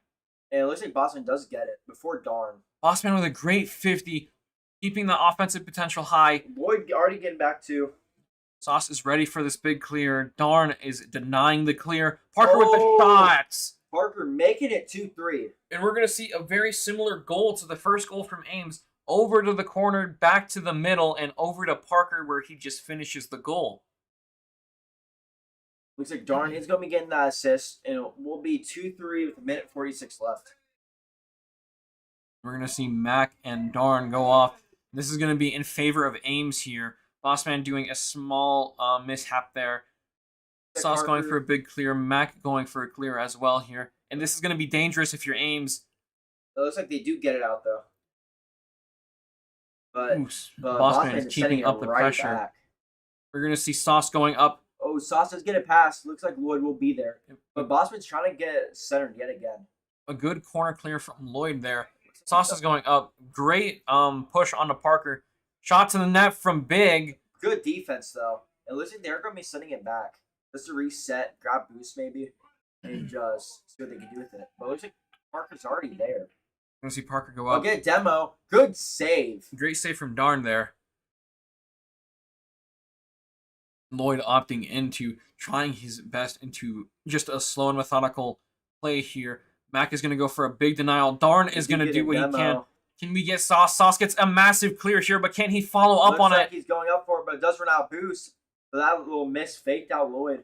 [SPEAKER 3] And it looks like Bossman does get it before Darn.
[SPEAKER 1] Bossman with a great 50, keeping the offensive potential high.
[SPEAKER 3] Lloyd already getting back to.
[SPEAKER 1] Sauce is ready for this big clear. Darn is denying the clear. Parker with the shots.
[SPEAKER 3] Parker making it 2-3.
[SPEAKER 1] And we're going to see a very similar goal to the first goal from Ames. Over to the corner, back to the middle, and over to Parker where he just finishes the goal.
[SPEAKER 3] Looks like Darn is going to be getting that assist, and it will be 2-3 with a minute 46 left.
[SPEAKER 1] We're going to see Mac and Darn go off. This is going to be in favor of Ames here. Bossman doing a small mishap there. Sauce going for a big clear. Mac going for a clear as well here. And this is going to be dangerous if you're Ames.
[SPEAKER 3] It looks like they do get it out, though. But
[SPEAKER 1] Bossman is keeping up the pressure.
[SPEAKER 3] Back.
[SPEAKER 1] We're going to see Sauce going up.
[SPEAKER 3] Oh, Sauce does get it past. Looks like Lloyd will be there. But Bossman's trying to get it centered yet again.
[SPEAKER 1] A good corner clear from Lloyd there. Sauce is going up. Great push onto Parker. Shot to the net from Big.
[SPEAKER 3] Good defense, though. It looks like they're going to be sending it back. Just to reset, grab boost maybe, and just see what they can do with it. But it looks like Parker's already there.
[SPEAKER 1] We're going to see Parker go
[SPEAKER 3] I'll
[SPEAKER 1] up.
[SPEAKER 3] get a demo. Good save.
[SPEAKER 1] Great save from Darn there. Lloyd opting into trying his best into just a slow and methodical play here. Mac is going to go for a big denial. Darn is going to do what he can. Can we get Sauce? Sauce gets a massive clear here, but can he follow up on it?
[SPEAKER 3] He's going up for it, but it does run out of boost. So that little miss faked out Lloyd.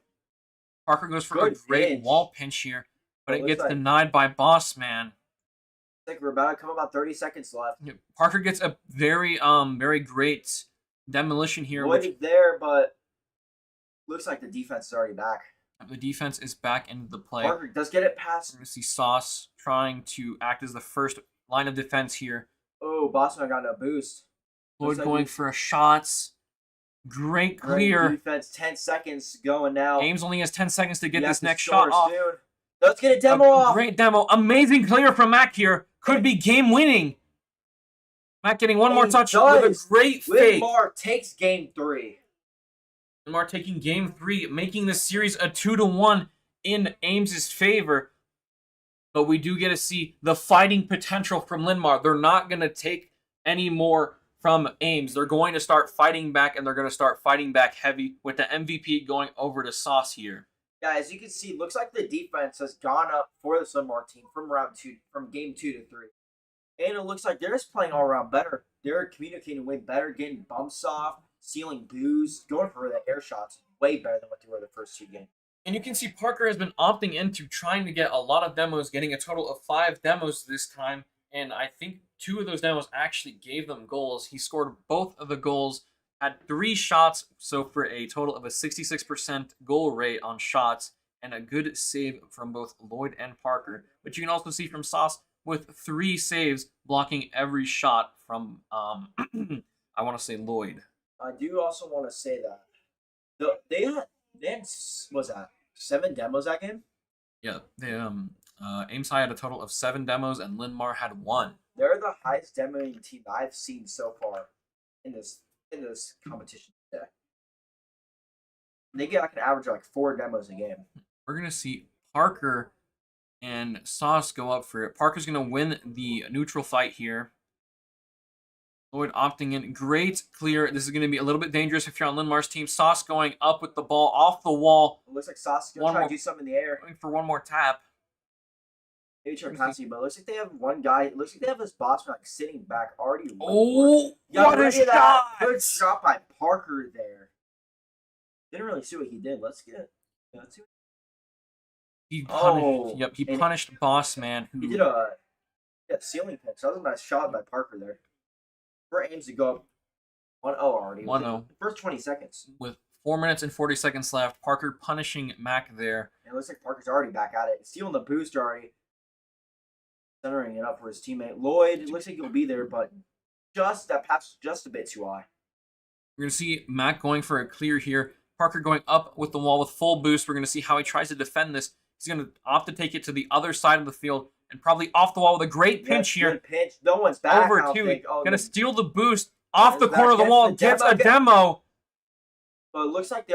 [SPEAKER 1] Parker goes for a great wall pinch here, but it gets denied by Boss Man.
[SPEAKER 3] I think we're about to come about 30 seconds left.
[SPEAKER 1] Parker gets a very great demolition here.
[SPEAKER 3] Lloyd is there, but looks like the defense is already back.
[SPEAKER 1] The defense is back into the play.
[SPEAKER 3] Parker does get it past.
[SPEAKER 1] We're going to see Sauce trying to act as the first line of defense here.
[SPEAKER 3] Oh, Boston got no boost.
[SPEAKER 1] Lloyd going for a shots. Great clear.
[SPEAKER 3] Great defense. 10 seconds going now.
[SPEAKER 1] Ames only has 10 seconds to get this next shot off.
[SPEAKER 3] Soon. Let's get a demo off.
[SPEAKER 1] Great demo. Amazing clear from Mac here. Could be game winning. Mac getting one more touch with a great fake.
[SPEAKER 3] Linn takes game 3.
[SPEAKER 1] Linn taking game 3, making this series a 2-1 in Ames' favor. But we do get to see the fighting potential from Linn. They're not going to take any more from Ames. They're going to start fighting back, and they're going to start fighting back heavy with the MVP going over to Sauce here.
[SPEAKER 3] Yeah, as you can see, looks like the defense has gone up for the Linn team from game 2 to 3. And it looks like they're just playing all around better. They're communicating way better, getting bumps off, stealing boost, going for the air shots way better than what they were the first 2 games.
[SPEAKER 1] And you can see Parker has been opting into trying to get a lot of demos, getting a total of 5 demos this time. And I think 2 of those demos actually gave them goals. He scored both of the goals, had 3 shots, so for a total of a 66% goal rate on shots, and a good save from both Lloyd and Parker. But you can also see from Sauce with 3 saves, blocking every shot from, I want to say Lloyd.
[SPEAKER 3] I do also want to say that they had was that 7 demos that game?
[SPEAKER 1] Yeah, they Ames High had a total of 7 demos, and Linn had 1.
[SPEAKER 3] They're the highest demoing team I've seen so far in this competition today. They get like an average of like 4 demos a game.
[SPEAKER 1] We're gonna see Parker and Sauce go up for it. Parker's gonna win the neutral fight here. Lloyd opting in. Great clear. This is going to be a little bit dangerous if you're on Linn's team. Sauce going up with the ball off the wall.
[SPEAKER 3] It looks like Sauce is going to try to do something in the air.
[SPEAKER 1] Going for one more tap.
[SPEAKER 3] Maybe try passing, but it looks like they have one guy. It looks like they have this boss like sitting back already.
[SPEAKER 1] Oh, what a shot!
[SPEAKER 3] Good shot by Parker there. Didn't really see what he did. Let's see what
[SPEAKER 1] he punished. He punished Boss Man.
[SPEAKER 3] He did a ceiling pinch. That was a nice shot by Parker there. For Ames to go up 1-0 already.
[SPEAKER 1] 1-0.
[SPEAKER 3] The first 20 seconds.
[SPEAKER 1] With 4 minutes and 40 seconds left, Parker punishing Mac there.
[SPEAKER 3] And it looks like Parker's already back at it. Stealing the boost already. Centering it up for his teammate. Lloyd, it looks like he'll be there, but that pass was just a bit too high.
[SPEAKER 1] We're going to see Mac going for a clear here. Parker going up with the wall with full boost. We're going to see how he tries to defend this. He's going to opt to take it to the other side of the field. And probably off the wall with a great pinch here.
[SPEAKER 3] Good pinch. No one's back.
[SPEAKER 1] Over 2. Gonna steal the boost off the corner of the wall. Gets a demo.
[SPEAKER 3] But it looks like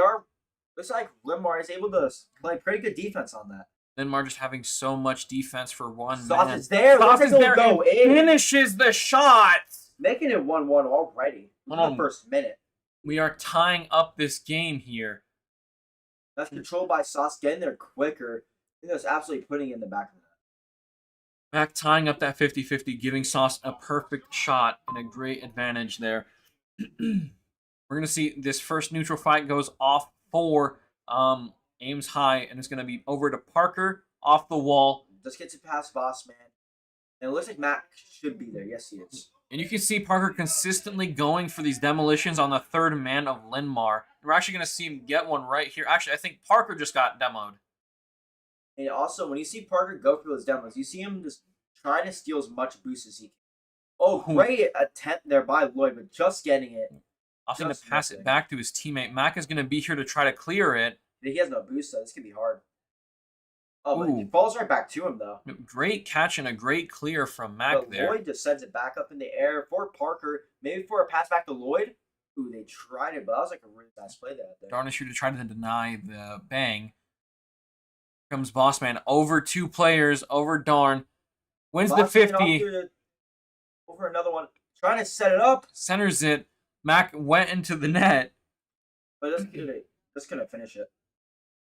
[SPEAKER 3] Linn is able to play pretty good defense on that.
[SPEAKER 1] Linn just having so much defense for one
[SPEAKER 3] Sauce
[SPEAKER 1] man.
[SPEAKER 3] is there.
[SPEAKER 1] Sauce is there and finishes the shot.
[SPEAKER 3] Making it 1-1 already. In the first minute.
[SPEAKER 1] We are tying up this game here.
[SPEAKER 3] That's controlled by Sauce getting there quicker. I think that's absolutely putting it in the back of the net.
[SPEAKER 1] Mac tying up that 50-50, giving Sauce a perfect shot and a great advantage there. We're going to see this first neutral fight goes off for Ames High, and it's going to be over to Parker off the wall.
[SPEAKER 3] Just gets it past Boss Man. And it looks like Mac should be there. Yes, he is.
[SPEAKER 1] And you can see Parker consistently going for these demolitions on the third man of Linn. We're actually going to see him get one right here. Actually, I think Parker just got demoed.
[SPEAKER 3] And also, when you see Parker go for those demos, you see him just trying to steal as much boost as he can. Oh, great attempt there by Lloyd, but just getting it.
[SPEAKER 1] I'm going to pass it back to his teammate. Mac is going to be here to try to clear it.
[SPEAKER 3] He has no boost, so this could be hard. Oh, but it falls right back to him, though.
[SPEAKER 1] Great catch and a great clear from Mac there.
[SPEAKER 3] Lloyd just sends it back up in the air for Parker. Maybe for a pass back to Lloyd. Ooh, they tried it, but that was like a really nice play there.
[SPEAKER 1] Darnish to try to deny the bang. Comes Boss Man over 2 players, over Darn. Wins the
[SPEAKER 3] Boston off
[SPEAKER 1] 50.
[SPEAKER 3] through over another one. Trying to set it up.
[SPEAKER 1] Centers it. Mac went into the net.
[SPEAKER 3] But just couldn't finish it.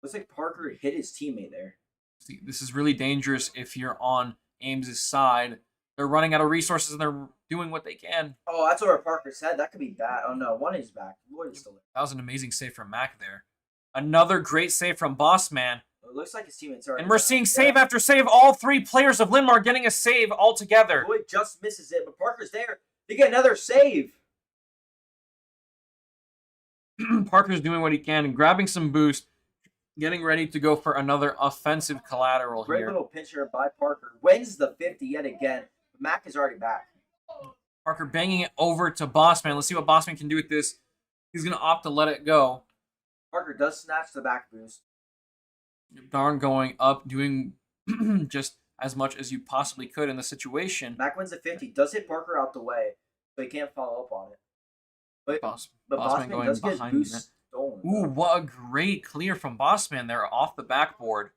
[SPEAKER 3] Looks like Parker hit his teammate there.
[SPEAKER 1] See, this is really dangerous if you're on Ames' side. They're running out of resources and they're doing what they can.
[SPEAKER 3] Oh, that's what Parker said. That could be bad. Oh no, one is back. Lloyd is still there.
[SPEAKER 1] That was an amazing save from Mac there. Another great save from Bossman.
[SPEAKER 3] It looks like his teammates are.
[SPEAKER 1] And we're seeing save after save. All three players of Linmar getting a save all together.
[SPEAKER 3] Lloyd just misses it, but Parker's there. They get another save.
[SPEAKER 1] Parker's doing what he can and grabbing some boost, getting ready to go for another offensive collateral
[SPEAKER 3] Great
[SPEAKER 1] here.
[SPEAKER 3] little pinch here by Parker. Wins the 50 yet again. Mac is already back.
[SPEAKER 1] Parker banging it over to Bossman. Let's see what Bossman can do with this. He's going to opt to let it go.
[SPEAKER 3] Parker does snatch the back boost.
[SPEAKER 1] Darn going up, doing just as much as you possibly could in the situation.
[SPEAKER 3] Mac wins the 50. Does hit Parker out the way, so he can't follow up on it. But
[SPEAKER 1] Bossman
[SPEAKER 3] Bossman
[SPEAKER 1] going
[SPEAKER 3] does get his
[SPEAKER 1] behind
[SPEAKER 3] boost
[SPEAKER 1] net.
[SPEAKER 3] stolen.
[SPEAKER 1] Ooh, what a great clear from Bossman there off the backboard.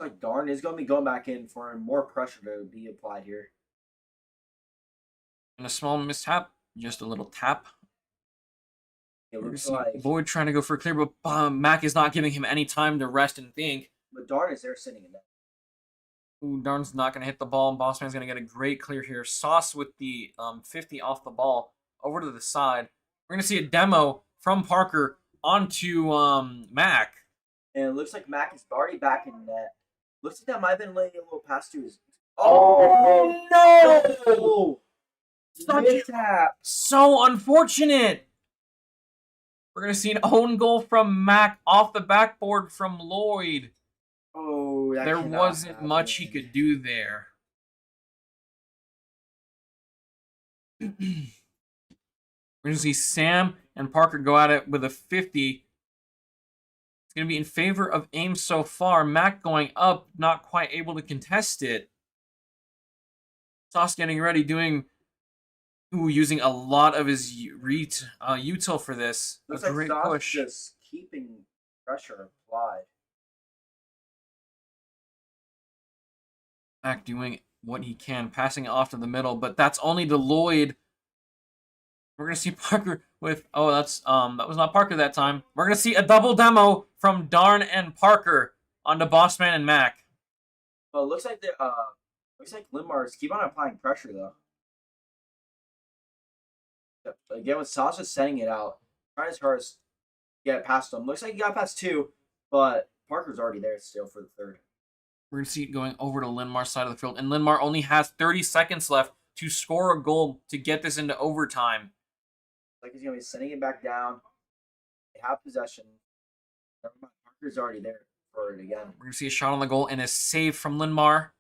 [SPEAKER 3] Like Darn is going to be going back in for more pressure to be applied here.
[SPEAKER 1] And a small mishap, just a little tap.
[SPEAKER 3] It
[SPEAKER 1] We're
[SPEAKER 3] looks
[SPEAKER 1] gonna see
[SPEAKER 3] like,
[SPEAKER 1] Boyd trying to go for a clear, but Mac is not giving him any time to rest and think.
[SPEAKER 3] but Darn is there sitting in that.
[SPEAKER 1] Ooh, Darn's not going to hit the ball, and Bossman's going to get a great clear here. Sauce with the 50 off the ball over to the side. We're going to see a demo from Parker onto Mac.
[SPEAKER 3] And it looks like Mac is already back in net. Looks like that might have been laying a little pass to his. Oh, no! Mishap.
[SPEAKER 1] So unfortunate. We're going to see an own goal from Mac off the backboard from Lloyd.
[SPEAKER 3] Oh, that
[SPEAKER 1] There
[SPEAKER 3] cannot
[SPEAKER 1] wasn't
[SPEAKER 3] happen.
[SPEAKER 1] much he could do there. We're going to see Sam and Parker go at it with a 50. It's going to be in favor of Ames so far. Mac going up, not quite able to contest it. Sauce getting ready, using a lot of his util for this.
[SPEAKER 3] Looks
[SPEAKER 1] a
[SPEAKER 3] like
[SPEAKER 1] great
[SPEAKER 3] Sauce
[SPEAKER 1] push.
[SPEAKER 3] just keeping pressure applied.
[SPEAKER 1] Mac doing what he can, passing it off to the middle, but that's only to Lloyd. We're gonna see Parker with that was not Parker that time. We're gonna see a double demo from Darn and Parker onto Bossman and Mac.
[SPEAKER 3] Well, it looks like Linmar's keep on applying pressure though. Yep. Again, with Sauce just setting it out, trying his hardest to get past him. Looks like he got past two, but Parker's already there still for the third.
[SPEAKER 1] We're gonna see it going over to Linmar's side of the field, and Linmar only has 30 seconds left to score a goal to get this into overtime.
[SPEAKER 3] Like he's gonna be sending it back down. They have possession. Never mind, Parker's already there for it again.
[SPEAKER 1] We're gonna see a shot on the goal and a save from Linmar.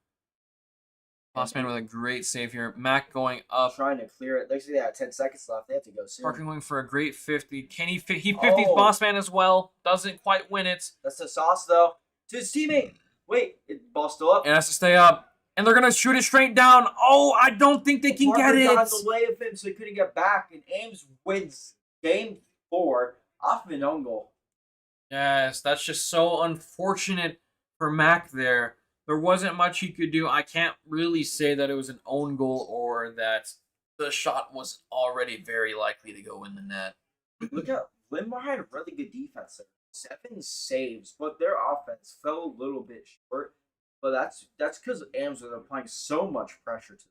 [SPEAKER 1] Bossman with a great save here. Mac going up.
[SPEAKER 3] Trying to clear it. Looks like they have 10 seconds left. They have to go soon.
[SPEAKER 1] Parker going for a great 50. Can he 50s
[SPEAKER 3] Oh.
[SPEAKER 1] Bossman as well? Doesn't quite win it.
[SPEAKER 3] That's the Sauce though. To his teammate. Wait, ball's still up.
[SPEAKER 1] It has to stay up. And they're going to shoot it straight down. Oh, I don't think they can
[SPEAKER 3] Parker
[SPEAKER 1] get it.
[SPEAKER 3] got in the way of him, so he couldn't get back. And Ames wins game 4 off of an own goal.
[SPEAKER 1] Yes, that's just so unfortunate for Mac there. There wasn't much he could do. I can't really say that it was an own goal or that the shot was already very likely to go in the net.
[SPEAKER 3] Look at Linmar had really good defense there. 7 saves, but their offense fell a little bit short. But that's because Ames was applying so much pressure to them.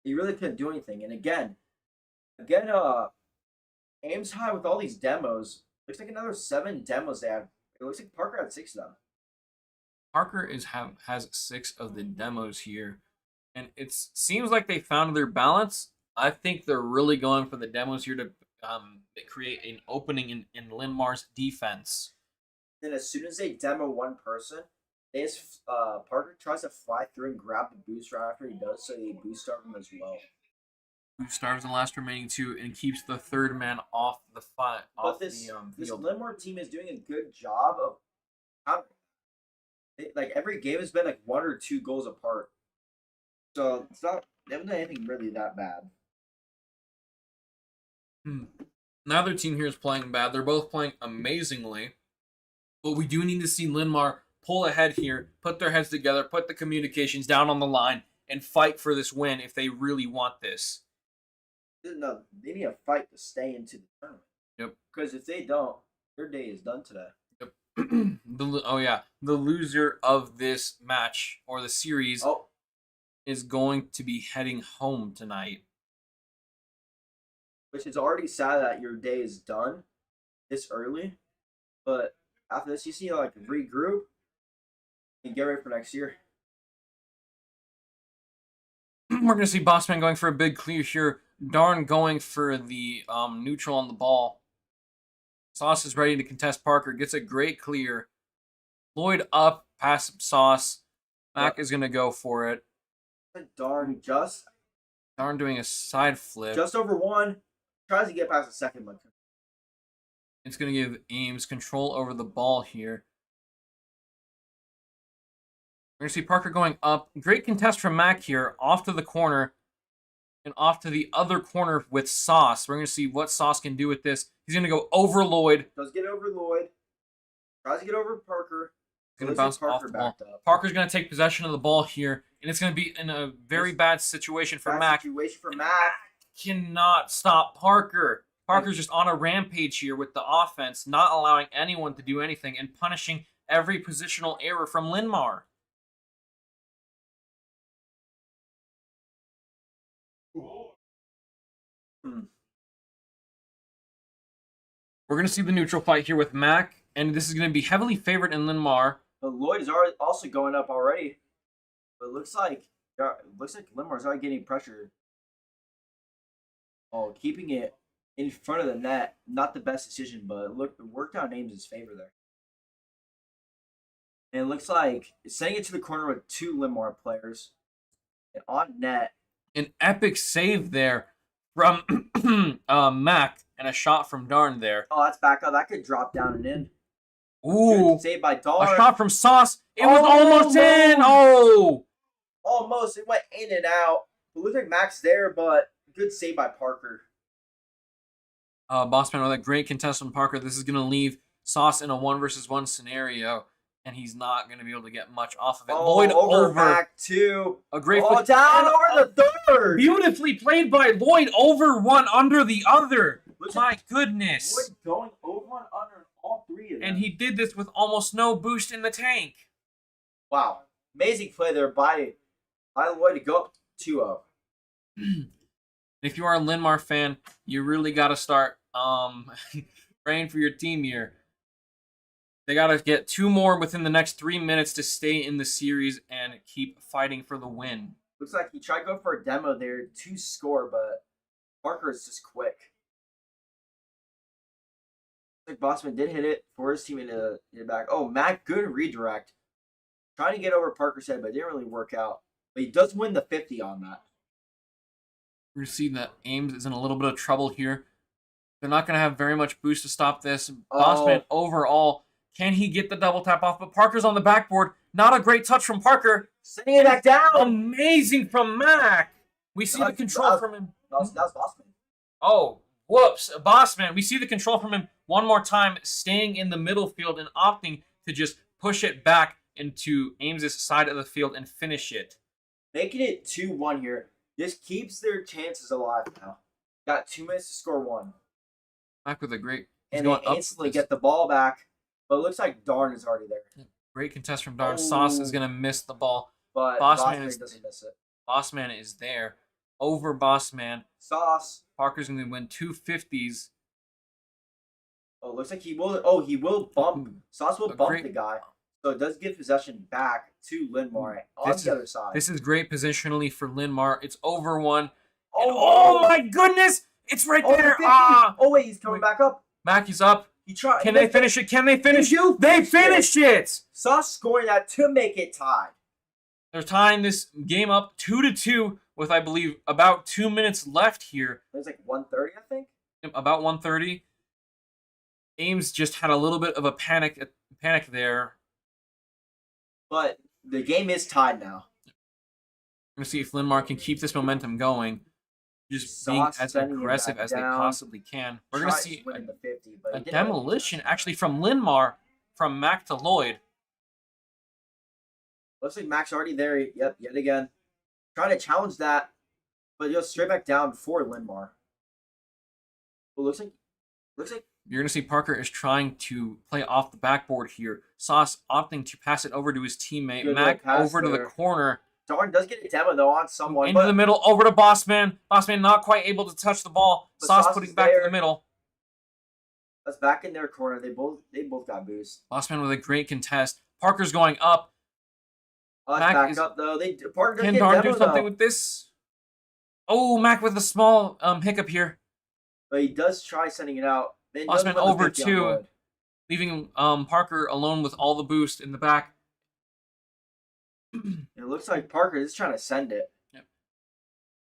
[SPEAKER 3] He really couldn't do anything. And again, Ames high with all these demos. Looks like another 7 demos they had. It looks like Parker had 6 of them.
[SPEAKER 1] Parker has 6 of the demos here. And it seems like they found their balance. I think they're really going for the demos here to create an opening in Linmar's defense.
[SPEAKER 3] Then as soon as they demo one person, they just, Parker tries to fly through and grab the boost right after he does, so they boost start him as well.
[SPEAKER 1] Who starves the last remaining 2 and keeps the third man off the fight.
[SPEAKER 3] But this Linmar team is doing a good job of countering. Like every game has been like 1 or 2 goals apart, so they haven't done anything really that bad.
[SPEAKER 1] Neither team here is playing bad. They're both playing amazingly. But we do need to see Linmar pull ahead here, put their heads together, put the communications down on the line, and fight for this win if they really want this.
[SPEAKER 3] No, they need a fight to stay into the tournament.
[SPEAKER 1] Yep.
[SPEAKER 3] Because if they don't, their day is done today.
[SPEAKER 1] Yep. The loser of this match or the series is going to be heading home tonight.
[SPEAKER 3] Which is already sad that your day is done this early. But after this, you see like regroup and get ready for next year.
[SPEAKER 1] We're going to see Bossman going for a big clear here. Darn going for the neutral on the ball. Sauce is ready to contest Parker. Gets a great clear. Lloyd up past Sauce. Mac is going to go for it.
[SPEAKER 3] Darn
[SPEAKER 1] doing a side flip.
[SPEAKER 3] Just over one. Tries to get past the second, but
[SPEAKER 1] it's going to give Ames control over the ball here. We're going to see Parker going up. Great contest from Mac here. Off to the corner. And off to the other corner with Sauce. We're going to see what Sauce can do with this. He's going to go over Lloyd.
[SPEAKER 3] Does get over Lloyd. Tries to get over Parker.
[SPEAKER 1] He's going to bounce off the ball. Parker's going to take possession of the ball here. And it's going to be in a very bad situation for Mac. Cannot stop Parker. Parker's just on a rampage here with the offense, not allowing anyone to do anything and punishing every positional error from Linmar. We're going to see the neutral fight here with Mac, and this is going to be heavily favored in Linmar.
[SPEAKER 3] But Lloyd is also going up already. But it looks like Linmar's already getting pressure. Oh, keeping it in front of the net, not the best decision, but look, it worked out in Ames' favor there. And it looks like it's sending it to the corner with two Linmar players. And on net.
[SPEAKER 1] An epic save there from Mac and a shot from Darn there.
[SPEAKER 3] Oh, that's back up. That could drop down and in.
[SPEAKER 1] Ooh.
[SPEAKER 3] Good save by Darn.
[SPEAKER 1] A shot from Sauce. It was almost in. Oh.
[SPEAKER 3] Almost. It went in and out. It looked like Mac's there, but good save by Parker.
[SPEAKER 1] Bossman with a great contest from Parker. This is going to leave Sauce in a 1-versus-1 scenario, and he's not going to be able to get much off of it. Lloyd over
[SPEAKER 3] Mac too.
[SPEAKER 1] A great
[SPEAKER 3] down over the third.
[SPEAKER 1] Beautifully played by Lloyd over one under the other. My goodness.
[SPEAKER 3] Lloyd going over and under all three of them.
[SPEAKER 1] And he did this with almost no boost in the tank.
[SPEAKER 3] Wow. Amazing play there by Lloyd to go up 2-0.
[SPEAKER 1] If you are a Linmar fan, you really got to start praying for your team here. They got to get 2 more within the next 3 minutes to stay in the series and keep fighting for the win.
[SPEAKER 3] Looks like he tried going for a demo there to score, but Parker is just quick. Looks like Bossman did hit it for his team to hit it back. Oh, Mac, good redirect. Trying to get over Parker's head, but it didn't really work out. But he does win the 50 on that.
[SPEAKER 1] We're seeing that Ames is in a little bit of trouble here. They're not going to have very much boost to stop this. Bossman overall, can he get the double tap off? But Parker's on the backboard. Not a great touch from Parker.
[SPEAKER 3] Sending it back down.
[SPEAKER 1] Amazing from Mac. We see the control from him.
[SPEAKER 3] That was Bossman.
[SPEAKER 1] Oh, whoops. Bossman. We see the control from him one more time, staying in the middle field and opting to just push it back into Ames' side of the field and finish it.
[SPEAKER 3] Making it 2-1 here. This keeps their chances alive now. Got 2 minutes to score 1.
[SPEAKER 1] Back with a great...
[SPEAKER 3] And they instantly get the ball back. But it looks like Darn is already there.
[SPEAKER 1] Great contest from Darn. Sauce is going to miss the ball.
[SPEAKER 3] But
[SPEAKER 1] Bossman
[SPEAKER 3] doesn't miss it.
[SPEAKER 1] Bossman is there. Over Bossman.
[SPEAKER 3] Sauce.
[SPEAKER 1] Parker's going to win 2 50s.
[SPEAKER 3] Oh, looks like he will... Oh, he will bump. Sauce will bump the guy. So it does give possession back to Linmar on the other side.
[SPEAKER 1] This is great positionally for Linmar. It's over 1. Oh my goodness! It's right there.
[SPEAKER 3] Oh wait, he's coming back up.
[SPEAKER 1] Mac is up.
[SPEAKER 3] He tried.
[SPEAKER 1] Can they finish it? Can they finish it? They finished it.
[SPEAKER 3] Sauce scoring that to make it tied.
[SPEAKER 1] They're tying this game up 2-2 with, I believe, about 2 minutes left here.
[SPEAKER 3] There's like 1:30, I think.
[SPEAKER 1] About 1:30. Ames just had a little bit of a panic there.
[SPEAKER 3] But the game is tied now.
[SPEAKER 1] We're going to see if Linmar can keep this momentum going. Just being as aggressive as they possibly can. We're going to see a demolition actually from Linmar from Mac to Lloyd.
[SPEAKER 3] Looks like Mac's already there. Yep, yet again. Trying to challenge that, but just straight back down for Linmar. Well, looks like
[SPEAKER 1] You're going to see Parker is trying to play off the backboard here. Sauce opting to pass it over to his teammate.
[SPEAKER 3] Good
[SPEAKER 1] Mac
[SPEAKER 3] pass
[SPEAKER 1] over to the
[SPEAKER 3] there.
[SPEAKER 1] corner.
[SPEAKER 3] Darn does get a demo though on someone.
[SPEAKER 1] Into
[SPEAKER 3] but
[SPEAKER 1] the middle, over to Bossman. Bossman not quite able to touch the ball.
[SPEAKER 3] But
[SPEAKER 1] Sauce
[SPEAKER 3] Sauce
[SPEAKER 1] putting
[SPEAKER 3] is
[SPEAKER 1] back to
[SPEAKER 3] there.
[SPEAKER 1] the middle.
[SPEAKER 3] That's back in their corner. They both got boost.
[SPEAKER 1] Bossman with a great contest. Parker's going up.
[SPEAKER 3] Let's
[SPEAKER 1] Mac
[SPEAKER 3] back
[SPEAKER 1] is-
[SPEAKER 3] up though. Parker does
[SPEAKER 1] Can
[SPEAKER 3] get a
[SPEAKER 1] Darn
[SPEAKER 3] demo
[SPEAKER 1] do something
[SPEAKER 3] though.
[SPEAKER 1] with this? Oh, Mac with a small hiccup here.
[SPEAKER 3] But he does try sending it out. Then does
[SPEAKER 1] Bossman
[SPEAKER 3] put the
[SPEAKER 1] over
[SPEAKER 3] 50 on
[SPEAKER 1] two.
[SPEAKER 3] board.
[SPEAKER 1] Leaving Parker alone with all the boost in the back.
[SPEAKER 3] It looks like Parker is trying to send it.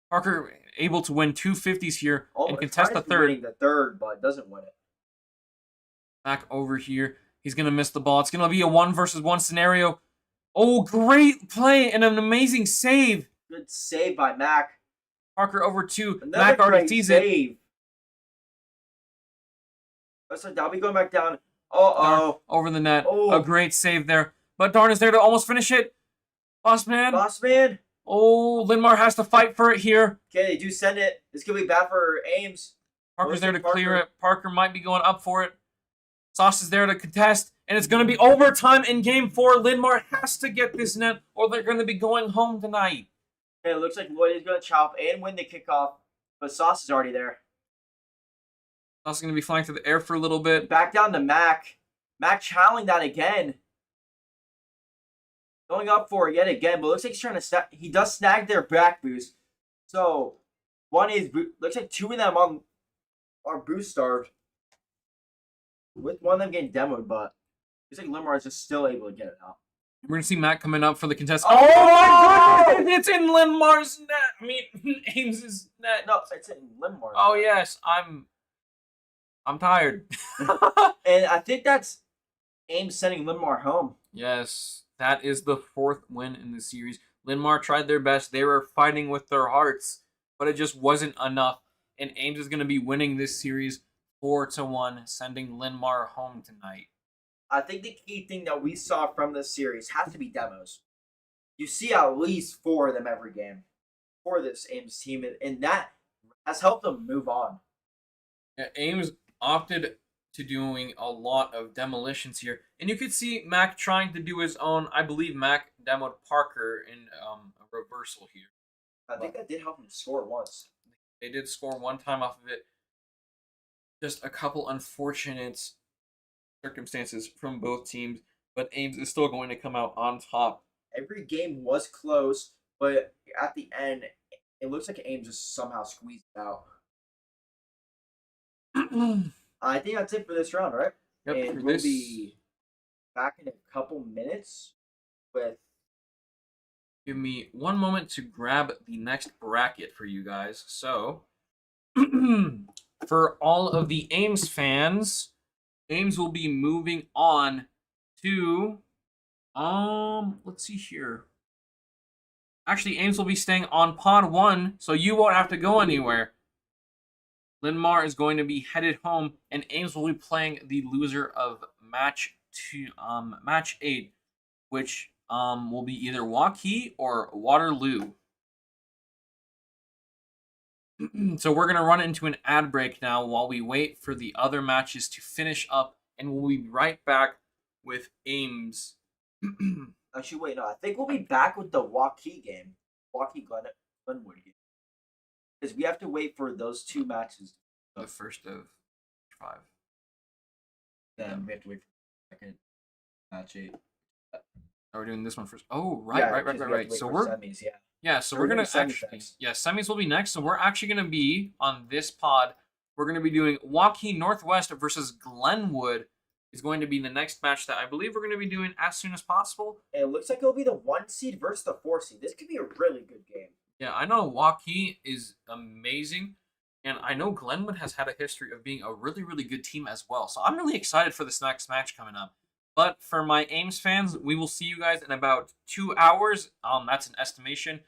[SPEAKER 1] Parker able to win 250s here and
[SPEAKER 3] Almost
[SPEAKER 1] contest the
[SPEAKER 3] tries to
[SPEAKER 1] third.
[SPEAKER 3] winning the third, but doesn't win it.
[SPEAKER 1] Back over here. He's going to miss the ball. It's going to be a 1-versus-1 scenario. Oh, great play and an amazing save.
[SPEAKER 3] Good save by Mac.
[SPEAKER 1] Parker over two.
[SPEAKER 3] Another
[SPEAKER 1] Mac already
[SPEAKER 3] great
[SPEAKER 1] sees it.
[SPEAKER 3] save. Looks like that'll be going back down. Uh-oh.
[SPEAKER 1] Over the net.
[SPEAKER 3] Oh.
[SPEAKER 1] A great save there. But Darn is there to almost finish it. Bossman.
[SPEAKER 3] Bossman.
[SPEAKER 1] Oh, Linmar has to fight for it here.
[SPEAKER 3] Okay, they do send it. It's going to be bad for Ames.
[SPEAKER 1] Parker's
[SPEAKER 3] Looks
[SPEAKER 1] there to
[SPEAKER 3] like
[SPEAKER 1] clear
[SPEAKER 3] Parker-
[SPEAKER 1] it. Parker might be going up for it. Sauce is there to contest. And it's going to be overtime in Game 4. Linmar has to get this net or they're going to be going home tonight.
[SPEAKER 3] Okay, it looks like Lloyd is going to chop and win the kickoff. But Sauce is already there.
[SPEAKER 1] Sauce is going to be flying through the air for a little bit.
[SPEAKER 3] Back down to Mac. Mac channeling that again. Going up for it yet again, but looks like he's trying to snag. He does snag their back boost. So, one is, looks like two of them are boost starved. With one of them getting demoed, but looks like Linmar is just still able to get it out.
[SPEAKER 1] We're going to see Matt coming up for the contest.
[SPEAKER 3] Oh!
[SPEAKER 1] my goodness! It's in Linmar's net. I mean, Ames's net.
[SPEAKER 3] No, it's in Linmar.
[SPEAKER 1] Oh, yes. I'm tired.
[SPEAKER 3] And I think that's Ames sending Linmar home.
[SPEAKER 1] Yes, that is the 4th win in the series. Linmar tried their best. They were fighting with their hearts, but it just wasn't enough. And Ames is going to be winning this series 4-1, sending Linmar home tonight.
[SPEAKER 3] I think the key thing that we saw from this series has to be demos. You see at least 4 of them every game for this Ames team, and that has helped them move on.
[SPEAKER 1] Yeah, Ames opted to doing a lot of demolitions here. And you could see Mac trying to do his own. I believe Mac demoed Parker in a reversal here.
[SPEAKER 3] I think that did help him score once.
[SPEAKER 1] They did score one time off of it. Just a couple unfortunate circumstances from both teams, but Ames is still going to come out on top.
[SPEAKER 3] Every game was close, but at the end, it looks like Ames just somehow squeezed it out. I think that's it for this round, right?
[SPEAKER 1] Yep,
[SPEAKER 3] And
[SPEAKER 1] for
[SPEAKER 3] we'll
[SPEAKER 1] this-
[SPEAKER 3] be back in a couple minutes with
[SPEAKER 1] Give me one moment to grab the next bracket for you guys. So, for all of the Ames fans, Ames will be moving on to, let's see here. Actually, Ames will be staying on pod 1, so you won't have to go anywhere. Linmar is going to be headed home, and Ames will be playing the loser of match 8, which will be either Waukee or Waterloo. So we're going to run into an ad break now while we wait for the other matches to finish up, and we'll be right back with Ames.
[SPEAKER 3] actually wait, no, I think we'll be back with the Waukee game. Glenwood game. Because we have to wait for those 2 matches.
[SPEAKER 1] The first of 5.
[SPEAKER 3] Then we have to wait for the second match 8.
[SPEAKER 1] Oh, we're doing this one first. Oh, right.
[SPEAKER 3] Yeah, because we have to
[SPEAKER 1] Right.
[SPEAKER 3] wait
[SPEAKER 1] So
[SPEAKER 3] for
[SPEAKER 1] we're
[SPEAKER 3] semis, yeah.
[SPEAKER 1] Yeah, so
[SPEAKER 3] We're
[SPEAKER 1] we're gonna
[SPEAKER 3] doing semis
[SPEAKER 1] actually,
[SPEAKER 3] next.
[SPEAKER 1] yeah, semis will be next. So we're actually gonna be on this pod. We're gonna be doing Waukee Northwest versus Glenwood. Is going to be the next match that I believe we're gonna be doing as soon as possible.
[SPEAKER 3] And it looks like it'll be the 1 seed versus the 4 seed. This could be a really good game.
[SPEAKER 1] Yeah, I know Waukee is amazing, and I know Glenwood has had a history of being a really, really good team as well. So I'm really excited for this next match coming up. But for my Ames fans, we will see you guys in about 2 hours. That's an estimation.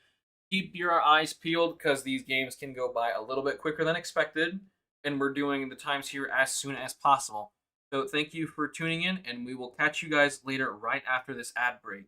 [SPEAKER 1] Keep your eyes peeled because these games can go by a little bit quicker than expected, and we're doing the times here as soon as possible. So thank you for tuning in, and we will catch you guys later right after this ad break.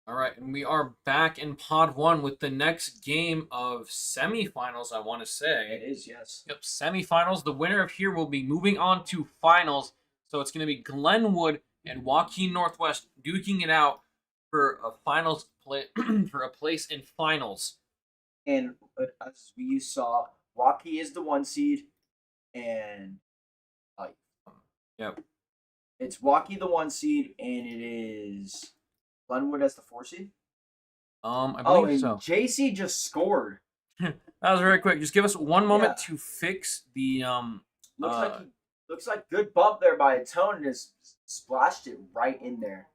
[SPEAKER 1] All right, and we are back in Pod 1 with the next game of semifinals, I want to say.
[SPEAKER 3] It is, yes.
[SPEAKER 1] Yep, semifinals. The winner of here will be moving on to finals. So it's going to be Glenwood and Waukee Northwest duking it out for a finals play for a place in finals.
[SPEAKER 3] And as you saw, Waukee is the 1 seed, and
[SPEAKER 1] Yep.
[SPEAKER 3] it's Waukee the 1 seed, and it is Glenwood as the 4 seed.
[SPEAKER 1] I
[SPEAKER 3] Oh,
[SPEAKER 1] believe
[SPEAKER 3] and
[SPEAKER 1] so.
[SPEAKER 3] JC just scored.
[SPEAKER 1] That was very quick. Just give us one moment
[SPEAKER 3] Yeah.
[SPEAKER 1] to fix the
[SPEAKER 3] Looks like good bump there by a tone, and just splashed it right in there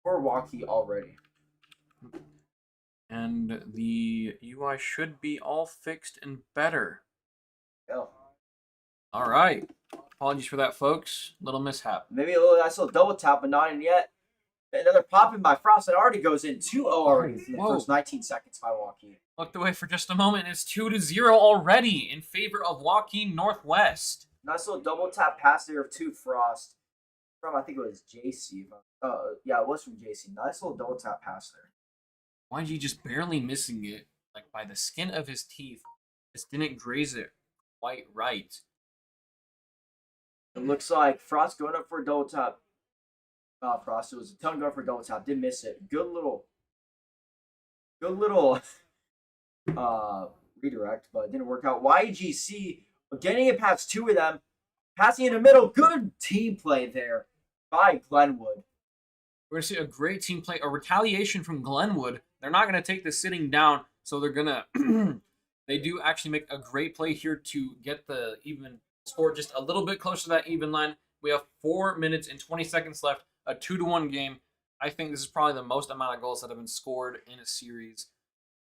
[SPEAKER 3] for Waukee already.
[SPEAKER 1] and the UI should be all fixed and better.
[SPEAKER 3] Oh,
[SPEAKER 1] All right. Apologies for that, folks. Little mishap.
[SPEAKER 3] maybe a nice little double tap, but not in yet. Another pop in by Frost that already goes in 2-0 already in the
[SPEAKER 1] Whoa.
[SPEAKER 3] first 19 seconds by Waukee.
[SPEAKER 1] Looked away for just a moment. It's 2-0 already in favor of Waukee Northwest.
[SPEAKER 3] Nice little double tap pass there to Frost from, I think it was JC. Yeah, it was from JC. Nice little double tap pass there.
[SPEAKER 1] YG just barely missing it, like by the skin of his teeth. Just didn't graze it quite right.
[SPEAKER 3] It looks like Frost going up for a double tap. Frost, it was a ton going for a double tap. Did miss it. Good little redirect, but it didn't work out. YGC getting it past 2 of them, passing in the middle. Good team play there by Glenwood.
[SPEAKER 1] We're going to see a great team play, a retaliation from Glenwood. They're not going to take this sitting down, so they're going to... They do actually make a great play here to get the even score just a little bit closer to that even line. We have 4 minutes and 20 seconds left, a 2-1 game. I think this is probably the most amount of goals that have been scored in a series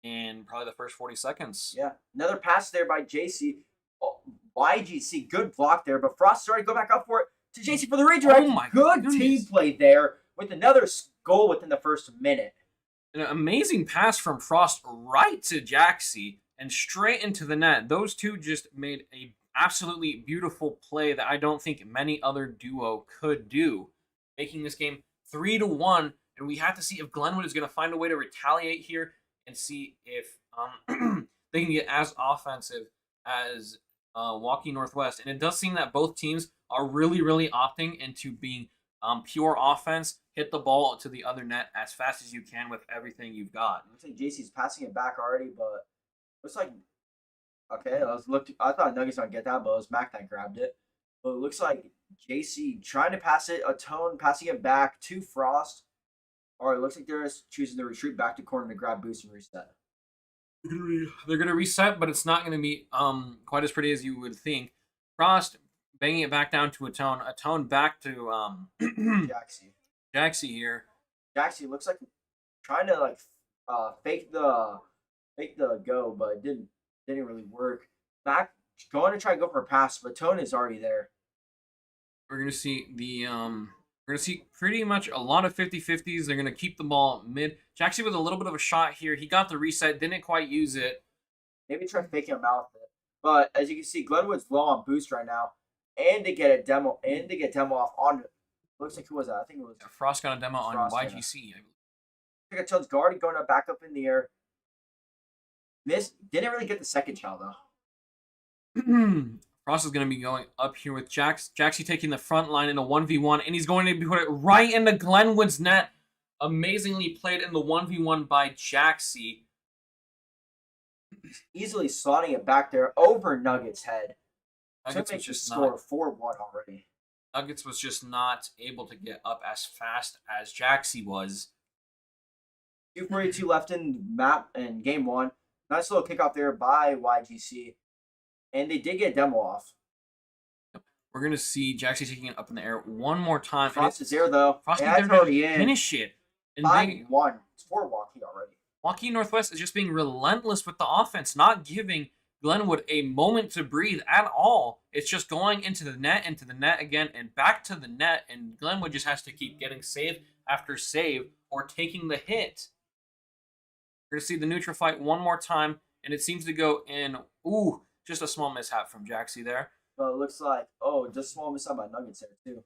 [SPEAKER 1] in probably the first 40 seconds.
[SPEAKER 3] Yeah, another pass there by JC. Oh, YGC, good block there, but Frost is already go back up for it to JC for the redirect.
[SPEAKER 1] Oh my
[SPEAKER 3] good
[SPEAKER 1] goodness.
[SPEAKER 3] team play there with another goal within the first minute.
[SPEAKER 1] An amazing pass from Frost right to Jaxie and straight into the net. Those two just made a absolutely beautiful play that I don't think many other duo could do, making this game 3-1. And we have to see if Glenwood is going to find a way to retaliate here and see if they can get as offensive as Waukee Northwest. And it does seem that both teams are really, really opting into being pure offense. Hit the ball to the other net as fast as you can with everything you've got.
[SPEAKER 3] Looks like JC's passing it back already, but looks like okay. I thought Nuggets gonna get that, but it was Mac that grabbed it. But it looks like JC trying to pass it, a tone passing it back to Frost. Or it looks like they're choosing to retreat back to corner to grab boost and reset.
[SPEAKER 1] They're going to reset, but it's not going to be quite as pretty as you would think. Frost banging it back down to a tone back to Jaxie here.
[SPEAKER 3] Jaxie looks like trying to like fake the go, but it didn't really work. Back going to try to go for a pass, but Tone is already there.
[SPEAKER 1] We're going to see we're going to see pretty much a lot of 50-50s. They're going to keep the ball mid. Jaxie with a little bit of a shot here. He got the reset, didn't quite use it.
[SPEAKER 3] Maybe try faking him out with it. But as you can see, Glenwood's low on boost right now. And they get a demo off on looks like who was that? I think it was
[SPEAKER 1] Frost got a demo on
[SPEAKER 3] Frost,
[SPEAKER 1] YGC.
[SPEAKER 3] I think Tone's guard going back up in the air. Missed. Didn't really get the second shot though.
[SPEAKER 1] Frost is going to be going up here with Jaxie taking the front line in a 1v1, and he's going to put it right into Glenwood's net. Amazingly played in the 1v1 by Jaxie.
[SPEAKER 3] Easily slotting it back there over Nuggets' head.
[SPEAKER 1] Nuggets was just
[SPEAKER 3] score 4-1 already.
[SPEAKER 1] Nuggets was just not able to get up as fast as Jaxie was.
[SPEAKER 3] 2:42 left in map and game 1. Nice little kickoff there by YGC. And they did get demo off.
[SPEAKER 1] We're going to see Jaxie taking it up in the air one more time.
[SPEAKER 3] Frost is there, though.
[SPEAKER 1] Frost is
[SPEAKER 3] That's
[SPEAKER 1] there
[SPEAKER 3] already
[SPEAKER 1] to
[SPEAKER 3] in.
[SPEAKER 1] finish it. And
[SPEAKER 3] 5-1. It's for Waukee already.
[SPEAKER 1] Waukee Northwest is just being relentless with the offense, not giving Glenwood a moment to breathe at all. It's just going into the net again, and back to the net, and Glenwood just has to keep getting save after save or taking the hit. We're going to see the neutral fight one more time, and it seems to go in. Ooh, just a small mishap from Jaxie there.
[SPEAKER 3] But it looks like, just small mishap by Nuggets there, too.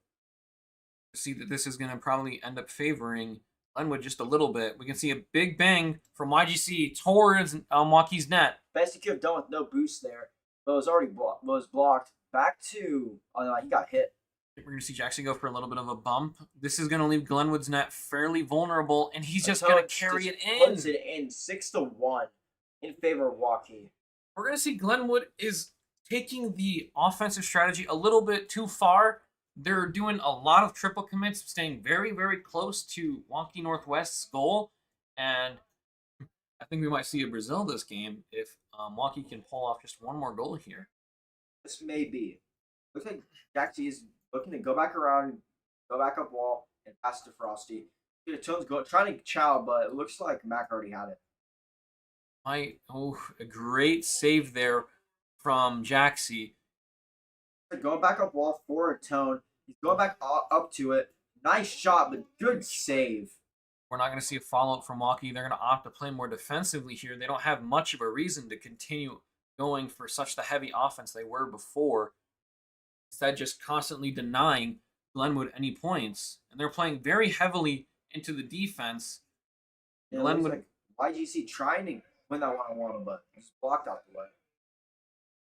[SPEAKER 1] See that this is going to probably end up favoring Glenwood just a little bit. We can see a big bang from YGC towards Waukee's net.
[SPEAKER 3] Best he could have done with no boost there, but it was already blocked. Back to he got hit.
[SPEAKER 1] We're going to see Jackson go for a little bit of a bump. This is going to leave Glenwood's net fairly vulnerable, and he's just going to carry it in.
[SPEAKER 3] Puts it in 6-1 in favor of Waukee.
[SPEAKER 1] We're going to see Glenwood is taking the offensive strategy a little bit too far. They're doing a lot of triple commits, staying very, very close to Waukee Northwest's goal, and I think we might see a Brazil this game if Waukee can pull off just one more goal here.
[SPEAKER 3] This may be. Looks like Jackson is looking to go back around, go back up wall, and pass to Frosty. The Tones trying to chow, but it looks like Mac already had it.
[SPEAKER 1] A great save there from Jaxie.
[SPEAKER 3] Going back up wall for a Tone. He's going back up to it. Nice shot, but good save.
[SPEAKER 1] We're not going to see a follow-up from Waukee. They're going to opt to play more defensively here. They don't have much of a reason to continue going for such the heavy offense they were before. Instead, just constantly denying Glenwood any points. And they're playing very heavily into the defense.
[SPEAKER 3] Yeah, Glenwood, like YGC trying to win that one-on-one, but it's blocked out the way.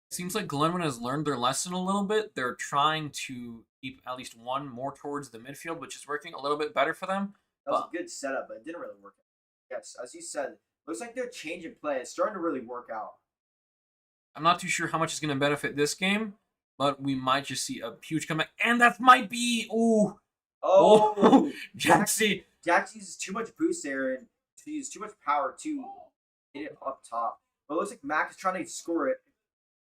[SPEAKER 1] It seems like Glenwood has learned their lesson a little bit. They're trying to keep at least one more towards the midfield, which is working a little bit better for them.
[SPEAKER 3] That was a good setup, but it didn't really work out. Yes, as you said, looks like they're changing play. It's starting to really work out.
[SPEAKER 1] I'm not too sure how much is going to benefit this game, but we might just see a huge comeback. And that might be... Jaxie
[SPEAKER 3] uses too much boost there and to use too much power to hit it up top. But it looks like Mac is trying to score it.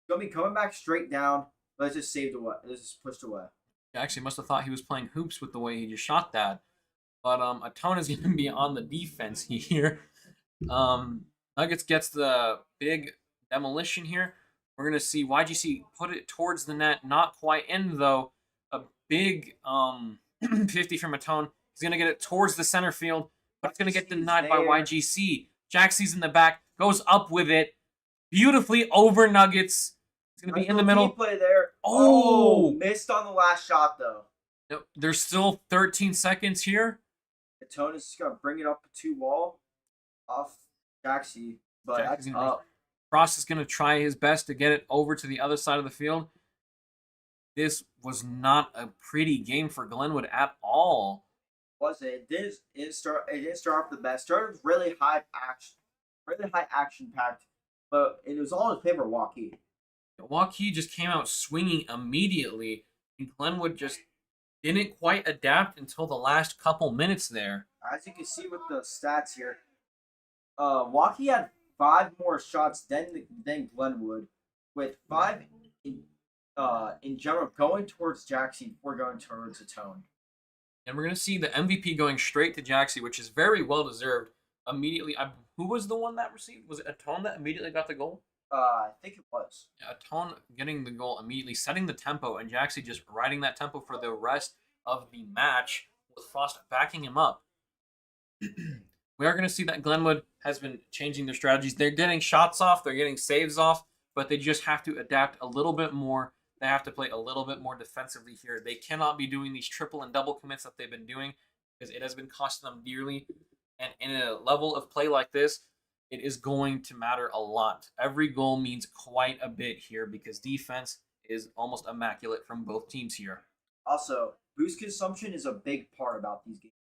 [SPEAKER 3] He's going to be coming back straight down, but it's just saved away. It's just pushed away.
[SPEAKER 1] Jaxie must have thought he was playing hoops with the way he just shot that. But a Tone is going to be on the defense here. Nuggets gets the big demolition here. We're going to see YGC put it towards the net. Not quite in, though. A big 50 from a Tone. He's going to get it towards the center field, but it's going to get denied by YGC. Jaxie's in the back. Goes up with it. Beautifully over Nuggets. It's going to be in the middle.
[SPEAKER 3] Play there. Oh, missed on the last shot, though.
[SPEAKER 1] Nope. There's still 13 seconds here.
[SPEAKER 3] The Tone is just going to bring it up to wall off Jaxie, but that's up.
[SPEAKER 1] Frost is going to try his best to get it over to the other side of the field. This was not a pretty game for Glenwood at all.
[SPEAKER 3] Was it? It didn't start off the best. Started with really high action packed, but it was all in favor of Waukee.
[SPEAKER 1] Waukee just came out swinging immediately, and Glenwood just didn't quite adapt until the last couple minutes there.
[SPEAKER 3] As you can see with the stats here, Waukee had 5 more shots than Glenwood, with 5 in general going towards Jaxie before going towards the Tone.
[SPEAKER 1] And we're going to see the MVP going straight to Jaxie, which is very well deserved. Immediately, who was the one that received? Was it a Tone that immediately got the goal?
[SPEAKER 3] I think it was.
[SPEAKER 1] Yeah, a Tone getting the goal immediately, setting the tempo, and Jaxie just riding that tempo for the rest of the match with Frost backing him up. We are going to see that Glenwood has been changing their strategies. They're getting shots off, they're getting saves off, but they just have to adapt a little bit more. They have to play a little bit more defensively here. They cannot be doing these triple and double commits that they've been doing because it has been costing them dearly. And in a level of play like this, it is going to matter a lot. Every goal means quite a bit here because defense is almost immaculate from both teams here.
[SPEAKER 3] Also, boost consumption is a big part about these games.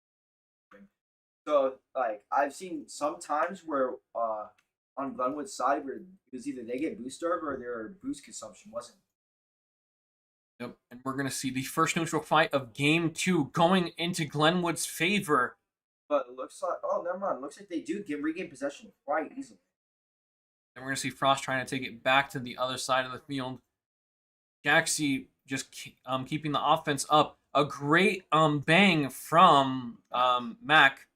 [SPEAKER 3] So, like, I've seen some times where on Glenwood's side where it was either they get boost starved or their boost consumption wasn't.
[SPEAKER 1] Yep, and we're going to see the first neutral fight of Game 2 going into Glenwood's favor.
[SPEAKER 3] But it looks like, never mind. It looks like they do regain possession quite easily.
[SPEAKER 1] And we're going to see Frost trying to take it back to the other side of the field. Jaxie just keeping the offense up. A great bang from Mac.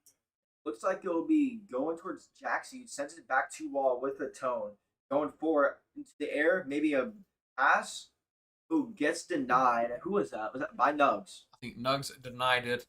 [SPEAKER 3] Looks like it'll be going towards Jaxie. Sends it back to wall with a Tone. Going forward into the air. Maybe a pass. Who gets denied. Who was that? Was that by Nugs?
[SPEAKER 1] I think Nugs denied it.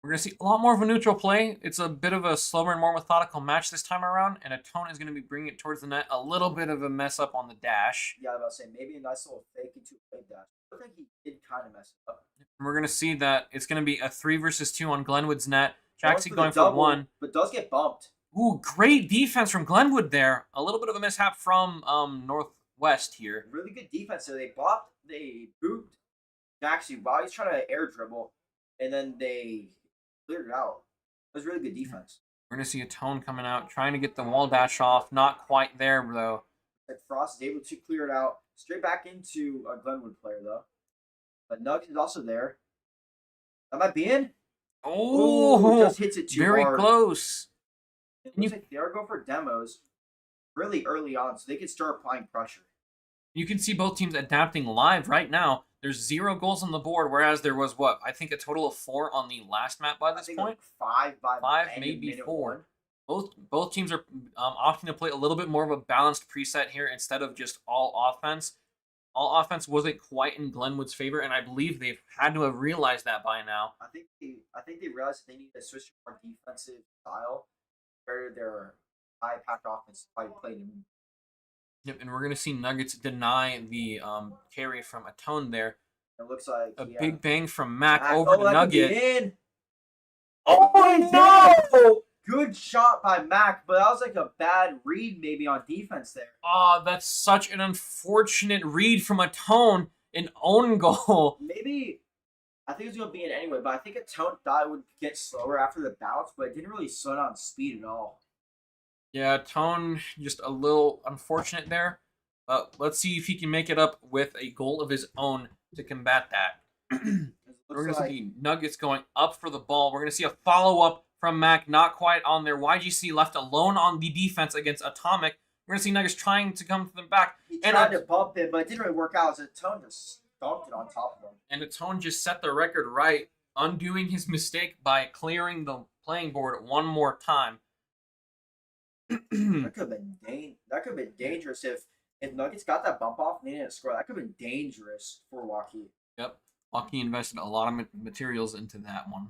[SPEAKER 1] We're going to see a lot more of a neutral play. It's a bit of a slower and more methodical match this time around, and a Tone is going to be bringing it towards the net. A little bit of a mess up on the dash.
[SPEAKER 3] Yeah, I was about to say, maybe a nice little fake into a play dash. I think he did kind of mess it up.
[SPEAKER 1] And we're going to see that it's going to be a 3 versus 2 on Glenwood's net. Jackson going for one.
[SPEAKER 3] But does get bumped.
[SPEAKER 1] Ooh, great defense from Glenwood there. A little bit of a mishap from Northwest here.
[SPEAKER 3] Really good defense. So they booped Jackson while he's trying to air dribble, and then they cleared it out. It was really good defense.
[SPEAKER 1] We're going to see a Tone coming out, trying to get the wall dash off. Not quite there, though.
[SPEAKER 3] And Frost is able to clear it out. Straight back into a Glenwood player, though. But Nuggets is also there. That might be in.
[SPEAKER 1] Oh,
[SPEAKER 3] just hits it too
[SPEAKER 1] very
[SPEAKER 3] hard.
[SPEAKER 1] close.
[SPEAKER 3] It looks like they are going for demos really early on, so they can start applying pressure.
[SPEAKER 1] You can see both teams adapting live right now. There's 0 goals on the board, whereas there was, what, I think a total of 4 on the last map by this point?
[SPEAKER 3] Like 5 by
[SPEAKER 1] 5, maybe 4. Both teams are opting to play a little bit more of a balanced preset here instead of just all offense. All offense wasn't quite in Glenwood's favor, and I believe they've had to have realized that by now.
[SPEAKER 3] I think they realized that they need to switch to more defensive style compared to their high-packed offense by playing.
[SPEAKER 1] Yep, and we're going to see Nuggets deny the carry from a Tone there.
[SPEAKER 3] It looks like
[SPEAKER 1] a big bang from Mac over to
[SPEAKER 3] that
[SPEAKER 1] Nugget.
[SPEAKER 3] could be in. Oh no! Good shot by Mac, but that was like a bad read maybe on defense there.
[SPEAKER 1] Oh, that's such an unfortunate read from a Tone. An own goal.
[SPEAKER 3] Maybe, I think it was going to be in anyway, but I think a Tone thought it would get slower after the bounce, but it didn't really slow down speed at all.
[SPEAKER 1] Yeah, Tone just a little unfortunate there. Let's see if he can make it up with a goal of his own to combat that. We're going to see Nuggets going up for the ball. We're going to see a follow-up from Mac, not quite on there. YGC left alone on the defense against Atomic. We're going to see Nuggets trying to come to them back.
[SPEAKER 3] He tried to bump it, but it didn't really work out. So Tone just dunked it on top of him.
[SPEAKER 1] And Tone just set the record right, undoing his mistake by clearing the playing board one more time.
[SPEAKER 3] That could have been dangerous if Nuggets got that bump off and they didn't score. That could have been dangerous for Waukee.
[SPEAKER 1] Yep. Waukee invested a lot of materials into that one.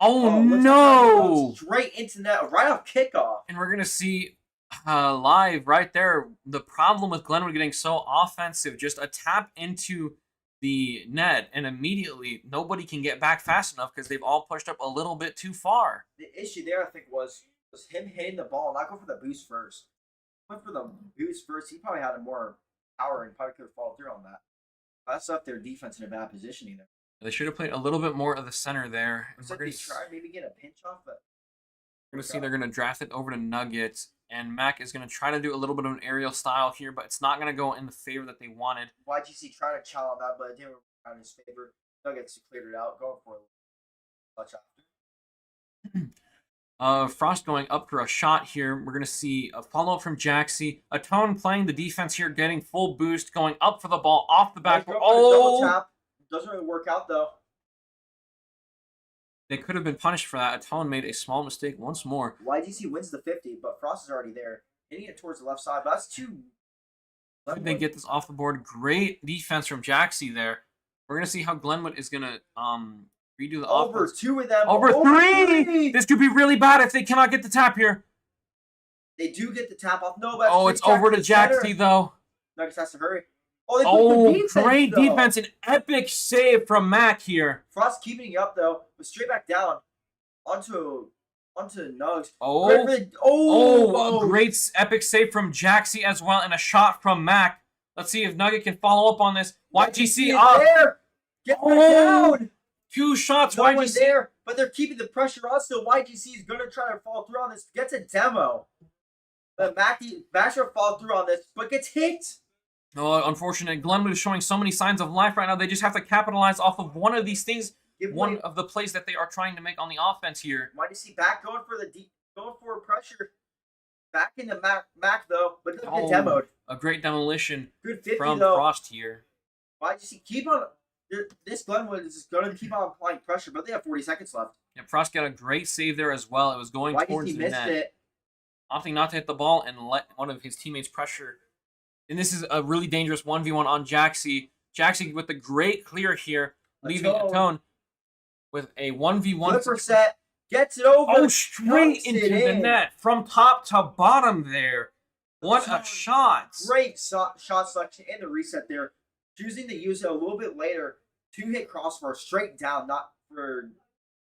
[SPEAKER 1] Oh
[SPEAKER 3] no! Straight into that, right off kickoff.
[SPEAKER 1] And we're going to see live right there the problem with Glenwood getting so offensive. Just a tap into the net, and immediately nobody can get back fast enough because they've all pushed up a little bit too far.
[SPEAKER 3] The issue there, I think, was him hitting the ball, not going for the boost first. Went for the boost first. He probably had more power and probably could have followed through on that. That's left their defense in a bad position either.
[SPEAKER 1] They should have played a little bit more of the center there.
[SPEAKER 3] Looks like they tried maybe get a pinch off, but
[SPEAKER 1] we're going to see they're going to draft it over to Nuggets, and Mac is going to try to do a little bit of an aerial style here, but it's not going to go in the favor that they wanted.
[SPEAKER 3] YGC tried to challenge that, but it didn't work out in his favor. Nuggets cleared it out, going for a touch after.
[SPEAKER 1] Frost going up for a shot here. We're going to see a follow-up from Jaxie. A Tone playing the defense here, getting full boost, going up for the ball, off the back.
[SPEAKER 3] Oh! Double tap. Doesn't really work out, though.
[SPEAKER 1] They could have been punished for that. A Tone made a small mistake once more.
[SPEAKER 3] YGC wins the 50, but Frost is already there. Hitting it towards the left side, but that's too...
[SPEAKER 1] Could they get this off the board? Great defense from Jaxie there. We're going to see how Glenwood is going to redo the offense.
[SPEAKER 3] Over 2 of them.
[SPEAKER 1] Over 3! This could be really bad if they cannot get the tap here.
[SPEAKER 3] They do get the tap off. No, but
[SPEAKER 1] it's over to Jaxie, though.
[SPEAKER 3] Nuggets has to hurry. Oh, they defense,
[SPEAKER 1] great defense. An epic save from Mac here.
[SPEAKER 3] Frost keeping it up, though, but straight back down onto Nugs.
[SPEAKER 1] A great epic save from Jaxie as well, and a shot from Mac. Let's see if Nugget can follow up on this. YGC up.
[SPEAKER 3] There. Get down.
[SPEAKER 1] 2 shots.
[SPEAKER 3] No one's there, but they're keeping the pressure on still. YGC is going to try to fall through on this. Gets a demo. But Mac should fall through on this, but gets hit.
[SPEAKER 1] Oh, unfortunate. Glenwood is showing so many signs of life right now. They just have to capitalize off of one of these things, one of the plays that they are trying to make on the offense here.
[SPEAKER 3] YGC back going for pressure. Back into Mac though, but doesn't get demoed.
[SPEAKER 1] A great demolition
[SPEAKER 3] Good 50,
[SPEAKER 1] from
[SPEAKER 3] though.
[SPEAKER 1] Frost here.
[SPEAKER 3] YGC keep on. This Glenwood is going to keep on applying pressure, but they have 40 seconds left.
[SPEAKER 1] Yeah, Frost got a great save there as well. It was going towards the net.
[SPEAKER 3] YGC missed it.
[SPEAKER 1] Opting not to hit the ball and let one of his teammates pressure. And this is a really dangerous 1v1 on Jaxie. Jaxie with the great clear here, leaving a Tone with a 1v1.
[SPEAKER 3] Flipper set, gets it over.
[SPEAKER 1] Oh, straight into the net from top to bottom there. What a shot.
[SPEAKER 3] Great shot selection and the reset there. Choosing to use it a little bit later to hit crossbar straight down, not for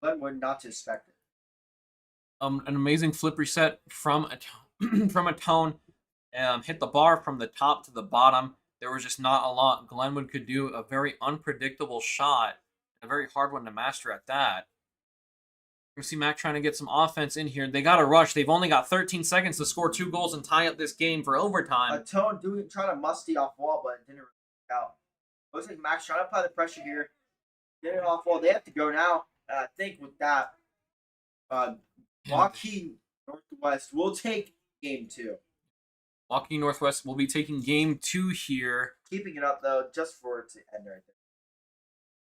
[SPEAKER 3] Glenwood not to expect it.
[SPEAKER 1] An amazing flip reset from from a tone. Hit the bar from the top to the bottom. There was just not a lot Glenwood could do. A very unpredictable shot, a very hard one to master at that. We see Mac trying to get some offense in here. They got to rush. They've only got 13 seconds to score 2 goals and tie up this game for overtime.
[SPEAKER 3] A tone trying to musty off wall, but it didn't really work out. Looks like Max trying to apply the pressure here. Get it off wall. They have to go now. And I think with that, Waukee Northwest will take game 2.
[SPEAKER 1] Waukee Northwest will be taking game 2 here.
[SPEAKER 3] Keeping it up though, just for it to end right there.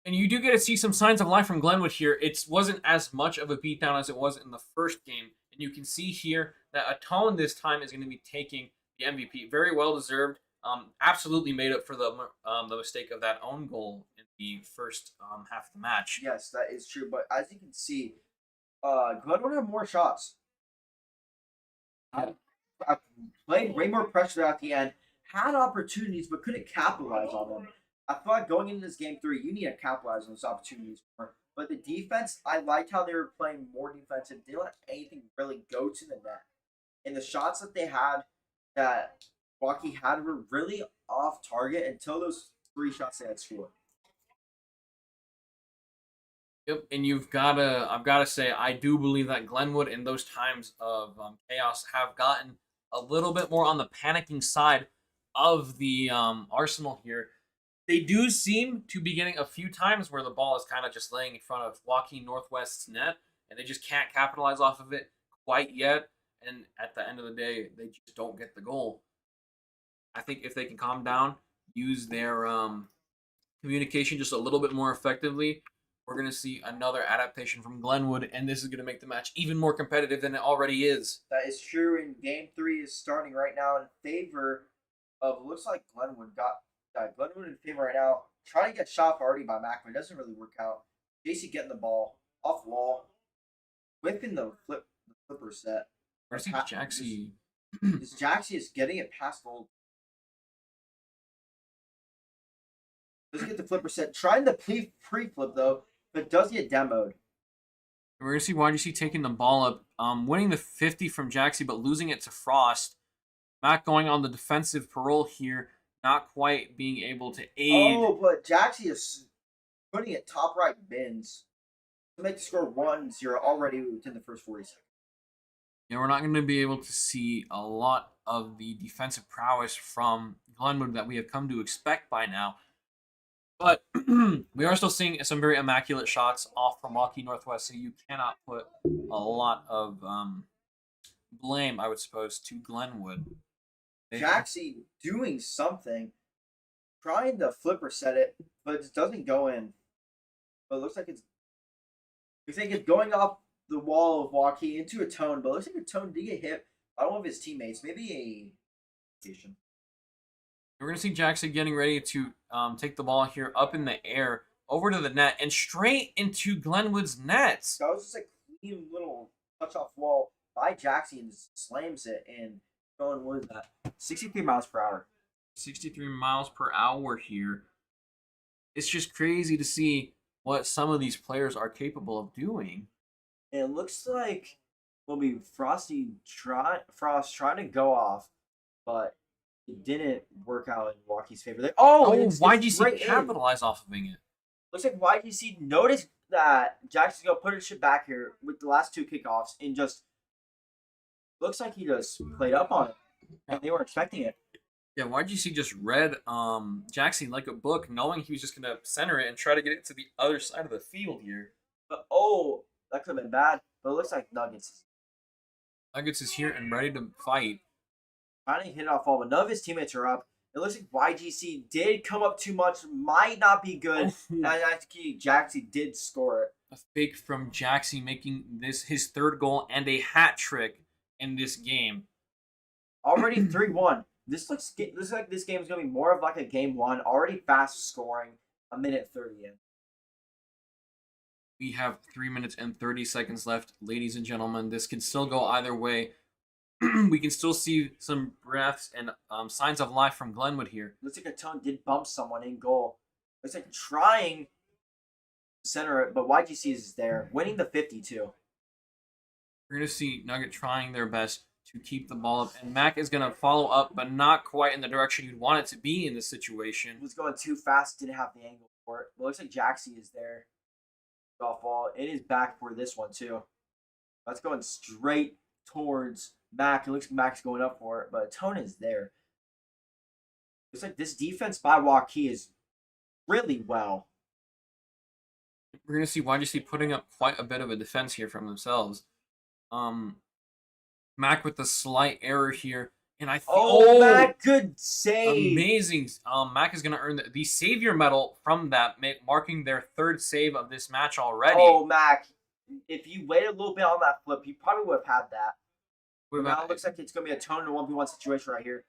[SPEAKER 1] And you do get to see some signs of life from Glenwood here. It wasn't as much of a beatdown as it was in the first game. And you can see here that Atone this time is going to be taking the MVP. Very well deserved. Absolutely made up for the mistake of that own goal in the first half of the match.
[SPEAKER 3] Yes, that is true. But as you can see, Glenwood had more shots. I played way more pressure at the end. Had opportunities, but couldn't capitalize on them. I feel like going into this game 3, you need to capitalize on those opportunities more. But the defense, I liked how they were playing more defensive. They didn't let anything really go to the net. And the shots that they had, that Waukee had, were really off target until those 3 shots they had scored.
[SPEAKER 1] Yep, and I've gotta say, I do believe that Glenwood in those times of chaos have gotten a little bit more on the panicking side of the arsenal here. They do seem to be getting a few times where the ball is kind of just laying in front of Waukee Northwest's net, and they just can't capitalize off of it quite yet. And at the end of the day, they just don't get the goal. I think if they can calm down, use their communication just a little bit more effectively, we're going to see another adaptation from Glenwood, and this is going to make the match even more competitive than it already is.
[SPEAKER 3] That is true, and game 3 is starting right now in favor of, looks like Glenwood in favor right now. Trying to get shot already by Mac, but it doesn't really work out. JC getting the ball off wall, whipping the flipper set.
[SPEAKER 1] I see Jaxie.
[SPEAKER 3] Jaxie is getting it past the whole. Let's get the flipper set. Trying the pre-flip though, but does get demoed.
[SPEAKER 1] We're going to see YGC taking the ball up, winning the 50 from Jaxie, but losing it to Frost. Mac going on the defensive parole here, not quite being able to aid.
[SPEAKER 3] Oh, but Jaxie is putting it top right bins to make the score 1-0 already within the first 40 seconds.
[SPEAKER 1] Yeah, we're not going to be able to see a lot of the defensive prowess from Glenwood that we have come to expect by now. But we are still seeing some very immaculate shots off from Waukee Northwest, so you cannot put a lot of blame, I would suppose, to Glenwood.
[SPEAKER 3] Jaxie doing something, trying to flipper set it, but it doesn't go in. But it looks like it's going off the wall of Waukee into a tone, but it looks like a tone did get hit by one of his teammates, maybe a station.
[SPEAKER 1] We're going to see Jackson getting ready to take the ball here up in the air, over to the net, and straight into Glenwood's nets.
[SPEAKER 3] That was just a clean little touch off wall by Jackson and slams it, and Glenwood at 63 miles per hour.
[SPEAKER 1] 63 miles per hour here. It's just crazy to see what some of these players are capable of doing.
[SPEAKER 3] It looks like will be Frost trying to go off, but it didn't work out in Waukee's favor.
[SPEAKER 1] YGC capitalize off of it.
[SPEAKER 3] Looks like YGC noticed that Jackson's gonna put his shit back here with the last 2 kickoffs and just looks like he just played up on it, and they were expecting it.
[SPEAKER 1] Yeah, YGC just read Jackson like a book, knowing he was just gonna center it and try to get it to the other side of the field here.
[SPEAKER 3] But that could have been bad. But it looks like Nuggets
[SPEAKER 1] is here and ready to fight.
[SPEAKER 3] Trying to hit it off all, but none of his teammates are up. It looks like YGC did come up too much, might not be good. And I think Jaxie did score it.
[SPEAKER 1] A fake from Jaxie, making this his 3rd goal and a hat trick in this game.
[SPEAKER 3] Already 3-1. This looks like this game is going to be more of like a game 1. Already fast scoring. A minute 30 in.
[SPEAKER 1] We have 3 minutes and 30 seconds left, ladies and gentlemen. This can still go either way. We can still see some breaths and signs of life from Glenwood here.
[SPEAKER 3] Looks like a ton did bump someone in goal. Looks like trying to center it, but YGC is there, winning the 52.
[SPEAKER 1] We're going to see Nugget trying their best to keep the ball up. And Mac is going to follow up, but not quite in the direction you'd want it to be in this situation.
[SPEAKER 3] It was going too fast, didn't have the angle for it. But it looks like Jaxie is there. Golf ball. It is back for this one, too. That's going straight towards Mac. It looks like Mac's going up for it, but Tone is there. Looks like this defense by Waukee is really well.
[SPEAKER 1] We're going to see YGC putting up quite a bit of a defense here from themselves. Mac with the slight error here. And I think,
[SPEAKER 3] Mac, good save.
[SPEAKER 1] Amazing. Mac is going to earn the Savior medal from that, marking their third save of this match already.
[SPEAKER 3] Oh, Mac, if you waited a little bit on that flip, you probably would have had that. But now it looks like it's going to be a Tone in a 1v1 situation right here.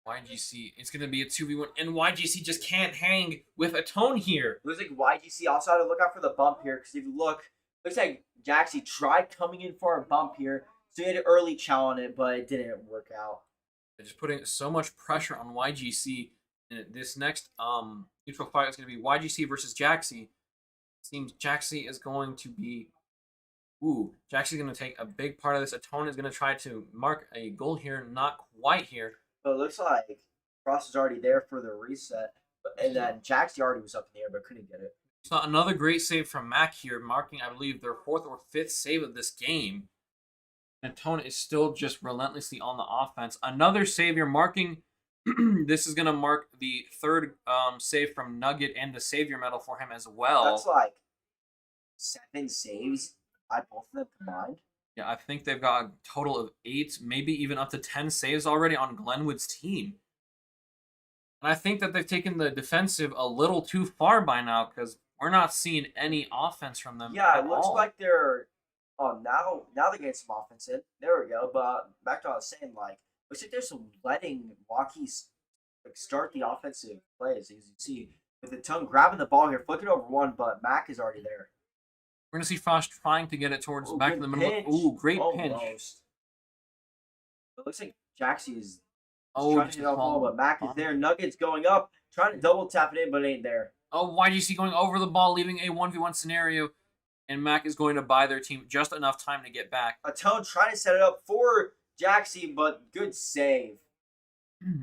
[SPEAKER 1] YGC, it's going to be a 2v1, and YGC just can't hang with a Tone here.
[SPEAKER 3] Looks like YGC also had to look out for the bump here, because if you look, looks like Jaxie tried coming in for a bump here, so he had an early chow on it, but it didn't work out.
[SPEAKER 1] They're just putting so much pressure on YGC, and this next neutral fight is going to be YGC versus Jaxie. It seems Jaxie is going to be... Jaxie's going to take a big part of this. Atone is going to try to mark a goal here, not quite here.
[SPEAKER 3] But it looks like Frost is already there for the reset. And then Jaxie already was up in the air, but couldn't get it.
[SPEAKER 1] So another great save from Mac here, marking, I believe, their 4th or 5th save of this game. And Tone is still just relentlessly on the offense. Another savior marking. This is going to mark the 3rd save from Nugget and the Savior medal for him as well.
[SPEAKER 3] That's like 7 saves by both of them combined.
[SPEAKER 1] Yeah, I think they've got a total of 8, maybe even up to 10 saves already on Glenwood's team. And I think that they've taken the defensive a little too far by now, because we're not seeing any offense from them.
[SPEAKER 3] Yeah,
[SPEAKER 1] at
[SPEAKER 3] it looks
[SPEAKER 1] all.
[SPEAKER 3] like they're... Oh, now they're getting some offense in. There we go. But back to what I was saying, like, looks like there's some letting Waukee start the offensive plays. As you see, with the Tone grabbing the ball here, flicking over one, but Mac is already there.
[SPEAKER 1] We're going to see Frost trying to get it towards back to the middle.
[SPEAKER 3] Pinch.
[SPEAKER 1] Great pinch.
[SPEAKER 3] Almost. It looks like Jaxie is
[SPEAKER 1] just
[SPEAKER 3] trying to hit off ball, but Mac is there. Nuggets going up, trying to double tap it in, but it ain't there.
[SPEAKER 1] YGC going over the ball, leaving a 1v1 scenario, and Mac is going to buy their team just enough time to get back.
[SPEAKER 3] Atone trying to set it up for Jaxie, but good save.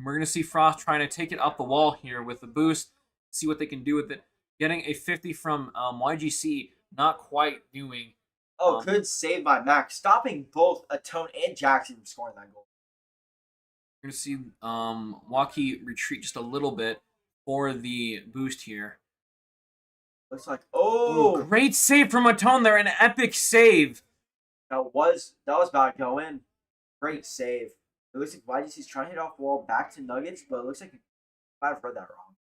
[SPEAKER 1] We're going to see Frost trying to take it up the wall here with the boost, see what they can do with it. Getting a 50 from YGC, not quite doing.
[SPEAKER 3] Good save by Mac, stopping both Atone and Jaxie from scoring that goal.
[SPEAKER 1] We're going to see Waukee retreat just a little bit for the boost here.
[SPEAKER 3] Looks like
[SPEAKER 1] great save from Atone there, an epic save.
[SPEAKER 3] That was about to go in. Great save. It looks like YGC's trying to hit off the wall back to Nuggets, but it looks like I might have read that wrong.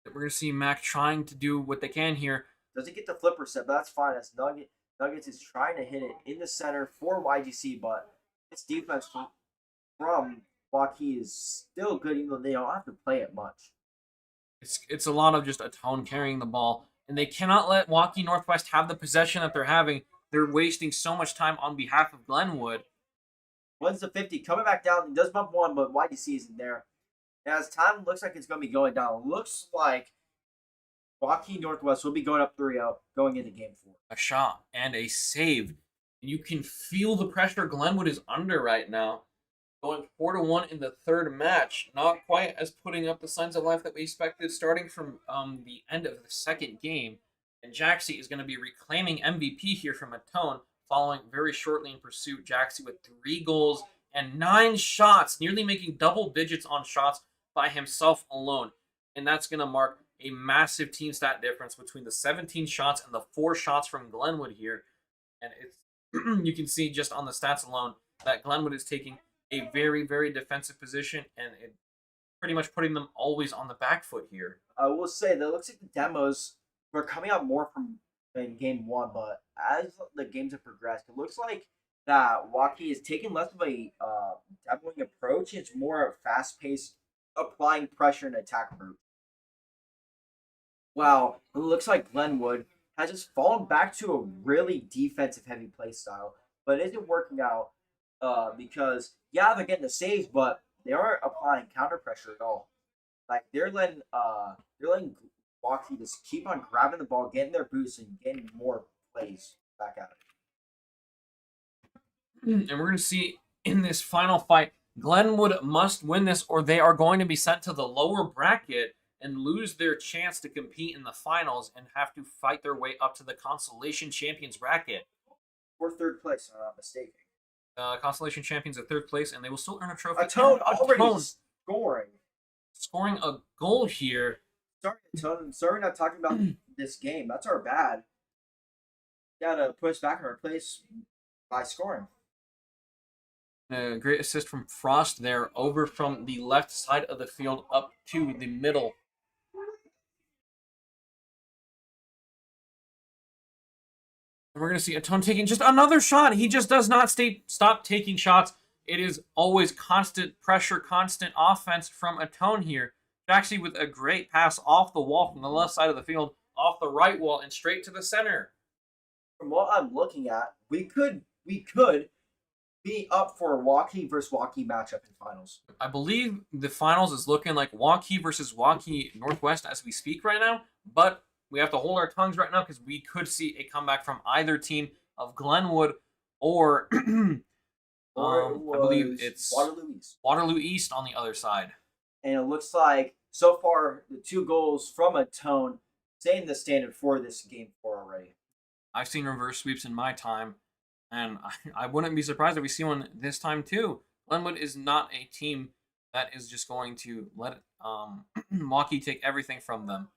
[SPEAKER 1] We're going to see Mac trying to do what they can here.
[SPEAKER 3] Doesn't get the flipper set, but that's fine. As Nuggets is trying to hit it in the center for YGC, but its defense from Waukee is still good, even though they don't have to play it much.
[SPEAKER 1] It's a lot of just Atone carrying the ball, and they cannot let Waukee Northwest have the possession that they're having. They're wasting so much time on behalf of Glenwood.
[SPEAKER 3] Wins the 50, coming back down. He does bump one, but YGC isn't there. And as time looks like it's going to be going down, looks like Waukee Northwest will be going up 3-0 going into game 4.
[SPEAKER 1] A shot and a save. And you can feel the pressure Glenwood is under right now. Going 4-1 in the 3rd match. Not quite as putting up the signs of life that we expected starting from the end of the 2nd game. And Jaxie is going to be reclaiming MVP here from Atone, following very shortly in pursuit. Jaxie with 3 goals and 9 shots, nearly making double digits on shots by himself alone. And that's going to mark a massive team stat difference between the 17 shots and the 4 shots from Glenwood here. And it's you can see just on the stats alone that Glenwood is taking a very, very defensive position, and it pretty much putting them always on the back foot here.
[SPEAKER 3] I will say that it looks like the demos were coming out more from in game 1, but as the games have progressed, it looks like that Waukee is taking less of a demoing approach. It's more a fast-paced, applying pressure and attack approach. Wow, it looks like Glenwood has just fallen back to a really defensive-heavy play style, but it isn't working out because, yeah, they're getting the saves, but they aren't applying counter pressure at all. Like, they're letting Waukee just keep on grabbing the ball, getting their boost, and getting more plays back at
[SPEAKER 1] And we're going to see in this final fight, Glenwood must win this or they are going to be sent to the lower bracket and lose their chance to compete in the finals and have to fight their way up to the Consolation Champions bracket.
[SPEAKER 3] Or third place, if I'm not mistaken.
[SPEAKER 1] Consolation Champions at third place, and they will still earn a trophy.
[SPEAKER 3] Atone already
[SPEAKER 1] Atone
[SPEAKER 3] scoring
[SPEAKER 1] a goal here.
[SPEAKER 3] Sorry, Atone. Sorry, we're not talking about this game. That's our bad. Gotta push back in our place by scoring.
[SPEAKER 1] A great assist from Frost there, over from the left side of the field up to the middle. And we're going to see Atone taking just another shot. He just does not stop taking shots. It is always constant pressure, constant offense from Atone here. Actually, with a great pass off the wall from the left side of the field, off the right wall, and straight to the center.
[SPEAKER 3] From what I'm looking at, we could be up for a Waukee versus Waukee matchup in finals.
[SPEAKER 1] I believe the finals is looking like Waukee versus Waukee Northwest as we speak right now, but we have to hold our tongues right now because we could see a comeback from either team of Glenwood or I believe it's Waterloo East on the other side.
[SPEAKER 3] And it looks like so far the 2 goals from Atone setting the standard for this game 4 already.
[SPEAKER 1] I've seen reverse sweeps in my time, and I wouldn't be surprised if we see one this time too. Glenwood is not a team that is just going to let Waukee take everything from them.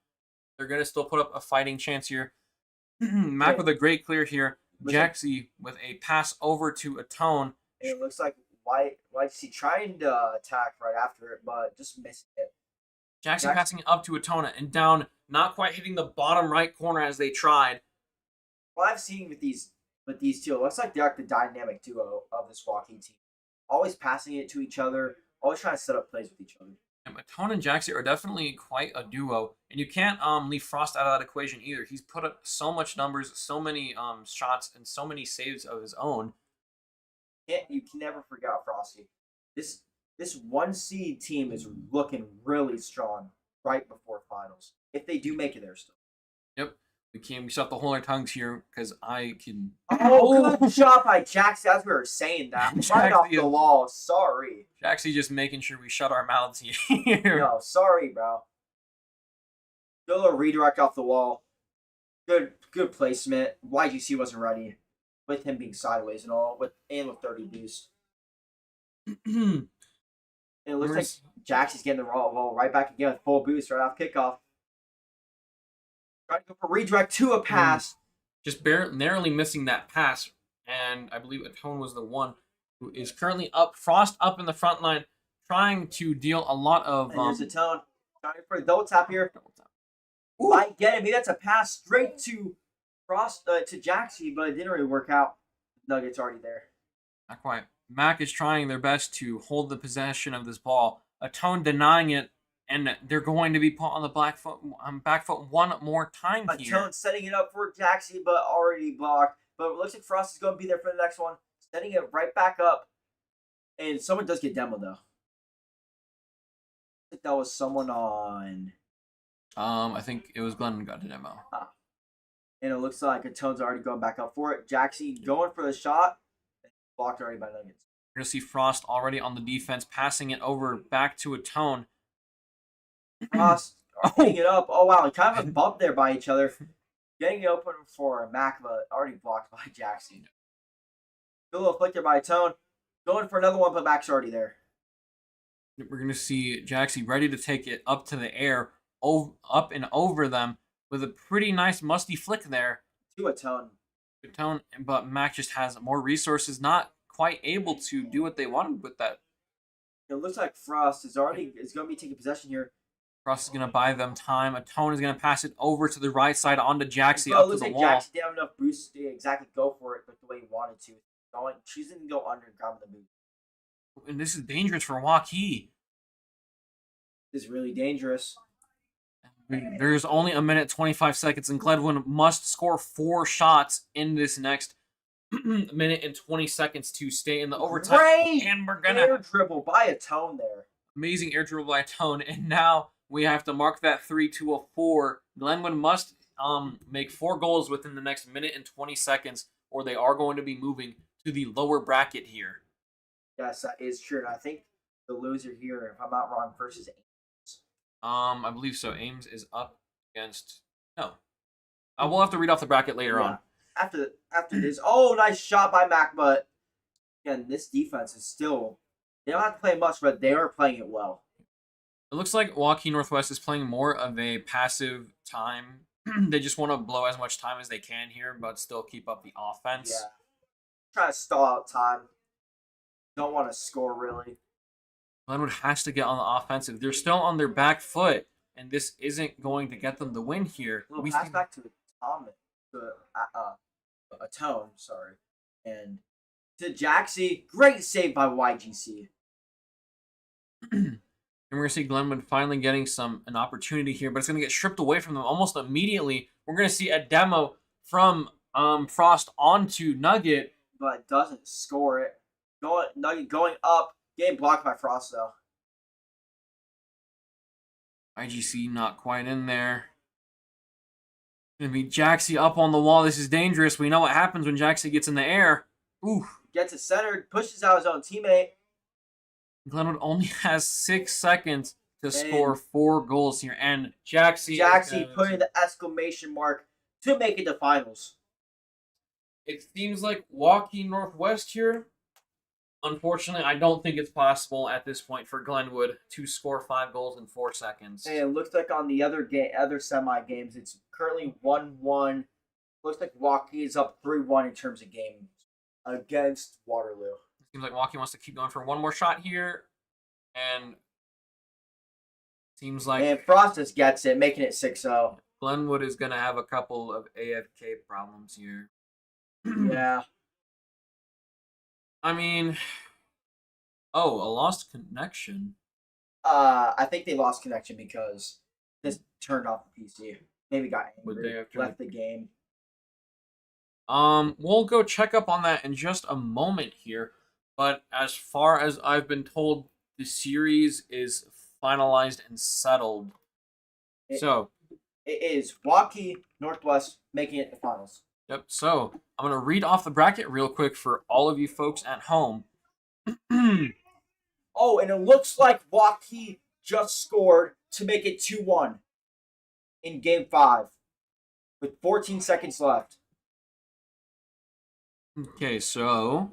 [SPEAKER 1] They're going to still put up a fighting chance here. Mac with a great clear here. Jaxie with a pass over to Atone.
[SPEAKER 3] And it looks like YC trying to attack right after it, but just missed it.
[SPEAKER 1] Jaxie passing it up to Atone and down, not quite hitting the bottom right corner as they tried.
[SPEAKER 3] What I've seen with these two, it looks like they're like the dynamic duo of this Waukee team. Always passing it to each other, always trying to set up plays with each other.
[SPEAKER 1] Atone and Jaxie are definitely quite a duo, and you can't leave Frost out of that equation either. He's put up so much numbers, so many shots, and so many saves of his own.
[SPEAKER 3] You can never forget Frosty. This 1 seed team is looking really strong right before finals. If they do make it there still.
[SPEAKER 1] Yep. We still have to hold our tongues here because I can.
[SPEAKER 3] Oh, good shot by Jaxie. As we were saying that. Right off the wall. Sorry.
[SPEAKER 1] Jaxie just making sure we shut our mouths here.
[SPEAKER 3] No, sorry, bro. Good little redirect off the wall. Good placement. YGC wasn't ready. With him being sideways and all, with 30 boost. And it looks like Jaxie's getting the ball right back again with full boost right off kickoff. Trying to go for redirect to a pass.
[SPEAKER 1] Just narrowly missing that pass. And I believe Atone was the one who is currently up. Frost up in the front line, trying to deal a lot of.
[SPEAKER 3] And there's Atone. Trying for a double tap here. Might get it. Maybe that's a pass straight to Frost to Jaxie, but it didn't really work out. Nuggets already there.
[SPEAKER 1] Not quite. Mac is trying their best to hold the possession of this ball. Atone denying it, and they're going to be put on the back foot one more time here.
[SPEAKER 3] Atone setting it up for Jaxie, but already blocked. But it looks like Frost is going to be there for the next one. Setting it right back up. And someone does get demoed, though. I think that was someone on...
[SPEAKER 1] I think it was Glenn who got the demo.
[SPEAKER 3] And it looks like Atone's already going back up for it. Jaxie going for the shot. Blocked already by Nuggets.
[SPEAKER 1] We're going to see Frost already on the defense, passing it over back to Atone.
[SPEAKER 3] Frost getting it up. Oh, wow. Kind of a bump there by each other. Getting it open for Mac, but already blocked by Jaxie. Good little flick there by Atone. Going for another one, but Mac's already there.
[SPEAKER 1] We're going to see Jaxie ready to take it up to the air, up and over them, with a pretty nice musty flick there.
[SPEAKER 3] To Atone.
[SPEAKER 1] But Mac just has more resources, not quite able to do what they wanted with that.
[SPEAKER 3] It looks like Frost is going to be taking possession here.
[SPEAKER 1] Frost is going to buy them time. Atone is going to pass it over to the right side onto Jaxie
[SPEAKER 3] up
[SPEAKER 1] to
[SPEAKER 3] the
[SPEAKER 1] wall.
[SPEAKER 3] Jaxie didn't have enough boost to exactly go for it, but the way he wanted to. She's going to go under and grab the boost.
[SPEAKER 1] And this is dangerous for Waukee.
[SPEAKER 3] This is really dangerous.
[SPEAKER 1] There's only a minute 25 seconds, and Glenwood must score 4 shots in this next minute and 20 seconds to stay in the overtime.
[SPEAKER 3] Great
[SPEAKER 1] and we're gonna
[SPEAKER 3] air dribble by Atone there.
[SPEAKER 1] Amazing air dribble by Atone, and now we have to mark that 3 to a 4. Glenwood must make 4 goals within the next minute and 20 seconds, or they are going to be moving to the lower bracket here.
[SPEAKER 3] Yes, that is true. And I think the loser here, if I'm not wrong, versus Ames.
[SPEAKER 1] I believe so. Ames is up against no. We'll have to read off the bracket later on.
[SPEAKER 3] After this, nice shot by Mac, but again, this defense is still. They don't have to play much, but they are playing it well.
[SPEAKER 1] It looks like Waukee Northwest is playing more of a passive time. They just want to blow as much time as they can here, but still keep up the offense.
[SPEAKER 3] Yeah. Trying to stall out time. Don't want to score, really.
[SPEAKER 1] Glenwood has to get on the offensive. They're still on their back foot, and this isn't going to get them the win here.
[SPEAKER 3] A little pass back to Tom, a Tone, sorry. And to Jaxie. Great save by YGC.
[SPEAKER 1] And we're going to see Glenwood finally getting an opportunity here, but it's going to get stripped away from them almost immediately. We're going to see a demo from Frost onto Nugget.
[SPEAKER 3] But doesn't score it. Nugget going up. Getting blocked by Frost, though.
[SPEAKER 1] IGC not quite in there. Going to be Jaxie up on the wall. This is dangerous. We know what happens when Jaxie gets in the air. Ooh.
[SPEAKER 3] Gets it centered. Pushes out his own teammate.
[SPEAKER 1] Glenwood only has 6 seconds to score 4 goals here. And Jaxie
[SPEAKER 3] putting the exclamation mark to make it to finals.
[SPEAKER 1] It seems like Waukee Northwest here. Unfortunately, I don't think it's possible at this point for Glenwood to score 5 goals in 4 seconds.
[SPEAKER 3] And it looks like on the other semi games, it's currently 1-1. Looks like Waukee is up 3-1 in terms of games against Waterloo.
[SPEAKER 1] Seems like Waukee wants to keep going for one more shot here, and seems like
[SPEAKER 3] and Frost just gets it, making it 6-0.
[SPEAKER 1] Glenwood is going to have a couple of AFK problems here.
[SPEAKER 3] Yeah.
[SPEAKER 1] I mean, a lost connection.
[SPEAKER 3] I think they lost connection because this turned off the PC. Maybe got angry, left the game.
[SPEAKER 1] We'll go check up on that in just a moment here. But as far as I've been told, the series is finalized and settled.
[SPEAKER 3] It is Waukee Northwest making it to finals.
[SPEAKER 1] Yep. So I'm gonna read off the bracket real quick for all of you folks at home.
[SPEAKER 3] And it looks like Waukee just scored to make it 2-1 in Game 5 with 14 seconds left.
[SPEAKER 1] Okay, so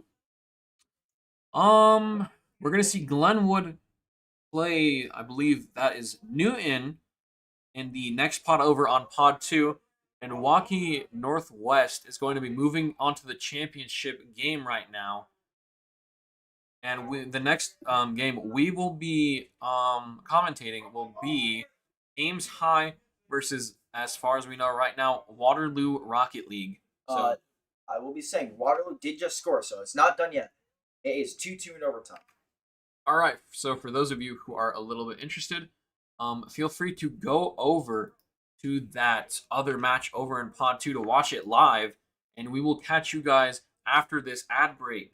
[SPEAKER 1] we're gonna see Glenwood play. I believe that is Newton in the next pod over on pod 2, and Waukee Northwest is going to be moving on to the championship game right now. And the next game we will be commentating will be Ames High versus, as far as we know right now, Waterloo Rocket League. So,
[SPEAKER 3] I will be saying Waterloo did just score, so it's not done yet. It is 2-2 in overtime.
[SPEAKER 1] All right, so for those of you who are a little bit interested, feel free to go over to that other match over in Pod 2 to watch it live, and we will catch you guys after this ad break.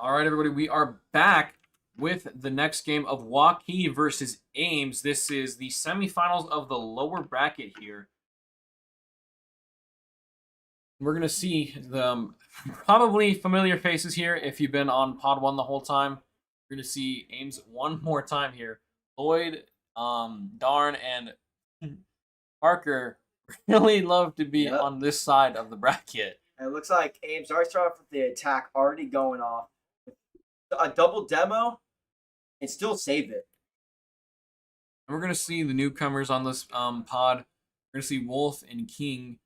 [SPEAKER 1] All right, everybody, we are back with the next game of Waukee versus Ames. This is the semifinals of the lower bracket here. We're going to see the probably familiar faces here if you've been on Pod 1 the whole time. We're going to see Ames one more time here. Lloyd, Darn, and Parker really love to be on this side of the bracket.
[SPEAKER 3] And it looks like Ames already started off with the attack already going off. A double demo and still save it.
[SPEAKER 1] And we're going to see the newcomers on this pod. We're going to see Wolf and King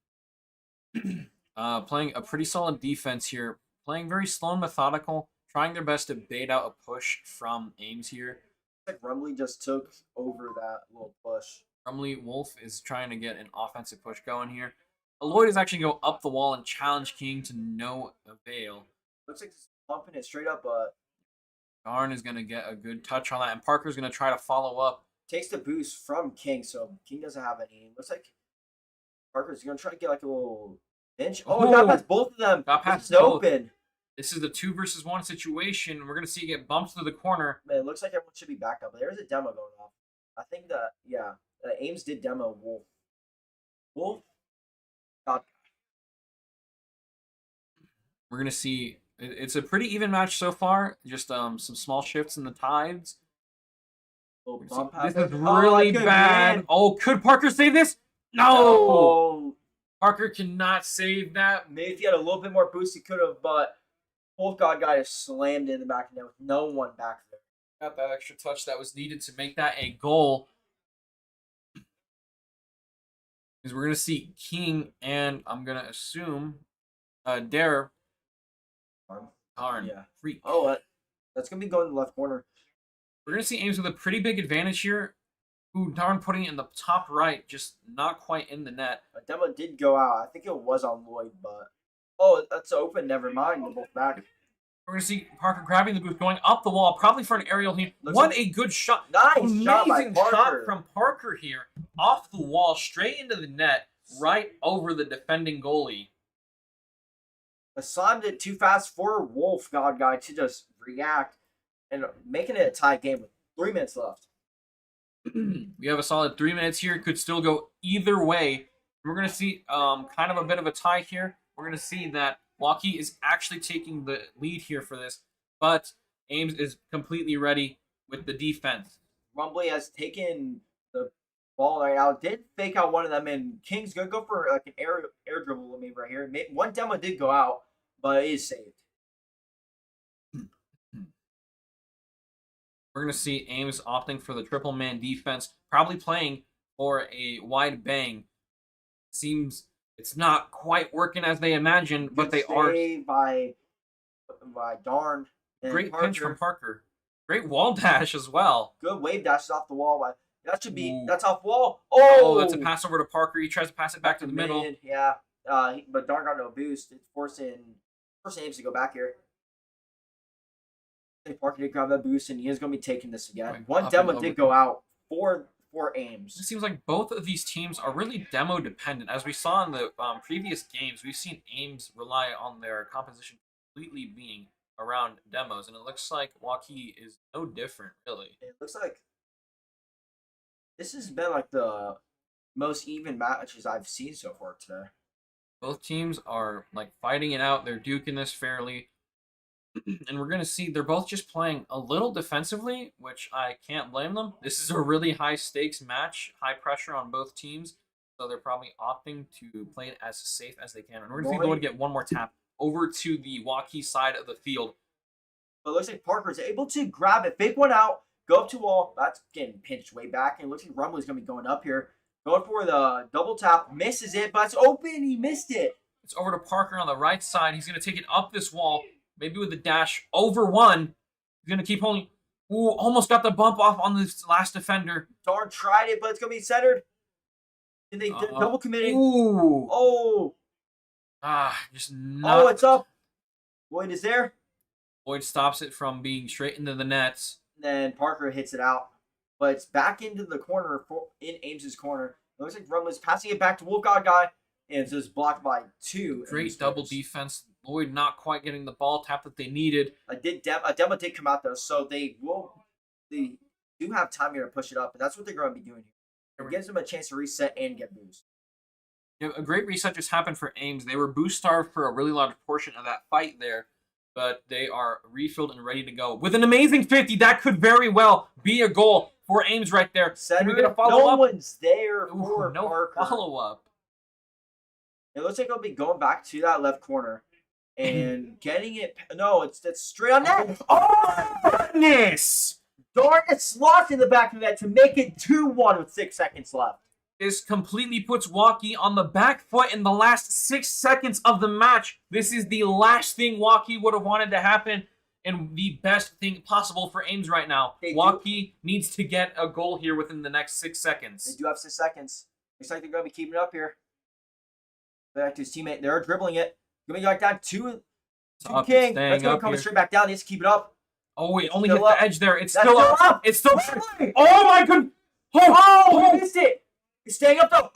[SPEAKER 1] playing a pretty solid defense here. Playing very slow and methodical. Trying their best to bait out a push from Ames here.
[SPEAKER 3] Like Rumley just took over that little push.
[SPEAKER 1] Rumley Wolf is trying to get an offensive push going here. Lloyd is actually go up the wall and challenge King to no avail.
[SPEAKER 3] Looks like he's pumping it straight up, but
[SPEAKER 1] Darn is going to get a good touch on that, and Parker's going to try to follow up.
[SPEAKER 3] Takes the boost from King, so King doesn't have any. Looks like Parker's going to try to get like a little pinch. Oh, he got past both of them.
[SPEAKER 1] Got past
[SPEAKER 3] both.
[SPEAKER 1] Open. This is the 2 versus 1 situation. We're going to see it get bumped to the corner.
[SPEAKER 3] Man, it looks like everyone should be back up. There's a demo going off. I think that, yeah, Ames did demo Wolf. Wolf got.
[SPEAKER 1] We're going to see, it's a pretty even match so far. Just some small shifts in the tides. This is really bad. Oh, could Parker save this? No! Parker cannot save that.
[SPEAKER 3] Maybe if he had a little bit more boost, he could have, but Wolf God guy is slammed in the back of net with no one back there.
[SPEAKER 1] Got that extra touch that was needed to make that a goal. Because we're going to see King and I'm going to assume Dare. Darn.
[SPEAKER 3] Yeah.
[SPEAKER 1] Freak.
[SPEAKER 3] Oh, that's going to be going to the left corner.
[SPEAKER 1] We're going to see Ames with a pretty big advantage here. Ooh, Darn putting it in the top right, just not quite in the net.
[SPEAKER 3] A demo did go out. I think it was on Lloyd, but... Oh, that's open. Never mind. They're both back.
[SPEAKER 1] We're going to see Parker grabbing the booth, going up the wall, probably for an aerial here. What a good shot.
[SPEAKER 3] Nice
[SPEAKER 1] Amazing
[SPEAKER 3] shot
[SPEAKER 1] shot from Parker here. Off the wall, straight into the net, right over the defending goalie.
[SPEAKER 3] Slammed it too fast for Wolf God guy to just react and making it a tie game with 3 minutes left.
[SPEAKER 1] We have a solid 3 minutes here. Could still go either way. We're going to see kind of a bit of a tie here. We're going to see that Waukee is actually taking the lead here for this, but Ames is completely ready with the defense.
[SPEAKER 3] Rumbley has taken the ball right out. Did fake out one of them, and King's going to go for like an air dribble maybe right here. One demo did go out, but it is saved.
[SPEAKER 1] We're going to see Ames opting for the triple man defense, probably playing for a wide bang. Seems it's not quite working as they imagined, but they are.
[SPEAKER 3] By Darn.
[SPEAKER 1] Great pinch from Parker. Great wall dash as well.
[SPEAKER 3] Good wave dashes off the wall. That should be.
[SPEAKER 1] Ooh.
[SPEAKER 3] That's off wall. Oh,
[SPEAKER 1] that's a pass over to Parker. He tries to pass it back to the middle.
[SPEAKER 3] Yeah. But Darn got no boost. It's forcing Ames to go back here. Parker did grab that boost, and he is going to be taking this again. One demo did go out for Ames.
[SPEAKER 1] It seems like both of these teams are really demo dependent. As we saw in the previous games, we've seen Ames rely on their composition completely being around demos, and it looks like Waukee is no different, really.
[SPEAKER 3] It looks like this has been like the most even matches I've seen so far today.
[SPEAKER 1] Both teams are like fighting it out. They're duking this fairly. And we're going to see they're both just playing a little defensively, which I can't blame them. This is a really high-stakes match, high pressure on both teams, so they're probably opting to play it as safe as they can. And we're going to see Lloyd get one more tap over to the Waukee side of the field.
[SPEAKER 3] But it looks like Parker's able to grab it, fake one out, go up to wall. That's getting pinched way back, and it looks like Rumley's going to be going up here. Going for the double tap, misses it, but it's open. He missed it.
[SPEAKER 1] It's over to Parker on the right side. He's going to take it up this wall. Maybe with the dash over one. He's going to keep holding. Ooh, almost got the bump off on this last defender.
[SPEAKER 3] Darn tried it, but it's going to be centered. And they double committing.
[SPEAKER 1] Ooh.
[SPEAKER 3] Oh.
[SPEAKER 1] Just not.
[SPEAKER 3] Oh, it's up. Lloyd is there.
[SPEAKER 1] Lloyd stops it from being straight into the nets.
[SPEAKER 3] Then Parker hits it out. But it's back into the corner, in Ames's corner. It looks like Rumley's passing it back to Wolf God guy. And it's just blocked by 2.
[SPEAKER 1] Great double defense. Lloyd not quite getting the ball tap that they needed.
[SPEAKER 3] A demo did come out though, so they do have time here to push it up, and that's what they're going to be doing here. It gives them a chance to reset and get boost.
[SPEAKER 1] You know, a great reset just happened for Ames. They were boost starved for a really large portion of that fight there, but they are refilled and ready to go. With an amazing 50, that could very well be a goal for Ames right there.
[SPEAKER 3] Center,
[SPEAKER 1] Can we get a follow-up?
[SPEAKER 3] no one's there
[SPEAKER 1] Ooh,
[SPEAKER 3] for
[SPEAKER 1] no
[SPEAKER 3] Parker.
[SPEAKER 1] follow-up.
[SPEAKER 3] It looks like he'll be going back to that left corner and getting it. No, it's straight on net.
[SPEAKER 1] Oh, my goodness!
[SPEAKER 3] Darn, it's locked in the back of the net to make it 2-1 with 6 seconds left.
[SPEAKER 1] This completely puts Waukee on the back foot in the last 6 seconds of the match. This is the last thing Waukee would have wanted to happen and the best thing possible for Ames right now. Waukee needs to get a goal here within the next 6 seconds.
[SPEAKER 3] They do have 6 seconds. Looks like they're going to be keeping it up here. Back to his teammate. They're dribbling it. Going to be like down to King. That's going to come straight back down. He needs to keep it up.
[SPEAKER 1] Oh, wait, only
[SPEAKER 3] Still
[SPEAKER 1] hit
[SPEAKER 3] up.
[SPEAKER 1] the edge there. It's
[SPEAKER 3] That's
[SPEAKER 1] still up. It's still up. Oh, my goodness.
[SPEAKER 3] Oh, he missed it. He's staying up though.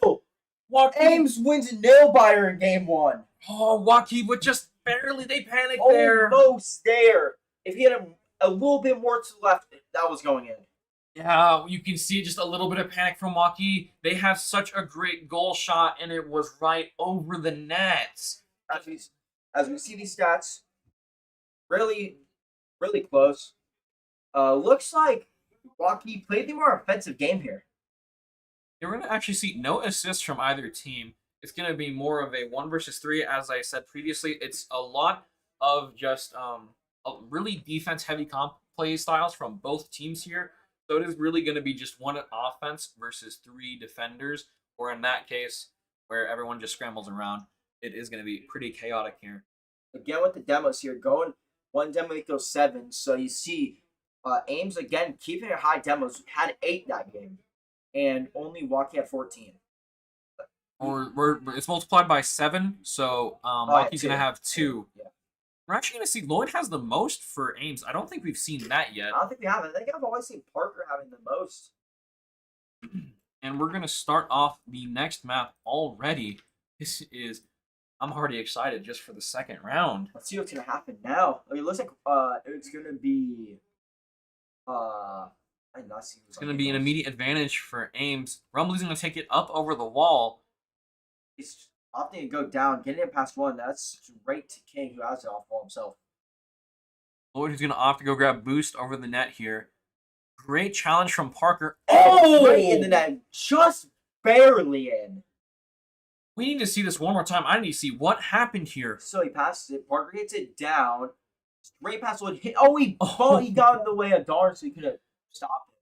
[SPEAKER 3] Oh,
[SPEAKER 1] Waukee.
[SPEAKER 3] Ames wins a nail biter in game 1.
[SPEAKER 1] Oh, Waukee would just barely. They panicked there.
[SPEAKER 3] Almost there. If he had a little bit more to the left, that was going in.
[SPEAKER 1] Yeah, you can see just a little bit of panic from Waukee. They have such a great goal shot, and it was right over the net.
[SPEAKER 3] As we see these stats, really close. Looks like Waukee played the more offensive game here.
[SPEAKER 1] We're going to actually see no assists from either team. It's going to be more of a 1 versus 3, as I said previously. It's a lot of just really defense-heavy play styles from both teams here. So it is really going to be just 1 offense versus 3 defenders, or in that case, where everyone just scrambles around. It is going to be pretty chaotic here.
[SPEAKER 3] Again with the demos here, going 1 demo equals 7. So you see Ames, again, keeping it high demos, had 8 that game. And only Waukee had 14.
[SPEAKER 1] It's multiplied by 7, so Waukee's going to have 2.
[SPEAKER 3] Yeah.
[SPEAKER 1] We're actually going to see Lloyd has the most for Ames. I don't think we've seen that yet.
[SPEAKER 3] I don't think we have. I think I've always seen Parker having the most.
[SPEAKER 1] And we're going to start off the next map already. I'm already excited just for the second round.
[SPEAKER 3] Let's see what's going to happen now. It looks like it's going to be...
[SPEAKER 1] It's going to be an immediate advantage for Ames. Rumbly's going to take it up over the wall.
[SPEAKER 3] He's opting to go down, getting it past 1. That's straight to King, who has it off ball himself.
[SPEAKER 1] Lloyd is going to opt to go grab boost over the net here. Great challenge from Parker.
[SPEAKER 3] Oh! Right in the net. Just barely in.
[SPEAKER 1] We need to see this one more time. I need to see what happened here.
[SPEAKER 3] So he passes it. Parker hits it down. Straight past Lloyd. He got in the way of Darn, so he could have stopped it.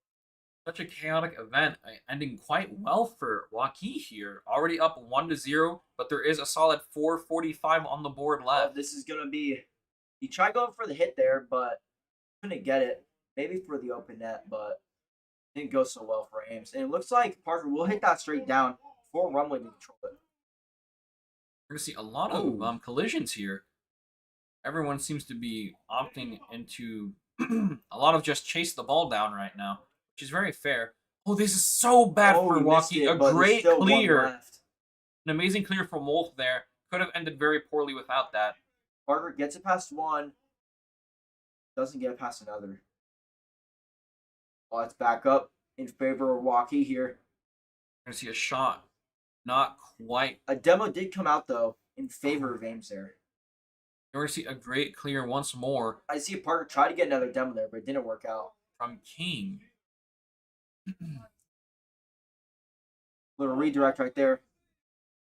[SPEAKER 1] Such a chaotic event, ending quite well for Waukee here. Already up 1-0, but there is a solid 4:45 on the board left.
[SPEAKER 3] This is gonna be. He tried going for the hit there, but couldn't get it. Maybe for the open net, but didn't go so well for Ames. And it looks like Parker will hit that straight down for Rumbly to control it.
[SPEAKER 1] We're gonna see a lot of collisions here. Everyone seems to be opting into a lot of just chase the ball down right now, which is very fair. Oh, this is so bad for Waukee. A great clear. An amazing clear from Wolf there. Could have ended very poorly without that.
[SPEAKER 3] Parker gets it past 1. Doesn't get it past another. Oh, it's back up in favor of Waukee here.
[SPEAKER 1] We're going to see a shot. Not quite.
[SPEAKER 3] A demo did come out, though, in favor of Ames there.
[SPEAKER 1] We're going to see a great clear once more.
[SPEAKER 3] I see Parker try to get another demo there, but it didn't work out.
[SPEAKER 1] From King.
[SPEAKER 3] Little redirect right there.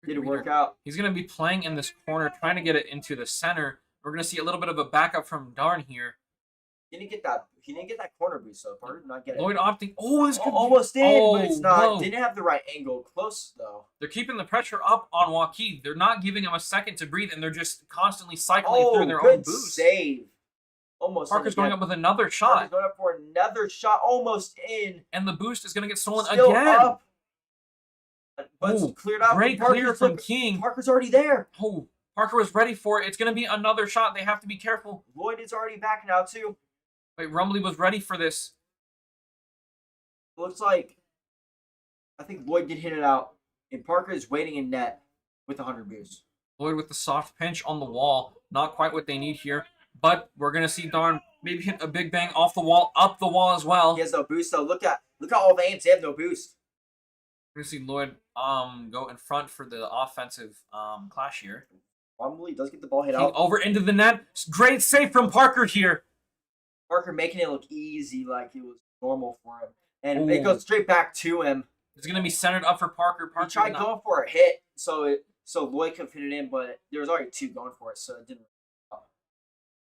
[SPEAKER 3] Didn't work out.
[SPEAKER 1] He's going to be playing in this corner, trying to get it into the center. We're going to see a little bit of a backup from Darn here.
[SPEAKER 3] He didn't get that corner boost, so Parker did not get it.
[SPEAKER 1] Lloyd opting. Oh, this could
[SPEAKER 3] almost in, but it's not.
[SPEAKER 1] Whoa.
[SPEAKER 3] Didn't have the right angle. Close, though.
[SPEAKER 1] They're keeping the pressure up on Waukee. They're not giving him a second to breathe, and they're just constantly cycling through their own boost.
[SPEAKER 3] Save. Almost.
[SPEAKER 1] Parker's going up with another shot.
[SPEAKER 3] Parker's going up for another shot. Almost in.
[SPEAKER 1] And the boost is going to get stolen
[SPEAKER 3] Still
[SPEAKER 1] again.
[SPEAKER 3] Up. But it's cleared out.
[SPEAKER 1] Great clear from King.
[SPEAKER 3] Parker's already there.
[SPEAKER 1] Oh, Parker was ready for it. It's going to be another shot. They have to be careful.
[SPEAKER 3] Lloyd is already back now, too.
[SPEAKER 1] Wait, Rumbly was ready for this.
[SPEAKER 3] Looks like, I think Lloyd did hit it out. And Parker is waiting in net with 100 boost.
[SPEAKER 1] Lloyd with the soft pinch on the wall. Not quite what they need here. But we're going to see Darn maybe hit a big bang off the wall, up the wall as well.
[SPEAKER 3] He has no boost, though. Look at all the Ames. They have no boost.
[SPEAKER 1] We're going to see Lloyd go in front for the offensive clash here.
[SPEAKER 3] Rumbly does get the ball hit
[SPEAKER 1] King
[SPEAKER 3] out.
[SPEAKER 1] over into the net. Great save from Parker here.
[SPEAKER 3] Parker making it look easy, like it was normal for him. And it goes straight back to him.
[SPEAKER 1] It's going to be centered up for Parker.
[SPEAKER 3] He
[SPEAKER 1] Parker
[SPEAKER 3] tried going for a hit, so Lloyd could fit it in, but there was already 2 going for it, so it didn't.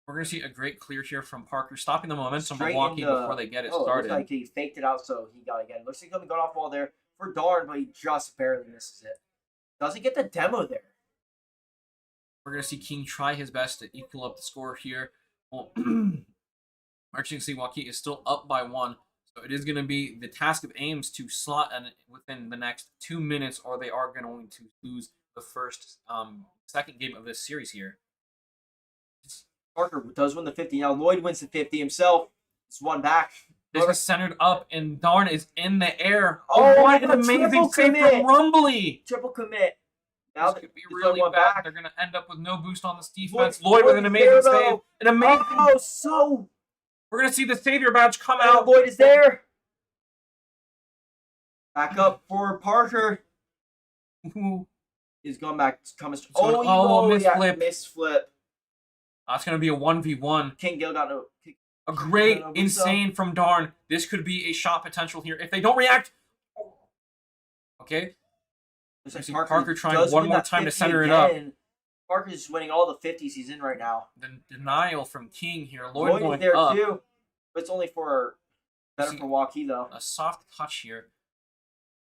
[SPEAKER 1] We're going to see a great clear here from Parker, stopping the momentum of
[SPEAKER 3] Straight
[SPEAKER 1] Waukee
[SPEAKER 3] into-
[SPEAKER 1] before they get it
[SPEAKER 3] It
[SPEAKER 1] started.
[SPEAKER 3] looks like he faked it out, so he got it again. Looks like he's going off ball there for Darn, but he just barely misses it. Doesn't get the demo there.
[SPEAKER 1] We're going to see King try his best to equal up the score here. Well, we're actually going to see Waukee is still up by 1. So it is going to be the task of Ames to slot within the next 2 minutes, or they are going to lose the second game of this series here.
[SPEAKER 3] Parker does win the 50. Now Lloyd wins the 50 himself. It's 1 back.
[SPEAKER 1] This is centered up, and Darn is in the air.
[SPEAKER 3] Oh,
[SPEAKER 1] what an
[SPEAKER 3] a
[SPEAKER 1] amazing
[SPEAKER 3] triple
[SPEAKER 1] save
[SPEAKER 3] commit.
[SPEAKER 1] from Rumbly!
[SPEAKER 3] Triple commit. Now
[SPEAKER 1] This could be
[SPEAKER 3] he's
[SPEAKER 1] really
[SPEAKER 3] going
[SPEAKER 1] bad.
[SPEAKER 3] back.
[SPEAKER 1] They're going to end up with no boost on this defense.
[SPEAKER 3] Lloyd
[SPEAKER 1] Lloyd with an
[SPEAKER 3] is
[SPEAKER 1] amazing
[SPEAKER 3] there,
[SPEAKER 1] save.
[SPEAKER 3] though.
[SPEAKER 1] An amazing.
[SPEAKER 3] Oh, so
[SPEAKER 1] We're going to see the Savior badge come out.
[SPEAKER 3] Lloyd is there. Back up for Parker.
[SPEAKER 1] Ooh.
[SPEAKER 3] He's going back. Coming.
[SPEAKER 1] Miss flip. That's going to be a 1v1.
[SPEAKER 3] King Gill got no.
[SPEAKER 1] A great
[SPEAKER 3] no boost
[SPEAKER 1] insane from Darn. This could be a shot potential here. If they don't react. Okay.
[SPEAKER 3] Looks
[SPEAKER 1] See
[SPEAKER 3] like
[SPEAKER 1] Parker trying
[SPEAKER 3] does
[SPEAKER 1] one
[SPEAKER 3] win
[SPEAKER 1] more
[SPEAKER 3] that
[SPEAKER 1] time to
[SPEAKER 3] 50
[SPEAKER 1] center it up.
[SPEAKER 3] again. Parker's winning all the 50s he's in right now.
[SPEAKER 1] The denial from King here.
[SPEAKER 3] Lloyd is
[SPEAKER 1] going
[SPEAKER 3] there
[SPEAKER 1] up.
[SPEAKER 3] too. But it's only for better
[SPEAKER 1] See-
[SPEAKER 3] for Waukee though.
[SPEAKER 1] A soft touch here.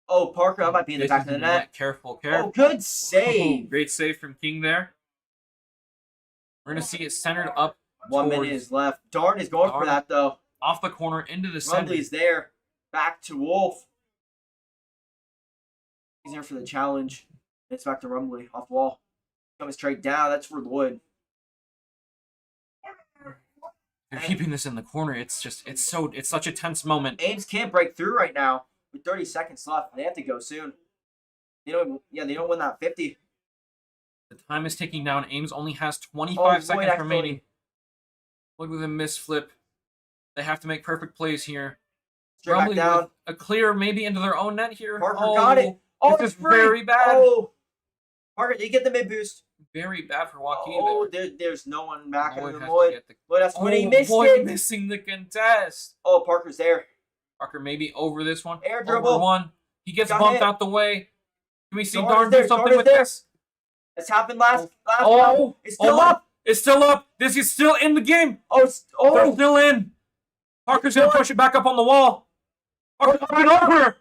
[SPEAKER 3] Oh, Parker, that might be in the
[SPEAKER 1] This
[SPEAKER 3] back
[SPEAKER 1] is
[SPEAKER 3] of the net.
[SPEAKER 1] Careful.
[SPEAKER 3] Oh, good save.
[SPEAKER 1] Great save from King there. We're going to see it centered up.
[SPEAKER 3] 1 minute
[SPEAKER 1] towards-
[SPEAKER 3] is left. Darn is going for
[SPEAKER 1] Darn.
[SPEAKER 3] that though.
[SPEAKER 1] Off the corner into the center.
[SPEAKER 3] Rumbly's there. Back to Wolf. He's there for the challenge. It's back to Rumbly. Off wall. Coming straight down. That's for Lloyd.
[SPEAKER 1] They're keeping this in the corner. It's such a tense moment.
[SPEAKER 3] Ames can't break through right now. With 30 seconds left. They have to go soon. They don't win that 50.
[SPEAKER 1] The time is ticking down. Ames only has 25
[SPEAKER 3] Lloyd
[SPEAKER 1] seconds
[SPEAKER 3] actually-
[SPEAKER 1] remaining. Lloyd with a misflip. They have to make perfect plays here.
[SPEAKER 3] Straight back
[SPEAKER 1] Rumbly
[SPEAKER 3] down.
[SPEAKER 1] with a clear maybe into their own net here.
[SPEAKER 3] Parker got it. Oh,
[SPEAKER 1] this
[SPEAKER 3] it's
[SPEAKER 1] is
[SPEAKER 3] free.
[SPEAKER 1] very bad.
[SPEAKER 3] Oh. Parker, did you get the mid boost?
[SPEAKER 1] Very bad for Waukee
[SPEAKER 3] Oh,
[SPEAKER 1] there.
[SPEAKER 3] there's no one back
[SPEAKER 1] Lloyd
[SPEAKER 3] in
[SPEAKER 1] has
[SPEAKER 3] the Lloyd.
[SPEAKER 1] to get the...
[SPEAKER 3] Lloyd has to win. He missed
[SPEAKER 1] Lloyd
[SPEAKER 3] it.
[SPEAKER 1] missing the contest.
[SPEAKER 3] Oh, Parker's there.
[SPEAKER 1] Parker maybe over this one.
[SPEAKER 3] Air
[SPEAKER 1] Over
[SPEAKER 3] dribble.
[SPEAKER 1] one. He gets
[SPEAKER 3] Got
[SPEAKER 1] bumped
[SPEAKER 3] hit.
[SPEAKER 1] out the way. Can we see
[SPEAKER 3] Darn
[SPEAKER 1] Darn
[SPEAKER 3] is there.
[SPEAKER 1] do something
[SPEAKER 3] Darn is
[SPEAKER 1] with
[SPEAKER 3] there.
[SPEAKER 1] this?
[SPEAKER 3] It's happened last round.
[SPEAKER 1] Oh,
[SPEAKER 3] It's still
[SPEAKER 1] my-
[SPEAKER 3] up.
[SPEAKER 1] It's still up. This is still in the game.
[SPEAKER 3] Oh,
[SPEAKER 1] They're still in. Parker's going to push it back up on the wall. Parker's up and over.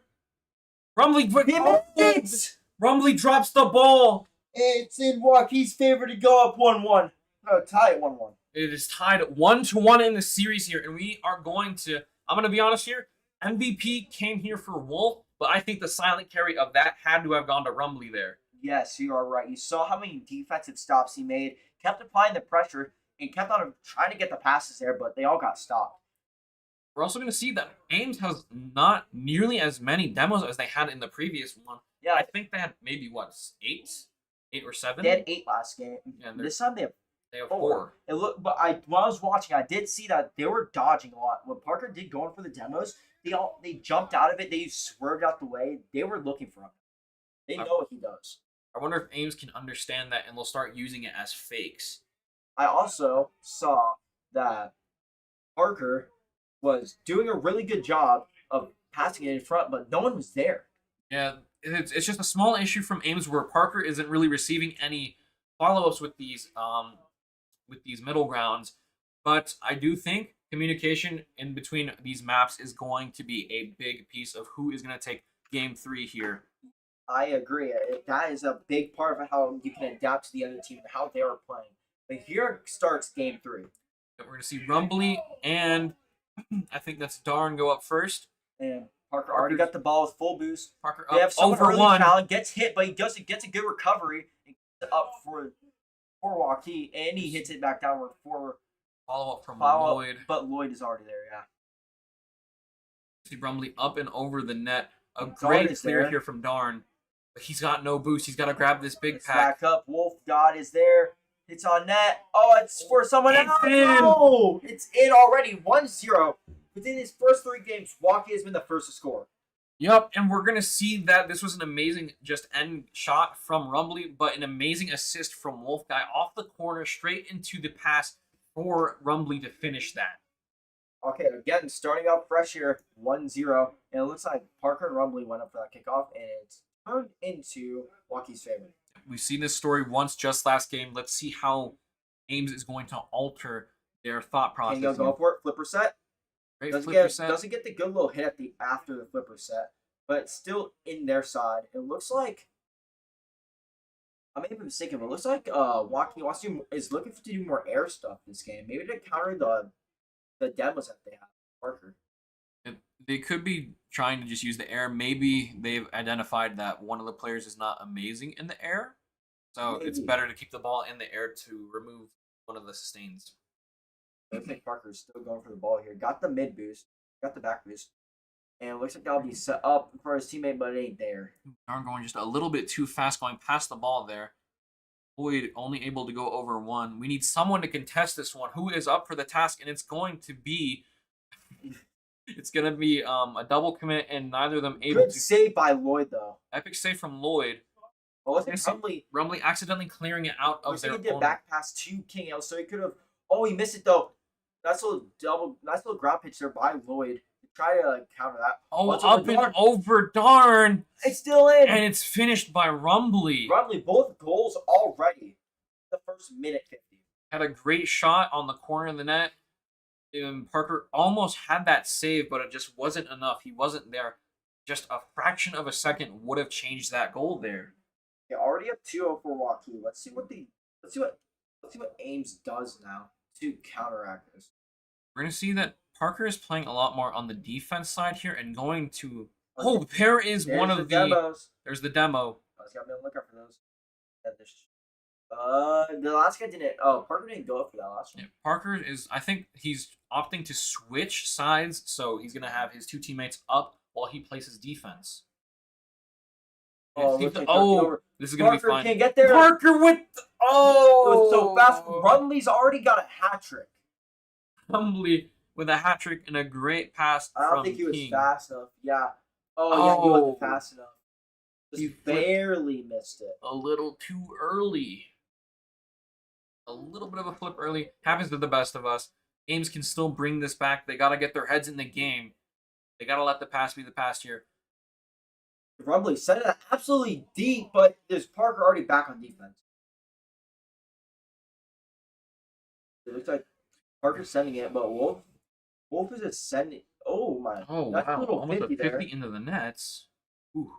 [SPEAKER 1] Rumbly,
[SPEAKER 3] He missed it.
[SPEAKER 1] Rumbly drops the ball.
[SPEAKER 3] It's in Waukee's favor to go up 1-1. No, tie at 1-1.
[SPEAKER 1] It is tied 1-1 in the series here, and we are going to. I'm going to be honest here. MVP came here for Wolf, but I think the silent carry of that had to have gone to Rumbly there.
[SPEAKER 3] Yes, you are right. You saw how many defensive stops he made, kept applying the pressure, and kept on trying to get the passes there, but they all got stopped.
[SPEAKER 1] We're also going to see that Ames has not nearly as many demos as they had in the previous one.
[SPEAKER 3] Yeah,
[SPEAKER 1] I think they had maybe, eight or 7?
[SPEAKER 3] they had 8 last game.
[SPEAKER 1] Yeah,
[SPEAKER 3] This time they have
[SPEAKER 1] they have
[SPEAKER 3] 4.
[SPEAKER 1] 4.
[SPEAKER 3] It looked, but when I was watching, I did see that they were dodging a lot. When Parker did going for the demos, they jumped out of it. They swerved out the way. They were looking for him. They know what he does.
[SPEAKER 1] I wonder if Ames can understand that and they'll start using it as fakes.
[SPEAKER 3] I also saw that Parker was doing a really good job of passing it in front, but no one was there.
[SPEAKER 1] Yeah, it's just a small issue from Ames where Parker isn't really receiving any follow-ups with these middle grounds. But I do think communication in between these maps is going to be a big piece of who is going to take Game 3 here.
[SPEAKER 3] I agree. That is a big part of how you can adapt to the other team and how they are playing. But here starts Game 3.
[SPEAKER 1] We're going to see Rumbly and I think that's Darn go up first.
[SPEAKER 3] And Parker already got the ball with full boost.
[SPEAKER 1] Parker
[SPEAKER 3] They have
[SPEAKER 1] up
[SPEAKER 3] someone
[SPEAKER 1] over
[SPEAKER 3] early
[SPEAKER 1] one.
[SPEAKER 3] challenge, gets hit, but he gets a good recovery and gets it up for Waukee, and he hits it back downward for
[SPEAKER 1] Follow-up from
[SPEAKER 3] follow-up,
[SPEAKER 1] Lloyd.
[SPEAKER 3] but Lloyd is already there, yeah.
[SPEAKER 1] See Rumbly up and over the net. A
[SPEAKER 3] Darn
[SPEAKER 1] great
[SPEAKER 3] is
[SPEAKER 1] clear
[SPEAKER 3] there.
[SPEAKER 1] here from Darn. But he's got no boost. He's got to grab this big pack.
[SPEAKER 3] Back up. Wolf God is there. It's on net. Oh, it's for someone else.
[SPEAKER 1] It's in.
[SPEAKER 3] No, it's in already. 1-0. Within his first 3 games, Waukee has been the first to score.
[SPEAKER 1] Yep, and we're going to see that this was an amazing just end shot from Rumbly, but an amazing assist from Wolf Guy off the corner straight into the pass for Rumbly to finish that.
[SPEAKER 3] Okay, again, starting out fresh here, 1-0. And it looks like Parker and Rumbly went up for that kickoff, and it's turned into Waukee's favor.
[SPEAKER 1] We've seen this story once just last game. Let's see how Ames is going to alter their thought process.
[SPEAKER 3] Can go for it. Flipper set.
[SPEAKER 1] Great
[SPEAKER 3] Doesn't
[SPEAKER 1] flipper
[SPEAKER 3] get,
[SPEAKER 1] set.
[SPEAKER 3] doesn't get the good little hit at the after the flipper set, but it's still in their side. It looks like, I may be mistaken, but it looks like Waukee is looking to do more air stuff this game. Maybe to counter the demos that they have. Parker.
[SPEAKER 1] They could be trying to just use the air. Maybe they've identified that one of the players is not amazing in the air. So it's better to keep the ball in the air to remove one of the sustains.
[SPEAKER 3] I think Parker's still going for the ball here. Got the mid boost, got the back boost, and it looks like that'll be set up for his teammate, but it ain't there.
[SPEAKER 1] Darn, going just a little bit too fast, going past the ball there. Boyd only able to go over 1. We need someone to contest this one. Who is up for the task? And it's going to be... It's going to be a double commit, and neither of them able
[SPEAKER 3] Good
[SPEAKER 1] to...
[SPEAKER 3] save by Lloyd, though.
[SPEAKER 1] Epic save from Lloyd.
[SPEAKER 3] Oh, wasn't Rumbly?
[SPEAKER 1] Rumbly accidentally clearing it out of their
[SPEAKER 3] He did
[SPEAKER 1] own...
[SPEAKER 3] back pass to King L, so he could have... Oh, he missed it, though. Nice little ground pitch there by Lloyd. Try to counter that.
[SPEAKER 1] Oh, up and over, darn!
[SPEAKER 3] It's still in!
[SPEAKER 1] And it's finished by Rumbly.
[SPEAKER 3] Rumbly, both goals already. The first minute 50.
[SPEAKER 1] Had a great shot on the corner of the net. Parker almost had that save, but it just wasn't enough. He wasn't there. Just a fraction of a second would have changed that goal there.
[SPEAKER 3] Yeah, already up 2-0 for Waukee. Let's see what Ames does now to counteract this.
[SPEAKER 1] We're gonna see that Parker is playing a lot more on the defense side here and going to. Oh, there is one of the
[SPEAKER 3] demos.
[SPEAKER 1] There's the demo.
[SPEAKER 3] I was gotta be on the lookout for those. The last guy didn't. Oh, Parker didn't go up for that last one.
[SPEAKER 1] Yeah, Parker is. I think he's opting to switch sides, so he's gonna have his 2 teammates up while he plays his defense.
[SPEAKER 3] Oh,
[SPEAKER 1] this is gonna be
[SPEAKER 3] Parker
[SPEAKER 1] fun.
[SPEAKER 3] can't get there.
[SPEAKER 1] Parker with
[SPEAKER 3] It was so fast. Rumley's already got a hat trick.
[SPEAKER 1] Rumbly with a hat trick and a great pass
[SPEAKER 3] I don't
[SPEAKER 1] from
[SPEAKER 3] think he was
[SPEAKER 1] King.
[SPEAKER 3] fast enough. Yeah. Oh, yeah, he wasn't fast enough. Just
[SPEAKER 1] He
[SPEAKER 3] barely missed it.
[SPEAKER 1] A little too early. A little bit of a flip early. Happens to the best of us. Ames can still bring this back. They got to get their heads in the game. They got to let the pass be the pass here.
[SPEAKER 3] Rumbly sent it absolutely deep, but there's Parker already back on defense. It looks like Parker's sending it, but Wolf is just sending. Oh my!
[SPEAKER 1] Oh,
[SPEAKER 3] that's
[SPEAKER 1] wow.
[SPEAKER 3] a little
[SPEAKER 1] Almost
[SPEAKER 3] 50
[SPEAKER 1] a 50
[SPEAKER 3] there.
[SPEAKER 1] into the nets. Ooh.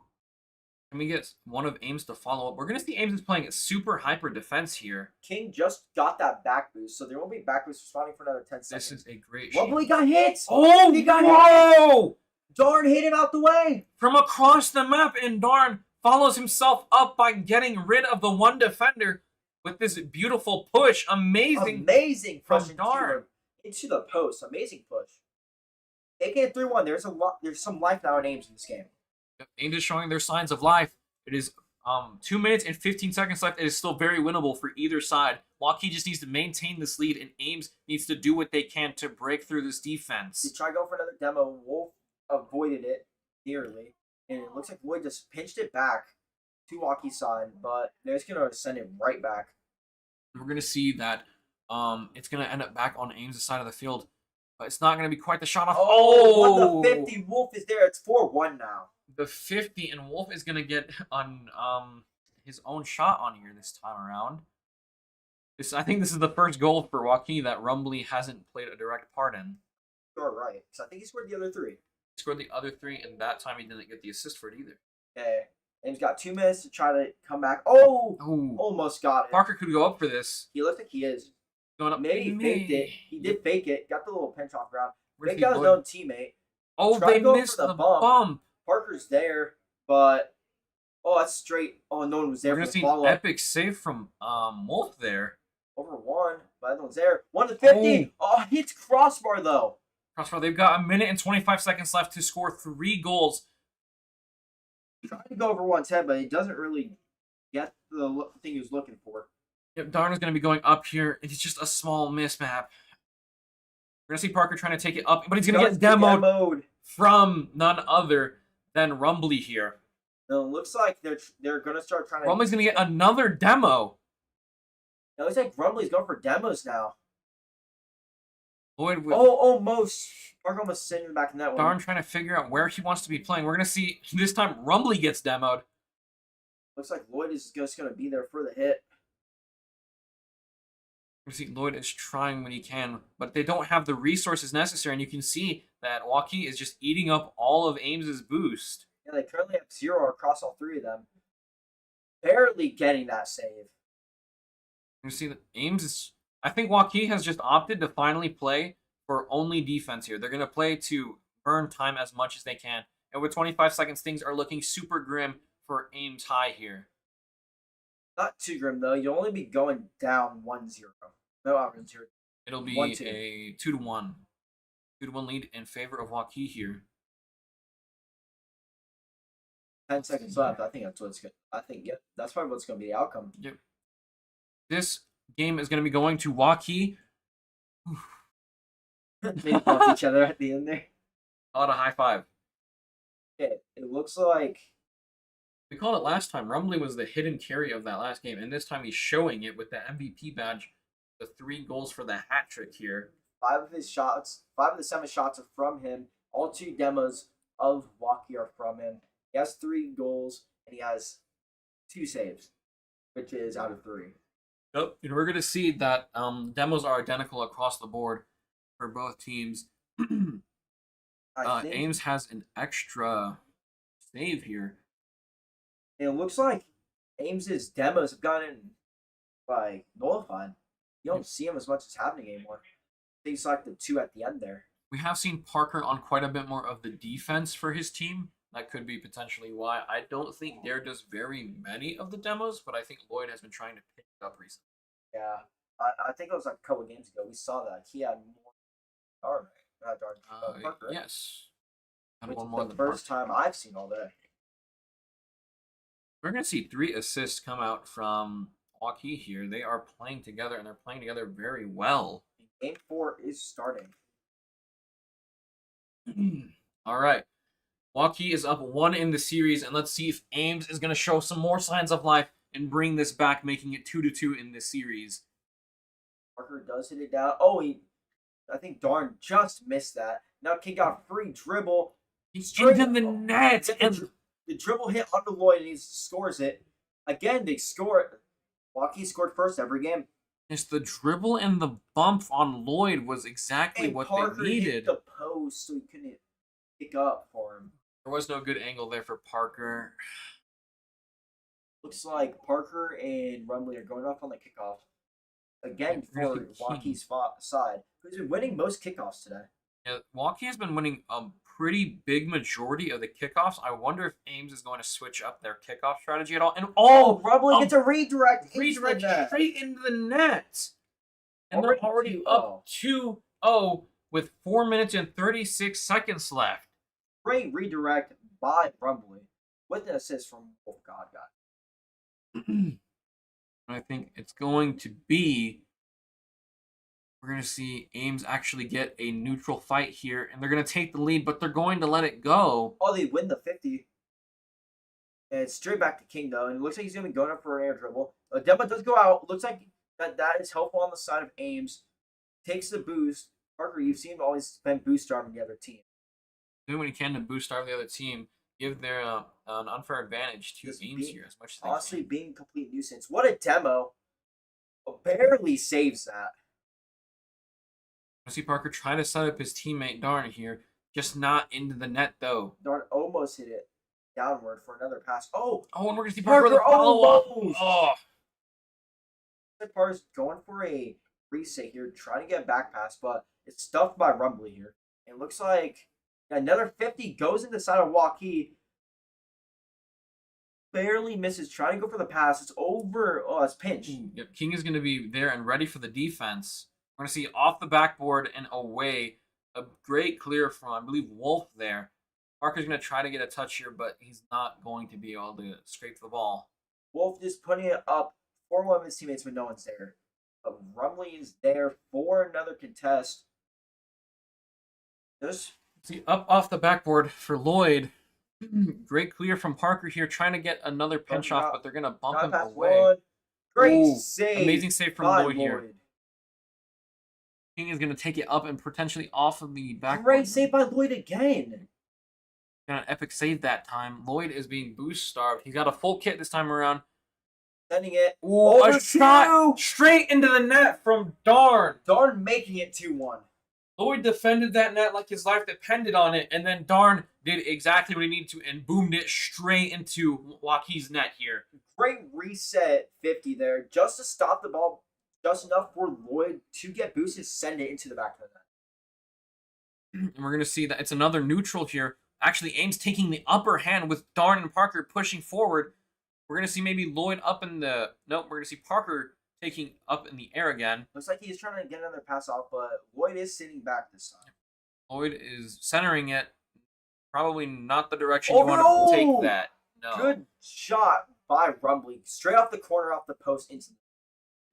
[SPEAKER 1] Can we get one of Ames to follow up? We're going to see Ames is playing super hyper defense here.
[SPEAKER 3] King just got that back boost, so there won't be back boost responding for another 10 seconds.
[SPEAKER 1] This is a great shot.
[SPEAKER 3] Rumbly got hit!
[SPEAKER 1] Oh,
[SPEAKER 3] he got hit!
[SPEAKER 1] hit!
[SPEAKER 3] Darn hit him out the way!
[SPEAKER 1] From across the map, and Darn follows himself up by getting rid of the one defender with this beautiful push. Amazing
[SPEAKER 3] push
[SPEAKER 1] from Darn.
[SPEAKER 3] into the post. Amazing push. Taking it 3-1. There's some life now in Ames in this game.
[SPEAKER 1] Ames is showing their signs of life. It is 2 minutes and 15 seconds left. It is still very winnable for either side. Waukee just needs to maintain this lead, and Ames needs to do what they can to break through this defense.
[SPEAKER 3] He tried going for another demo. Wolf avoided it nearly, and it looks like Lloyd just pinched it back to Waukee's side, but they're just gonna send it right back.
[SPEAKER 1] We're gonna see that it's gonna end up back on Ames' side of the field, but it's not gonna be quite the shot off.
[SPEAKER 3] Oh, the 50. Wolf is there. It's 4-1 now.
[SPEAKER 1] The 50, and Wolf is gonna get on his own shot on here this time around. I think this is the first goal for Waukee that Rumbly hasn't played a direct part in.
[SPEAKER 3] You're right, because I think he scored the other 3.
[SPEAKER 1] He scored the other 3, and that time he didn't get the assist for it either.
[SPEAKER 3] Okay, Ames got 2 minutes to try to come back. Oh,
[SPEAKER 1] Ooh.
[SPEAKER 3] almost got it.
[SPEAKER 1] Parker could go up for this.
[SPEAKER 3] He looks like he is.
[SPEAKER 1] Going up.
[SPEAKER 3] Maybe he faked it. He did fake it. Got the little pinch off ground.
[SPEAKER 1] Where's
[SPEAKER 3] Faked out his
[SPEAKER 1] Lloyd?
[SPEAKER 3] own teammate.
[SPEAKER 1] Oh,
[SPEAKER 3] Tried
[SPEAKER 1] they
[SPEAKER 3] going
[SPEAKER 1] missed
[SPEAKER 3] for
[SPEAKER 1] the
[SPEAKER 3] the bump.
[SPEAKER 1] bump.
[SPEAKER 3] Parker's there, but that's straight. Oh, no one was there
[SPEAKER 1] We're
[SPEAKER 3] for
[SPEAKER 1] gonna
[SPEAKER 3] the
[SPEAKER 1] see
[SPEAKER 3] follow
[SPEAKER 1] an
[SPEAKER 3] up.
[SPEAKER 1] epic save from Wolf there.
[SPEAKER 3] Over 1, but the other one's there. 1-50. Oh, hits crossbar though.
[SPEAKER 1] Crossbar. They've got 1 minute and 25 seconds left to score 3 goals.
[SPEAKER 3] trying to go over 110, but he doesn't really get the thing he was looking for.
[SPEAKER 1] Yep, Darn is going to be going up here. It's just a small mismap. We're going to see Parker trying to take it up, but he's going to get demoed from none other than Rumbly here.
[SPEAKER 3] No, it looks like they're going to start trying to...
[SPEAKER 1] Rumbly's going to get another demo.
[SPEAKER 3] It looks like Rumbly's going for demos now.
[SPEAKER 1] Lloyd with
[SPEAKER 3] almost. Parker almost sitting back in that one.
[SPEAKER 1] Darn trying to figure out where he wants to be playing. We're going to see this time Rumbly gets demoed.
[SPEAKER 3] Looks like Lloyd is just going to be there for the hit.
[SPEAKER 1] You see Lloyd is trying when he can, but they don't have the resources necessary, and you can see that Waukee is just eating up all of Ames's boost.
[SPEAKER 3] Yeah, they currently have 0 across all 3 of them. Barely getting that save.
[SPEAKER 1] You see that Ames is... I think Waukee has just opted to finally play for only defense here. They're going to play to burn time as much as they can. And with 25 seconds, things are looking super grim for Ames High here.
[SPEAKER 3] Not too grim, though. You'll only be going down 1-0. No, I was 0.
[SPEAKER 1] It'll be
[SPEAKER 3] 1-2.
[SPEAKER 1] a 2-1. 2-1 lead in favor of Waukee here.
[SPEAKER 3] 10 seconds left. I think that's what's good. That's probably what's going to be the outcome.
[SPEAKER 1] Yep. This game is going to be going to Waukee.
[SPEAKER 3] Maybe bump each other at the end there.
[SPEAKER 1] A lot of high five.
[SPEAKER 3] Okay, it looks like...
[SPEAKER 1] We called it last time. Rumbly was the hidden carry of that last game, and this time he's showing it with the MVP badge. The 3 goals for the hat trick here.
[SPEAKER 3] 5 of the 7 shots are from him. All 2 demos of Waukee are from him. He has 3 goals, and he has 2 saves, which is out of 3.
[SPEAKER 1] Yep. And we're going to see that demos are identical across the board for both teams. Ames has an extra save here.
[SPEAKER 3] And it looks like Ames's demos have gotten nullified. You don't see him as much as happening anymore. Things like the 2 at the end there.
[SPEAKER 1] We have seen Parker on quite a bit more of the defense for his team. That could be potentially why. I don't think Dare does very many of the demos, but I think Lloyd has been trying to pick it up recently.
[SPEAKER 3] Yeah. I think it was like a couple games ago. We saw that. He had more Parker.
[SPEAKER 1] Yes. Had
[SPEAKER 3] Which
[SPEAKER 1] one
[SPEAKER 3] is
[SPEAKER 1] more
[SPEAKER 3] the
[SPEAKER 1] than
[SPEAKER 3] first
[SPEAKER 1] Parker.
[SPEAKER 3] time I've seen all that.
[SPEAKER 1] We're going to see 3 assists come out from Waukee here. They are playing together, and they're playing together very well.
[SPEAKER 3] Game 4 is starting.
[SPEAKER 1] All right. Waukee is up 1 in the series, and let's see if Ames is going to show some more signs of life and bring this back, making it 2-2 in this series.
[SPEAKER 3] Parker does hit it down. I think Darn just missed that. Now King got free dribble.
[SPEAKER 1] He's into the net, and
[SPEAKER 3] the dribble hit under Lloyd, and he scores it. Again, they score. Waukee scored first every game.
[SPEAKER 1] It's the dribble and the bump on Lloyd was exactly
[SPEAKER 3] And
[SPEAKER 1] what
[SPEAKER 3] Parker
[SPEAKER 1] they needed.
[SPEAKER 3] hit the post, so he couldn't pick up for him.
[SPEAKER 1] There was no good angle there for Parker.
[SPEAKER 3] Looks like Parker and Rumbly are going off on the kickoff. Again, for Waukee's side, who's been winning most kickoffs today.
[SPEAKER 1] Yeah, Waukee has been winning a pretty big majority of the kickoffs. I wonder if Ames is going to switch up their kickoff strategy at all. And
[SPEAKER 3] Rumbly gets a redirect.
[SPEAKER 1] Redirect straight into the net. And they're already
[SPEAKER 3] 2-0.
[SPEAKER 1] up 2-0 with 4 minutes and 36 seconds left.
[SPEAKER 3] Great redirect by Rumbly with an assist from Wolf God.
[SPEAKER 1] I think it's going to be... We're going to see Ames actually get a neutral fight here, and they're going to take the lead, but they're going to let it go.
[SPEAKER 3] Oh, they win the 50. And it's straight back to King, though, and it looks like he's going to be going up for an air dribble. Demo does go out. Looks like that is helpful on the side of Ames. Takes the boost. Parker, you've seen him always spend boost arm the other team.
[SPEAKER 1] Doing what he can to boost starve the other team, give their an unfair advantage to Ames here as much as they
[SPEAKER 3] Honestly,
[SPEAKER 1] can.
[SPEAKER 3] being a complete nuisance. What a demo. Barely saves that.
[SPEAKER 1] I see Parker trying to set up his teammate Darn here, just not into the net though.
[SPEAKER 3] Darn almost hit it downward for another pass. Oh,
[SPEAKER 1] and we're going to see Parker with a
[SPEAKER 3] Parker
[SPEAKER 1] follow-up.
[SPEAKER 3] almost.
[SPEAKER 1] Oh,
[SPEAKER 3] Parker's going for a reset here, trying to get a back pass, but it's stuffed by Rumbly here. It looks like another 50 goes into the side of Waukee. Barely misses, trying to go for the pass. It's over. Oh, it's pinch.
[SPEAKER 1] Yep, King is going to be there and ready for the defense. We're going to see off the backboard and away. A great clear from, I believe, Wolf there. Parker's going to try to get a touch here, but he's not going to be able to scrape the ball.
[SPEAKER 3] Wolf just putting it up for one of his teammates when no one's there. But Rumley is there for another contest.
[SPEAKER 1] See, up off the backboard for Lloyd. Great clear from Parker here, trying to get another pinch off, but they're going to bump him away.
[SPEAKER 3] One. Great
[SPEAKER 1] Ooh,
[SPEAKER 3] save.
[SPEAKER 1] amazing save from
[SPEAKER 3] by
[SPEAKER 1] Lloyd here. King is going to take it up and potentially off of the backboard.
[SPEAKER 3] Great save by Lloyd again.
[SPEAKER 1] Got an epic save that time. Lloyd is being boost starved. He's got a full kit this time around.
[SPEAKER 3] Sending it.
[SPEAKER 1] Ooh,
[SPEAKER 3] over
[SPEAKER 1] a shot straight into the net from Darn.
[SPEAKER 3] Darn making it 2-1.
[SPEAKER 1] Lloyd defended that net like his life depended on it, and then Darn did exactly what he needed to and boomed it straight into Waukee's net here.
[SPEAKER 3] Great reset 50 there, just to stop the ball just enough for Lloyd to get boosted, send it into the back of the net.
[SPEAKER 1] And we're going to see that it's another neutral here. Actually, Ames taking the upper hand with Darn and Parker pushing forward. We're going to see maybe Lloyd up in the... Nope, we're going to see Parker taking up in the air again.
[SPEAKER 3] Looks like he's trying to get another pass off, but Lloyd is sitting back this time.
[SPEAKER 1] Lloyd is centering it. Probably not the direction you want to take that. No.
[SPEAKER 3] Good shot by Rumley. Straight off the corner, off the post, into the...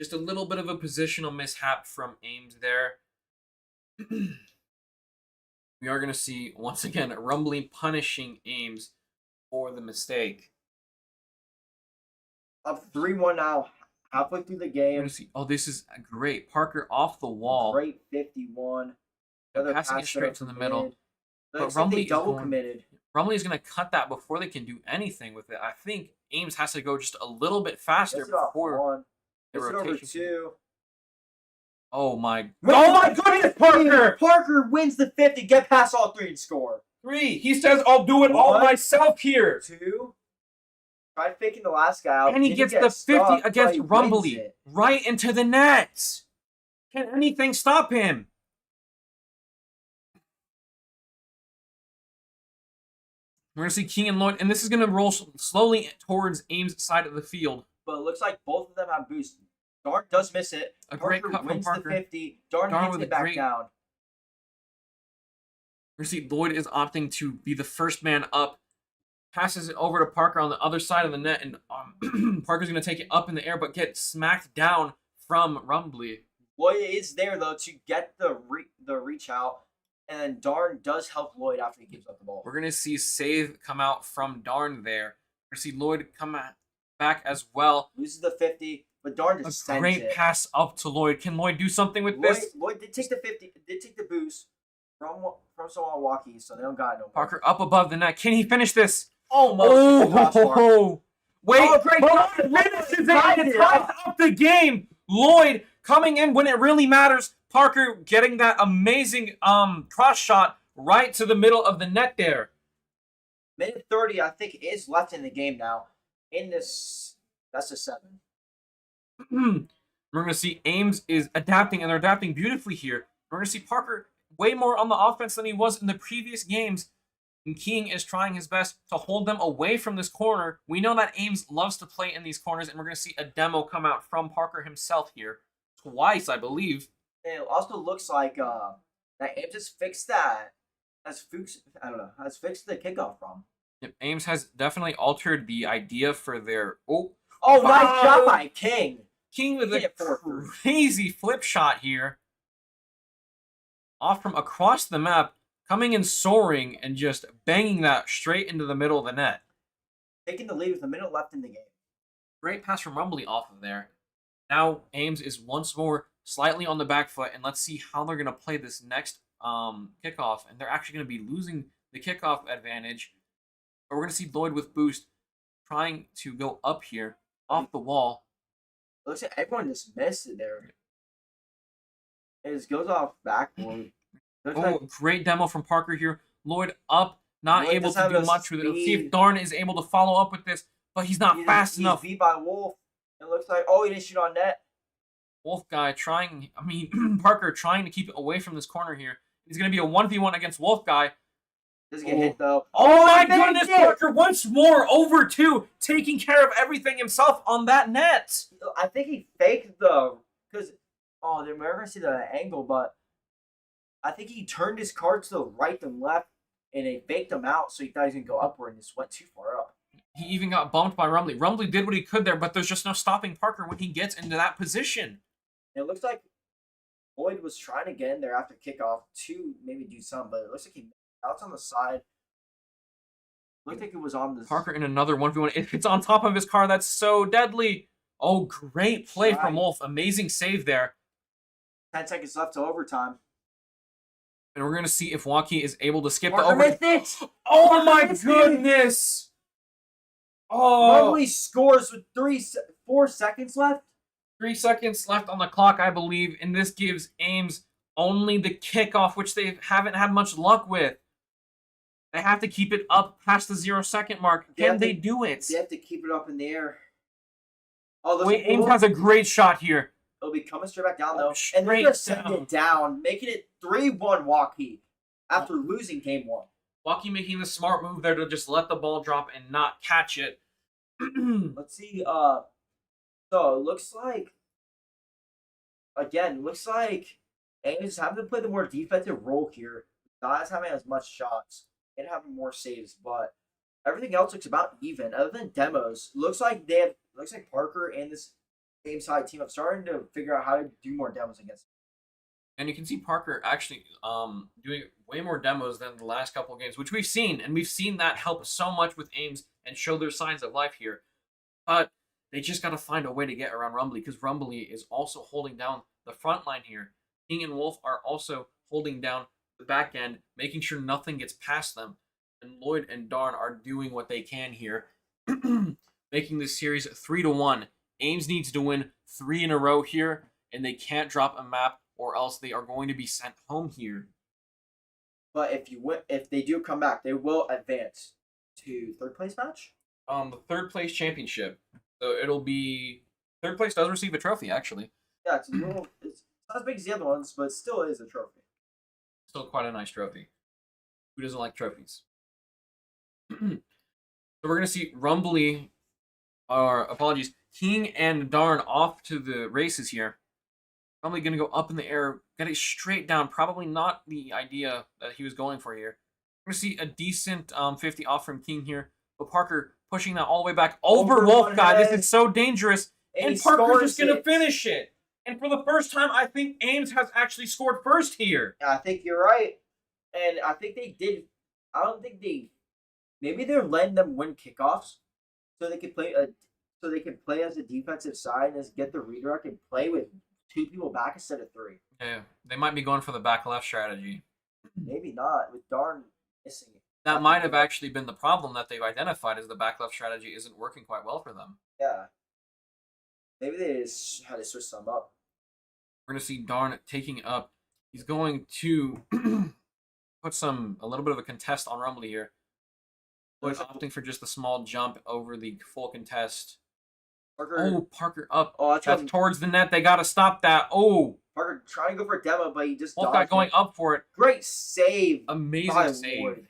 [SPEAKER 1] Just a little bit of a positional mishap from Ames there. We are going to see, once again, Rumley punishing Ames for the mistake.
[SPEAKER 3] Up 3-1 now, halfway through the
[SPEAKER 1] We're
[SPEAKER 3] game.
[SPEAKER 1] going to see, oh, this is great. Parker off the wall.
[SPEAKER 3] Great 51. Another
[SPEAKER 1] Passing
[SPEAKER 3] pass
[SPEAKER 1] it straight to the middle.
[SPEAKER 3] But
[SPEAKER 1] Rumley
[SPEAKER 3] they
[SPEAKER 1] is
[SPEAKER 3] double
[SPEAKER 1] going-
[SPEAKER 3] committed.
[SPEAKER 1] Rumley is going to cut that before they can do anything with it. I think Ames has to go just a little bit faster
[SPEAKER 3] Miss it off
[SPEAKER 1] before
[SPEAKER 3] one.
[SPEAKER 1] the
[SPEAKER 3] Miss it over
[SPEAKER 1] rotation.
[SPEAKER 3] two.
[SPEAKER 1] Oh my!
[SPEAKER 3] Wait,
[SPEAKER 1] Oh my goodness, Parker!
[SPEAKER 3] Parker wins the 50. Get past all three and score.
[SPEAKER 1] 3. He says, "I'll do it all
[SPEAKER 3] One.
[SPEAKER 1] myself here."
[SPEAKER 3] 2. Tried faking the last guy out.
[SPEAKER 1] And he
[SPEAKER 3] Didn't
[SPEAKER 1] gets
[SPEAKER 3] get
[SPEAKER 1] the 50
[SPEAKER 3] stuck,
[SPEAKER 1] against
[SPEAKER 3] but he wins
[SPEAKER 1] Rumley
[SPEAKER 3] it.
[SPEAKER 1] right into the net. Can anything stop him? We're going to see King and Lloyd, and this is going to roll slowly towards Ames' side of the field.
[SPEAKER 3] But it looks like both of them have boost. Darn does miss it.
[SPEAKER 1] A great
[SPEAKER 3] Parker
[SPEAKER 1] cut from
[SPEAKER 3] wins
[SPEAKER 1] Parker.
[SPEAKER 3] the 50. Darn
[SPEAKER 1] Darn
[SPEAKER 3] hits
[SPEAKER 1] with
[SPEAKER 3] it
[SPEAKER 1] a
[SPEAKER 3] back
[SPEAKER 1] great-
[SPEAKER 3] down.
[SPEAKER 1] We're going to see Lloyd is opting to be the first man up. Passes it over to Parker on the other side of the net, and Parker's going to take it up in the air, but get smacked down from Rumley.
[SPEAKER 3] Lloyd is there, though, to get the reach out. And then Darn does help Lloyd after he gives up the ball.
[SPEAKER 1] We're going to see save come out from Darn there. We're going to see Lloyd come back as well.
[SPEAKER 3] Loses the 50, but Darn
[SPEAKER 1] A
[SPEAKER 3] just sends
[SPEAKER 1] great
[SPEAKER 3] it.
[SPEAKER 1] pass up to Lloyd. Can Lloyd do something with this?
[SPEAKER 3] Lloyd did take the 50, did take the boost from someone Waukee, so they don't got it no more.
[SPEAKER 1] Parker up above the net. Can he finish this?
[SPEAKER 3] Almost. Good pass, Parker.
[SPEAKER 1] Oh, wait.
[SPEAKER 3] Oh, great
[SPEAKER 1] Lloyd
[SPEAKER 3] shot.
[SPEAKER 1] finishes it
[SPEAKER 3] Tied
[SPEAKER 1] and
[SPEAKER 3] it
[SPEAKER 1] ties up the game. Lloyd coming in when it really matters. Parker getting that amazing cross shot right to the middle of the net there.
[SPEAKER 3] Minute 30, I think, is left in the game now. In this, that's a 7.
[SPEAKER 1] We're going to see Ames is adapting, and they're adapting beautifully here. We're going to see Parker way more on the offense than he was in the previous games. And King is trying his best to hold them away from this corner. We know that Ames loves to play in these corners, and we're going to see a demo come out from Parker himself here. Twice, I believe.
[SPEAKER 3] And it also looks like that Ames has fixed that. Has fixed the kickoff from.
[SPEAKER 1] Yep, Ames has definitely altered the idea for their...
[SPEAKER 3] Oh,
[SPEAKER 1] Wow.
[SPEAKER 3] nice shot by King.
[SPEAKER 1] King with
[SPEAKER 3] Hit
[SPEAKER 1] a
[SPEAKER 3] it for
[SPEAKER 1] crazy flip shot here. Off from across the map, coming in soaring and just banging that straight into the middle of the net.
[SPEAKER 3] Taking the lead with a minute left in the game.
[SPEAKER 1] Great pass from Rumley off of there. Now Ames is once more slightly on the back foot, and let's see how they're going to play this next kickoff. And they're actually going to be losing the kickoff advantage. But we're going to see Lloyd with boost trying to go up here off the wall.
[SPEAKER 3] Looks like everyone just missed it there. It just goes off backboard. Looks
[SPEAKER 1] Oh,
[SPEAKER 3] like
[SPEAKER 1] great demo from Parker here. Lloyd up, not
[SPEAKER 3] Lloyd
[SPEAKER 1] able
[SPEAKER 3] does
[SPEAKER 1] to
[SPEAKER 3] have
[SPEAKER 1] do
[SPEAKER 3] a
[SPEAKER 1] much with it. Let's see if
[SPEAKER 3] speed.
[SPEAKER 1] Darn is able to follow up with this, but he's not fast
[SPEAKER 3] he's
[SPEAKER 1] enough.
[SPEAKER 3] beat by Wolf. It looks like, oh, he didn't shoot on net.
[SPEAKER 1] Wolf guy trying, Parker trying to keep it away from this corner here. He's going to be a 1v1 against Wolf guy.
[SPEAKER 3] Doesn't get hit, though.
[SPEAKER 1] Oh my
[SPEAKER 3] he made
[SPEAKER 1] goodness,
[SPEAKER 3] it!
[SPEAKER 1] Parker once more over 2, taking care of everything himself on that net.
[SPEAKER 3] I think he faked because, we're going to see the angle, but I think he turned his card to the right and left and they faked him out, so he thought he was gonna go upward and just went too far up.
[SPEAKER 1] He even got bumped by Rumbley. Rumbley did what he could there, but there's just no stopping Parker when he gets into that position.
[SPEAKER 3] And it looks like Lloyd was trying to get in there after kickoff to maybe do some, but it looks like he outs on the side. Looked like it was on the
[SPEAKER 1] Parker in another 1v1. If it's on top of his car, that's so deadly. Oh, great play from Wolf. Amazing save there.
[SPEAKER 3] 10 seconds left to overtime.
[SPEAKER 1] And we're going to see if Waukee is able to skip
[SPEAKER 3] Parker
[SPEAKER 1] the overtime.
[SPEAKER 3] missed it!
[SPEAKER 1] Oh my
[SPEAKER 3] missed it!
[SPEAKER 1] goodness! Oh,
[SPEAKER 3] Rumbley scores with 4 seconds left.
[SPEAKER 1] 3 seconds left on the clock, I believe. And this gives Ames only the kickoff, which they haven't had much luck with. They have to keep it up past the 0-second mark. Can they do it?
[SPEAKER 3] They have to keep it up in the air. Oh,
[SPEAKER 1] Wait, Ames has a great shot here.
[SPEAKER 3] It'll be coming straight back down, though. And
[SPEAKER 1] Straight
[SPEAKER 3] they're going to send
[SPEAKER 1] down.
[SPEAKER 3] it down, making it 3-1 Waukee after losing game 1.
[SPEAKER 1] Waukee making the smart move there to just let the ball drop and not catch it.
[SPEAKER 3] Let's see. So it looks like, again, Ames is having to play the more defensive role here. Not as having as much shots and having more saves, but everything else looks about even. Other than demos, looks like Parker and this same side team have started to figure out how to do more demos against.
[SPEAKER 1] And you can see Parker actually doing way more demos than the last couple of games, which we've seen. And we've seen that help so much with Ames and show their signs of life here. But they just got to find a way to get around Rumbley, because Rumbley is also holding down the front line here. King and Wolf are also holding down the back end, making sure nothing gets past them. And Lloyd and Darn are doing what they can here, making this series 3-1. Ames needs to win 3 in a row here, and they can't drop a map, or else they are going to be sent home here.
[SPEAKER 3] But if they do come back, they will advance to third place match.
[SPEAKER 1] The third place championship. So it'll be third place does receive a trophy, actually.
[SPEAKER 3] Yeah, it's not as big as the other ones, but it still is a trophy.
[SPEAKER 1] Still quite a nice trophy. Who doesn't like trophies? So we're gonna see Rumbley, King and Darn off to the races here. Rumbley gonna go up in the air, get it straight down. Probably not the idea that he was going for here. We're gonna see a decent 50 off from King here, but Parker pushing that all the way back over Wolf guy. This is so dangerous, and Parker's just gonna finish it. And for the first time, I think Ames has actually scored first here.
[SPEAKER 3] I think you're right, and I think they did. I don't think maybe they're letting them win kickoffs, so they can play as a defensive side and just get the redirect and play with 2 people back instead of 3.
[SPEAKER 1] Yeah, they might be going for the back left strategy.
[SPEAKER 3] Maybe not with Darn missing it.
[SPEAKER 1] That might have actually been the problem that they've identified, is the back left strategy isn't working quite well for them.
[SPEAKER 3] Yeah. Maybe they just had to switch some up.
[SPEAKER 1] We're going to see Darn taking up. He's going to put a little bit of a contest on Rumbley here. But opting for just a small jump over the full contest. Parker up.
[SPEAKER 3] Oh,
[SPEAKER 1] that's towards the net. They got to stop that. Oh.
[SPEAKER 3] Parker trying to go for a demo, but he just
[SPEAKER 1] Wolf going up for it.
[SPEAKER 3] Great save.
[SPEAKER 1] Amazing save.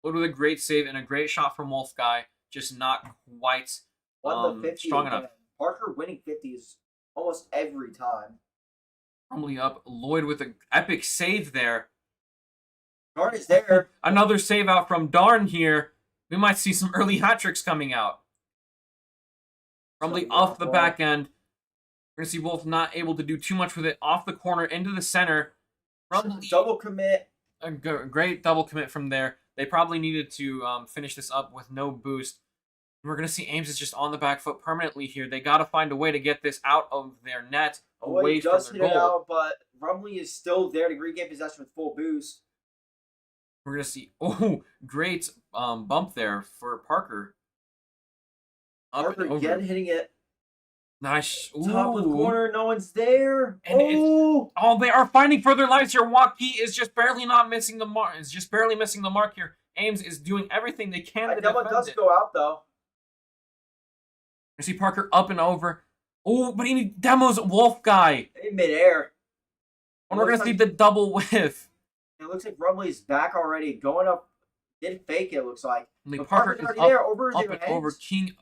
[SPEAKER 1] Lloyd with a great save and a great shot from Wolf guy. Just not quite strong enough.
[SPEAKER 3] Parker winning 50s almost every time.
[SPEAKER 1] Rumbley up. Lloyd with an epic save there.
[SPEAKER 3] Darn is there.
[SPEAKER 1] Another save out from Darn here. We might see some early hat tricks coming out. Rumbley off the back end. We're going to see Wolf not able to do too much with it. Off the corner, into the center.
[SPEAKER 3] Rumbley. Double commit.
[SPEAKER 1] A great double commit from there. They probably needed to finish this up with no boost. We're going to see Ames is just on the back foot permanently here. They got to find a way to get this out of their net, away from their goal.
[SPEAKER 3] It out, but Rumbley is still there to regain possession with full boost.
[SPEAKER 1] We're going to see, great bump there for Parker.
[SPEAKER 3] Parker again hitting it.
[SPEAKER 1] Nice.
[SPEAKER 3] Top of the corner, no one's there.
[SPEAKER 1] And they are fighting for their lives here. Waukee is just barely missing the mark here. Ames is doing everything they can to defend it.
[SPEAKER 3] Does go out though.
[SPEAKER 1] You see Parker up and over. Oh, but he demos Wolf guy
[SPEAKER 3] In midair.
[SPEAKER 1] And we're going to see the double whiff.
[SPEAKER 3] It looks like Rumbley's back already. Going up. Didn't fake it, looks like.
[SPEAKER 1] But Parker's
[SPEAKER 3] already
[SPEAKER 1] up,
[SPEAKER 3] there, over his
[SPEAKER 1] up and
[SPEAKER 3] heads.
[SPEAKER 1] over. King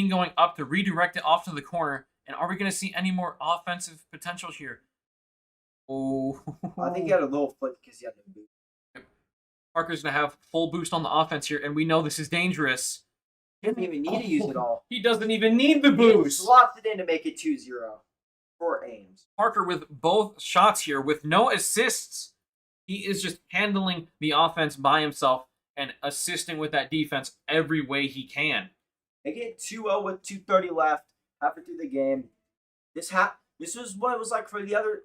[SPEAKER 1] going up to redirect it off to the corner. And are we going to see any more offensive potential here? Oh.
[SPEAKER 3] I think he had a little foot because he had no boot.
[SPEAKER 1] Parker's going to have full boost on the offense here, and we know this is dangerous.
[SPEAKER 3] Didn't even need to use it all.
[SPEAKER 1] He doesn't even need the
[SPEAKER 3] He
[SPEAKER 1] boost.
[SPEAKER 3] slots it in to make it 2-0 for Ames.
[SPEAKER 1] Parker with both shots here with no assists. He is just handling the offense by himself and assisting with that defense every way he can.
[SPEAKER 3] Making it 2-0 with 2:30 left, halfway through the game. This was what it was like for the other.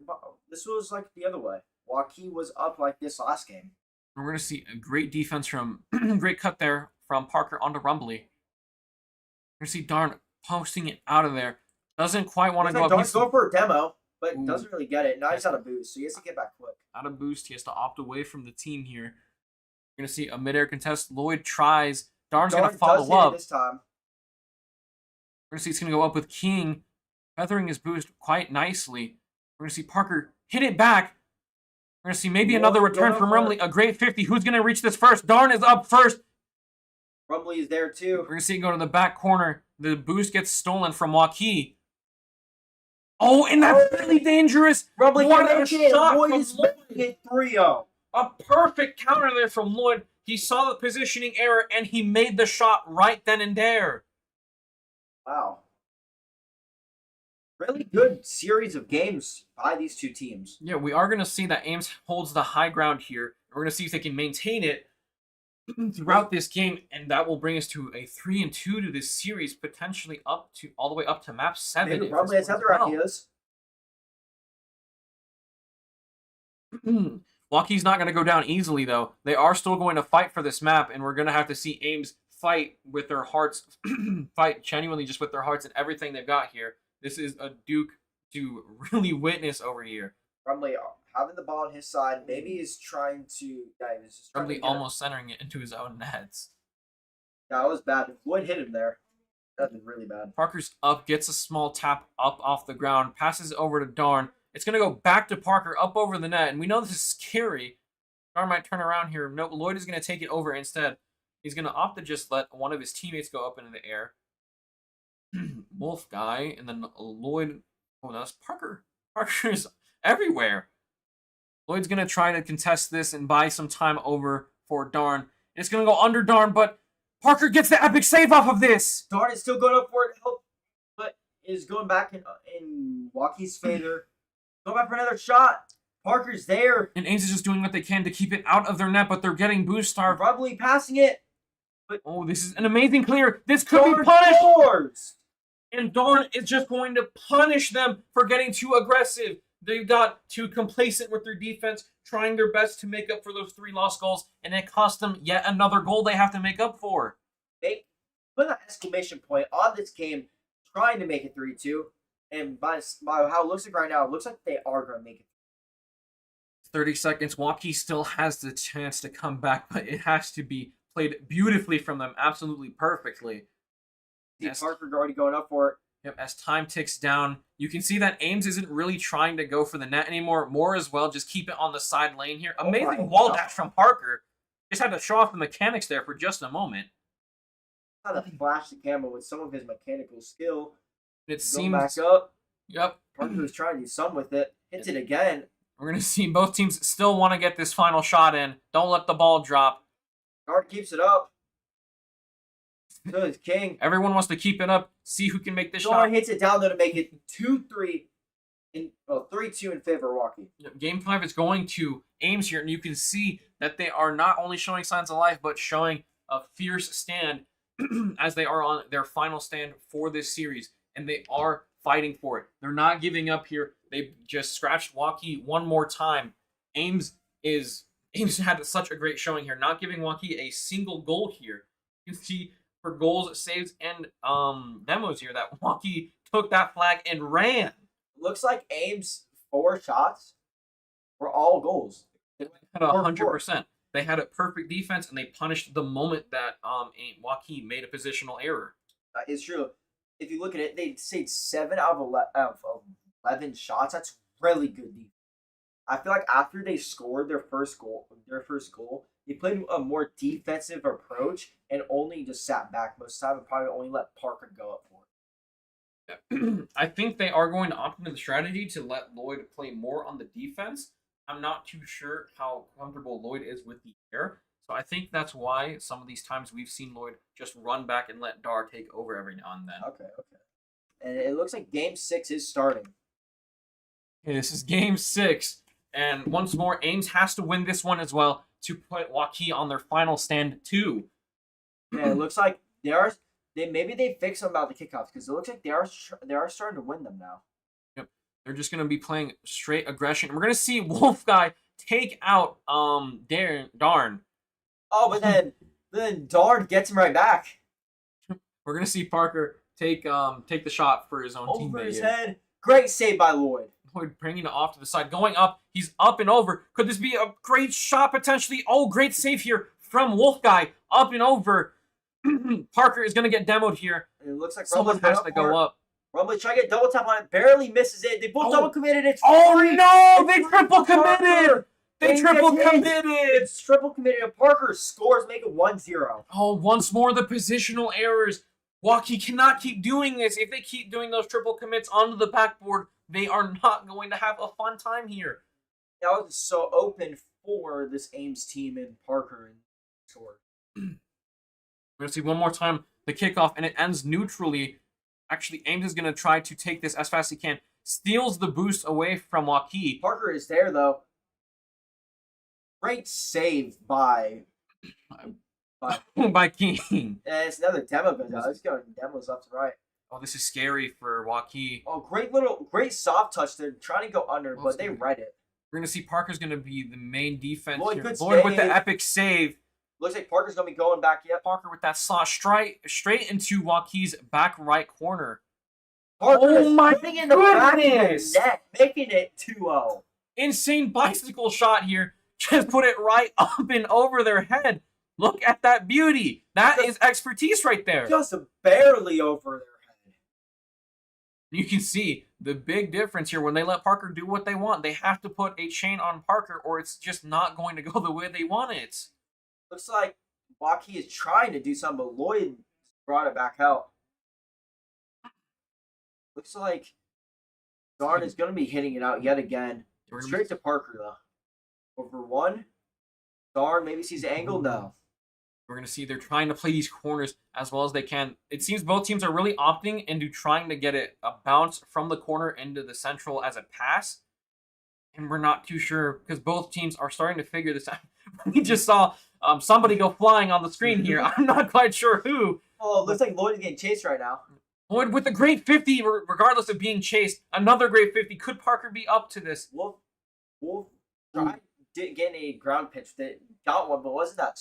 [SPEAKER 3] This was like the other way. Waukee was up like this last game.
[SPEAKER 1] We're going to see a great defense from, great cut there from Parker onto Rumbly. We're going to see Darn posting it out of there. Doesn't quite want to go up.
[SPEAKER 3] Darn's going for a demo, but
[SPEAKER 1] Ooh.
[SPEAKER 3] doesn't really get it. Now he's out of boost, so he has to get back quick.
[SPEAKER 1] Out of boost. He has to opt away from the team here. We're going to see a midair contest. Lloyd tries. Darn's going to follow
[SPEAKER 3] does
[SPEAKER 1] up.
[SPEAKER 3] hit it this time.
[SPEAKER 1] We're going to see it's going to go up with King, feathering his boost quite nicely. We're going to see Parker hit it back. We're going to see maybe another return from Rumbly. A great 50. Who's going to reach this first? Darn is up first.
[SPEAKER 3] Rumbly is there too.
[SPEAKER 1] We're going to see it go to the back corner. The boost gets stolen from Waukee. Oh, and that's really dangerous.
[SPEAKER 3] Rumbly
[SPEAKER 1] What
[SPEAKER 3] can
[SPEAKER 1] a
[SPEAKER 3] make it.
[SPEAKER 1] shot
[SPEAKER 3] Lloyd
[SPEAKER 1] from
[SPEAKER 3] is
[SPEAKER 1] Lloyd.
[SPEAKER 3] making it 3-0.
[SPEAKER 1] A perfect counter there from Lloyd. He saw the positioning error, and he made the shot right then and there.
[SPEAKER 3] Wow. Really good series of games by these two teams.
[SPEAKER 1] Yeah, we are going to see that Ames holds the high ground here. We're going to see if they can maintain it throughout this game, and that will bring us to a 3-2 to this series, potentially up to all the way up to map 7.
[SPEAKER 3] Maybe
[SPEAKER 1] if
[SPEAKER 3] Rumbly
[SPEAKER 1] this
[SPEAKER 3] has
[SPEAKER 1] works
[SPEAKER 3] other
[SPEAKER 1] well.
[SPEAKER 3] ideas.
[SPEAKER 1] Waukee's not going to go down easily, though. They are still going to fight for this map, and we're going to have to see Ames fight with their hearts, fight genuinely just with their hearts and everything they've got here. This is a Duke to really witness over here.
[SPEAKER 3] Rumbly having the ball on his side. Maybe he's trying to. Yeah, he was just trying
[SPEAKER 1] Probably
[SPEAKER 3] to get
[SPEAKER 1] almost centering it into his own nets.
[SPEAKER 3] Yeah, that was bad. If Lloyd hit him there, that'd been really bad.
[SPEAKER 1] Parker's up, gets a small tap up off the ground, passes it over to Darn. It's going to go back to Parker up over the net, and we know this is scary. Darn might turn around here. No, Lloyd is going to take it over instead. He's going to opt to just let one of his teammates go up into the air. Wolf guy, and then Lloyd. Oh, that's Parker. Parker's everywhere. Lloyd's going to try to contest this and buy some time over for Darn. It's going to go under Darn, but Parker gets the epic save off of this.
[SPEAKER 3] Darn is still going up for it, but is going back in Waukee's favor. Going back for another shot. Parker's there.
[SPEAKER 1] And Ames is just doing what they can to keep it out of their net, but they're getting boost starved.
[SPEAKER 3] Rumbly passing it. But
[SPEAKER 1] Oh, this is an amazing clear. This could
[SPEAKER 3] Darn
[SPEAKER 1] be punished.
[SPEAKER 3] scores.
[SPEAKER 1] And Darn is just going to punish them for getting too aggressive. They got too complacent with their defense, trying their best to make up for those 3 lost goals, and it cost them yet another goal they have to make up for.
[SPEAKER 3] They put an exclamation point on this game, trying to make it 3-2. And by how it looks like right now, it looks like they are going to make it.
[SPEAKER 1] 30 seconds. Waukee still has the chance to come back, but it has to be played beautifully from them, absolutely perfectly.
[SPEAKER 3] See
[SPEAKER 1] Yes.
[SPEAKER 3] Parker already going up for it.
[SPEAKER 1] Yep, as time ticks down, you can see that Ames isn't really trying to go for the net anymore. More as well, just keep it on the side lane here.
[SPEAKER 3] Oh
[SPEAKER 1] Amazing
[SPEAKER 3] my
[SPEAKER 1] wall
[SPEAKER 3] God.
[SPEAKER 1] dash from Parker. Just had to show off the mechanics there for just a moment.
[SPEAKER 3] How to flash the camera with some of his mechanical skill.
[SPEAKER 1] It
[SPEAKER 3] Go
[SPEAKER 1] seems.
[SPEAKER 3] back up.
[SPEAKER 1] Yep.
[SPEAKER 3] Parker was trying to do some with it. Hits it again.
[SPEAKER 1] We're going to see both teams still want to get this final shot in. Don't let the ball drop.
[SPEAKER 3] Guard keeps it up. So is King.
[SPEAKER 1] Everyone wants to keep it up. See who can make this
[SPEAKER 3] Darn
[SPEAKER 1] shot.
[SPEAKER 3] hits it down there to make it 2-3. 3-2 in favor of Waukee.
[SPEAKER 1] Game 5 is going to Ames here, and you can see that they are not only showing signs of life, but showing a fierce stand as they are on their final stand for this series, and they are fighting for it. They're not giving up here. They just scratched Waukee one more time. Ames had such a great showing here, not giving Waukee a single goal here. You can see for goals, saves, and demos here that Waukee took that flag and ran.
[SPEAKER 3] Looks like Ames' 4 shots were all goals.
[SPEAKER 1] Had 100%. They had a perfect defense, and they punished the moment that Waukee made a positional error.
[SPEAKER 3] That is true. If you look at it, they saved 7 out of 11 shots. That's really good defense. I feel like after they scored their first goal, they played a more defensive approach and only just sat back most of the time and probably only let Parker go up for it.
[SPEAKER 1] I think they are going to opt into the strategy to let Lloyd play more on the defense. I'm not too sure how comfortable Lloyd is with the air, So I think that's why some of these times we've seen Lloyd just run back and let Dar take over every now and then.
[SPEAKER 3] Okay. And it looks like Game 6 is starting.
[SPEAKER 1] Okay, this is Game 6. And once more, Ames has to win this one as well to put Waukee on their final stand 2.
[SPEAKER 3] Yeah, it looks like maybe they fix them about the kickoffs because it looks like they are starting to win them now.
[SPEAKER 1] Yep, they're just gonna be playing straight aggression. We're gonna see Wolf Guy take out Darn.
[SPEAKER 3] Oh, but then Darn gets him right back
[SPEAKER 1] We're gonna see Parker take the shot for his own teammate.
[SPEAKER 3] over his head. Great save by Lloyd.
[SPEAKER 1] Lloyd bringing it off to the side, going up. He's up and over. Could this be a great shot potentially? Oh, great save here from Wolf Guy, up and over. Parker is gonna get demoed here.
[SPEAKER 3] And it looks like
[SPEAKER 1] Someone
[SPEAKER 3] Rumbly's
[SPEAKER 1] has to go up.
[SPEAKER 3] Rumbly trying to get double tap on it, barely misses it. They both double committed. It's
[SPEAKER 1] Oh
[SPEAKER 3] free.
[SPEAKER 1] no! They triple
[SPEAKER 3] Parker.
[SPEAKER 1] committed! They
[SPEAKER 3] Ames
[SPEAKER 1] triple
[SPEAKER 3] gets hit.
[SPEAKER 1] committed!
[SPEAKER 3] It's triple committed. And Parker scores, make it 1-0.
[SPEAKER 1] Oh, once more the positional errors. Waukee cannot keep doing this. If they keep doing those triple commits onto the backboard, they are not going to have a fun time here.
[SPEAKER 3] That was so open for this Ames team and Parker and score.
[SPEAKER 1] We're going to see one more time the kickoff, and it ends neutrally. Actually, Ames is going to try to take this as fast as he can. Steals the boost away from Waukee.
[SPEAKER 3] Parker is there, though. Great save by
[SPEAKER 1] By King.
[SPEAKER 3] And it's another demo go down. It's going demos left to right.
[SPEAKER 1] Oh, this is scary for Waukee.
[SPEAKER 3] Oh, great soft touch. They're trying to go under, but they read it.
[SPEAKER 1] We're going to see Parker's going to be the main defense
[SPEAKER 3] Lloyd,
[SPEAKER 1] here.
[SPEAKER 3] good
[SPEAKER 1] Lloyd with the
[SPEAKER 3] save.
[SPEAKER 1] epic save.
[SPEAKER 3] Looks like Parker's going to be going back yet.
[SPEAKER 1] Parker with that slot straight into Waukee's back right corner.
[SPEAKER 3] Parker
[SPEAKER 1] Oh
[SPEAKER 3] is
[SPEAKER 1] my
[SPEAKER 3] putting in the back of the
[SPEAKER 1] goodness!
[SPEAKER 3] net, making it 2-0.
[SPEAKER 1] Insane bicycle shot here. Just put it right up and over their head. Look at that beauty. That is expertise right there.
[SPEAKER 3] Just barely over their head.
[SPEAKER 1] You can see the big difference here. When they let Parker do what they want, they have to put a chain on Parker or it's just not going to go the way they want it.
[SPEAKER 3] Looks like Waukee is trying to do something, but Lloyd brought it back out. Looks like Darn is going to be hitting it out yet again. Straight to Parker, though. Over one. Darn maybe sees the angle. No.
[SPEAKER 1] We're going to see they're trying to play these corners as well as they can. It seems both teams are really opting into trying to get it a bounce from the corner into the central as a pass. And we're not too sure because both teams are starting to figure this out. We just saw somebody go flying on the screen here. I'm not quite sure who.
[SPEAKER 3] Oh, it looks like Lloyd is getting chased right now.
[SPEAKER 1] Lloyd with a great 50, regardless of being chased. Another great 50. Could Parker be up to this?
[SPEAKER 3] Wolf didn't get any ground pitch. They got one, but wasn't that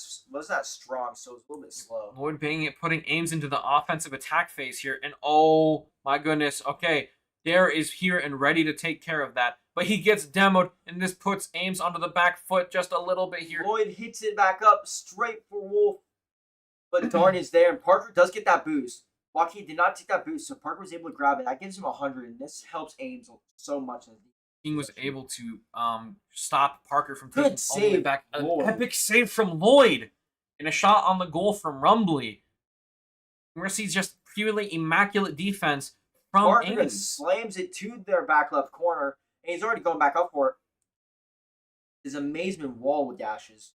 [SPEAKER 3] strong, so it was a little bit slow.
[SPEAKER 1] Lloyd putting Ames into the offensive attack phase here. And oh my goodness. Okay, Dare is here and ready to take care of that. But he gets demoed, and this puts Ames onto the back foot just a little bit here.
[SPEAKER 3] Lloyd hits it back up straight for Wolf. But Darn is there, and Parker does get that boost. Waukee did not take that boost, so Parker was able to grab it. That gives him 100, and this helps Ames so much.
[SPEAKER 1] King was able to stop Parker from taking
[SPEAKER 3] Good
[SPEAKER 1] all the way
[SPEAKER 3] save,
[SPEAKER 1] back. An
[SPEAKER 3] Lloyd.
[SPEAKER 1] epic save from Lloyd. And a shot on the goal from Rumbly. We're going to see just purely immaculate defense from
[SPEAKER 3] Parker
[SPEAKER 1] Ames.
[SPEAKER 3] slams it to their back left corner, and he's already going back up for it. His amazement wall with dashes.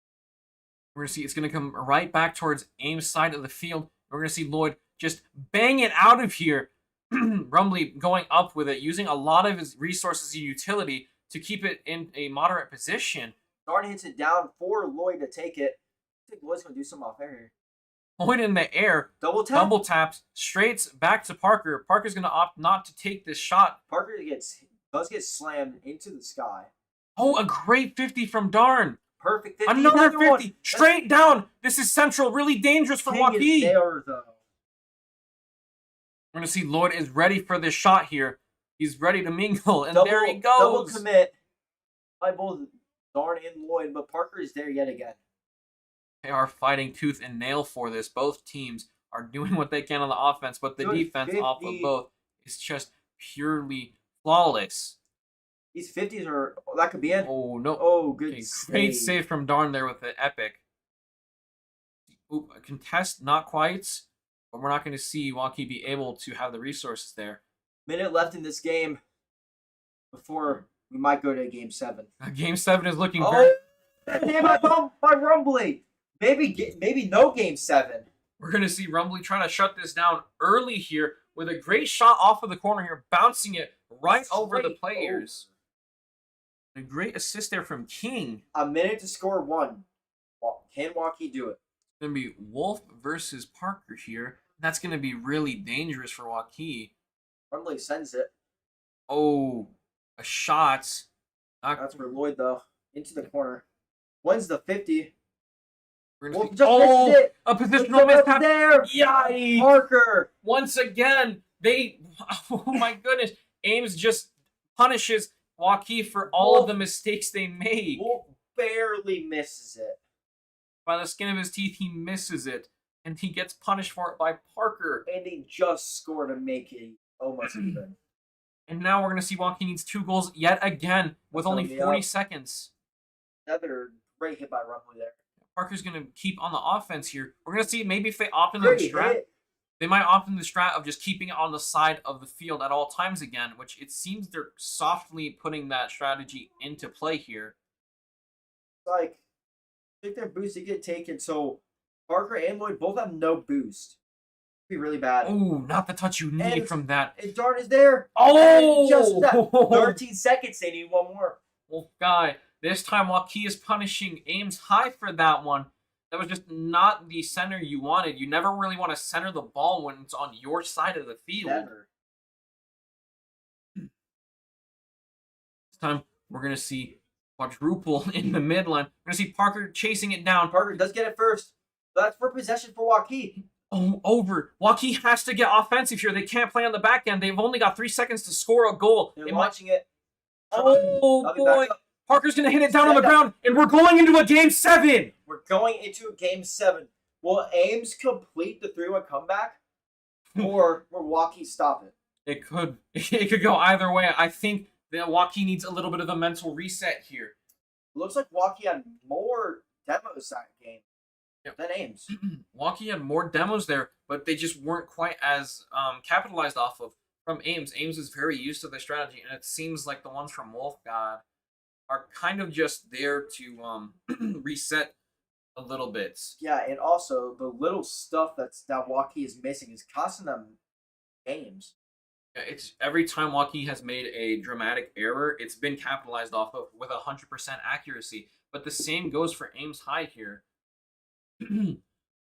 [SPEAKER 1] We're going to see it's going to come right back towards Ames' side of the field. We're going to see Lloyd just bang it out of here. Rumbly going up with it, using a lot of his resources and utility to keep it in a moderate position.
[SPEAKER 3] Darn hits it down for Lloyd to take it. I think Lloyd's going to do something off air here.
[SPEAKER 1] Lloyd in the air.
[SPEAKER 3] Double tap.
[SPEAKER 1] Double taps. Straights back to Parker. Parker's going to opt not to take this shot.
[SPEAKER 3] Parker does get slammed into the sky.
[SPEAKER 1] Oh, a great 50 from Darn.
[SPEAKER 3] Perfect 50.
[SPEAKER 1] Another 50.
[SPEAKER 3] One.
[SPEAKER 1] Straight down. This is central. Really dangerous for
[SPEAKER 3] King is
[SPEAKER 1] Waukee.
[SPEAKER 3] there, though.
[SPEAKER 1] We're going to see Lloyd is ready for this shot here. He's ready to mingle, and there he goes.
[SPEAKER 3] Double commit by both Darn and Lloyd, but Parker is there yet again.
[SPEAKER 1] They are fighting tooth and nail for this. Both teams are doing what they can on the offense, but the
[SPEAKER 3] Good
[SPEAKER 1] defense
[SPEAKER 3] 50.
[SPEAKER 1] off of both is just purely flawless.
[SPEAKER 3] These 50s are... that could be it.
[SPEAKER 1] Oh, no.
[SPEAKER 3] Oh, good
[SPEAKER 1] Okay,
[SPEAKER 3] save.
[SPEAKER 1] great save from Darn there with the epic. Oop, a contest, not quite. But we're not going to see Waukee be able to have the resources there.
[SPEAKER 3] Minute left in this game before we might go to Game 7.
[SPEAKER 1] Game 7 is looking
[SPEAKER 3] Oh,
[SPEAKER 1] very...
[SPEAKER 3] that came by Rumbly. maybe no game 7.
[SPEAKER 1] We're going to see Rumbly trying to shut this down early here with a great shot off of the corner here, bouncing it right over the players. A great assist there from King.
[SPEAKER 3] A minute to score 1. Can Waukee do it?
[SPEAKER 1] It's going to be Wolf versus Parker here. That's going to be really dangerous for Waukee.
[SPEAKER 3] Rumbly sends it.
[SPEAKER 1] Oh, a shot.
[SPEAKER 3] That's for Lloyd, though. Into the corner. Wins the 50.
[SPEAKER 1] Wolf
[SPEAKER 3] just missed it.
[SPEAKER 1] A positional mishap
[SPEAKER 3] there.
[SPEAKER 1] Yikes.
[SPEAKER 3] Parker.
[SPEAKER 1] Once again, oh my goodness. Ames just punishes Waukee for all of the mistakes they made.
[SPEAKER 3] Wolf barely misses it.
[SPEAKER 1] By the skin of his teeth, he misses it. And he gets punished for it by Parker.
[SPEAKER 3] And he just scored to make it almost even.
[SPEAKER 1] And now we're going to see Waukee needs 2 goals yet again with only 40 seconds.
[SPEAKER 3] Another great hit by Rumbly there.
[SPEAKER 1] Parker's going to keep on the offense here. We're going to see maybe if they opt into the strat. They might opt into the strat of just keeping it on the side of the field at all times again, which it seems they're softly putting that strategy into play here.
[SPEAKER 3] Like, I think their boost to get taken, so Parker and Lloyd both have no boost. It'd be really bad.
[SPEAKER 1] Oh, not the touch you need from that.
[SPEAKER 3] And Darn is there.
[SPEAKER 1] Oh!
[SPEAKER 3] Just that. 13 seconds, they need one more.
[SPEAKER 1] Wolf guy. This time, Waukee is punishing Ames high for that one. That was just not the center you wanted. You never really want to center the ball when it's on your side of the field.
[SPEAKER 3] Never.
[SPEAKER 1] This time, we're going to see quadruple in the midline. We're going to see Parker chasing it down.
[SPEAKER 3] Parker does get it first. That's for possession for Waukee.
[SPEAKER 1] Oh, over. Waukee has to get offensive here. They can't play on the back end. They've only got 3 seconds to score a goal.
[SPEAKER 3] They're watching it.
[SPEAKER 1] Oh, boy. Parker's going to hit it down on the ground, and we're going into a game 7.
[SPEAKER 3] We're going into a game 7. Will Ames complete the 3-1 comeback, or will Waukee stop it?
[SPEAKER 1] It could go either way. I think that Waukee needs a little bit of a mental reset here.
[SPEAKER 3] It looks like Waukee had more demos that game than Ames.
[SPEAKER 1] Waukee had more demos there, but they just weren't quite as capitalized off of from Ames. Ames is very used to the strategy, and it seems like the ones from Wolf God are kind of just there to reset a little bit.
[SPEAKER 3] Yeah, and also the little stuff that Waukee is missing is costing them games.
[SPEAKER 1] Yeah, it's every time Waukee has made a dramatic error, it's been capitalized off of with 100% accuracy. But the same goes for Ames High here.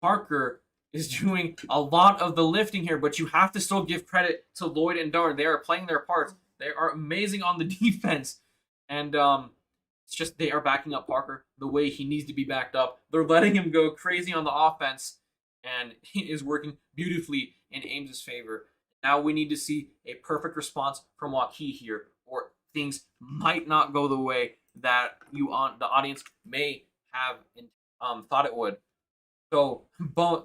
[SPEAKER 1] Parker is doing a lot of the lifting here, but you have to still give credit to Lloyd and Darn. They are playing their parts. They are amazing on the defense. And it's just they are backing up Parker the way he needs to be backed up. They're letting him go crazy on the offense, and he is working beautifully in Ames' favor. Now we need to see a perfect response from Waukee here, or things might not go the way that the audience may have thought it would. So,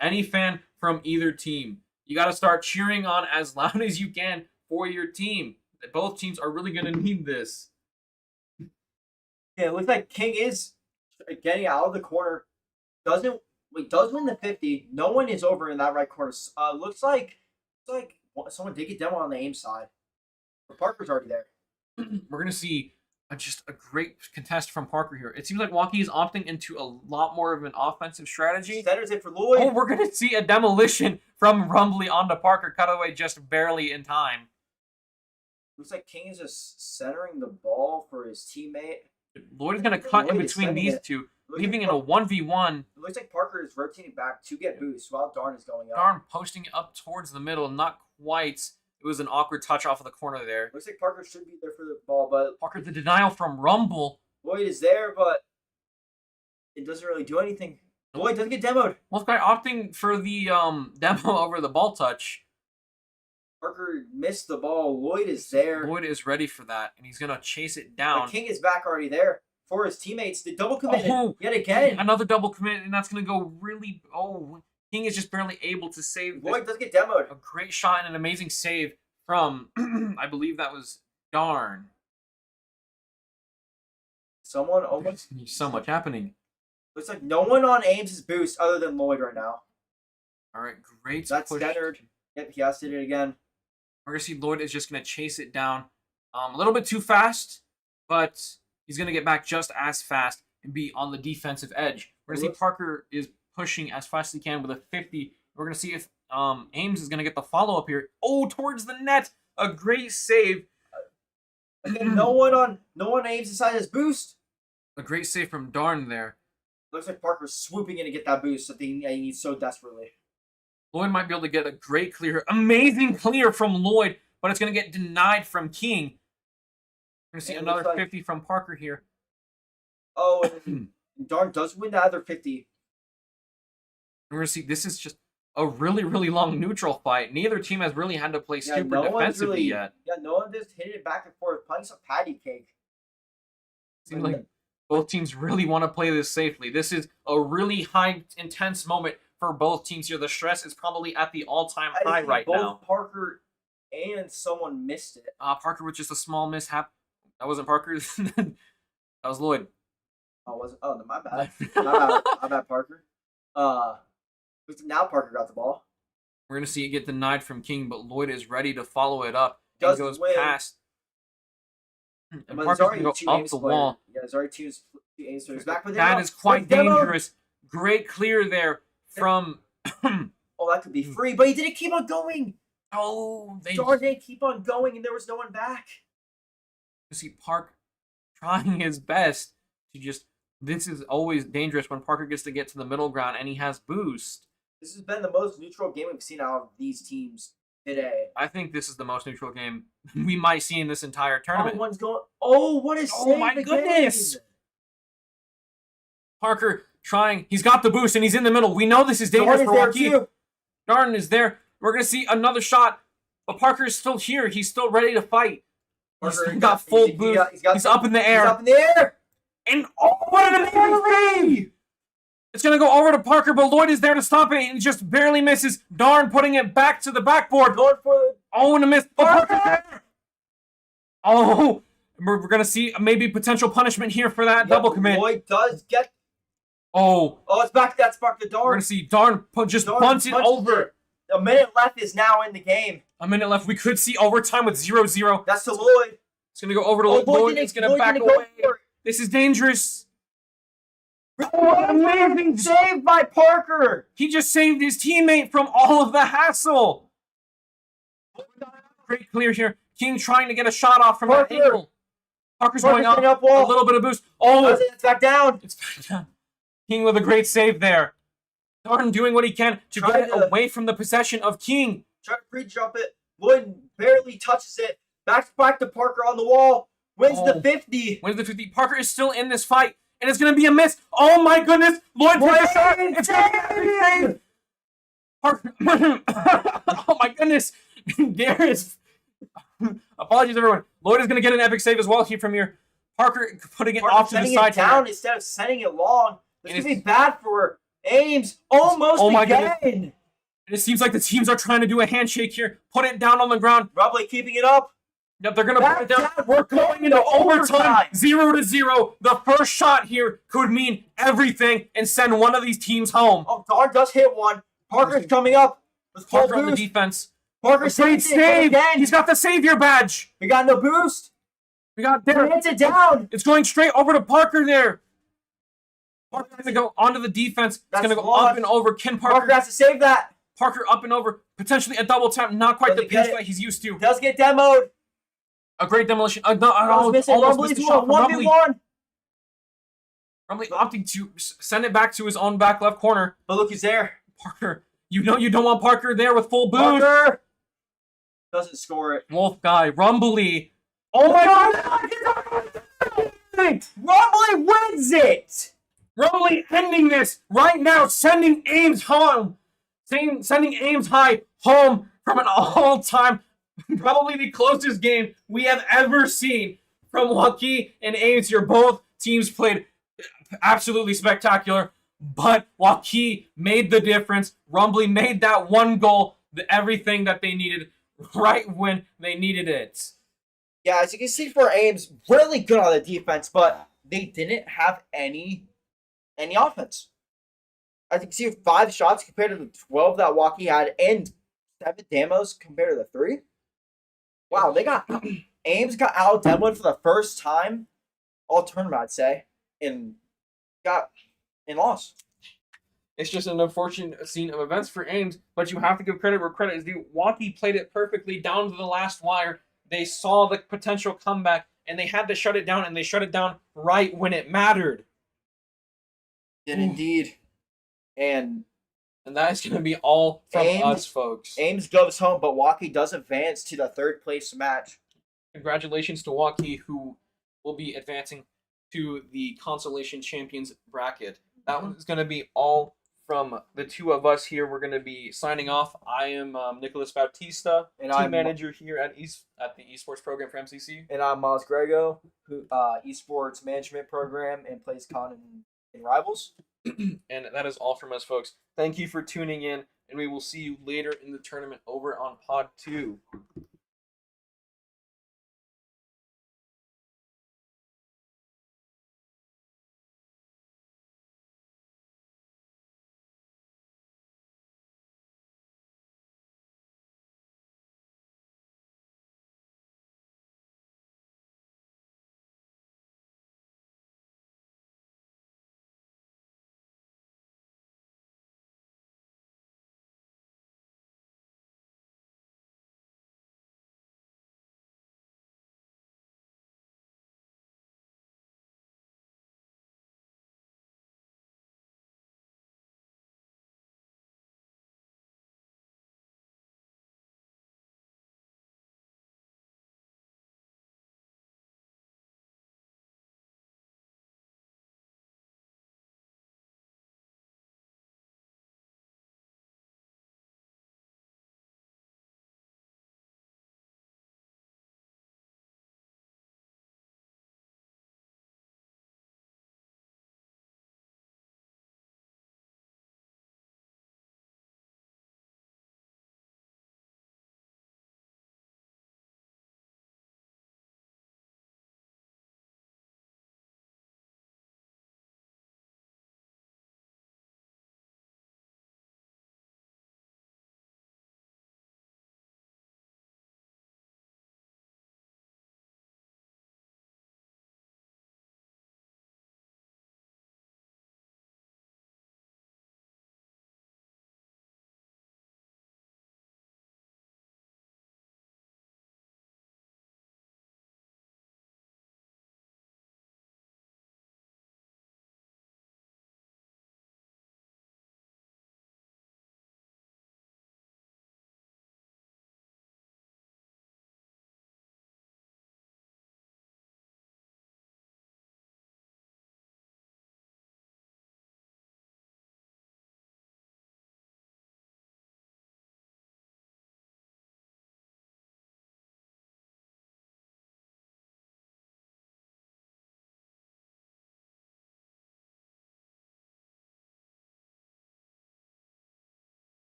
[SPEAKER 1] any fan from either team, you got to start cheering on as loud as you can for your team. Both teams are really going to need this.
[SPEAKER 3] Yeah, it looks like King is getting out of the corner. Does win the 50. No one is over in that right corner. Looks like someone did get demo on the Ames side. But Parker's already there.
[SPEAKER 1] We're going to see just a great contest from Parker here. It seems like Waukee is opting into a lot more of an offensive strategy.
[SPEAKER 3] Centers it for Lloyd.
[SPEAKER 1] Oh, we're going to see a demolition from Rumbly onto Parker. Cut away just barely in time.
[SPEAKER 3] Looks like King is just centering the ball for his teammate.
[SPEAKER 1] Lloyd is going to cut in between these two, leaving it a 1v1.
[SPEAKER 3] It looks like Parker is rotating back to get boost while Darn is going up.
[SPEAKER 1] Darn posting it up towards the middle. Not quite. It was an awkward touch off of the corner there.
[SPEAKER 3] Looks like Parker should be there for the ball, but
[SPEAKER 1] Parker, the denial from Rumble.
[SPEAKER 3] Lloyd is there, but it doesn't really do anything. Lloyd doesn't get demoed.
[SPEAKER 1] Wolf guy opting for the demo over the ball touch.
[SPEAKER 3] Parker missed the ball. Lloyd is there.
[SPEAKER 1] Lloyd is ready for that, and he's going to chase it down.
[SPEAKER 3] But King is back already there for his teammates. The double committed yet again.
[SPEAKER 1] Another double commit, and that's going to go really... Oh, King is just barely able to save.
[SPEAKER 3] Lloyd does get demoed.
[SPEAKER 1] A great shot and an amazing save from, I believe that was Darn.
[SPEAKER 3] Someone almost...
[SPEAKER 1] There's so much happening.
[SPEAKER 3] Looks like no one on Ames' boost other than Lloyd right now.
[SPEAKER 1] All right, great.
[SPEAKER 3] That's centered. Yep, he has to do it again.
[SPEAKER 1] We're going to see Lloyd is just going to chase it down a little bit too fast, but he's going to get back just as fast. and be on the defensive edge. We're going to see Parker is pushing as fast as he can with a 50. We're going to see if Ames is going to get the follow-up here. Oh, towards the net. A great save.
[SPEAKER 3] Again, no one on Ames' side his boost.
[SPEAKER 1] A great save from Darn there.
[SPEAKER 3] Looks like Parker's swooping in to get that boost that he needs so desperately.
[SPEAKER 1] Lloyd might be able to get a great clear. Amazing clear from Lloyd, but it's going to get denied from King. We're going to see another 50 from Parker here.
[SPEAKER 3] Oh, and Darn does win the other 50.
[SPEAKER 1] We're going to see this is just a really, really long neutral fight. Neither team has really had to play super defensively yet.
[SPEAKER 3] Yeah, no one just hit it back and forth, playing some patty cake.
[SPEAKER 1] Seems like both teams really want to play this safely. This is a really high, intense moment for both teams here. The stress is probably at the all-time high right now.
[SPEAKER 3] Both Parker and someone missed it.
[SPEAKER 1] Parker with just a small mishap. That wasn't Parker. That was Lloyd.
[SPEAKER 3] Oh, was it? Oh, my bad. my bad, Parker. Now Parker got the ball.
[SPEAKER 1] We're going to see it get denied from King, but Lloyd is ready to follow it up.
[SPEAKER 3] Does
[SPEAKER 1] goes
[SPEAKER 3] win.
[SPEAKER 1] past. And
[SPEAKER 3] But
[SPEAKER 1] Parker's going to go up the wall.
[SPEAKER 3] Yeah, there's already two Ames players back. But
[SPEAKER 1] That is quite dangerous. Great clear there from...
[SPEAKER 3] Oh, that could be free, but he didn't keep on going.
[SPEAKER 1] Oh,
[SPEAKER 3] Darn didn't keep on going, and there was no one back.
[SPEAKER 1] You see Park trying his best to just... This is always dangerous when Parker gets to get to the middle ground and he has boost.
[SPEAKER 3] This has been the most neutral game we've seen out of these teams today.
[SPEAKER 1] I think this is the most neutral game we might see in this entire tournament.
[SPEAKER 3] One's going... Oh, what a save!
[SPEAKER 1] Oh my goodness! Parker trying. He's got the boost and he's in the middle. We know this is dangerous for Waukee. Darn is there. We're going to see another shot. But Parker is still here. He's still ready to fight. He's got full boost. He's up in the air.
[SPEAKER 3] He's up in the air.
[SPEAKER 1] And oh, what an amazing save! It's going to go over to Parker, but Lloyd is there to stop it and just barely misses. Darn putting it back to the backboard.
[SPEAKER 3] Going for it.
[SPEAKER 1] Oh, and a miss. Parker! Oh, we're going to see maybe potential punishment here for that double commit.
[SPEAKER 3] Lloyd does get...
[SPEAKER 1] Oh,
[SPEAKER 3] it's back. That's back to Darn.
[SPEAKER 1] We're going to see Darn just bunts it over.
[SPEAKER 3] A minute left is now in the game.
[SPEAKER 1] A minute left. We could see overtime with 0-0.
[SPEAKER 3] That's to Lloyd.
[SPEAKER 1] It's going to go over to Lloyd. It's going to back away. This is dangerous.
[SPEAKER 3] Oh, amazing save by Parker.
[SPEAKER 1] He just saved his teammate from all of the hassle. Great clear here. King trying to get a shot off from that angle. Parker's going up. A little bit of boost. Oh,
[SPEAKER 3] it's back down.
[SPEAKER 1] It's back down. King with a great save there. Darn doing what he can to get it away from the possession of King.
[SPEAKER 3] Try to pre-jump it. Lloyd barely touches it. Back to Parker on the wall. Wins the 50.
[SPEAKER 1] Wins the 50. Parker is still in this fight, and it's going to be a miss. Oh, my goodness. Lloyd puts a shot. It's going to be a save. Parker. Oh, my goodness. There's... Apologies, everyone. Lloyd is going to get an epic save as well here from here. Parker putting it off to the side.
[SPEAKER 3] Down instead of sending it long. This could be bad for Ames. Almost again.
[SPEAKER 1] It seems like the teams are trying to do a handshake here. Put it down on the ground.
[SPEAKER 3] Probably keeping it up.
[SPEAKER 1] Yep, they're going to put it down. We're going into overtime. 0-0. The first shot here could mean everything and send one of these teams home.
[SPEAKER 3] Oh, Darn does hit one. Parker's coming up.
[SPEAKER 1] Parker on the defense.
[SPEAKER 3] Parker's
[SPEAKER 1] great save. He's got the savior badge.
[SPEAKER 3] We got no boost.
[SPEAKER 1] We got there.
[SPEAKER 3] He hits it down.
[SPEAKER 1] It's going straight over to Parker there. Parker's going to go onto the defense. It's going to go up and over. Can
[SPEAKER 3] Parker has to save that.
[SPEAKER 1] Parker up and over. Potentially a double tap. Not quite the pitch that he's used to.
[SPEAKER 3] Does get demoed.
[SPEAKER 1] A great demolition.
[SPEAKER 3] Almost missed a shot from Rumbly.
[SPEAKER 1] Rumbly opting to send it back to his own back left corner.
[SPEAKER 3] But look who's there.
[SPEAKER 1] Parker. You know you don't want Parker there with full boost.
[SPEAKER 3] Parker doesn't score it.
[SPEAKER 1] Wolf guy. Rumbly. Oh my God.
[SPEAKER 3] Rumbly wins it.
[SPEAKER 1] Rumbly ending this right now. Sending Ames home. Sending Ames High home from an all-time, probably the closest game we have ever seen from Waukee and Ames here. Both teams played absolutely spectacular, but Waukee made the difference. Rumbly made that one goal, everything that they needed right when they needed it.
[SPEAKER 3] Yeah, as you can see for Ames, really good on the defense, but they didn't have any offense. As you can see, 5 shots compared to the 12 that Waukee had, and 7 demos compared to the 3. Wow, they got Ames got out demoed for the first time all tournament, I'd say, in got and lost.
[SPEAKER 1] It's just an unfortunate scene of events for Ames, but you have to give credit where credit is due. Waukee played it perfectly down to the last wire. They saw the potential comeback, and they had to shut it down, and they shut it down right when it mattered.
[SPEAKER 3] Did indeed. And
[SPEAKER 1] that is going to be all from us, folks.
[SPEAKER 3] Ames goes home, but Waukee does advance to the third place match.
[SPEAKER 1] Congratulations to Waukee, who will be advancing to the Consolation Champions bracket. That one is going to be all from the two of us here. We're going to be signing off. I am Nicholas Bautista,
[SPEAKER 3] and
[SPEAKER 1] team
[SPEAKER 3] I'm
[SPEAKER 1] manager here at the esports program for MCC.
[SPEAKER 3] And I'm Miles Grego, who esports management program and plays Con in Rivals.
[SPEAKER 1] And that is all from us, folks. Thank you for tuning in, and we will see you later in the tournament over on Pod 2.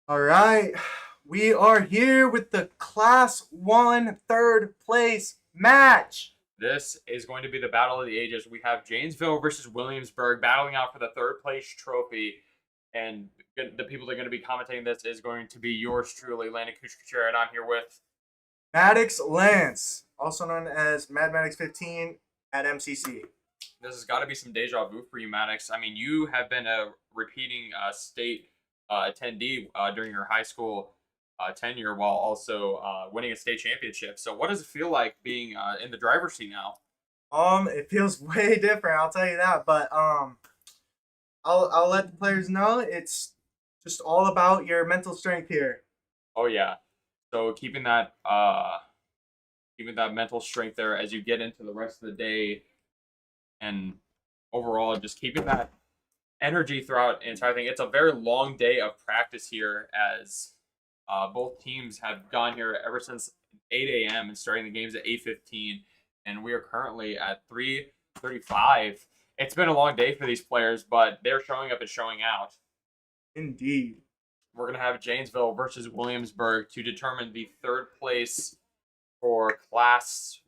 [SPEAKER 2] All right, we are here with the Class 1 third place match.
[SPEAKER 9] This is going to be the battle of the ages. We have Janesville versus Williamsburg battling out for the third place trophy. And the people that are going to be commentating this is going to be yours truly, Landon Kuchar, and I'm here with
[SPEAKER 2] Maddox Lance, also known as Mad Maddox 15 at MCC.
[SPEAKER 9] This has got to be some deja vu for you, Maddox. I mean, you have been a repeating state attendee during your high school tenure while also winning a state championship. So what does it feel like being in the driver's seat now?
[SPEAKER 2] It feels way different, I'll tell you that. But I'll let the players know it's just all about your mental strength here.
[SPEAKER 9] Oh yeah. So keeping that mental strength there as you get into the rest of the day, and overall just keeping that energy throughout the entire thing. It's a very long day of practice here as both teams have gone here ever since 8 a.m. and starting the games at 8:15, and we are currently at 3:35. It's been a long day for these players, but they're showing up and showing out.
[SPEAKER 2] Indeed.
[SPEAKER 9] We're going to have Janesville versus Williamsburg to determine the third place for Class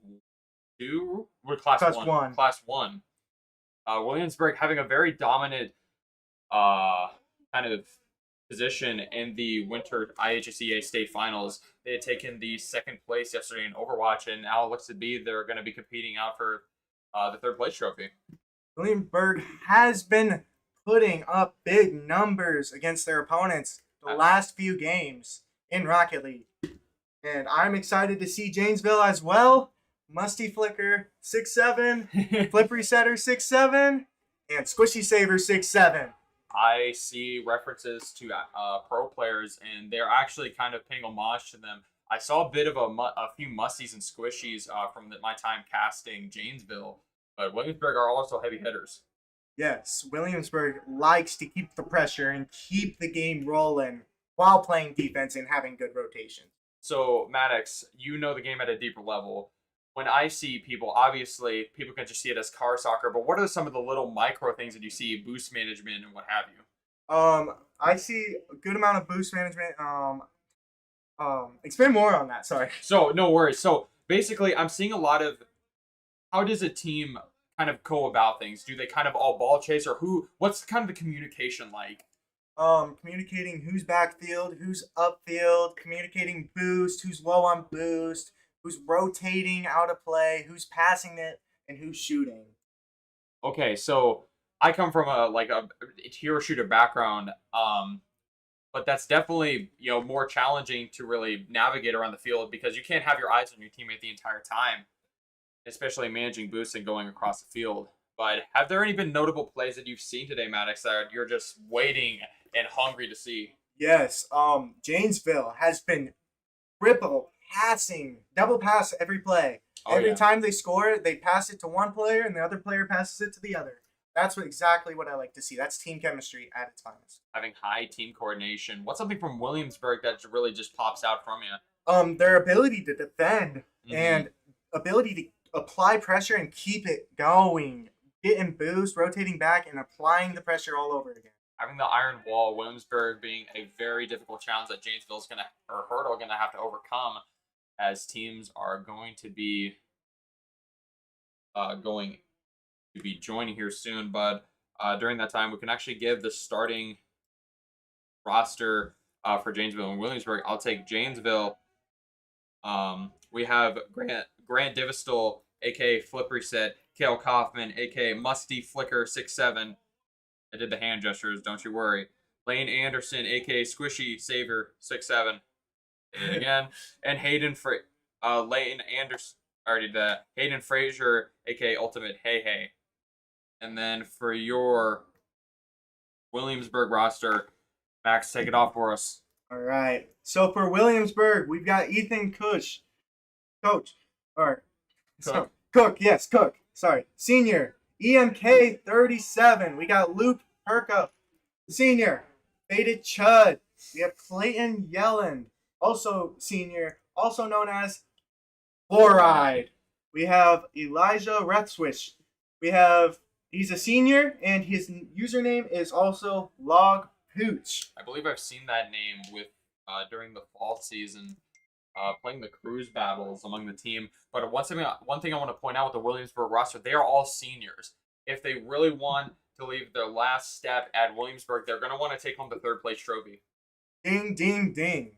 [SPEAKER 9] 2? Or Class 1. Class 1. Williamsburg having a very dominant kind of position in the winter IAHSEA state finals. They had taken the second place yesterday in Overwatch, and now it looks to be they're going to be competing out for the third place trophy.
[SPEAKER 2] Williamsburg has been putting up big numbers against their opponents the last few games in Rocket League. And I'm excited to see Janesville as well. Musty Flicker 6'7", Flippery Setter 6'7", and Squishy Saver 6'7".
[SPEAKER 9] I see references to pro players, and they're actually kind of paying homage to them. I saw a bit of a few musties and squishies from my time casting Janesville, but Williamsburg are also heavy hitters.
[SPEAKER 2] Yes, Williamsburg likes to keep the pressure and keep the game rolling while playing defense and having good rotation.
[SPEAKER 9] So, Maddox, you know the game at a deeper level. When I see people, obviously, people can just see it as car soccer, but what are some of the little micro things that you see, boost management and what have you?
[SPEAKER 2] I see a good amount of boost management. Expand more on that, sorry.
[SPEAKER 9] So, no worries. So, basically, I'm seeing a lot of, how does a team kind of go about things? Do they kind of all ball chase, or what's kind of the communication like?
[SPEAKER 2] Communicating who's backfield, who's upfield, communicating boost, who's low on boost, who's rotating out of play, who's passing it, and who's shooting.
[SPEAKER 9] Okay, so I come from a hero shooter background, but that's definitely more challenging to really navigate around the field because you can't have your eyes on your teammate the entire time, especially managing boosts and going across the field. But have there any been notable plays that you've seen today, Maddox, that you're just waiting and hungry to see?
[SPEAKER 2] Yes, Janesville has been double pass every play. Every time they score, they pass it to one player and the other player passes it to the other. That's exactly what I like to see. That's team chemistry at its finest.
[SPEAKER 9] Having high team coordination. What's something from Williamsburg that really just pops out from you?
[SPEAKER 2] Their ability to defend and ability to apply pressure and keep it going. Getting boost, rotating back, and applying the pressure all over again.
[SPEAKER 9] Having the iron wall, Williamsburg being a very difficult challenge that Janesville's hurdle gonna have to overcome, as teams are going to be joining here soon. But during that time, we can actually give the starting roster for Janesville and Williamsburg. I'll take Janesville. We have Grant Divistol, a.k.a. Flip Reset, Kale Kaufman, a.k.a. Musty Flicker 6'7". I did the hand gestures, don't you worry. Lane Anderson, a.k.a. Squishy Saver 6'7". Did it again. And Hayden Lane Anderson, already did that. Hayden Frazier, a.k.a. Ultimate Hey Hey. And then for your Williamsburg roster, Max, take it off for us.
[SPEAKER 2] All right. So for Williamsburg, we've got Ethan Cook. Sorry. Senior. EMK 37. We got Luke Perka, senior. Faded Chud. We have Clayton Yellen, also senior, also known as Fluoride. We have Elijah Rethswish. He's a senior, and his username is also Log Hooch.
[SPEAKER 9] I believe I've seen that name with during the fall season, playing the cruise battles among the team. But one thing I want to point out with the Williamsburg roster, they are all seniors. If they really want to leave their last step at Williamsburg, they're going to want to take home the third place trophy.
[SPEAKER 2] Ding, ding, ding.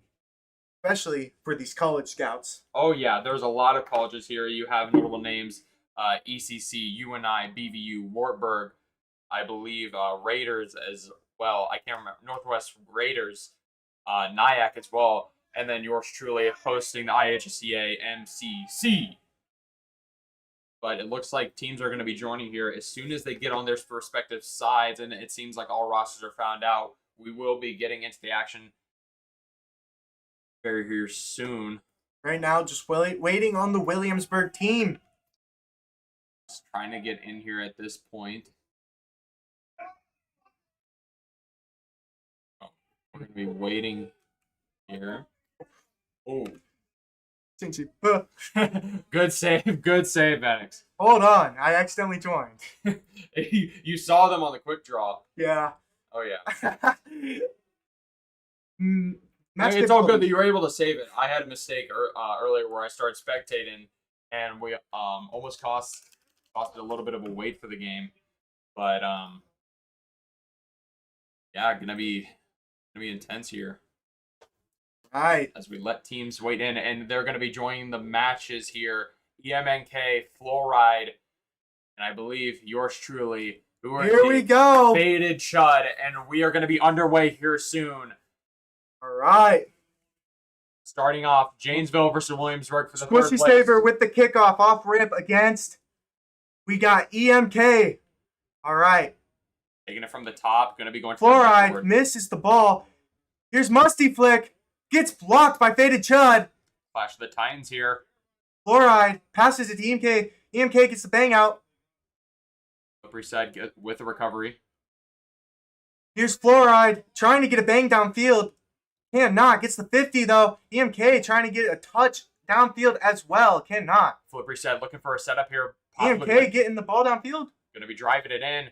[SPEAKER 2] Especially for these college scouts.
[SPEAKER 9] Oh yeah, there's a lot of colleges here. You have notable names: ECC, UNI, BVU, Wartburg, I believe Raiders as well. I can't remember, Northwest Raiders, NIAC as well, and then yours truly hosting the IAHSEA MCC. But it looks like teams are going to be joining here as soon as they get on their respective sides, and it seems like all rosters are found out. We will be getting into the action very here soon.
[SPEAKER 2] Right now, just waiting on the Williamsburg team.
[SPEAKER 9] Just trying to get in here at this point. Oh, we're going to be waiting here. Oh. Good save, Alex.
[SPEAKER 2] Hold on, I accidentally joined.
[SPEAKER 9] You saw them on the quick draw.
[SPEAKER 2] Yeah.
[SPEAKER 9] Oh, yeah.
[SPEAKER 2] It's
[SPEAKER 9] all good that you were able to save it. I had a mistake earlier where I started spectating, and we almost cost it a little bit of a wait for the game. But yeah, gonna be intense here.
[SPEAKER 2] Right.
[SPEAKER 9] As we let teams wait in, and they're gonna be joining the matches here. EMNK, Fluoride, and I believe yours truly.
[SPEAKER 2] Here we go.
[SPEAKER 9] Faded Chud, and we are gonna be underway here soon.
[SPEAKER 2] All right.
[SPEAKER 9] Starting off, Janesville versus Williamsburg for the
[SPEAKER 2] Squishy
[SPEAKER 9] third place.
[SPEAKER 2] Saver with the kickoff off rip against. We got EMK. All right.
[SPEAKER 9] Taking it from the top, going to be going to
[SPEAKER 2] Fluoride misses the ball. Here's Musty Flick. Gets blocked by Faded Chud.
[SPEAKER 9] Flash of the Titans here.
[SPEAKER 2] Fluoride passes it to EMK. EMK gets the bang out.
[SPEAKER 9] Slippery side with the recovery.
[SPEAKER 2] Here's Fluoride trying to get a bang downfield. Cannot. Gets the 50 though. EMK trying to get a touch downfield as well. Cannot.
[SPEAKER 9] Slippery side looking for a setup here.
[SPEAKER 2] EMK getting the ball downfield.
[SPEAKER 9] Going to be driving it in.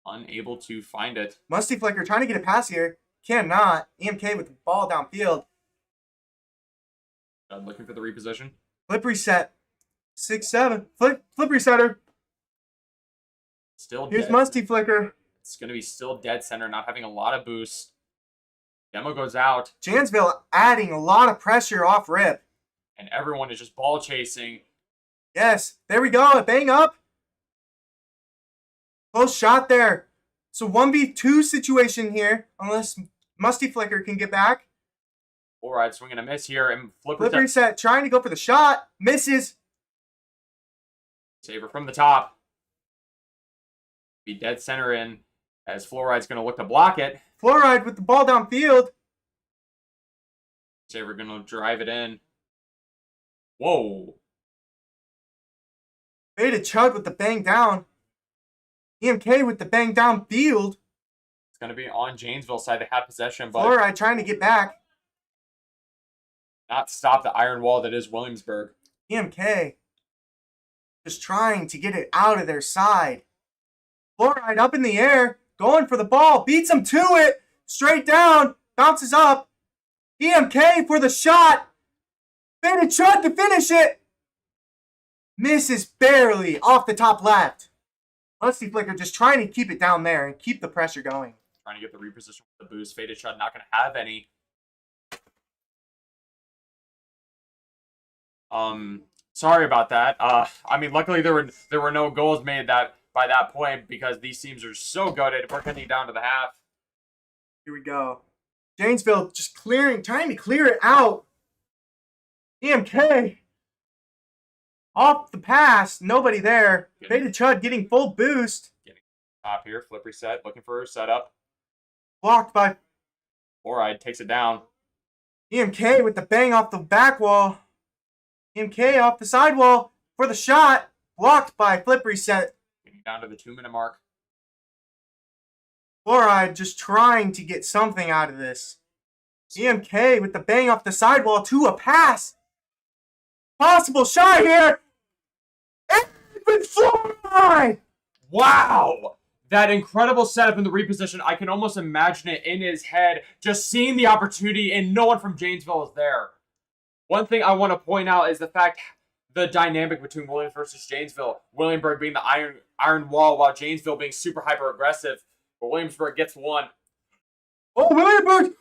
[SPEAKER 9] Unable to find it.
[SPEAKER 2] Musty Flicker trying to get a pass here. Cannot. EMK with the ball downfield.
[SPEAKER 9] Looking for the reposition.
[SPEAKER 2] Flip reset. 6-7. Flip resetter.
[SPEAKER 9] Still
[SPEAKER 2] Here's
[SPEAKER 9] dead.
[SPEAKER 2] Musty Flicker.
[SPEAKER 9] It's going to be still dead center, not having a lot of boost. Demo goes out.
[SPEAKER 2] Janesville adding a lot of pressure off rip.
[SPEAKER 9] And everyone is just ball chasing.
[SPEAKER 2] Yes. There we go. A bang up. Close shot there. So 1v2 situation here, unless Musty Flicker can get back.
[SPEAKER 9] All right, swinging a miss here. And
[SPEAKER 2] Flip reset, trying to go for the shot. Misses.
[SPEAKER 9] Saver from the top. Be dead center in as Fluoride's going to look to block it.
[SPEAKER 2] Fluoride with the ball downfield.
[SPEAKER 9] Saver going to drive it in. Whoa.
[SPEAKER 2] Faded Chud with the bang down. EMK with the bang downfield.
[SPEAKER 9] It's going to be on Janesville side. They have possession, but
[SPEAKER 2] Fluoride trying to get back.
[SPEAKER 9] not stop the iron wall that is Williamsburg.
[SPEAKER 2] EMK just trying to get it out of their side. Fluoride up in the air, going for the ball, beats him to it, straight down, bounces up. EMK for the shot. Faded Chud to finish it. Misses barely off the top left. Musty Flicker just trying to keep it down there and keep the pressure going.
[SPEAKER 9] Trying to get the reposition with the boost. Faded Chud not going to have any. Sorry about that. I mean, luckily there were no goals made by that point because these teams are so goated. We're getting down to the half.
[SPEAKER 2] Here we go. Janesville just trying to clear it out. EMK off the pass, nobody there. Faded Chud getting full boost.
[SPEAKER 9] Top here, flip reset, looking for a setup.
[SPEAKER 2] Blocked by
[SPEAKER 9] Fluoride takes it down.
[SPEAKER 2] EMK with the bang off the back wall. EMK off the sidewall for the shot. Blocked by flip reset.
[SPEAKER 9] Getting down to the 2-minute mark.
[SPEAKER 2] Fluoride just trying to get something out of this. EMK with the bang off the sidewall to a pass. Possible shot here. And with Fluoride.
[SPEAKER 9] Wow! that incredible setup in the reposition. I can almost imagine it in his head, just seeing the opportunity, and no one from Janesville is there. One thing I want to point out is the fact, the dynamic between Williams versus Janesville. Williamsburg being the iron wall, while Janesville being super hyper aggressive. But Williamsburg gets one.
[SPEAKER 2] Oh, Williamsburg!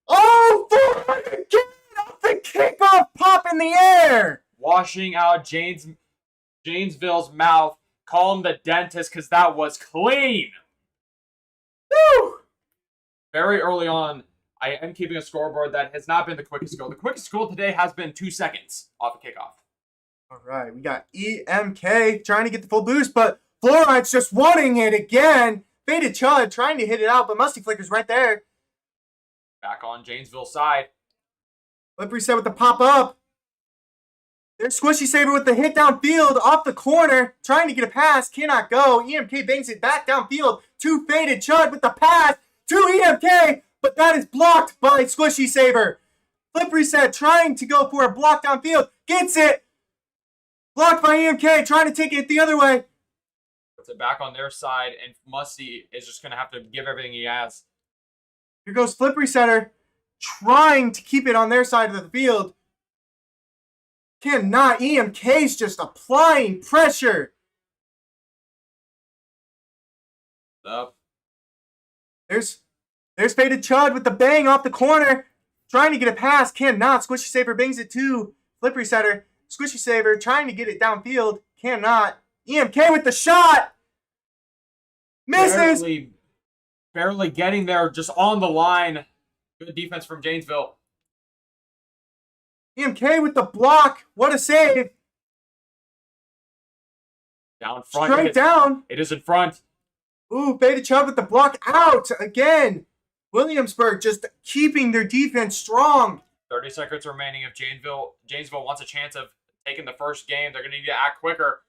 [SPEAKER 2] Oh, get off the kickoff pop in the air!
[SPEAKER 9] Washing out Janesville's mouth. Call him the dentist because that was clean.
[SPEAKER 2] Woo!
[SPEAKER 9] Very early on, I am keeping a scoreboard that has not been the quickest goal. The quickest goal today has been 2 seconds off a kickoff.
[SPEAKER 2] All right, we got EMK trying to get the full boost, but Fluoride's just wanting it again. Faded Chud trying to hit it out, but Musty Flicker's right there.
[SPEAKER 9] Back on Janesville's side.
[SPEAKER 2] Flip reset with the pop-up. There's Squishy Saber with the hit downfield off the corner. Trying to get a pass. Cannot go. EMK bangs it back downfield to Faded Chud with the pass to EMK. But that is blocked by Squishy Saber. Flip reset trying to go for a block downfield. Gets it. Blocked by EMK. Trying to take it the other way.
[SPEAKER 9] Puts it back on their side. And Musty is just going to have to give everything he has.
[SPEAKER 2] Here goes Flip resetter. Trying to keep it on their side of the field. Cannot. EMK's just applying pressure.
[SPEAKER 9] Up.
[SPEAKER 2] There's Faded Chud with the bang off the corner. Trying to get a pass. Cannot. Squishy Saber bangs it to Flip resetter. Squishy Saber trying to get it downfield. Cannot. EMK with the shot. Misses.
[SPEAKER 9] Barely getting there. Just on the line. Good defense from Janesville.
[SPEAKER 2] EMK with the block. What a save.
[SPEAKER 9] Down front.
[SPEAKER 2] Straight down.
[SPEAKER 9] It is in front.
[SPEAKER 2] Ooh, Faded Chud with the block out again. Williamsburg just keeping their defense strong.
[SPEAKER 9] 30 seconds remaining. If Janesville wants a chance of taking the first game, they're going to need to act quicker.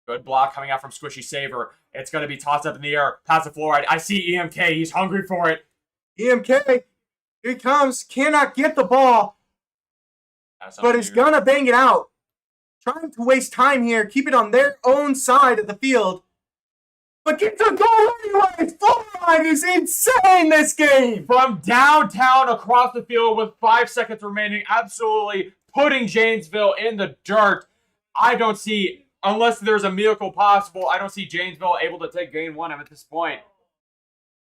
[SPEAKER 9] Good block coming out from Squishy Saber. It's going to be tossed up in the air. Pass the Fluoride. I see EMK. He's hungry for it.
[SPEAKER 2] EMK, here he comes. Cannot get the ball. But is going to bang it out. Trying to waste time here. Keep it on their own side of the field. But get the goal anyways. Fluoride is insane this game.
[SPEAKER 9] From downtown across the field with 5 seconds remaining. Absolutely putting Janesville in the dirt. I don't see, unless there's a miracle possible, I don't see Janesville able to take game one at this point.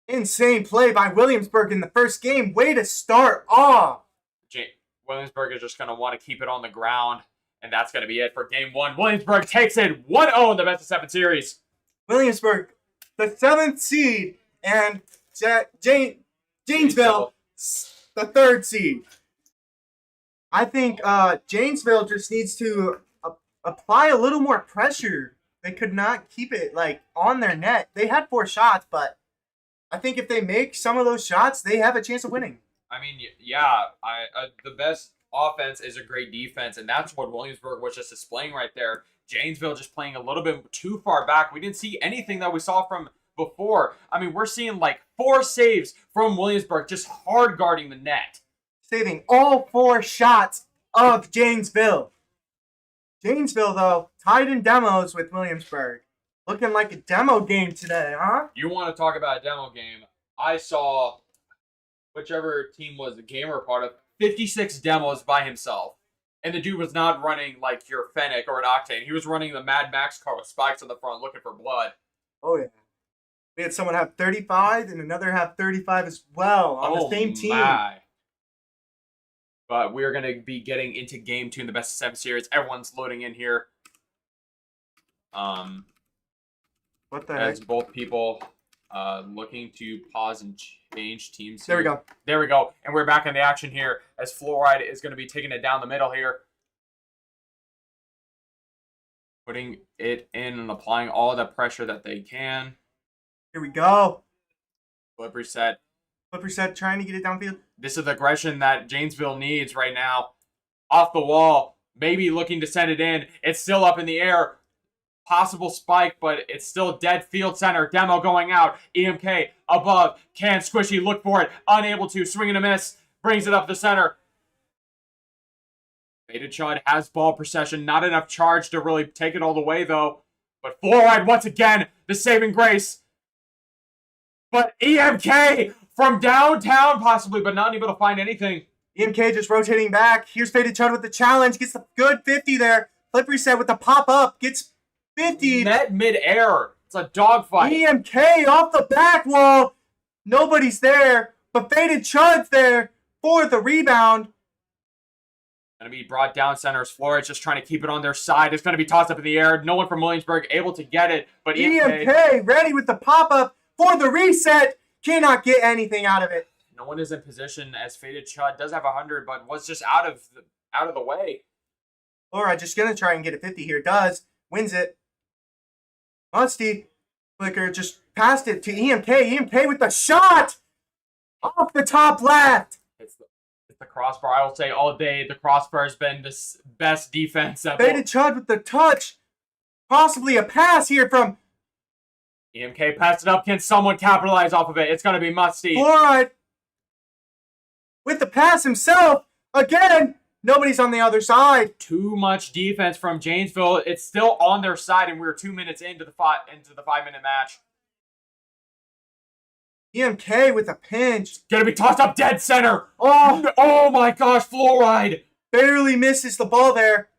[SPEAKER 2] Insane play by Williamsburg in the first game. Way to start off.
[SPEAKER 9] Williamsburg is just going to want to keep it on the ground. And that's going to be it for game one. Williamsburg takes it 1-0 in the best of 7 series.
[SPEAKER 2] Williamsburg, the 7th seed, and Janesville, the 3rd seed. I think Janesville just needs to apply a little more pressure. They could not keep it on their net. They had 4 shots, but I think if they make some of those shots, they have a chance of winning.
[SPEAKER 9] I mean, yeah, the best offense is a great defense, and that's what Williamsburg was just displaying right there. Janesville just playing a little bit too far back. We didn't see anything that we saw from before. I mean, we're seeing 4 saves from Williamsburg, just hard guarding the net.
[SPEAKER 2] Saving all 4 shots of Janesville. Janesville, though, tied in demos with Williamsburg. Looking like a demo game today, huh?
[SPEAKER 9] You want to talk about a demo game. I saw whichever team was the gamer part of 56 demos by himself. And the dude was not running your Fennec or an Octane. He was running the Mad Max car with spikes on the front looking for blood.
[SPEAKER 2] Oh, yeah. We had someone have 35 and another have 35 as well on the same team.
[SPEAKER 9] My. But we're going to be getting into game 2 in the best of 7 series. Everyone's loading in here.
[SPEAKER 2] What the
[SPEAKER 9] as
[SPEAKER 2] heck?
[SPEAKER 9] both people looking to pause and change teams.
[SPEAKER 2] There we go.
[SPEAKER 9] There we go. And we're back in the action here as Fluoride is going to be taking it down the middle here. Putting it in and applying all the pressure that they can.
[SPEAKER 2] Here we go.
[SPEAKER 9] Flip reset.
[SPEAKER 2] Flip reset, trying to get it downfield.
[SPEAKER 9] This is the aggression that Janesville needs right now. Off the wall. Maybe looking to send it in. It's still up in the air. Possible spike, but it's still dead field center. Demo going out. EMK above. Can Squishy look for it? Unable to. Swing and a miss. Brings it up the center. Faded Chud has ball possession. Not enough charge to really take it all the way, though. But Fluoride, once again, the saving grace. But EMK from downtown, possibly, but not able to find anything.
[SPEAKER 2] EMK just rotating back. Here's Faded Chud with the challenge. Gets the good 50 there. Flip reset with the pop-up. Gets 50.
[SPEAKER 9] Met mid-air. It's a dogfight.
[SPEAKER 2] EMK off the back wall. Nobody's there, but Faded Chud's there for the rebound.
[SPEAKER 9] Going to be brought down center as Flores just trying to keep it on their side. It's going to be tossed up in the air. No one from Williamsburg able to get it, but
[SPEAKER 2] EMK ready with the pop-up for the reset. Cannot get anything out of it.
[SPEAKER 9] No one is in position as Faded Chud does have 100, but was just out of the way.
[SPEAKER 2] Alright, just going to try and get a 50 here. Does. Wins it. Musty Flicker just passed it to EMK. EMK with the shot! Off the top left.
[SPEAKER 9] It's the crossbar. I will say all day, the crossbar has been the best defense ever.
[SPEAKER 2] Faded Chud with the touch. Possibly a pass here from
[SPEAKER 9] EMK passed it up. Can someone capitalize off of it? It's going to be Musty.
[SPEAKER 2] Fluoride with the pass himself. Again, nobody's on the other side.
[SPEAKER 9] Too much defense from Janesville. It's still on their side, and we're 2 minutes into the 5-minute match.
[SPEAKER 2] EMK with a pinch.
[SPEAKER 9] Gonna be tossed up dead center.
[SPEAKER 2] Oh
[SPEAKER 9] my gosh, Fluoride.
[SPEAKER 2] Barely misses the ball there.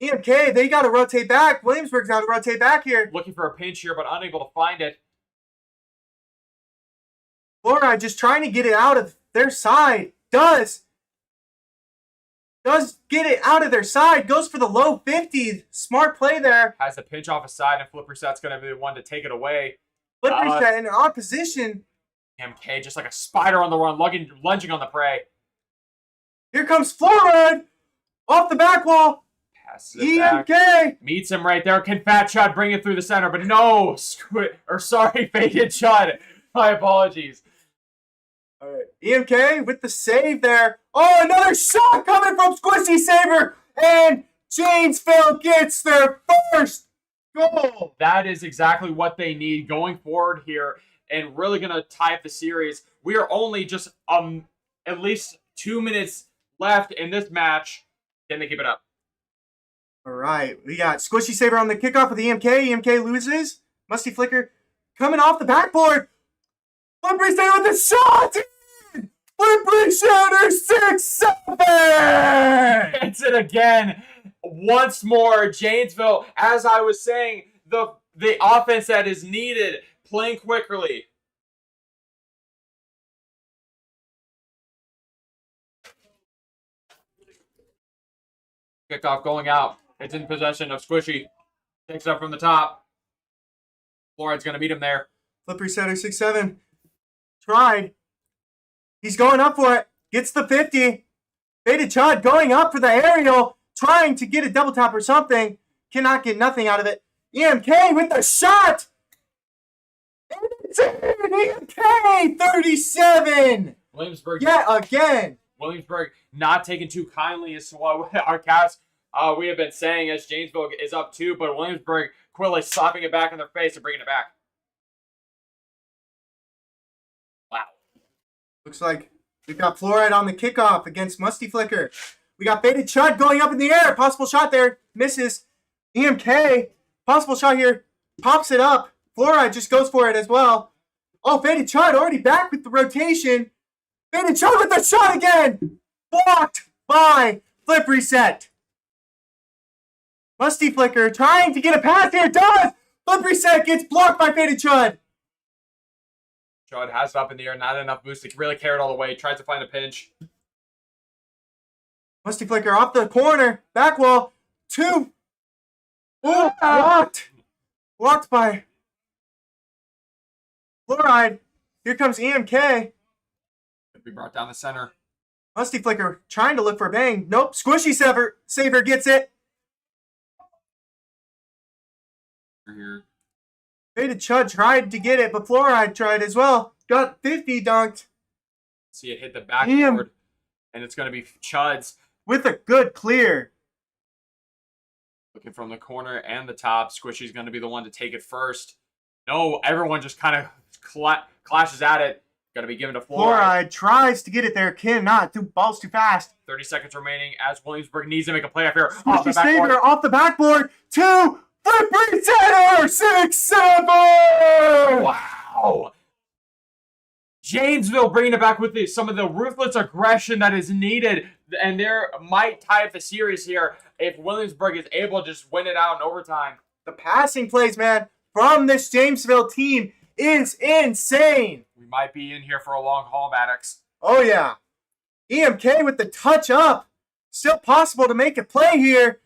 [SPEAKER 2] EMK, they got to rotate back. Williamsburg's got to rotate back here.
[SPEAKER 9] Looking for a pinch here, but unable to find it.
[SPEAKER 2] Fluoride just trying to get it out of their side. Does get it out of their side. Goes for the low 50. Smart play there.
[SPEAKER 9] Has the pinch off his side, and Flip Reset's going to be the one to take it away.
[SPEAKER 2] Flip Reset in opposition.
[SPEAKER 9] MK just like a spider on the run, lunging on the prey.
[SPEAKER 2] Here comes Fluoride. Off the back wall.
[SPEAKER 9] Passes it back.
[SPEAKER 2] EMK.
[SPEAKER 9] Meets him right there. Can Fat Chud bring it through the center? But no. Faded Chud. My apologies.
[SPEAKER 2] All right. EMK with the save there. Oh, another shot coming from Squishy Saber. And Janesville gets their first goal.
[SPEAKER 9] That is exactly what they need going forward here and really going to tie up the series. We are only just at least 2 minutes left in this match. Can they keep it up?
[SPEAKER 2] All right. We got Squishy Saber on the kickoff with EMK. EMK loses. Musty Flicker coming off the backboard. Flip Reset with the shot. Flip Resetter 6-7.
[SPEAKER 9] Hits it again. Once more, Janesville, as I was saying, the offense that is needed, playing quickly. Kickoff going out. It's in possession of Squishy. Takes it up from the top. Floride's going to meet him there.
[SPEAKER 2] Flip Resetter 6-7. Tried. He's going up for it. Gets the 50. Faded Chud going up for the aerial. Trying to get a double tap or something. Cannot get nothing out of it. EMK with the shot. It's in. EMK 37.
[SPEAKER 9] Williamsburg.
[SPEAKER 2] Yet again.
[SPEAKER 9] Williamsburg not taking too kindly as to what our cast we have been saying as Janesville is up 2, but Williamsburg quickly slapping it back in their face and bringing it back. Wow.
[SPEAKER 2] Looks like we've got Fluoride on the kickoff against Musty Flicker. We got Faded Chud going up in the air. Possible shot there. Misses. EMK. Possible shot here. Pops it up. Fluoride just goes for it as well. Oh, Faded Chud already back with the rotation. Faded Chud with the shot again. Blocked by Flip Reset. Musty Flicker trying to get a pass here. Does. Flip Reset gets blocked by Faded Chud.
[SPEAKER 9] Chud has it up in the air. Not enough boost to really carry it all the way. Tries to find a pinch.
[SPEAKER 2] Musty Flicker off the corner. Back wall. 2. Oh, blocked. Blocked by Fluoride. Here comes EMK.
[SPEAKER 9] Be brought down the center.
[SPEAKER 2] Musty Flicker trying to look for a bang. Nope. Squishy Saber gets it.
[SPEAKER 9] Here.
[SPEAKER 2] Faded Chud tried to get it, but Fluoride tried as well. Got 50 dunked.
[SPEAKER 9] See it hit the backboard, and it's going to be Chud's.
[SPEAKER 2] With a good clear.
[SPEAKER 9] Looking from the corner and the top. Squishy's going to be the one to take it first. No, everyone just kind of clashes at it. Got to be given to
[SPEAKER 2] Fluoride tries to get it there. Cannot. Ball's too fast.
[SPEAKER 9] 30 seconds remaining as Williamsburg needs to make a play up here.
[SPEAKER 2] Squishy Saber off the backboard. 2. Flippery center, 6-7.
[SPEAKER 9] Wow. Janesville bringing it back with some of the ruthless aggression that is needed, and they might tie up the series here if Williamsburg is able to just win it out in overtime.
[SPEAKER 2] The passing plays, man, from this Janesville team is insane.
[SPEAKER 9] We might be in here for a long haul, Maddox.
[SPEAKER 2] Oh, yeah. EMK with the touch up. Still possible to make a play here.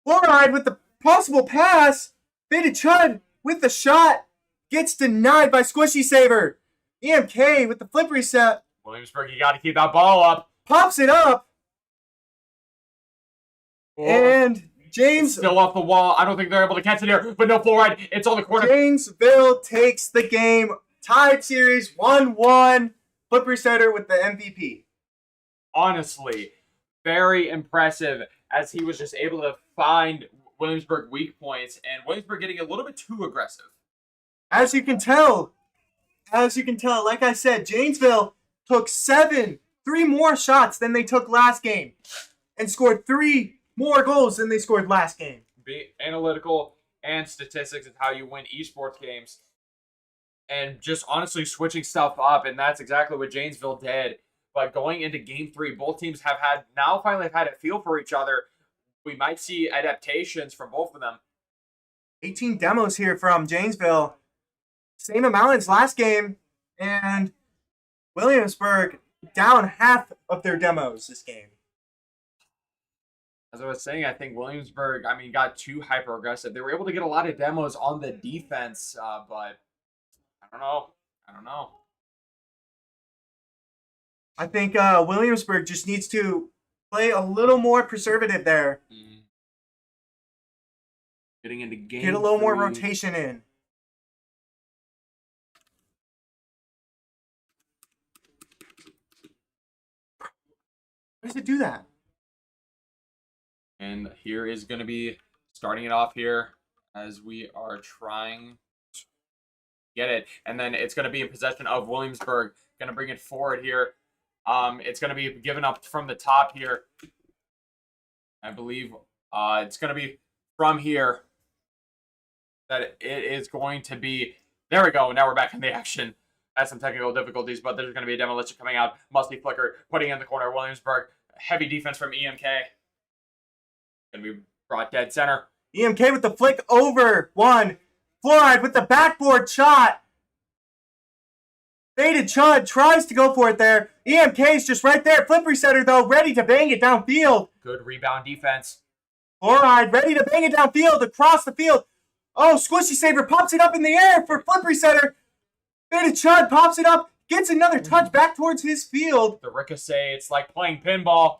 [SPEAKER 2] Fluoride with the possible pass. Beta Chud with the shot. Gets denied by Squishy Saver. EMK with the flip reset.
[SPEAKER 9] Williamsburg, you got to keep that ball up.
[SPEAKER 2] Pops it up.
[SPEAKER 9] Oh.
[SPEAKER 2] And James...
[SPEAKER 9] Still off the wall. I don't think they're able to catch it here, but no fluoride. It's on the corner.
[SPEAKER 2] Janesville takes the game. Tied series 1-1. Flip resetter with the MVP.
[SPEAKER 9] Honestly, very impressive as he was just able to find Williamsburg weak points, and Williamsburg getting a little bit too aggressive.
[SPEAKER 2] As you can tell, like I said, Janesville took 3 more shots than they took last game, and scored 3 more goals than they scored last game.
[SPEAKER 9] Be analytical and statistics is how you win esports games, and just honestly switching stuff up, and that's exactly what Janesville did. But going into Game 3, both teams finally have had a feel for each other. We might see adaptations from both of them.
[SPEAKER 2] 18 demos here from Janesville. Same amount as last game. And Williamsburg down half of their demos this game.
[SPEAKER 9] As I was saying, I think Williamsburg, got too hyper-aggressive. They were able to get a lot of demos on the defense, but I don't know.
[SPEAKER 2] I think Williamsburg just needs to play a little more preservative there.
[SPEAKER 9] Getting into game
[SPEAKER 2] Get a little more
[SPEAKER 9] 3.
[SPEAKER 2] rotation in. Why does it do that?
[SPEAKER 9] And here is going to be starting it off here as we are trying to get it. And then it's going to be in possession of Williamsburg. Going to bring it forward here. It's going to be given up from the top here. I believe it's going to be from here that it is going to be. There we go. Now we're back in the action. Had some technical difficulties, but there's going to be a demolition coming out. Musty Flicker putting in the corner. Williamsburg. Heavy defense from EMK. Going to be brought dead center.
[SPEAKER 2] EMK with the flick over 1. Fluoride with the backboard shot. Faded Chud tries to go for it there. EMK's just right there. Flip resetter, though, ready to bang it downfield.
[SPEAKER 9] Good rebound defense.
[SPEAKER 2] Fluoride ready to bang it downfield, across the field. Oh, Squishy Saver pops it up in the air for flip resetter. Faded Chud pops it up, gets another touch back towards his field.
[SPEAKER 9] The ricochet, it's like playing pinball.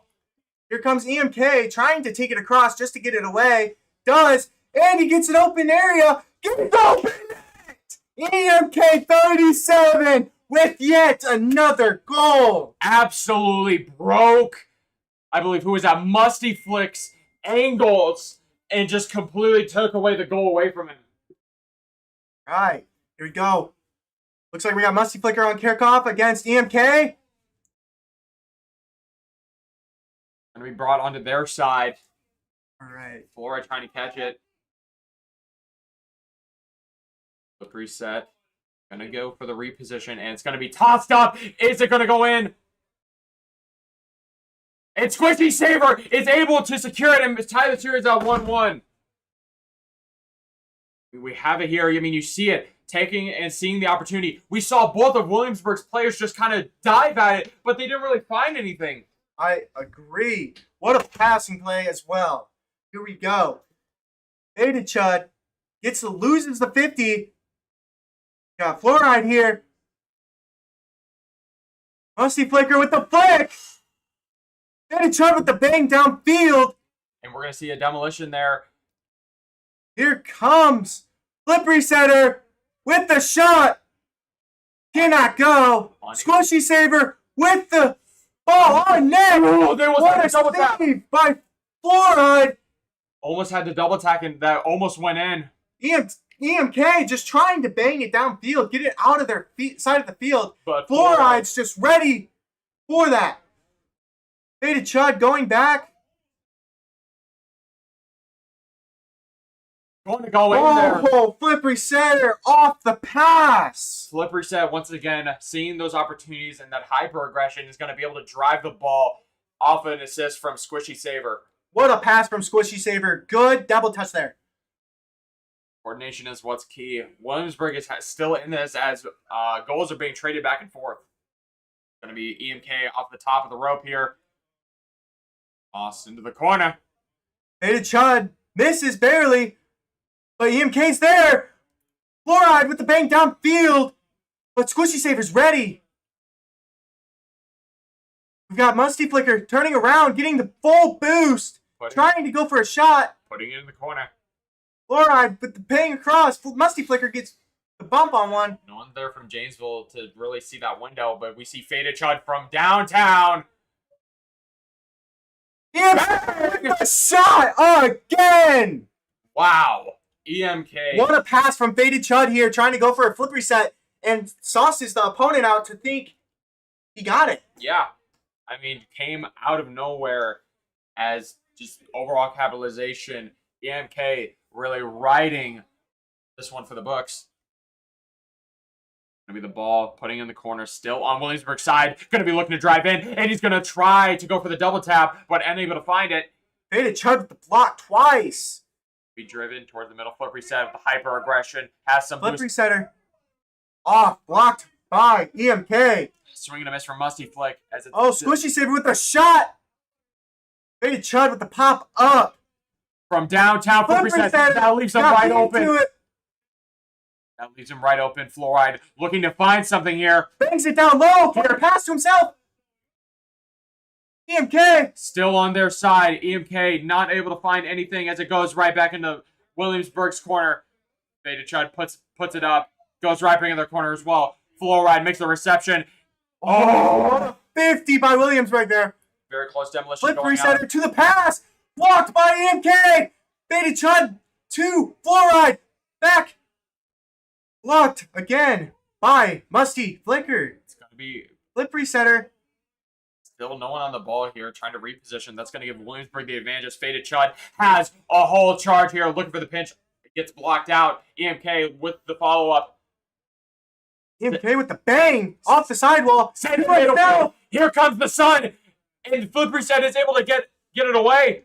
[SPEAKER 2] Here comes EMK trying to take it across just to get it away. Does, and he gets an open area. Gets open net! EMK 37 with yet another goal.
[SPEAKER 9] Absolutely broke. I believe who was that? Musty Flicks angles and just completely took away the goal away from him.
[SPEAKER 2] All right, here we go. Looks like we got Musty Flicker on kickoff against EMK.
[SPEAKER 9] And we brought onto their side.
[SPEAKER 2] All right.
[SPEAKER 9] Flora trying to catch it. The preset. Gonna go for the reposition, and it's gonna be tossed up. Is it gonna go in? And Squishy Saver is able to secure it and tie the series at 1-1. We have it here. You see it. Taking and seeing the opportunity. We saw both of Williamsburg's players just kind of dive at it, but they didn't really find anything.
[SPEAKER 2] I agree. What a passing play as well. Here we go. Beta Chud loses the 50. Got Fluoride here. Musty Flicker with the flick. Beta Chud with the bang downfield.
[SPEAKER 9] And we're going to see a demolition there.
[SPEAKER 2] Here comes Flip Resetter with the shot. Cannot go. Squishy Saver with the ball on net.
[SPEAKER 9] Oh, there was
[SPEAKER 2] what
[SPEAKER 9] a double tap
[SPEAKER 2] by Fluoride.
[SPEAKER 9] Almost had the double tack, and that almost went in.
[SPEAKER 2] EMK just trying to bang it downfield, get it out of their side of the field.
[SPEAKER 9] But
[SPEAKER 2] Fluoride's just ready for that. Beta Chud going back.
[SPEAKER 9] Going to go in there.
[SPEAKER 2] Oh, flip resetter off the pass.
[SPEAKER 9] Flip reset once again, seeing those opportunities and that hyper aggression is going to be able to drive the ball off an assist from Squishy Saver.
[SPEAKER 2] What a pass from Squishy Saver. Good double touch there.
[SPEAKER 9] Coordination is what's key. Williamsburg is still in this as goals are being traded back and forth. Going to be EMK off the top of the rope here. Toss into the corner.
[SPEAKER 2] Faded Chud misses barely, but EMK's there. Fluoride with the bang downfield, but Squishy Saver's ready. We've got Musty Flicker turning around, getting the full boost, trying to go for a shot.
[SPEAKER 9] Putting it in the corner.
[SPEAKER 2] Fluoride with the bang across. Musty Flicker gets the bump on one.
[SPEAKER 9] No one there from Janesville to really see that window, but we see Faded Chud from downtown.
[SPEAKER 2] EMK a shot again.
[SPEAKER 9] Wow. EMK.
[SPEAKER 2] What a pass from Faded Chud here, trying to go for a flip reset, and sauces the opponent out to think he got it.
[SPEAKER 9] Yeah. I mean, came out of nowhere as just overall capitalization. EMK really riding this one for the books. Gonna be the ball, putting in the corner, still on Williamsburg's side. Gonna be looking to drive in, and he's gonna try to go for the double tap, but unable to find it.
[SPEAKER 2] Faded Chud with the block twice.
[SPEAKER 9] Be driven towards the middle, flip reset with the hyper aggression. Has some
[SPEAKER 2] Flip
[SPEAKER 9] boost.
[SPEAKER 2] resetter. Off, blocked by EMK.
[SPEAKER 9] Swing and a miss from Musty Flick. As it's
[SPEAKER 2] Squishy Saver with the shot. Faded Chud with the pop up.
[SPEAKER 9] from downtown. Flip reset. That leaves him wide open. That leaves him right open. Fluoride looking to find something here.
[SPEAKER 2] Bangs it down low. For a pass to himself. EMK.
[SPEAKER 9] Still on their side. EMK not able to find anything as it goes right back into Williamsburg's corner. Faded Chud puts it up. Goes right back in their corner as well. Fluoride makes the reception.
[SPEAKER 2] Oh, 50 by Williamsburg there.
[SPEAKER 9] Very close demolition
[SPEAKER 2] Flip
[SPEAKER 9] going
[SPEAKER 2] resetter
[SPEAKER 9] out.
[SPEAKER 2] to the pass. Blocked by EMK. Faded Chud to Fluoride. Back. Blocked again by Musty Flicker.
[SPEAKER 9] It's going to be
[SPEAKER 2] Flip resetter.
[SPEAKER 9] still no one on the ball here trying to reposition. That's going to give Williamsburg the advantage as Faded Chud has a whole charge here looking for the pinch. It gets blocked out. EMK with the follow-up.
[SPEAKER 2] EMK with the bang off the sidewall.
[SPEAKER 9] Send it right now. Here comes the sun. And Flip Reset is able to get it away.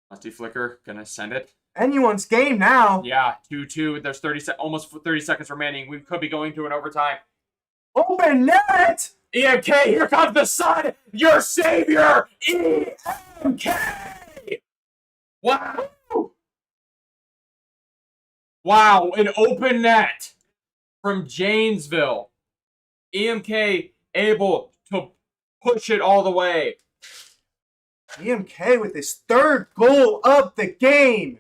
[SPEAKER 9] Musty Flicker gonna send it.
[SPEAKER 2] Anyone's game now.
[SPEAKER 9] Yeah, 2-2. There's almost 30 seconds remaining. We could be going to an overtime.
[SPEAKER 2] Open net.
[SPEAKER 9] EMK, here comes the sun. Your savior, EMK. Wow. Wow, an open net from Janesville. EMK able to push it all the way.
[SPEAKER 2] EMK with his third goal of the game.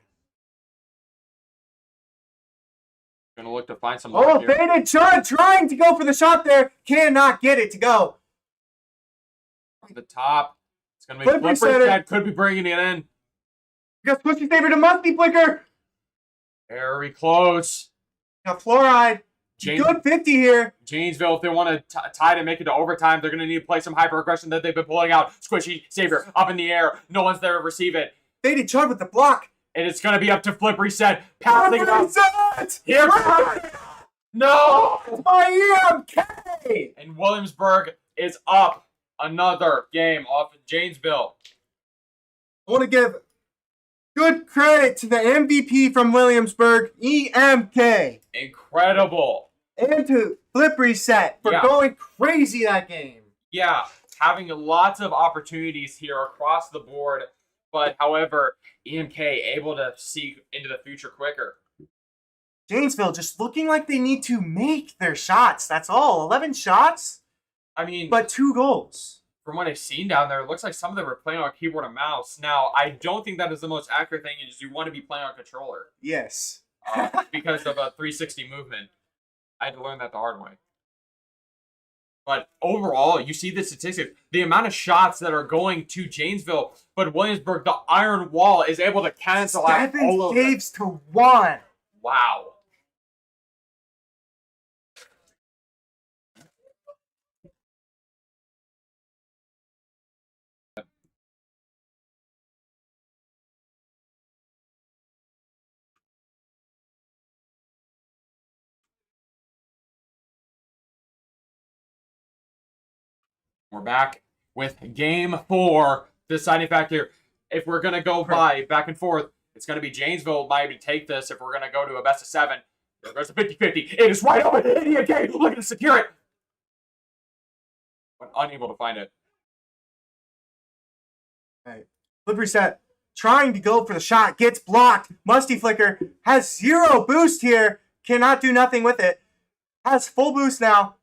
[SPEAKER 9] Gonna look to find some.
[SPEAKER 2] Faded Chud trying to go for the shot there. Cannot get it to go.
[SPEAKER 9] From the top. It's gonna be
[SPEAKER 2] Flip resetter.
[SPEAKER 9] Could be bringing it in.
[SPEAKER 2] Got Squishy Saver to Musty Flicker.
[SPEAKER 9] Very close.
[SPEAKER 2] Got Fluoride. Good 50 here.
[SPEAKER 9] Janesville, if they want to tie to make it to overtime, they're going to need to play some hyper aggression that they've been pulling out. Squishy Saver up in the air. No one's there to receive it.
[SPEAKER 2] Faded Chud with the block.
[SPEAKER 9] And it's going to be up to Flip Reset. Passing it up.
[SPEAKER 2] Reset!
[SPEAKER 9] Here comes. No!
[SPEAKER 2] It's by EMK.
[SPEAKER 9] And Williamsburg is up another game off of Janesville.
[SPEAKER 2] I want to give good credit to the MVP from Williamsburg, EMK.
[SPEAKER 9] Incredible.
[SPEAKER 2] And to Flip Reset for going crazy that game.
[SPEAKER 9] Yeah, having lots of opportunities here across the board. But, however, EMK able to see into the future quicker.
[SPEAKER 2] Janesville just looking like they need to make their shots. That's all. 11 shots.
[SPEAKER 9] I mean,
[SPEAKER 2] but 2 goals.
[SPEAKER 9] From what I've seen down there, it looks like some of them were playing on keyboard and mouse. Now, I don't think that is the most accurate thing, is you want to be playing on controller.
[SPEAKER 2] Yes.
[SPEAKER 9] Because of a 360 movement. I had to learn that the hard way. But overall, you see the statistics. The amount of shots that are going to Janesville, but Williamsburg, the iron wall, is able to cancel out all of them.
[SPEAKER 2] 7 saves to 1.
[SPEAKER 9] Wow. We're back with game 4. Deciding factor. If we're going to go by back and forth, it's going to be Janesville might be take this if we're going to go to a best of 7. There goes the 50-50. It is right over the IAHSEA. Look to secure it. But unable to find it.
[SPEAKER 2] Right. Flip reset. Trying to go for the shot. Gets blocked. Musty Flicker has 0 boost here. Cannot do nothing with it. Has full boost now.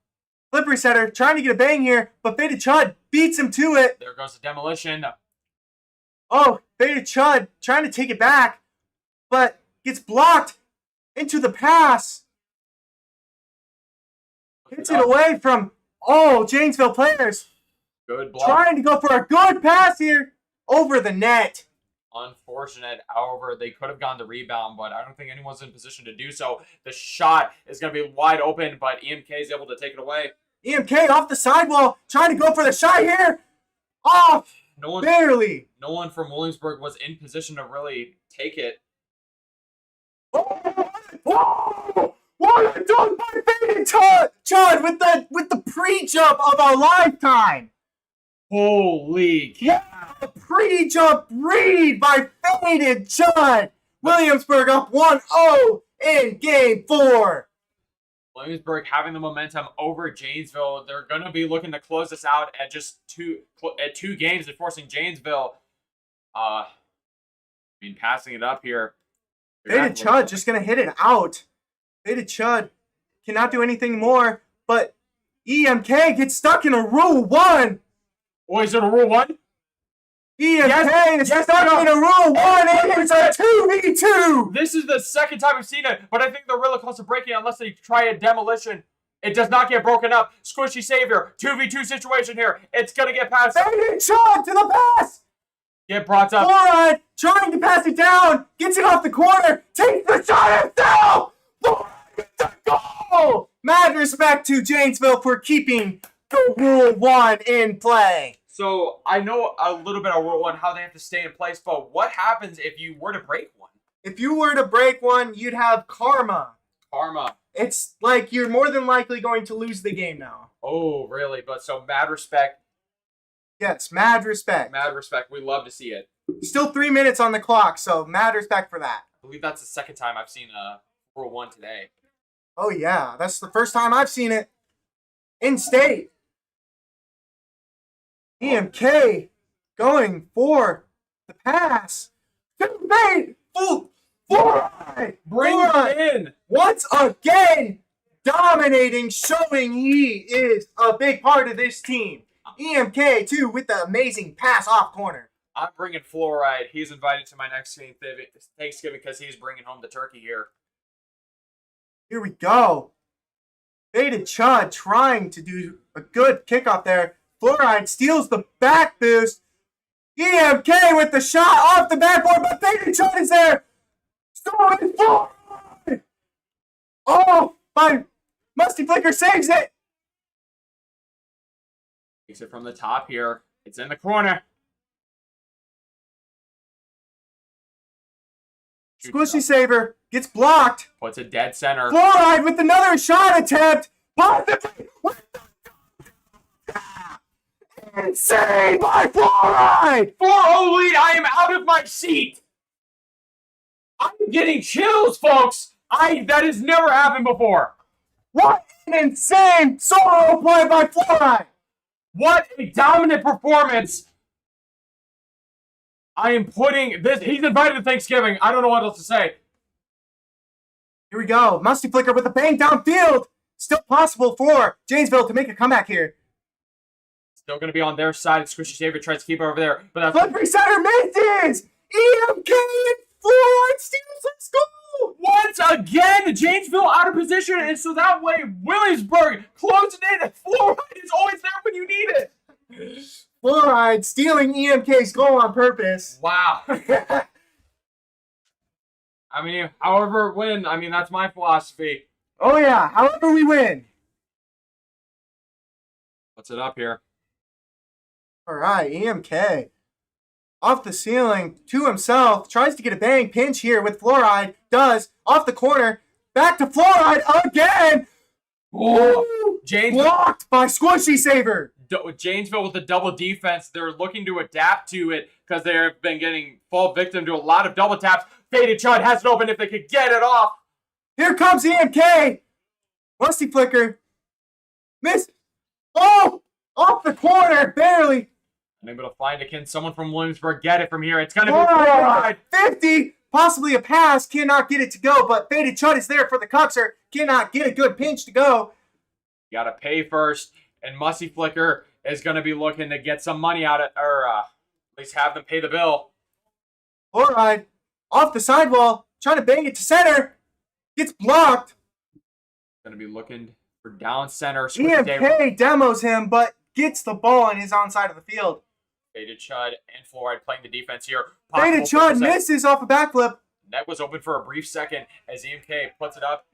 [SPEAKER 2] Flip resetter. Trying to get a bang here. But Faded Chud beats him to it.
[SPEAKER 9] There goes the demolition.
[SPEAKER 2] Oh, Faded Chud trying to take it back. But gets blocked into the pass. Hits it away from all Janesville players.
[SPEAKER 9] Good block.
[SPEAKER 2] Trying to go for a good pass here. Over the net.
[SPEAKER 9] Unfortunate. However, they could have gone the rebound, but I don't think anyone's in position to do so. The shot is going to be wide open, but EMK is able to take it away.
[SPEAKER 2] EMK off the sidewall. Trying to go for the shot here. Off. Barely.
[SPEAKER 9] No one from Williamsburg was in position to really take it.
[SPEAKER 2] Oh, what a dunk by Faded Chud with the pre-jump of our lifetime.
[SPEAKER 9] Holy cow.
[SPEAKER 2] Yeah, pre-jump read by Faded Chud. Williamsburg up 1-0 in game 4.
[SPEAKER 9] Williamsburg having the momentum over Janesville. They're going to be looking to close this out at just two games and forcing Janesville. Passing it up here.
[SPEAKER 2] Faded Chud just going to hit it out. Faded Chud cannot do anything more, but EMK gets stuck in a Rule 1.
[SPEAKER 9] Oh, is it a Rule 1?
[SPEAKER 2] EMK is stuck in a Rule 1, and it's a 2v2.
[SPEAKER 9] This is the second time we've seen it, but I think they're really close to breaking it unless they try a demolition. It does not get broken up. Squishy savior. 2v2 situation here. It's going to get past.
[SPEAKER 2] Faded Chud to the pass.
[SPEAKER 9] Get brought up.
[SPEAKER 2] Fluoride trying to pass it down. Gets it off the corner. Takes the shot himself. Fluoride gets the goal. Mad respect to Janesville for keeping the Rule 1 in play.
[SPEAKER 9] So I know a little bit of Rule 1, how they have to stay in place, but what happens if you were to break one?
[SPEAKER 2] If you were to break one, you'd have karma.
[SPEAKER 9] Karma.
[SPEAKER 2] It's like you're more than likely going to lose the game now.
[SPEAKER 9] Oh, really? But so mad respect.
[SPEAKER 2] Yes, mad respect.
[SPEAKER 9] Mad respect. We love to see it.
[SPEAKER 2] Still 3 minutes on the clock, so mad respect for that.
[SPEAKER 9] I believe that's the second time I've seen Rule 1 today.
[SPEAKER 2] Oh, yeah. That's the first time I've seen it. In state. EMK going for the pass. Fluoride.
[SPEAKER 9] Bring it in.
[SPEAKER 2] Once again, dominating, showing he is a big part of this team. EMK, too, with the amazing pass off corner.
[SPEAKER 9] I'm bringing Fluoride. He's invited to my next Thanksgiving because he's bringing home the turkey here.
[SPEAKER 2] Here we go. Faded Chud trying to do a good kickoff there. Fluoride steals the back boost. EMK with the shot off the backboard, but Faded Chud is there. Stolen Fluoride. Oh, my Musty Flicker saves it.
[SPEAKER 9] Takes it from the top here. It's in the corner.
[SPEAKER 2] Squishy Saver gets blocked.
[SPEAKER 9] Puts it dead center.
[SPEAKER 2] Fluoride with another shot attempt. Positively. Insane by Fluoride.
[SPEAKER 9] 4-0 lead. I am out of my seat. I'm getting chills, folks. That has never happened before.
[SPEAKER 2] What an insane solo play by Fluoride.
[SPEAKER 9] What a dominant performance. I am putting this. He's invited to Thanksgiving. I don't know what else to say.
[SPEAKER 2] Here we go. Musty Flicker with a bang downfield. Still possible for Janesville to make a comeback here.
[SPEAKER 9] Still going to be on their side. Squishy Savior tries to keep it over there. But that's
[SPEAKER 2] Flip resetter misses. EMK and Fluoride steals the goal.
[SPEAKER 9] Once again, Janesville out of position. And so that way, Williamsburg closing in. And Fluoride is always there when you need it.
[SPEAKER 2] Fluoride stealing EMK's goal on purpose.
[SPEAKER 9] Wow. I mean, however it win, that's my philosophy.
[SPEAKER 2] Oh, yeah. However we win.
[SPEAKER 9] What's it up here?
[SPEAKER 2] All right, EMK. Off the ceiling to himself. Tries to get a bang pinch here with Fluoride. Does. Off the corner. Back to Fluoride again.
[SPEAKER 9] Oh,
[SPEAKER 2] blocked by Squishy Saver.
[SPEAKER 9] Janesville with the double defense. They're looking to adapt to it because they've been getting fall victim to a lot of double taps. Faded Chud has it open if they could get it off.
[SPEAKER 2] Here comes EMK. Musty Flicker. Miss. Oh! Off the corner, barely.
[SPEAKER 9] Unable to find it. Can someone from Williamsburg get it from here? It's going to be
[SPEAKER 2] 50. Possibly a pass. Cannot get it to go, but Faded Chud is there for the Cuxer. Cannot get a good pinch to go.
[SPEAKER 9] You got to pay first. And Musty Flicker is going to be looking to get some money out of, or at least have them pay the bill.
[SPEAKER 2] Fluoride. Off the sidewall. Trying to bang it to center. Gets blocked.
[SPEAKER 9] Going to be looking for down center.
[SPEAKER 2] EMK demos him, but gets the ball and is on side of the field.
[SPEAKER 9] Faded Chud and Fluoride playing the defense here.
[SPEAKER 2] Faded Chud misses off a backflip.
[SPEAKER 9] Net was open for a brief second as EMK puts it up.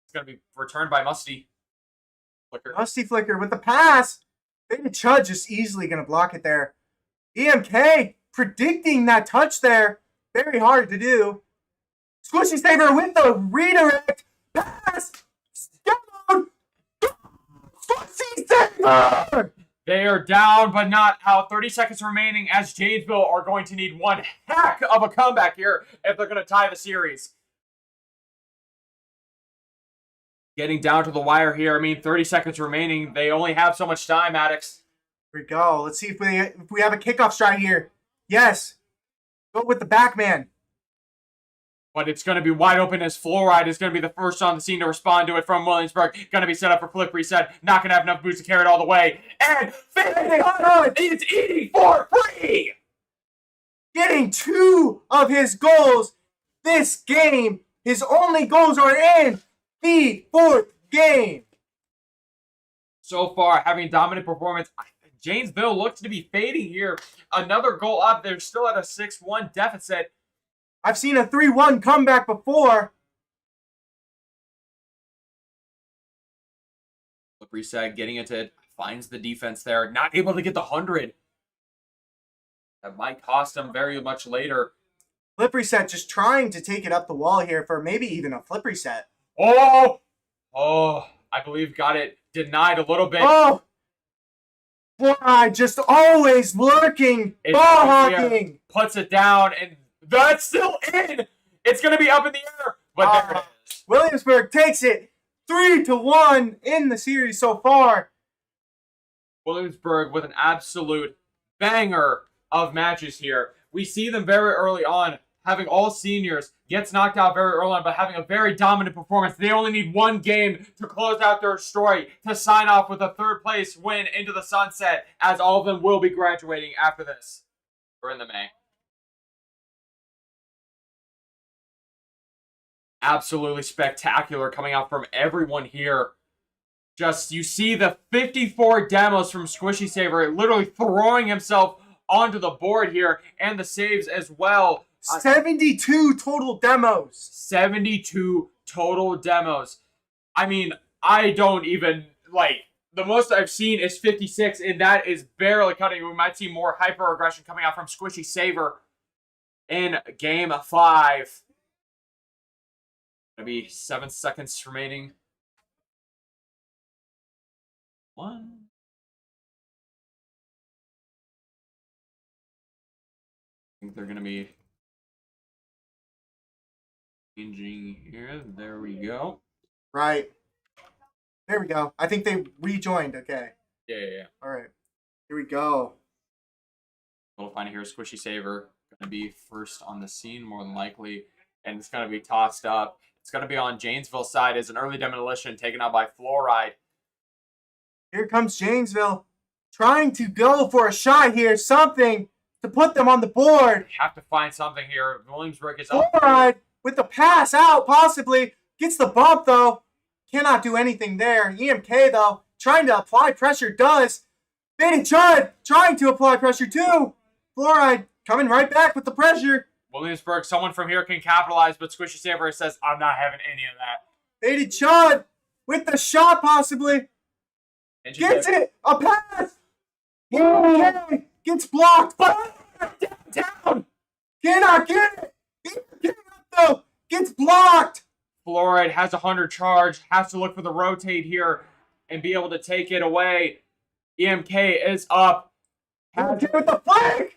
[SPEAKER 9] It's going to be returned by Musty Flicker.
[SPEAKER 2] Musty Flicker with the pass. Faded Chud just easily going to block it there. EMK predicting that touch there. Very hard to do. Squishy Saver with the redirect. Pass. Down. Squishy Saver.
[SPEAKER 9] They are down, but not out. 30 seconds remaining as Janesville are going to need one heck of a comeback here if they're going to tie the series. Getting down to the wire here. I mean, 30 seconds remaining. They only have so much time, Addicts.
[SPEAKER 2] Here we go. Let's see if we have a kickoff stride here. Yes. Go with the back man.
[SPEAKER 9] But it's going to be wide open as Fluoride is going to be the first on the scene to respond to it from Williamsburg. Going to be set up for flip reset. Not going to have enough boost to carry it all the way. And it's eating for free!
[SPEAKER 2] Getting 2 of his goals this game. His only goals are in the 4th game.
[SPEAKER 9] So far, having a dominant performance. Janesville looks to be fading here. Another goal up. They're still at a 6-1 deficit.
[SPEAKER 2] I've seen a 3-1 comeback before.
[SPEAKER 9] Flip reset, getting into it. Finds the defense there. Not able to get the 100. That might cost him very much later.
[SPEAKER 2] Flip reset just trying to take it up the wall here for maybe even a flip reset.
[SPEAKER 9] Oh! Oh, I believe got it denied a little bit.
[SPEAKER 2] Oh! Boy, just always lurking. Ball hawking.
[SPEAKER 9] Puts it down, and that's still in. It's going to be up in the air, but there it is.
[SPEAKER 2] Williamsburg takes it 3-1 in the series so far.
[SPEAKER 9] Williamsburg with an absolute banger of matches here. We see them very early on, having all seniors, gets knocked out very early on, but having a very dominant performance. They only need one game to close out their story, to sign off with a 3rd place win into the sunset, as all of them will be graduating after this. We're in the May. Absolutely spectacular coming out from everyone here. Just, you see the 54 demos from Squishy Saver, literally throwing himself onto the board here, and the saves as well.
[SPEAKER 2] 72 total demos.
[SPEAKER 9] 72 total demos. I mean, I don't even, the most I've seen is 56, and that is barely cutting. We might see more hyper-aggression coming out from Squishy Saver in Game 5. Gonna be 7 seconds remaining. 1. I think they're gonna be changing here. There we go.
[SPEAKER 2] Right. There we go. I think they rejoined. Okay.
[SPEAKER 9] Yeah.
[SPEAKER 2] All right. Here we go.
[SPEAKER 9] We'll find here Squishy Saver gonna be first on the scene, more than likely, and it's gonna be tossed up. It's going to be on Janesville's side as an early demolition taken out by Fluoride.
[SPEAKER 2] Here comes Janesville. Trying to go for a shot here. Something to put them on the board.
[SPEAKER 9] Have to find something here. Williamsburg is up.
[SPEAKER 2] Fluoride with the pass out, possibly. Gets the bump, though. Cannot do anything there. EMK, though, trying to apply pressure does. Faded Chud trying to apply pressure, too. Fluoride coming right back with the pressure.
[SPEAKER 9] Williamsburg, someone from here can capitalize, but Squishy Saver says, I'm not having any of that.
[SPEAKER 2] Faded Chud with the shot, possibly. Gets it! A pass! Okay. Gets blocked.
[SPEAKER 9] Down!
[SPEAKER 2] Cannot get it! Get it up, though! Gets blocked!
[SPEAKER 9] Fluoride has 100 charge, has to look for the rotate here and be able to take it away. EMK is up.
[SPEAKER 2] EMK with the flag!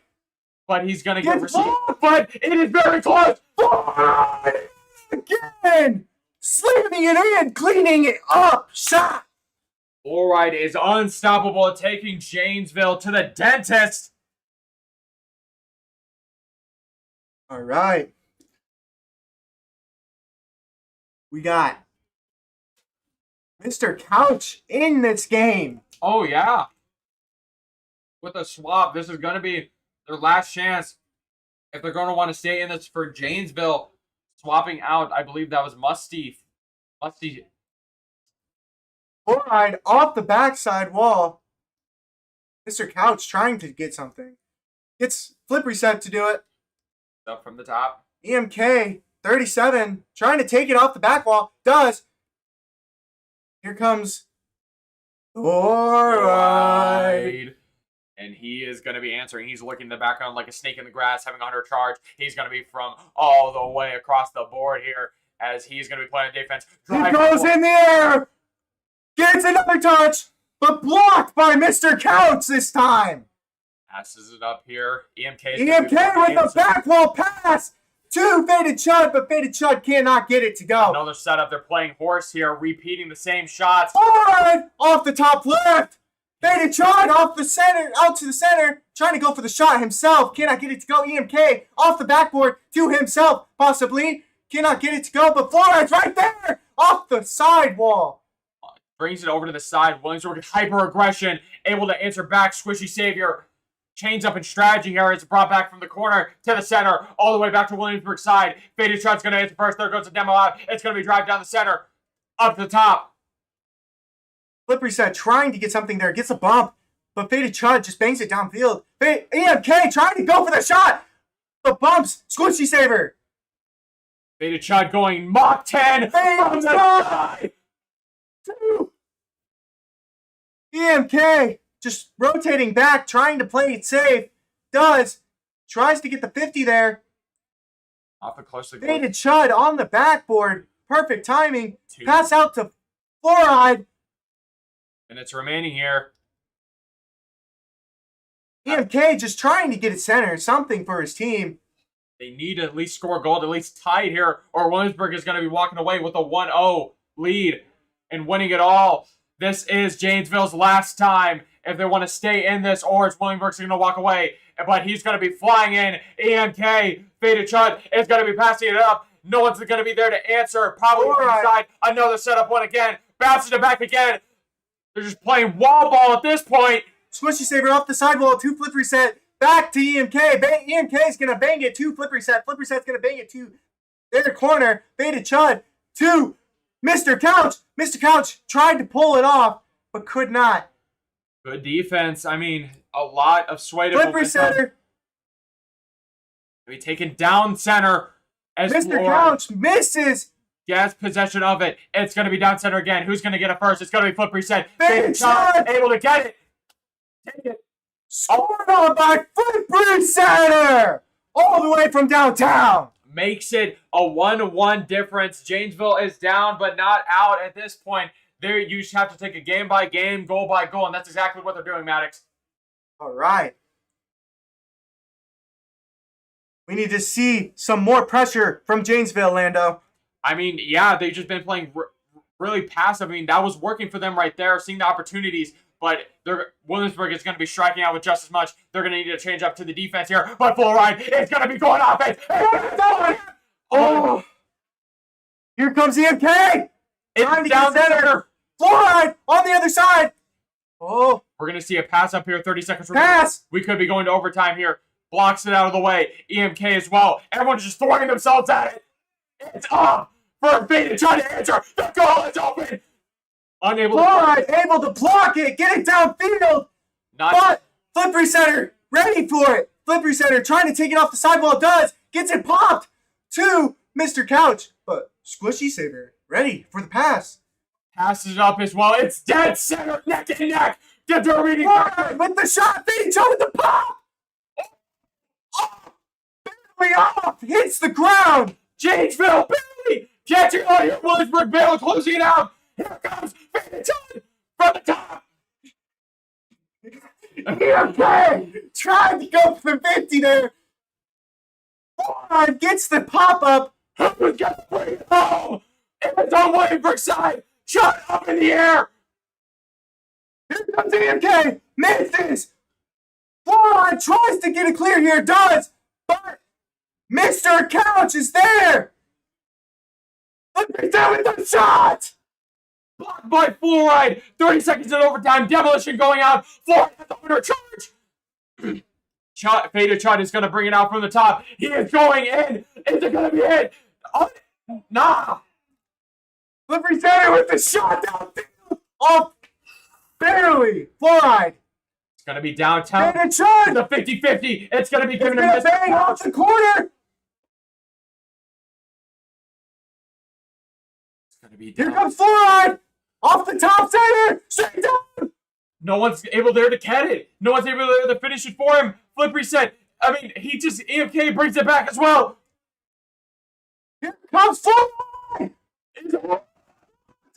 [SPEAKER 9] But he's going to get
[SPEAKER 2] Gets
[SPEAKER 9] received. But it is very close.
[SPEAKER 2] Again! Slamming it in, cleaning it up, shot!
[SPEAKER 9] Fluoride is unstoppable, taking Janesville to the dentist.
[SPEAKER 2] All right. We got Mr. Couch in this game.
[SPEAKER 9] Oh, yeah. With a swap, this is going to be their last chance. If they're going to want to stay in this for Janesville, swapping out, I believe that was Musty.
[SPEAKER 2] Fluoride off the backside wall. Mr. Couch trying to get something. Gets flip reset to do it.
[SPEAKER 9] Up from the top.
[SPEAKER 2] EMK, 37, trying to take it off the back wall. Does. Here comes Fluoride.
[SPEAKER 9] And he is going to be answering. He's looking in the background like a snake in the grass, having 100 charge. He's going to be from all the way across the board here as he's going to be playing defense.
[SPEAKER 2] He goes in the air. Gets another touch, but blocked by Mr. Couch this time.
[SPEAKER 9] Passes it up here. EMK
[SPEAKER 2] with the back wall pass to Faded Chud, but Faded Chud cannot get it to go.
[SPEAKER 9] Another setup. They're playing horse here, repeating the same shots.
[SPEAKER 2] Fluoride off the top left. Faded Chud off the center, out to the center, trying to go for the shot himself. Cannot get it to go. EMK off the backboard to himself, possibly. Cannot get it to go, but Fluoride's right there off the side wall.
[SPEAKER 9] Brings it over to the side. Williamsburg hyper aggression, able to answer back. Squishy Savior chains up in strategy here. It's brought back from the corner to the center, all the way back to Williamsburg's side. Faded Chud's going to answer first. There goes the demo out. It's going to be drive down the center, up to the top.
[SPEAKER 2] Flip reset, trying to get something there, gets a bump, but Faded Chud just bangs it downfield. EMK trying to go for the shot. The bumps, Squishy Saver.
[SPEAKER 9] Faded Chud going Mach 10 from the side.
[SPEAKER 2] 2. EMK just rotating back, trying to play it safe. Tries to get the 50 there.
[SPEAKER 9] Off the close.
[SPEAKER 2] Faded Chud on the backboard. Perfect timing. Pass out to Fluoride.
[SPEAKER 9] Minutes remaining here.
[SPEAKER 2] EMK just trying to get it center, something for his team.
[SPEAKER 9] They need to at least score a goal, at least tie it here, or Williamsburg is going to be walking away with a 1-0 lead and winning it all. This is Janesville's last time if they want to stay in this, or it's Williamsburg's going to walk away. But he's going to be flying in. EMK, Faded Chud is going to be passing it up. No one's going to be there to answer. Probably from the side. Another setup one again. Bounces it back again. They're just playing wall ball at this point.
[SPEAKER 2] Squishy Saver off the sidewall, 2 flip reset, back to EMK. EMK is going to bang it, 2 flip reset. Flip reset's going to bang it to their corner. Faded Chud to Mr. Couch. Mr. Couch tried to pull it off, but could not.
[SPEAKER 9] Good defense. I mean, a lot of sway to
[SPEAKER 2] flip resetter.
[SPEAKER 9] Be taken down center as
[SPEAKER 2] Mr. Couch misses.
[SPEAKER 9] Gets possession of it. It's going to be down center again. Who's going to get it first? It's going to be flip reset.
[SPEAKER 2] Faded Chud
[SPEAKER 9] able to get it. Take it.
[SPEAKER 2] Scored on by flip resetter all the way from downtown.
[SPEAKER 9] Makes it a 1-1 difference. Janesville is down, but not out at this point. There, you just have to take a game by game, goal by goal, and that's exactly what they're doing, Maddox.
[SPEAKER 2] All right. We need to see some more pressure from Janesville, Lando.
[SPEAKER 9] I mean, yeah, they've just been playing really passive. I mean, that was working for them right there, seeing the opportunities. But Williamsburg is going to be striking out with just as much. They're going to need to change up to the defense here. But Fluoride is going to be going offense.
[SPEAKER 2] Oh! Here comes EMK.
[SPEAKER 9] It's down center.
[SPEAKER 2] Fluoride on the other side. Oh.
[SPEAKER 9] We're going to see a pass up here. 30 seconds remaining.
[SPEAKER 2] Pass.
[SPEAKER 9] We could be going to overtime here. Blocks it out of the way. EMK as well. Everyone's just throwing themselves at it. It's up for Faded Chud to answer. The goal is open. Unable
[SPEAKER 2] Fluoride able to block it, get it downfield. But flip resetter ready for it. Flip resetter trying to take it off the sidewall. Gets it popped to Mr. Couch. But Squishy Saver ready for the pass.
[SPEAKER 9] Passes it up as well. It's dead center, neck and neck. Get the reading
[SPEAKER 2] with the shot. Faded Chud with the pop. Barely off. Hits the ground.
[SPEAKER 9] Janesville barely catching on here. Williamsburg barely closing it out. Here comes Faded Chud from the top.
[SPEAKER 2] Okay, tried to go for the 50 there. Ford gets the pop up.
[SPEAKER 9] Who's gonna bring it home? It's on Williamsburg side. Shot up in the air.
[SPEAKER 2] Here comes EMK. Misses. Ford tries to get it clear here. Does. But Mr. Couch is there. Let me down with the shot.
[SPEAKER 9] Blocked by Fluoride. 30 seconds in overtime. Demolition going out. Fluoride has the winner charge. Faded shot is going to bring it out from the top. He is going in. Is it going to be hit? Oh, nah.
[SPEAKER 2] Slippery center with the shot downfield. Off. Barely. Fluoride.
[SPEAKER 9] It's going to be downtown.
[SPEAKER 2] Faded shot.
[SPEAKER 9] The 50-50. It's going to be given to
[SPEAKER 2] It's gonna bang off the corner.
[SPEAKER 9] It's going to be
[SPEAKER 2] Here
[SPEAKER 9] down.
[SPEAKER 2] comes Fluoride. Off the top center. Straight down.
[SPEAKER 9] No one's able there to catch it. No one's able there to finish it for him. Flip reset. I mean, he just, EMK brings it back as well.
[SPEAKER 2] Here comes Fluoride.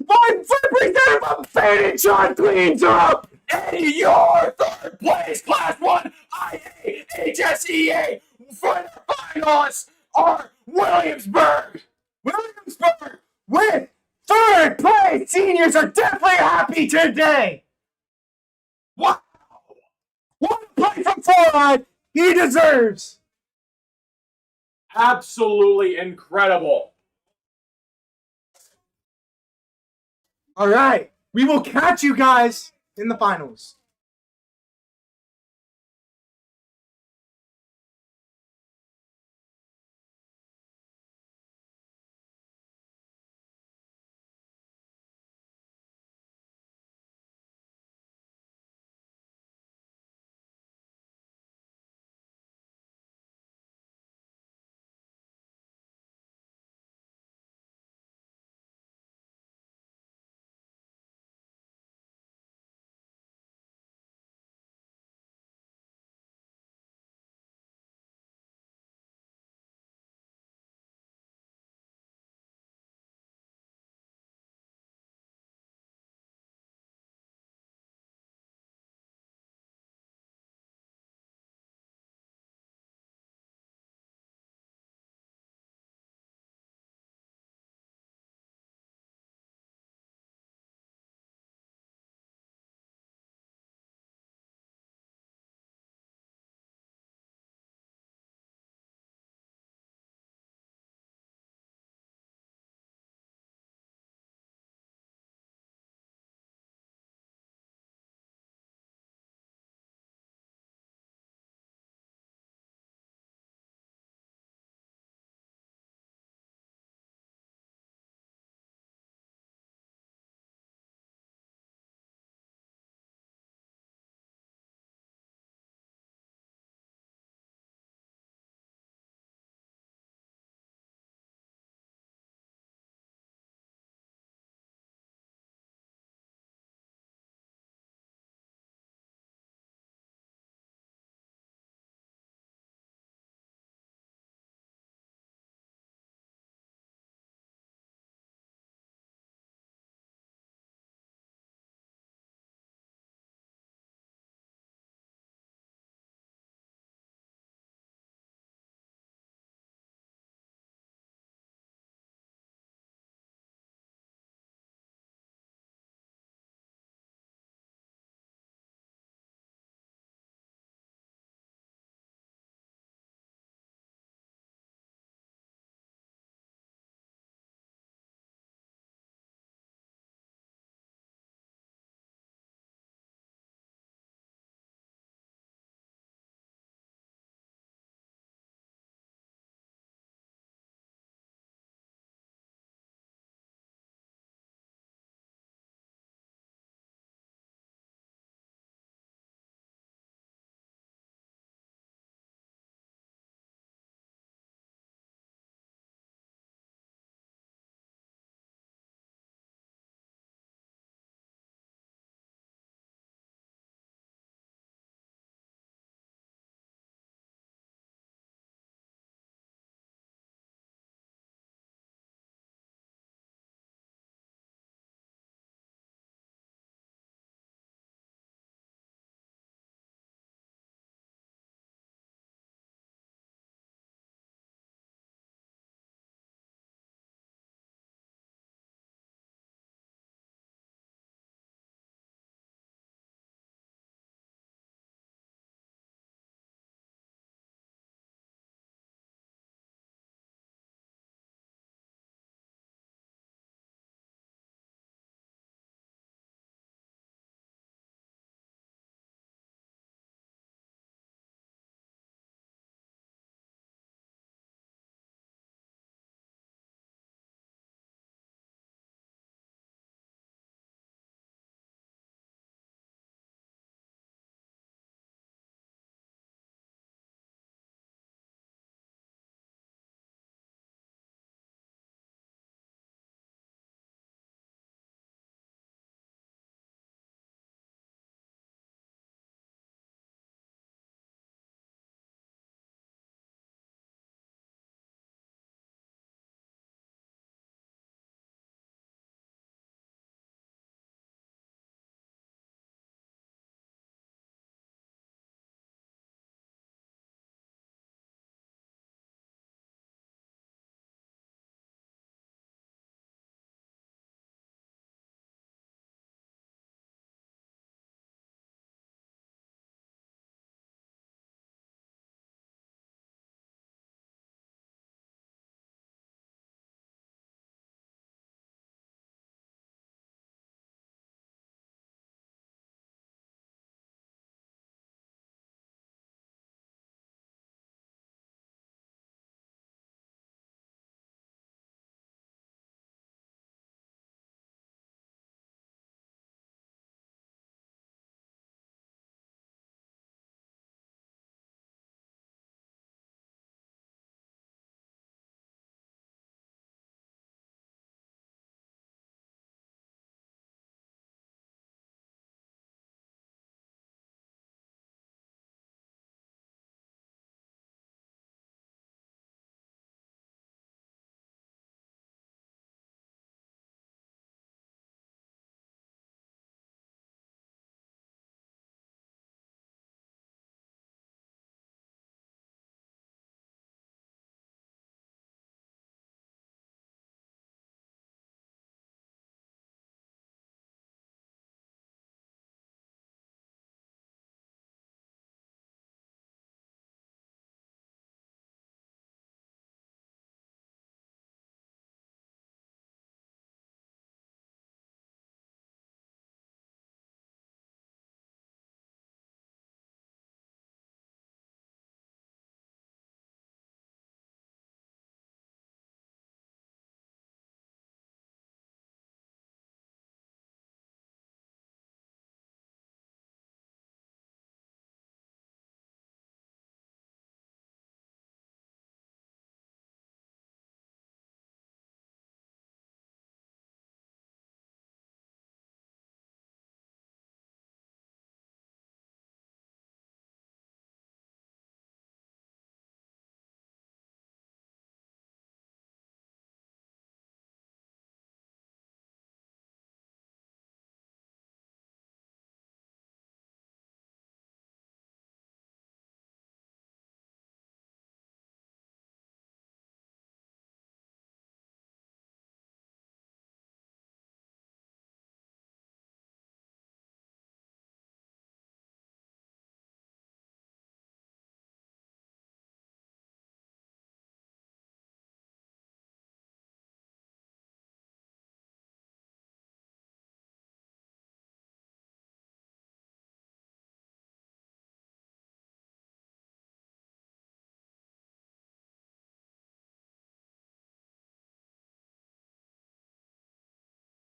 [SPEAKER 2] Flip reset. But faded shot cleans up.
[SPEAKER 9] And your third place Class 1 IAHSEA for the finalists are Williamsburg.
[SPEAKER 2] Williamsburg with third place. Seniors are definitely happy today.
[SPEAKER 9] Wow.
[SPEAKER 2] One play from Fluoride he deserves.
[SPEAKER 9] Absolutely incredible.
[SPEAKER 2] All right. We will catch you guys in the finals.